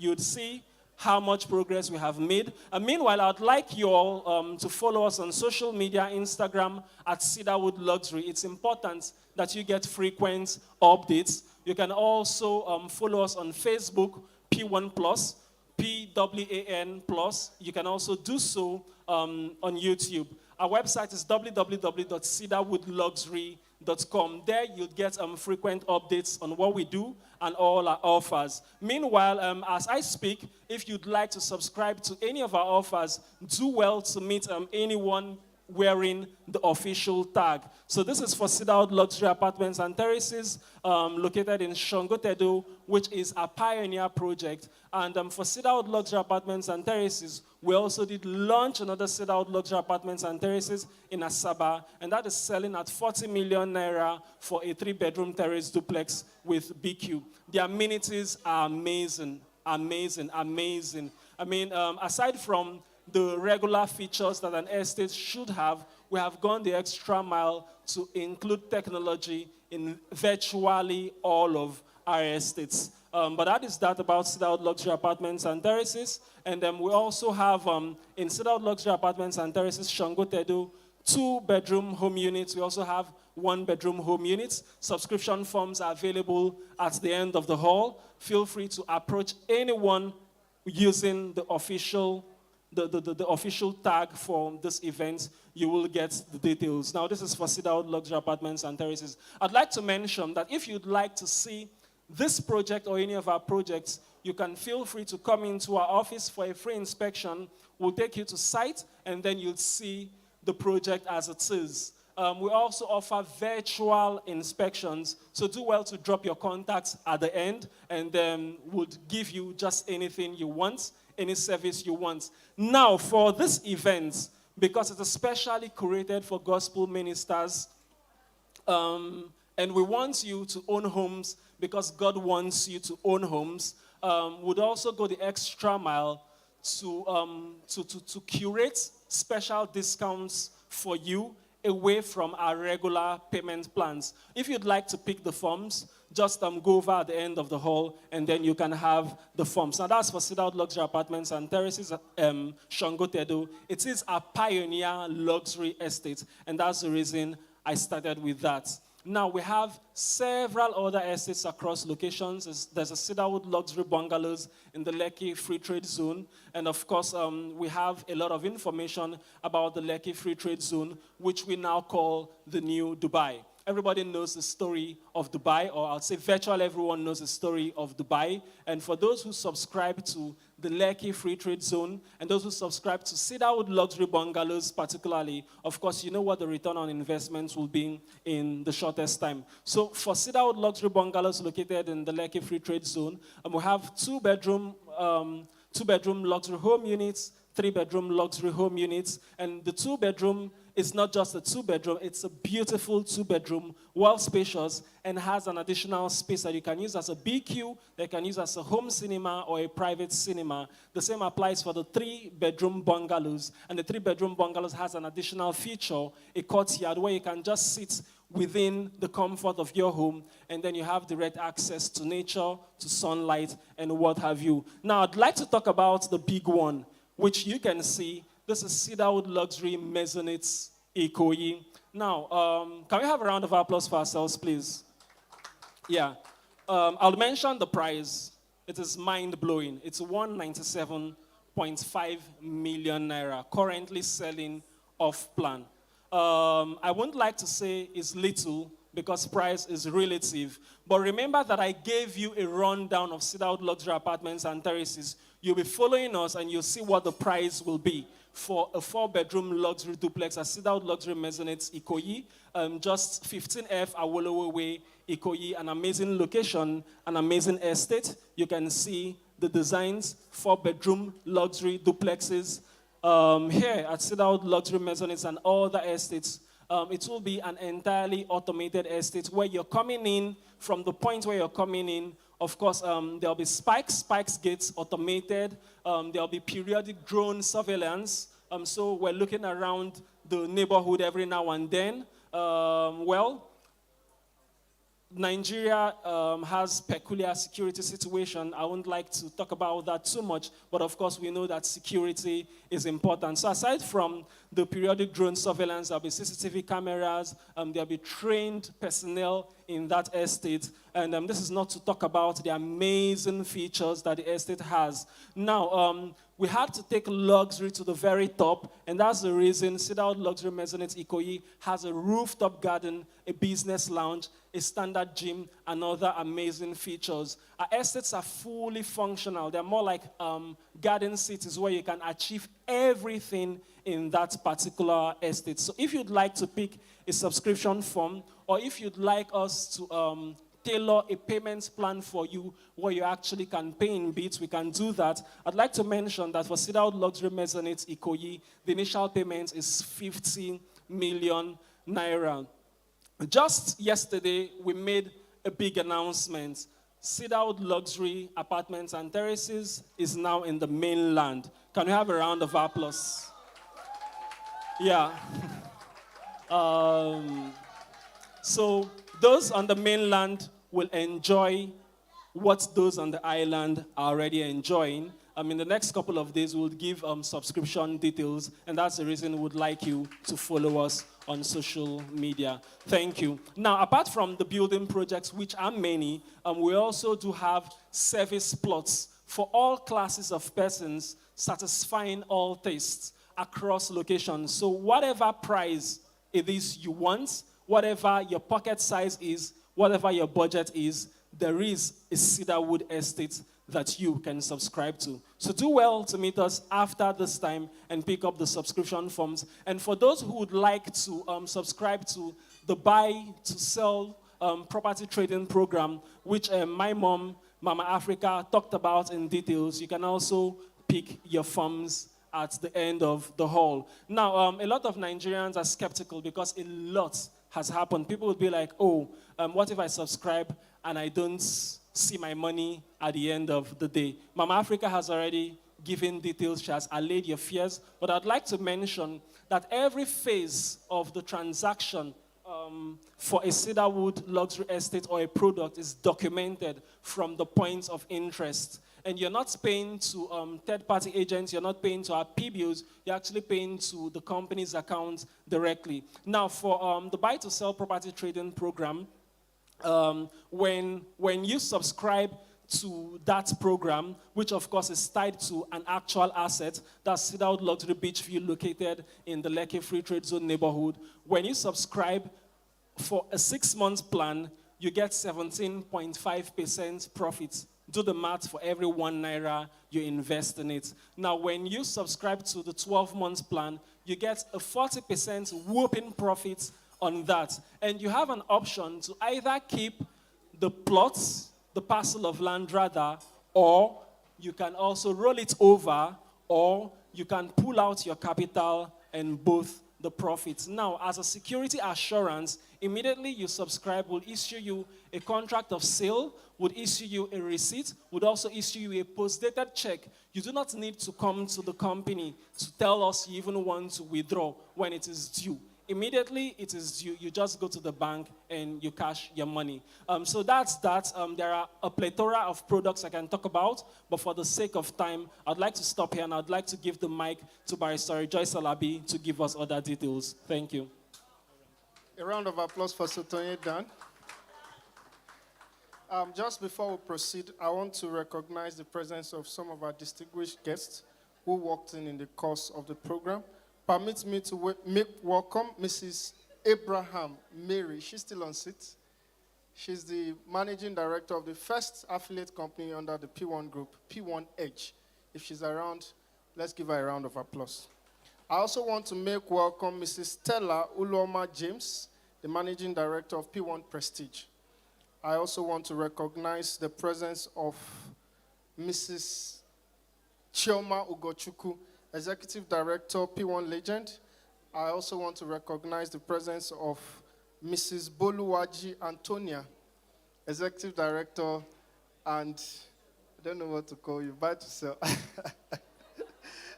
Speaker 6: you'd see how much progress we have made. And meanwhile, I'd like you all to follow us on social media, Instagram at Cedarwood Luxury. It's important that you get frequent updates. You can also follow us on Facebook, P1 Plus, PWAN Plus. You can also do so on YouTube. Our website is www.cedarwoodluxury.com. There you'll get frequent updates on what we do and all our offers. Meanwhile, as I speak, if you'd like to subscribe to any of our offers, do well to meet anyone wearing the official tag. So this is for Cedarwood Luxury Apartments and Terraces, located in Shangotedo, which is a pioneer project. And for Cedarwood Luxury Apartments and Terraces, we also did launch another Cedarwood Luxury Apartments and Terraces in Asaba, and that is selling at 40 million naira for a 3-bedroom terrace duplex with BQ. The amenities are amazing, amazing, amazing. I mean, aside from the regular features that an estate should have, we have gone the extra mile to include technology in virtually all of our estates. But that is that about Cedarwood Luxury Apartments and Terraces. And then we also have, in Cedarwood Luxury Apartments and Terraces, Shangotedo, 2-bedroom home units. We also have 1-bedroom home units. Subscription forms are available at the end of the hall. Feel free to approach anyone using the official tag for this event. You will get the details. Now, this is for Cedarwood Luxury Apartments and Terraces. I'd like to mention that if you'd like to see this project or any of our projects, you can feel free to come into our office for a free inspection. We'll take you to site, and then you'll see the project as it is. We also offer virtual inspections. So do well to drop your contacts at the end, and then would give you just anything you want, any service you want. Now, for this event, because it's especially curated for gospel ministers, and we want you to own homes because God wants you to own homes, would also go the extra mile to curate special discounts for you away from our regular payment plans. If you'd like to pick the forms, just go over at the end of the hall, and then you can have the forms. Now, that's for Sit-Out Luxury Apartments and Terraces, Shangotedo. It is a pioneer luxury estate, and that's the reason I started with that. Now, we have several other estates across locations. There's a Cedarwood Luxury Bungalows in the Lekki Free Trade Zone. And of course, we have a lot of information about the Lekki Free Trade Zone, which we now call the New Dubai. Everybody knows the story of Dubai, or I'll say virtually everyone knows the story of Dubai. And for those who subscribe to the Lekki Free Trade Zone, and those who subscribe to Cedarwood Luxury Bungalows particularly, of course, you know what the return on investments will be in the shortest time. So for Cedarwood Luxury Bungalows located in the Lekki Free Trade Zone, we have two-bedroom luxury home units, three-bedroom luxury home units, and the two-bedroom is not just a two-bedroom, it's a beautiful two-bedroom, well spacious, and has an additional space that you can use as a BQ, that you can use as a home cinema or a private cinema. The same applies for the three-bedroom bungalows, and the three-bedroom bungalows has an additional feature, a courtyard, where you can just sit within the comfort of your home, and then you have direct access to nature, to sunlight, and what have you. Now, I'd like to talk about the big one, which you can see. This is Cedarwood Luxury Maisonettes Ikoyi. Now, can we have a round of applause for ourselves, please? Yeah. I'll mention the price. It is mind-blowing. It's 197.5 million naira, currently selling off plan. I wouldn't like to say it's little because price is relative. But remember that I gave you a rundown of Cedarwood Luxury Apartments and Terraces. You'll be following us and you'll see what the price will be for a four-bedroom luxury duplex at Cedarwood Luxury Maisonettes Ikoyi, just 15F Awolowo Way, Ikoyi, an amazing location, an amazing estate. You can see the designs, four-bedroom luxury duplexes here at Cedarwood Luxury Maisonettes and all the estates. It will be an entirely automated estate where you're coming in, from the point where you're coming in, of course, there'll be spikes gates automated. There'll be periodic drone surveillance. So we're looking around the neighborhood every now and then. Nigeria has peculiar security situation. I wouldn't like to talk about that too much, but of course we know that security is important. So aside from the periodic drone surveillance, there'll be CCTV cameras, there'll be trained personnel in that estate, and this is not to talk about the amazing features that the estate has. Now, we had to take luxury to the very top, and that's the reason Cedarwood Luxury Maisonettes Ikoyi has a rooftop garden, a business lounge, a standard gym, and other amazing features. Our estates are fully functional. They're more like garden cities where you can achieve everything in that particular estate. So if you'd like to pick a subscription form, or if you'd like us to tailor a payments plan for you where you actually can pay in bits, we can do that. I'd like to mention that for Cedarwood Luxury Maisonettes Ikoyi, the initial payment is 50 million naira. Just yesterday, we made a big announcement. Cedarwood Luxury Apartments and Terraces is now in the mainland. Can we have a round of applause? Yeah. So those on the mainland will enjoy what those on the island are already enjoying. In the next couple of days, we'll give subscription details, and that's the reason we would like you to follow us on social media. Thank you. Now, apart from the building projects, which are many, we also do have service plots for all classes of persons, satisfying all tastes across locations. So whatever price it is you want, whatever your pocket size is, whatever your budget is, there is a Cedarwood estate that you can subscribe to. So do well to meet us after this time and pick up the subscription forms. And for those who would like to subscribe to the buy to sell property trading program, which my mom, Mama Africa, talked about in details, you can also pick your forms at the end of the hall. Now, a lot of Nigerians are skeptical because a lot has happened. People would be like, oh, what if I subscribe and I don't see my money at the end of the day? Mama Africa has already given details. She has allayed your fears. But I'd like to mention that every phase of the transaction for a cedarwood luxury estate or a product is documented from the points of interest. And you're not paying to third-party agents, you're not paying to our PBOs, you're actually paying to the company's account directly. Now, for the buy-to-sell property trading program, when you subscribe to that program, which of course is tied to an actual asset, that's Cedarwood Luxury Beachview located in the Lekki Free Trade Zone neighborhood, when you subscribe for a 6-month plan, you get 17.5% profits. Do the math for every 1 naira you invest in it. Now, when you subscribe to the 12-month plan, you get a 40% whooping profit on that. And you have an option to either keep the plots, the parcel of land rather, or you can also roll it over, or you can pull out your capital and both the profits. Now, as a security assurance, immediately you subscribe, will issue you a contract of sale, would issue you a receipt, would also issue you a post-dated check. You do not need to come to the company to tell us you even want to withdraw when it is due. Immediately it is due, you just go to the bank and you cash your money. So that's that. There are a plethora of products I can talk about, but for the sake of time, I'd like to stop here and I'd like to give the mic to Barrister Joyce Alabi to give us other details. Thank you.
Speaker 2: A round of applause for Sotonye Dan. Just before we proceed, I want to recognize the presence of some of our distinguished guests who walked in the course of the program. Permit me to make welcome Mrs. Abraham Mary. She's still on seat. She's the managing director of the first affiliate company under the PWAN group, PWAN Edge. If she's around, let's give her a round of applause. I also want to make welcome Mrs. Stella Uloma James, the managing director of PWAN Prestige. I also want to recognize the presence of Mrs. Chioma Ugochukwu, Executive Director, P1 Legend. I also want to recognize the presence of Mrs. Boluwaji Antonia, Executive Director, and I don't know what to call you, Buy to Sell.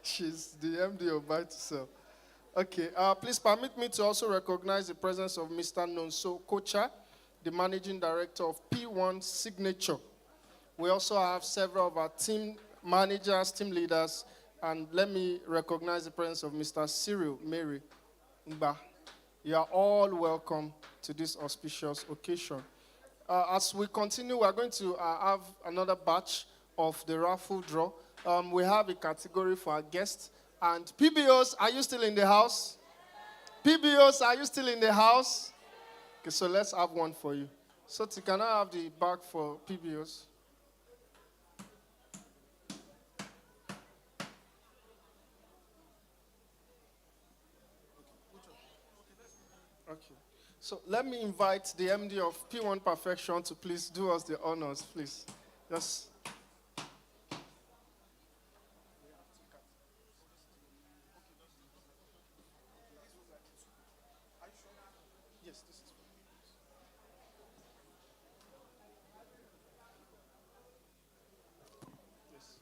Speaker 2: She's the MD of Buy to Sell. Okay, please permit me to also recognize the presence of Mr. Nonso Kocha, the Managing Director of P1 Signature. We also have several of our team managers, team leaders, and let me recognize the presence of Mr. Cyril Mary Mba. You are all welcome to this auspicious occasion. As we continue, we are going to have another batch of the raffle draw. We have a category for our guests. And PBOs, are you still in the house? PBOs, are you still in the house? Okay, so let's have one for you. So, can I have the bag for PBOs? Okay. So let me invite the MD of P1 Perfection to please do us the honors, please. Just. Yes, this is. Yes.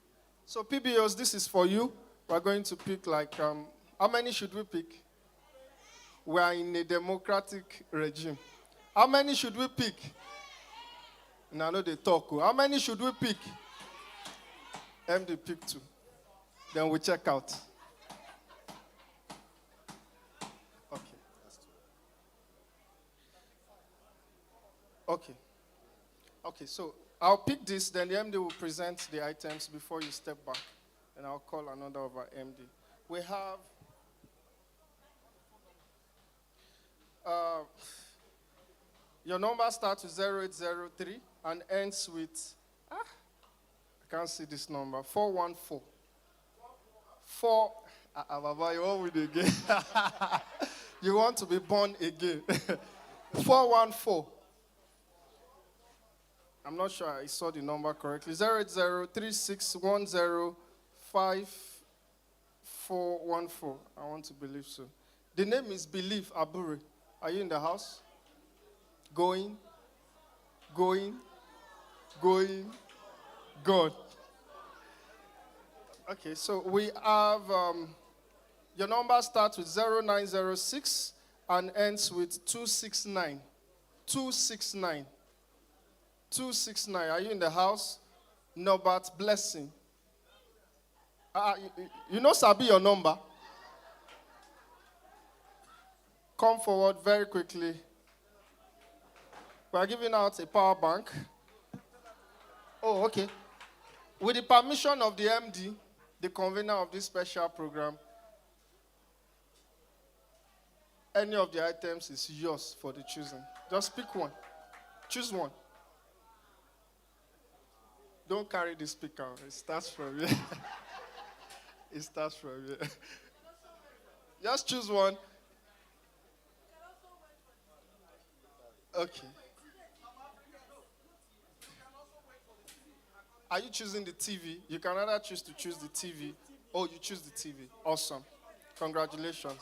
Speaker 2: So PBOs, this is for you. We're going to pick like, how many should we pick? We are in a democratic regime. How many should we pick? Now, I know they talk. How many should we pick? MD pick 2. Then we check out. Okay. Okay. Okay, so I'll pick this, then the MD will present the items before you step back. And I'll call another of our MD. We have your number starts with 0803 and ends with, I can't see this number, 414. 4. Baba, you want win again? You want to be born again? 414. I'm not sure I saw the number correctly. 08036105414. I want to believe so. The name is Believe Abure. Are you in the house? Going. God. Okay, so we have your number starts with 0906 and ends with 269. 269. 269. Are you in the house? Norbert Blessing. You know Sabi your number? Come forward very quickly. We are giving out a power bank. Oh, okay. With the permission of the MD, the convener of this special program, any of the items is yours for the choosing. Just pick one. Choose one. Don't carry the speaker. It starts from here. It starts from here. Just choose one. Okay. Are you choosing the TV? You can either choose to choose the TV. Oh, you choose the TV. Awesome. Congratulations.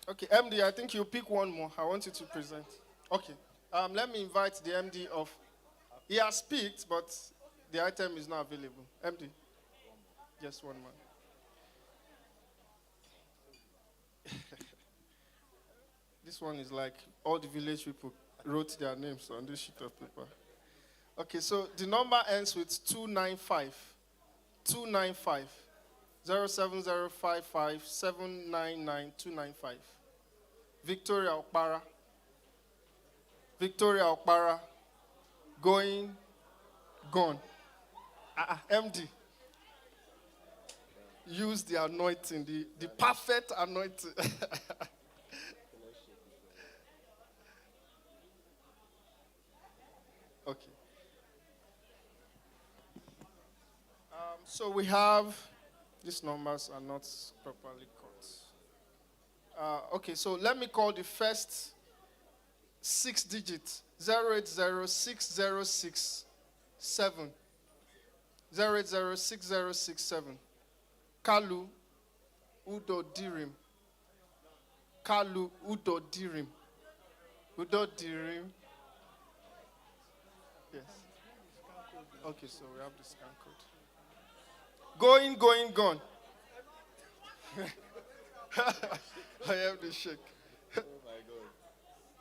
Speaker 2: Okay, MD, I think you pick one more. I want you to present. Okay. Let me invite the MD of... He has picked, but the item is not available. MD. Just one more. This one is like all the village people wrote their names on this sheet of paper. Okay, so the number ends with 295. 295. 07055 799 295. Victoria Okpara. Victoria Okpara. Going. Gone. MD. Use the anointing, the perfect anointing. Okay. So we have, these numbers are not properly cut. Okay, so let me call the first 6 digits. 0806067. 0806067. Kalu Udo Dirim. Kalu Udo Dirim. Udo Dirim. Yes. Okay, so we have the scan code. Going, gone. I have the shake. Oh my God.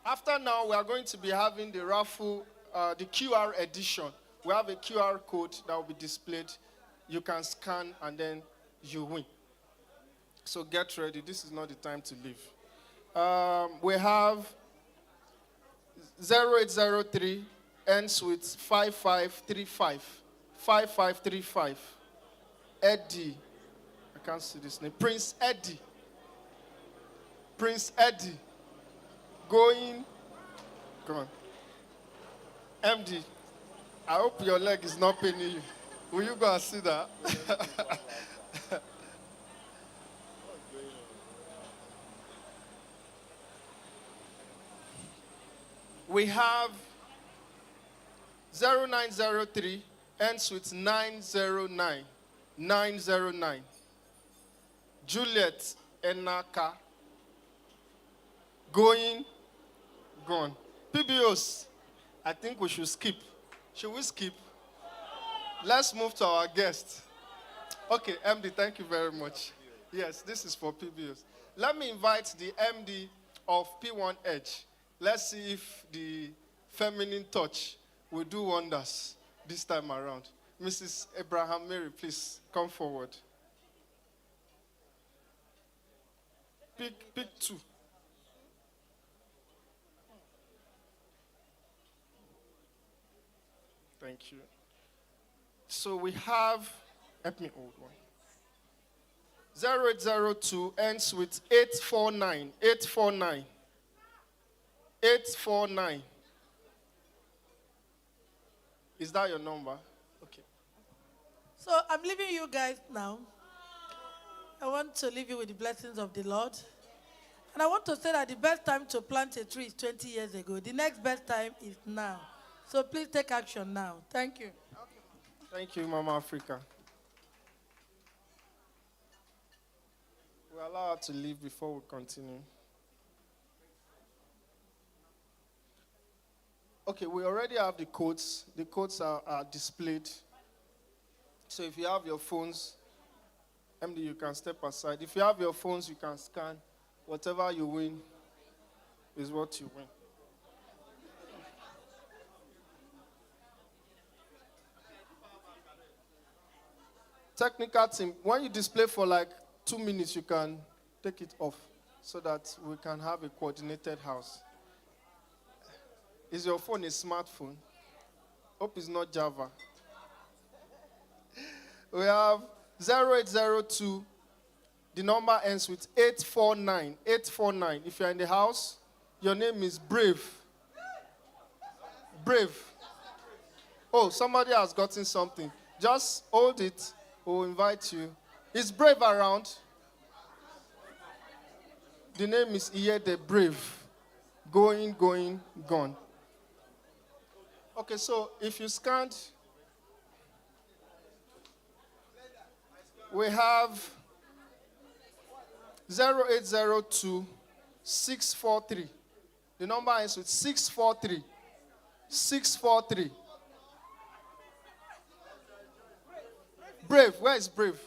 Speaker 2: After now, we are going to be having the raffle, the QR edition. We have a QR code that will be displayed. You can scan and then you win. So get ready. This is not the time to leave. We have 0803 ends with 5535. 5535. Eddie. I can't see this name. Prince Eddie. Prince Eddie. Going. Come on. MD. I hope your leg is not paining you. Will you go and see that? We have 0903 ends with 909. 909. Juliet Enaka. Going, gone. PBOs, I think we should skip. Should we skip? Let's move to our guest. Okay, MD, thank you very much. Yes, this is for PBOs. Let me invite the MD of P1 Edge. Let's see if the feminine touch will do wonders this time around. Mrs. Abraham Mary, please come forward. Pick 2. Thank you. So we have, help me hold one. 0802 ends with 849. 849. 849. Is that your number? Okay.
Speaker 4: So I'm leaving you guys now. I want to leave you with the blessings of the Lord. And I want to say that the best time to plant a tree is 20 years ago. The next best time is now. So please take action now. Thank you.
Speaker 2: Thank you, Mama Africa. We allow her to leave before we continue. Okay, we already have the codes. The codes are displayed. So if you have your phones, MD, you can step aside. If you have your phones, you can scan. Whatever you win is what you win. Technical team, when you display for like 2 minutes, you can take it off so that we can have a coordinated house. Is your phone a smartphone? Hope it's not Java. We have 0802. The number ends with 849. 849. If you're in the house, your name is Brave. Brave. Oh, somebody has gotten something. Just hold it. We'll invite you. Is Brave around? The name is Iyede Brave. Going, gone. Okay, so if you scanned, we have 0802 643. The number ends with 643. 643. Brave, where is Brave?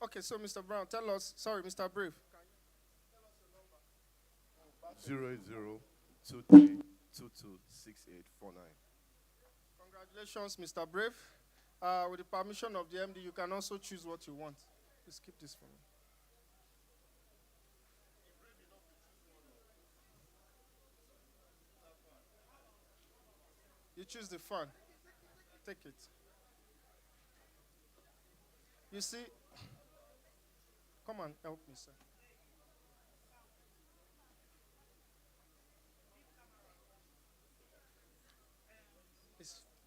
Speaker 2: Okay, so Mr. Brown, tell us, sorry, Mr. Brave.
Speaker 3: 0023226849.
Speaker 2: Congratulations, Mr. Brave. With the permission of the MD, you can also choose what you want. Please keep this for me. You choose the fan. Take it. You see, come and help me, sir.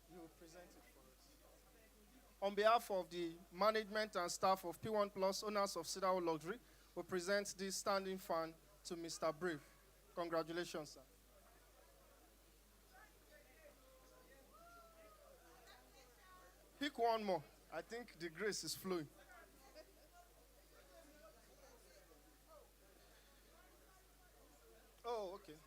Speaker 2: You will present it for us. On behalf of the management and staff of P1 Plus, owners of Cedar Luxury, we present this standing fan to Mr. Brave. Congratulations, sir. Pick one more. I think the grace is flowing. Oh, okay.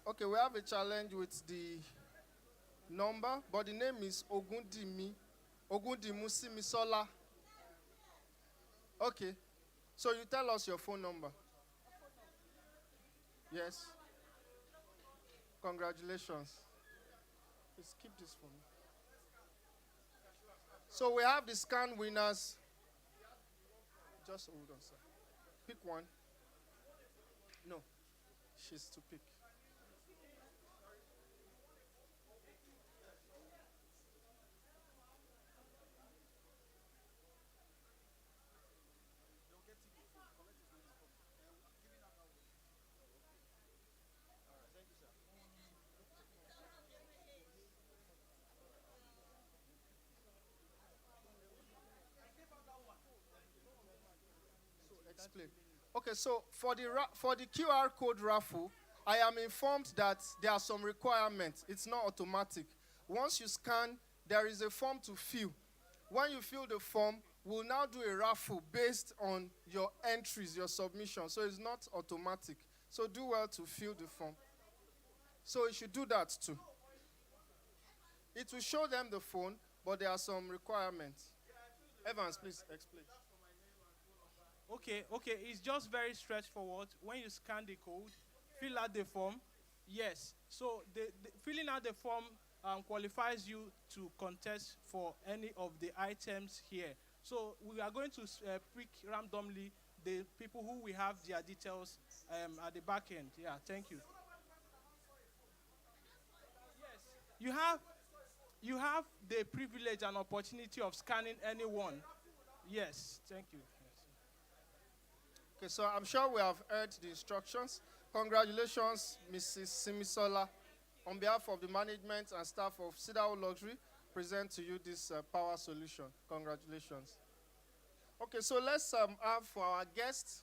Speaker 2: Okay, we have a challenge with the number, but the name is Ogundimu Simisola. Okay, so you tell us your phone number. Yes. Congratulations. Please keep this for me. So we have the scan winners. Just hold on, sir. Pick one. No, she's to pick. Explain. Okay, so for the QR code raffle, I am informed that there are some requirements. It's not automatic. Once you scan, there is a form to fill. When you fill the form, we'll now do a raffle based on your entries, your submission. So it's not automatic. So do well to fill the form. So you should do that too. It will show them the phone, but there are some requirements. Evans, please explain.
Speaker 14: Okay, it's just very straightforward. When you scan the code, fill out the form. Yes, so the filling out the form qualifies you to contest for any of the items here. So we are going to pick randomly the people who we have their details at the back end. Yeah, thank you. Yes, you have the privilege and opportunity of scanning anyone. Yes, thank you.
Speaker 2: Okay, so I'm sure we have heard the instructions. Congratulations, Mrs. Simisola. On behalf of the management and staff of Cedar Luxury, present to you this power solution. Congratulations. Okay, so let's have for our guests.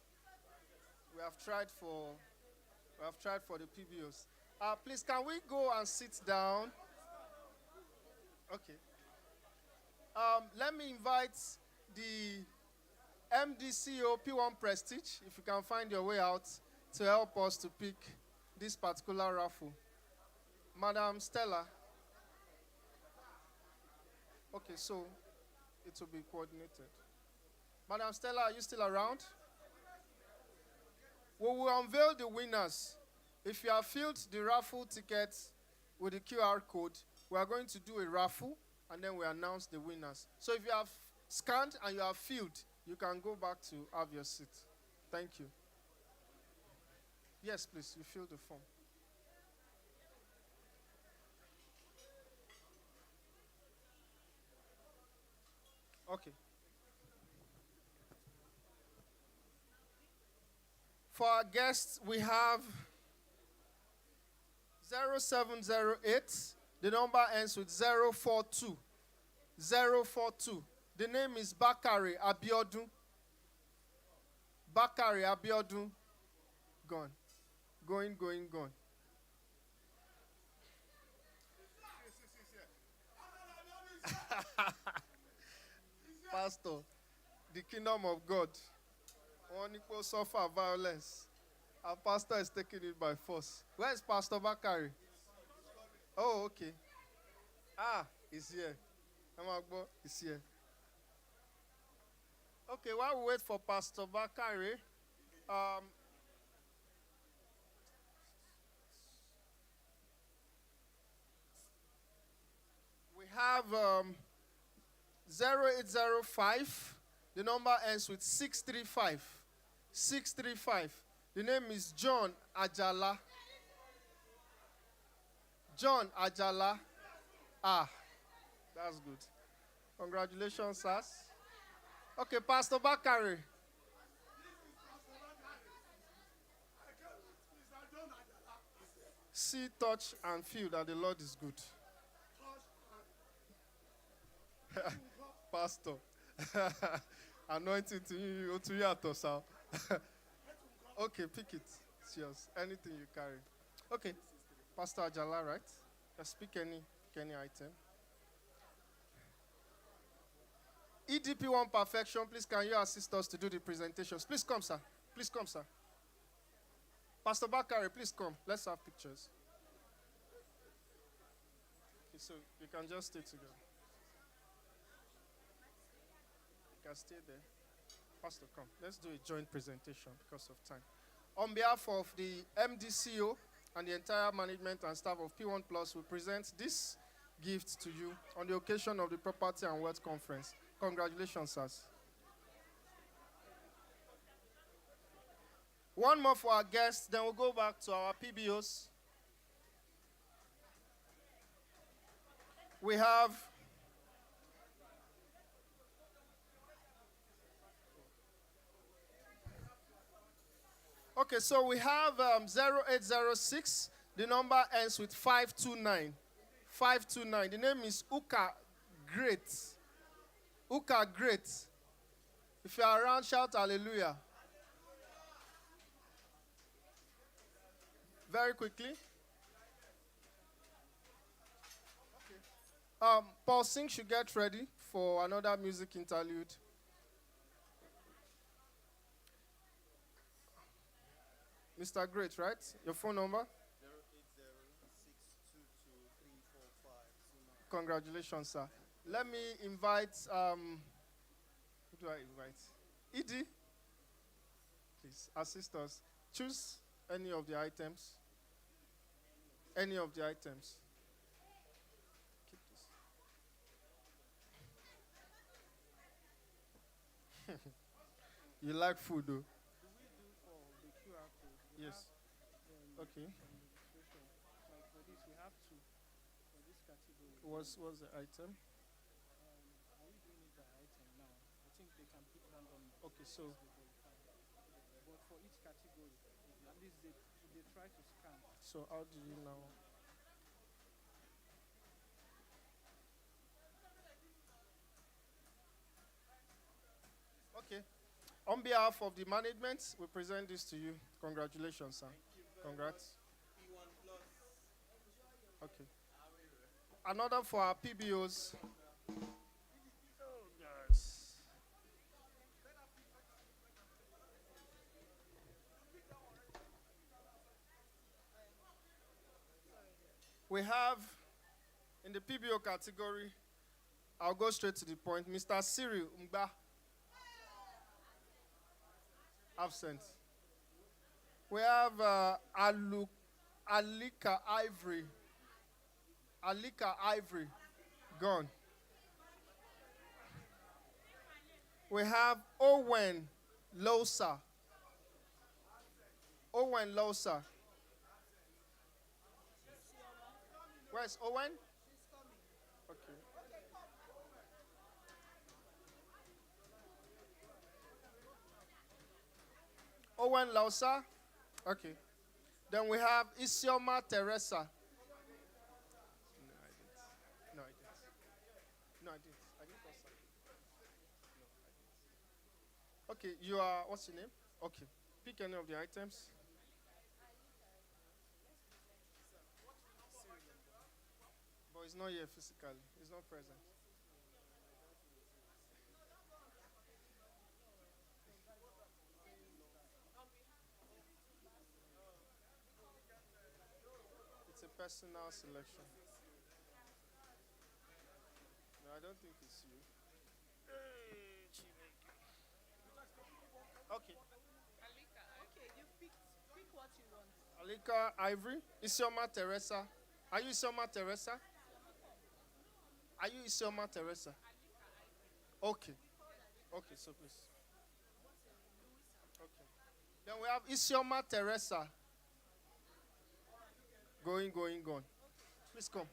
Speaker 2: We have tried for the PBOs. Please, can we go and sit down? Okay. Let me invite the MDCO P1 Prestige, if you can find your way out, to help us to pick this particular raffle. Madam Stella. Okay, so it will be coordinated. Madam Stella, are you still around? We will unveil the winners. If you have filled the raffle ticket with the QR code, we are going to do a raffle and then we announce the winners. So if you have scanned and you have filled, you can go back to have your seat. Thank you. Yes, please, you fill the form. Okay. For our guests, we have 0708. The number ends with 042. 042. The name is Bakari Abiodun. Bakari Abiodun. Gone. Going. Pastor, the kingdom of God. One equal suffer violence. Our pastor is taking it by force. Where is Pastor Bakari? Oh, okay. He's here. Amagbo is here. Okay, while we wait for Pastor Bakari, we have 0805. The number ends with 635. 635. The name is John Ajala. John Ajala. That's good. Congratulations, sirs. Okay, Pastor Bakari. See, touch, and feel that the Lord is good. Pastor. Anointing to you, Okay, pick it. It's yours. Anything you carry. Okay. Pastor Ajala, right? Let's pick any item. EDP1 Perfection, please can you assist us to do the presentations? Please come, sir. Please come, sir. Pastor Bakari, please come. Let's have pictures. Okay, so you can just stay together. You can stay there. Pastor, come. Let's do a joint presentation because of time. On behalf of the MDCO and the entire management and staff of P1 Plus, we present this gift to you on the occasion of the Property and Wealth Conference. Congratulations, sirs. One more for our guests, then we'll go back to our PBOs. We have okay, so we have 0806. The number ends with 529. 529. The name is Uka Great. Uka Great. If you are around, shout hallelujah. Very quickly. Paul Singh should get ready for another music interlude. Mr. Great, right? Your phone number? 08062234529. Congratulations, sir. Let me invite, who do I invite? Edie, please assist us. Choose any of the items. Any of the items. You like food, though?
Speaker 14: Do we do for the QR code? We
Speaker 2: Yes.
Speaker 14: have,
Speaker 2: Okay.
Speaker 14: some registration. Like for this, we have two for this category.
Speaker 2: What's the item?
Speaker 14: Are we doing it by item now? I think they can pick randomly.
Speaker 2: Okay, so
Speaker 14: But for each category, at least they try to scan.
Speaker 2: so how do you now? Okay. On behalf of the management, we present this to you. Congratulations, sir. Congrats. Okay. Another for our PBOs. Oh, guys. We have in the PBO category, I'll go straight to the point, Mr. Cyril Mba. Absent. We have Alika Ivory. Alika Ivory. Gone. We have Owen Losa. Owen Losa. Where's Owen? Okay. Owen Losa. Okay. Then we have Isioma Teresa. No, I didn't. No, I didn't. I didn't cross that. No, I didn't. Okay, you are, what's your name? Okay. Pick any of the items. But he's not here physically. He's not present. It's a personal selection. No, I don't think it's you. Okay.
Speaker 15: Okay, you pick what you want.
Speaker 2: Alika Ivory. Isioma Teresa. Are you Isioma Teresa? Are you Isioma Teresa? Okay. Okay, so please. Okay. Then we have Isioma Teresa. Going. Please come.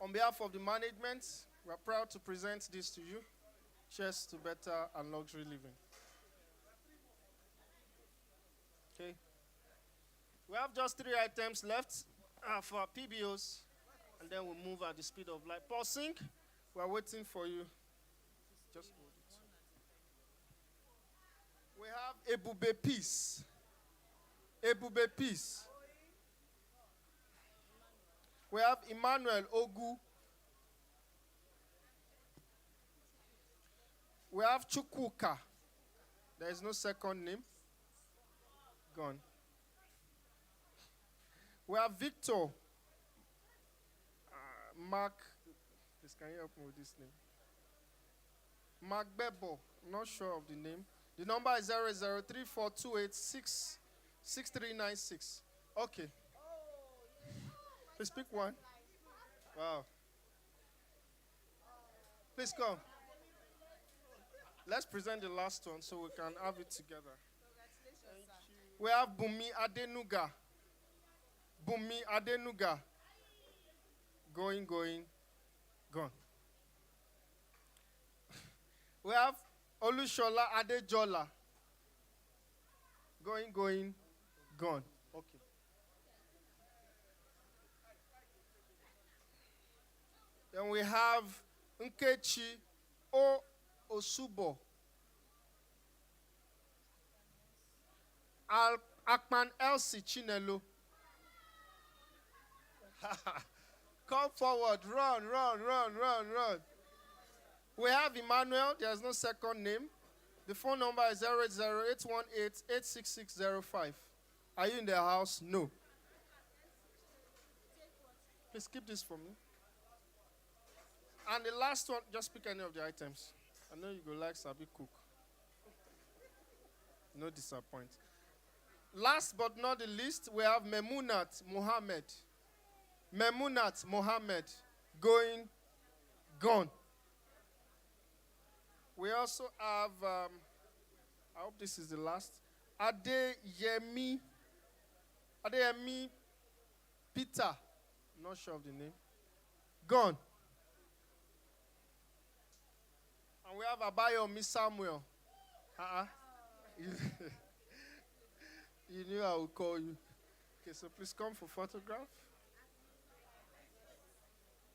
Speaker 2: On behalf of the management, we are proud to present this to you. Cheers to better and luxury living. Okay. We have just 3 items left for our PBOs, and then we'll move at the speed of light. Paul Sink, we are waiting for you. Just hold it. We have Ebube Peace. Ebube Peace. We have Emmanuel Ogu. We have Chukwuka. There is no second name. Gone. We have Victor. Mark. Please, can you help me with this name? Mark Bebo. Not sure of the name. The number is 0034286396. Okay. Please pick one. Wow. Please come. Let's present the last one so we can have it together. We have Bumi Adenuga. Bumi Adenuga. Going, gone. We have Olushola Adejola. Going, gone. Okay. Then we have Nkechi O Osubo. Akman Elsie Chinelo. Come forward, run. We have Emmanuel, there's no second name. The phone number is 080-818-86605. Are you in the house? No. Please keep this for me. And the last one, just pick any of the items. I know you go like Sabi cook. No disappoint. Last but not the least, we have Memunat Mohammed. Memunat Mohammed. Gone. We also have, I hope this is the last, Adeyemi Peter. Not sure of the name. Gone. And we have Abayomi Samuel. You knew I would call you. Okay, so please come for photograph.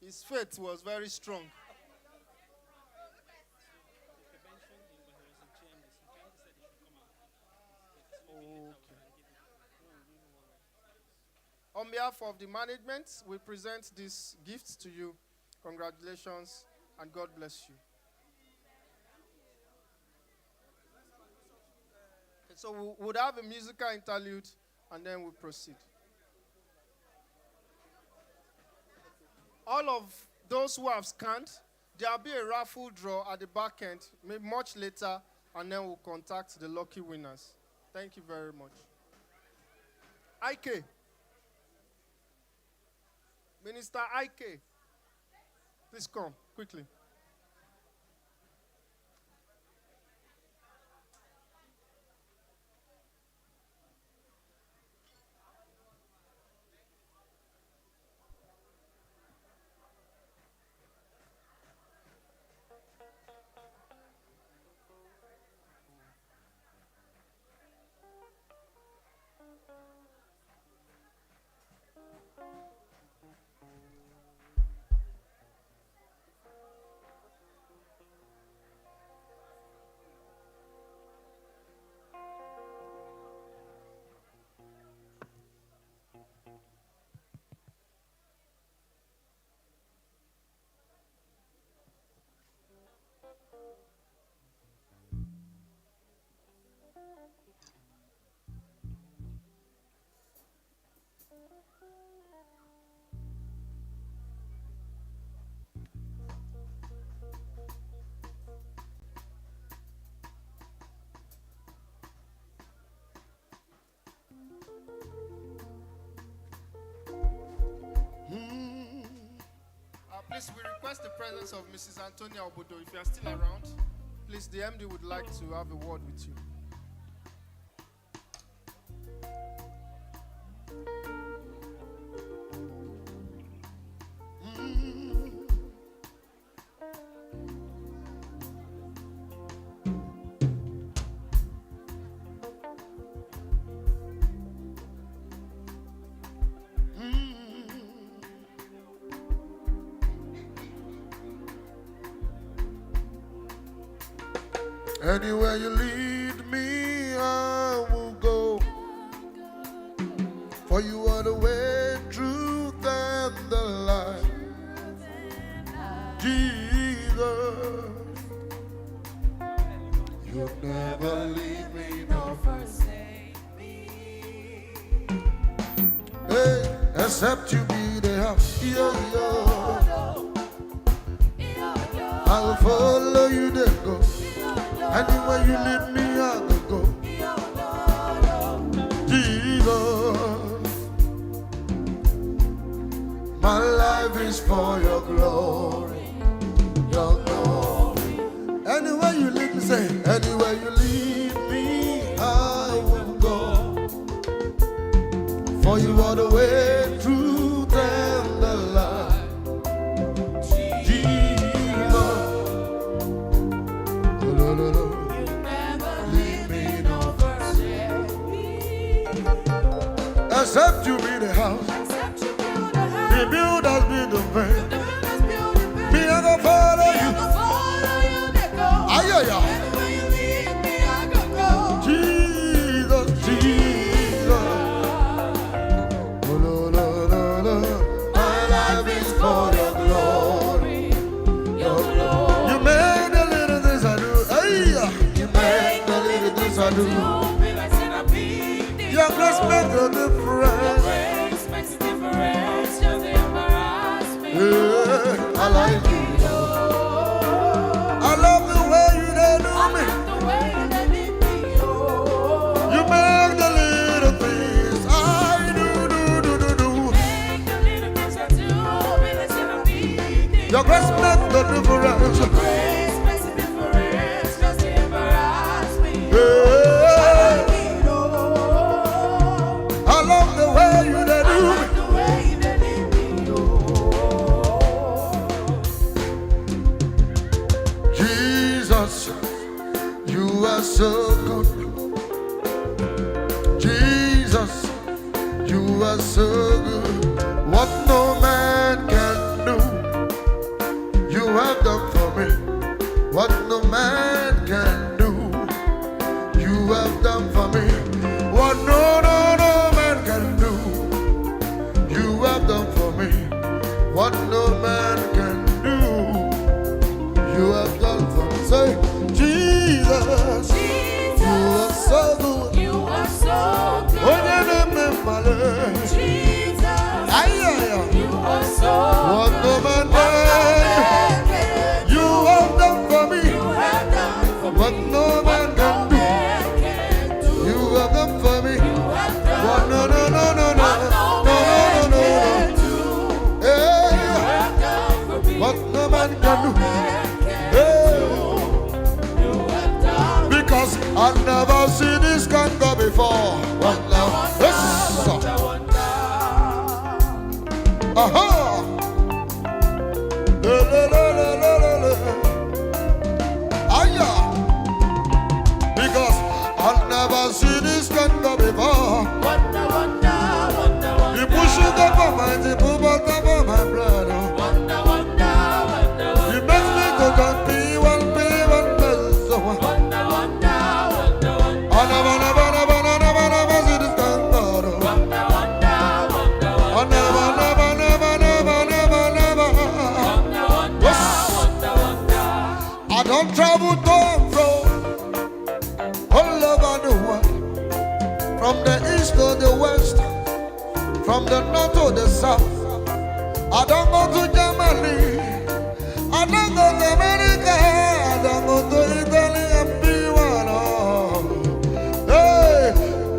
Speaker 2: His faith was very strong. Okay. On behalf of the management, we present this gift to you. Congratulations and God bless you. Okay, so we would have a musical interlude and then we'll proceed. All of those who have scanned, there will be a raffle draw at the back end, maybe much later, and then we'll contact the lucky winners. Thank you very much. IK. Minister IK. Please come, quickly. Please, we request the presence of Mrs. Antonia Obodo. If you are still around, please, the MD would like to have a word with you.
Speaker 3: Anywhere you lead me, I will go. For you are the way, truth, and the life. Jesus, you'll never leave me nor forsake me. Hey, except you be the house. Yo, yo. I'll follow you there, go. Anywhere you lead me, I will go. Jesus, my life is for your glory, your glory. Anywhere you lead me, say, anywhere you lead me, I will go. For you are the way, truth, and the life. Except you be the house, the builders build the bank. Me I go follow you. Aye, aye, aye. Jesus, Jesus. Oh, no, no, no, no. My life is for your glory, your glory. You make the little things I do. Aye, you make the little things I do. Your grace makes a difference. Yeah, I like you. I love the way you do me. You make the little things I do. Your grace makes the difference. Jesus, you are so good. Jesus, you are so good. What no man can do, you have done for me. What no man can do, you have done for me. What no man can do, you have done for me. What no man can do, you have done for me. Say, Jesus, you are so good.
Speaker 5: You are so good.
Speaker 3: Oh, yeah,
Speaker 5: Jesus, you are so
Speaker 3: what no man can, you have done for me. What no man can do, you have done for me. What no what no man can do. Because I've never seen this kind go before. What now? Yes. Aha. Aya. Because I've never seen this kind go before. You push it up on my tip, up on my blood. You make me go down P1, so I never see this kind go. I never. Yes. I don't travel to and fro all over the world, from the east to the west, from the north to the south. I don't go to Germany, I don't go to America, I don't go to Italy and PWAN. Hey,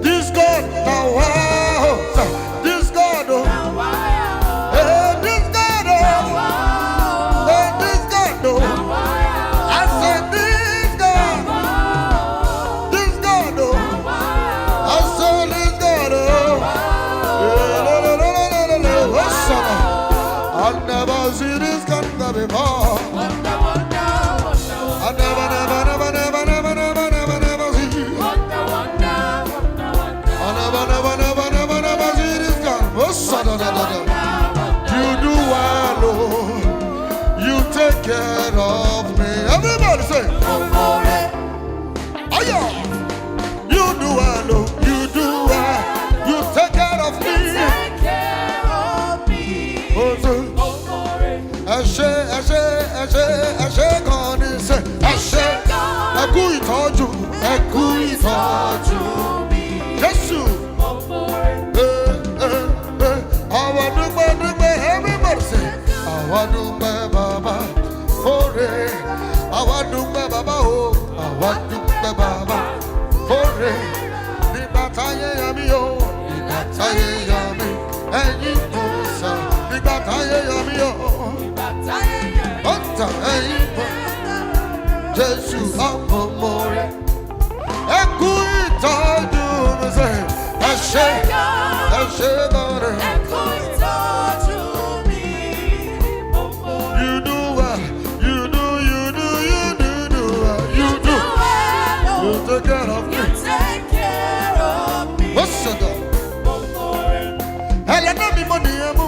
Speaker 3: this God now, wow, this God, oh, hey, this God, oh, hey, this God, oh, I said this God, oh, I saw this God, oh, I've never seen this kind before. I never see. I never see this kind. You do well, Lord. You take care of me. Everybody say, Aya. You do well, Lord. You do well. You take care of me. Ashe God is Ashe Ẹkú ìtọ́jú Jésù. Àwa dúpẹ́ everybody say àwa dúpẹ́ bàbá fóore. Àwa dúpẹ́ bàbá o. Àwa dúpẹ́ bàbá fóore. Nígbà táyé yà mí o. Nígbà táyé yà mí. Ẹ̀yin kò sọ. Nígbà táyé yà mí o. Ọ̀tá ẹ̀yin kò. Jésù ọmọ rẹ̀. Ẹkú ìtọ́jú mi sẹ́. Ẹ ṣé lọ́rẹ̀. You do well. You do well. You take care of me. What's up? Ẹlẹ́dàá mi mo nìyẹn mú.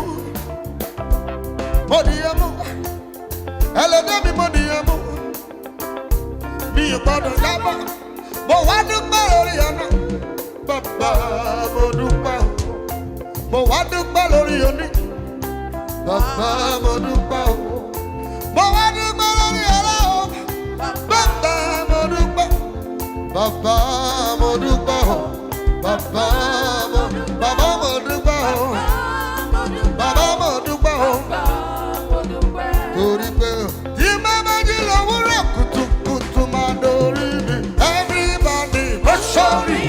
Speaker 3: Ẹlẹ́dàá mi mo nìyẹn mú. Mi ò gbọ́dọ̀ jábọ̀. Mo wá dúpẹ́ lórí ọ̀nà. Bàbá mo dúpẹ́ o. Mo wá dúpẹ́ lórí òní. Bàbá mo dúpẹ́ o. Mo wá dúpẹ́ lórí ọ̀la o. Bàbá mo dúpẹ́. Bàbá mo dúpẹ́ o. Bàbá mo dúpẹ́ o. Bàbá mo dúpẹ́ o. Torí pé tí màmá jí lówùúrọ̀ kùtùkùtù máa dorí mi. Everybody mo sọ̀rí.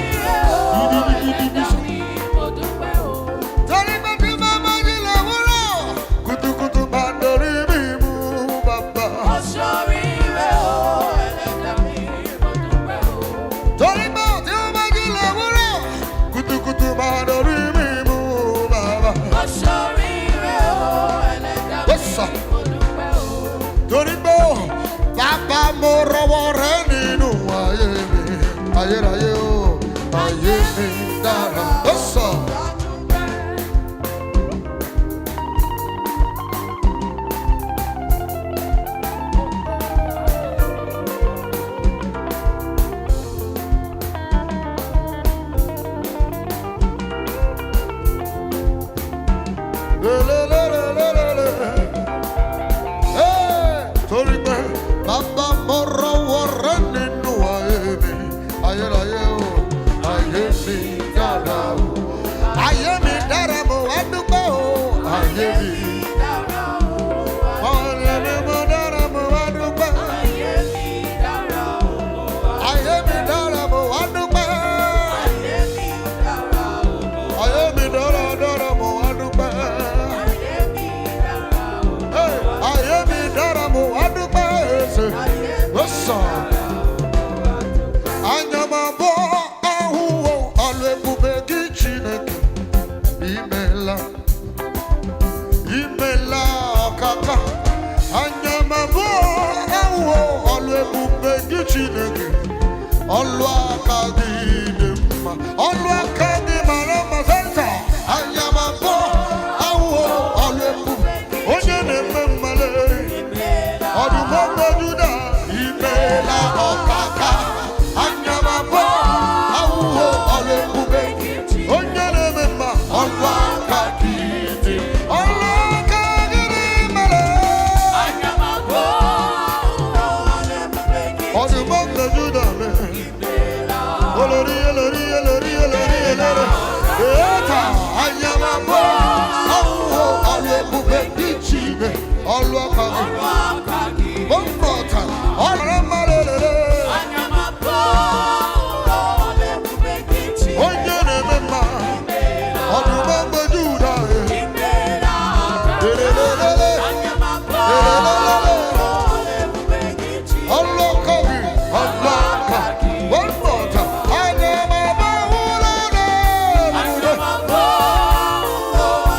Speaker 3: Torí pé tí màmá jí lówùúrọ̀ kùtùkùtù máa dorí mi mú bàbá. Torí pé tí màmá jí lówùúrọ̀ kùtùkùtù máa dorí mi mú bàbá. Torí pé bàbá. Baba moro wareni nu ayemi. Ayeraye o. Ayemi dara. Oso. Baba moro warani nu ayemi. Ayeraye o. Ayemi dara. Ayemi dara mo adupa o. Ayemi dara. Ayemi mo dara mo adupa. Ayemi dara mo adupa. Ayemi dara dara mo adupa. Hey, ayemi dara mo adupa. Osa. Anyamabo ahuwo alwebubegi Chineke. Imela. Imela kaka. Anyamabo ahuwo alwebubegi Chineke. Olwakadidema. Olwakadimarama senta. Anyamabo ahuwo alwebu. Onye na-eme mmale. Ọdụmọdụ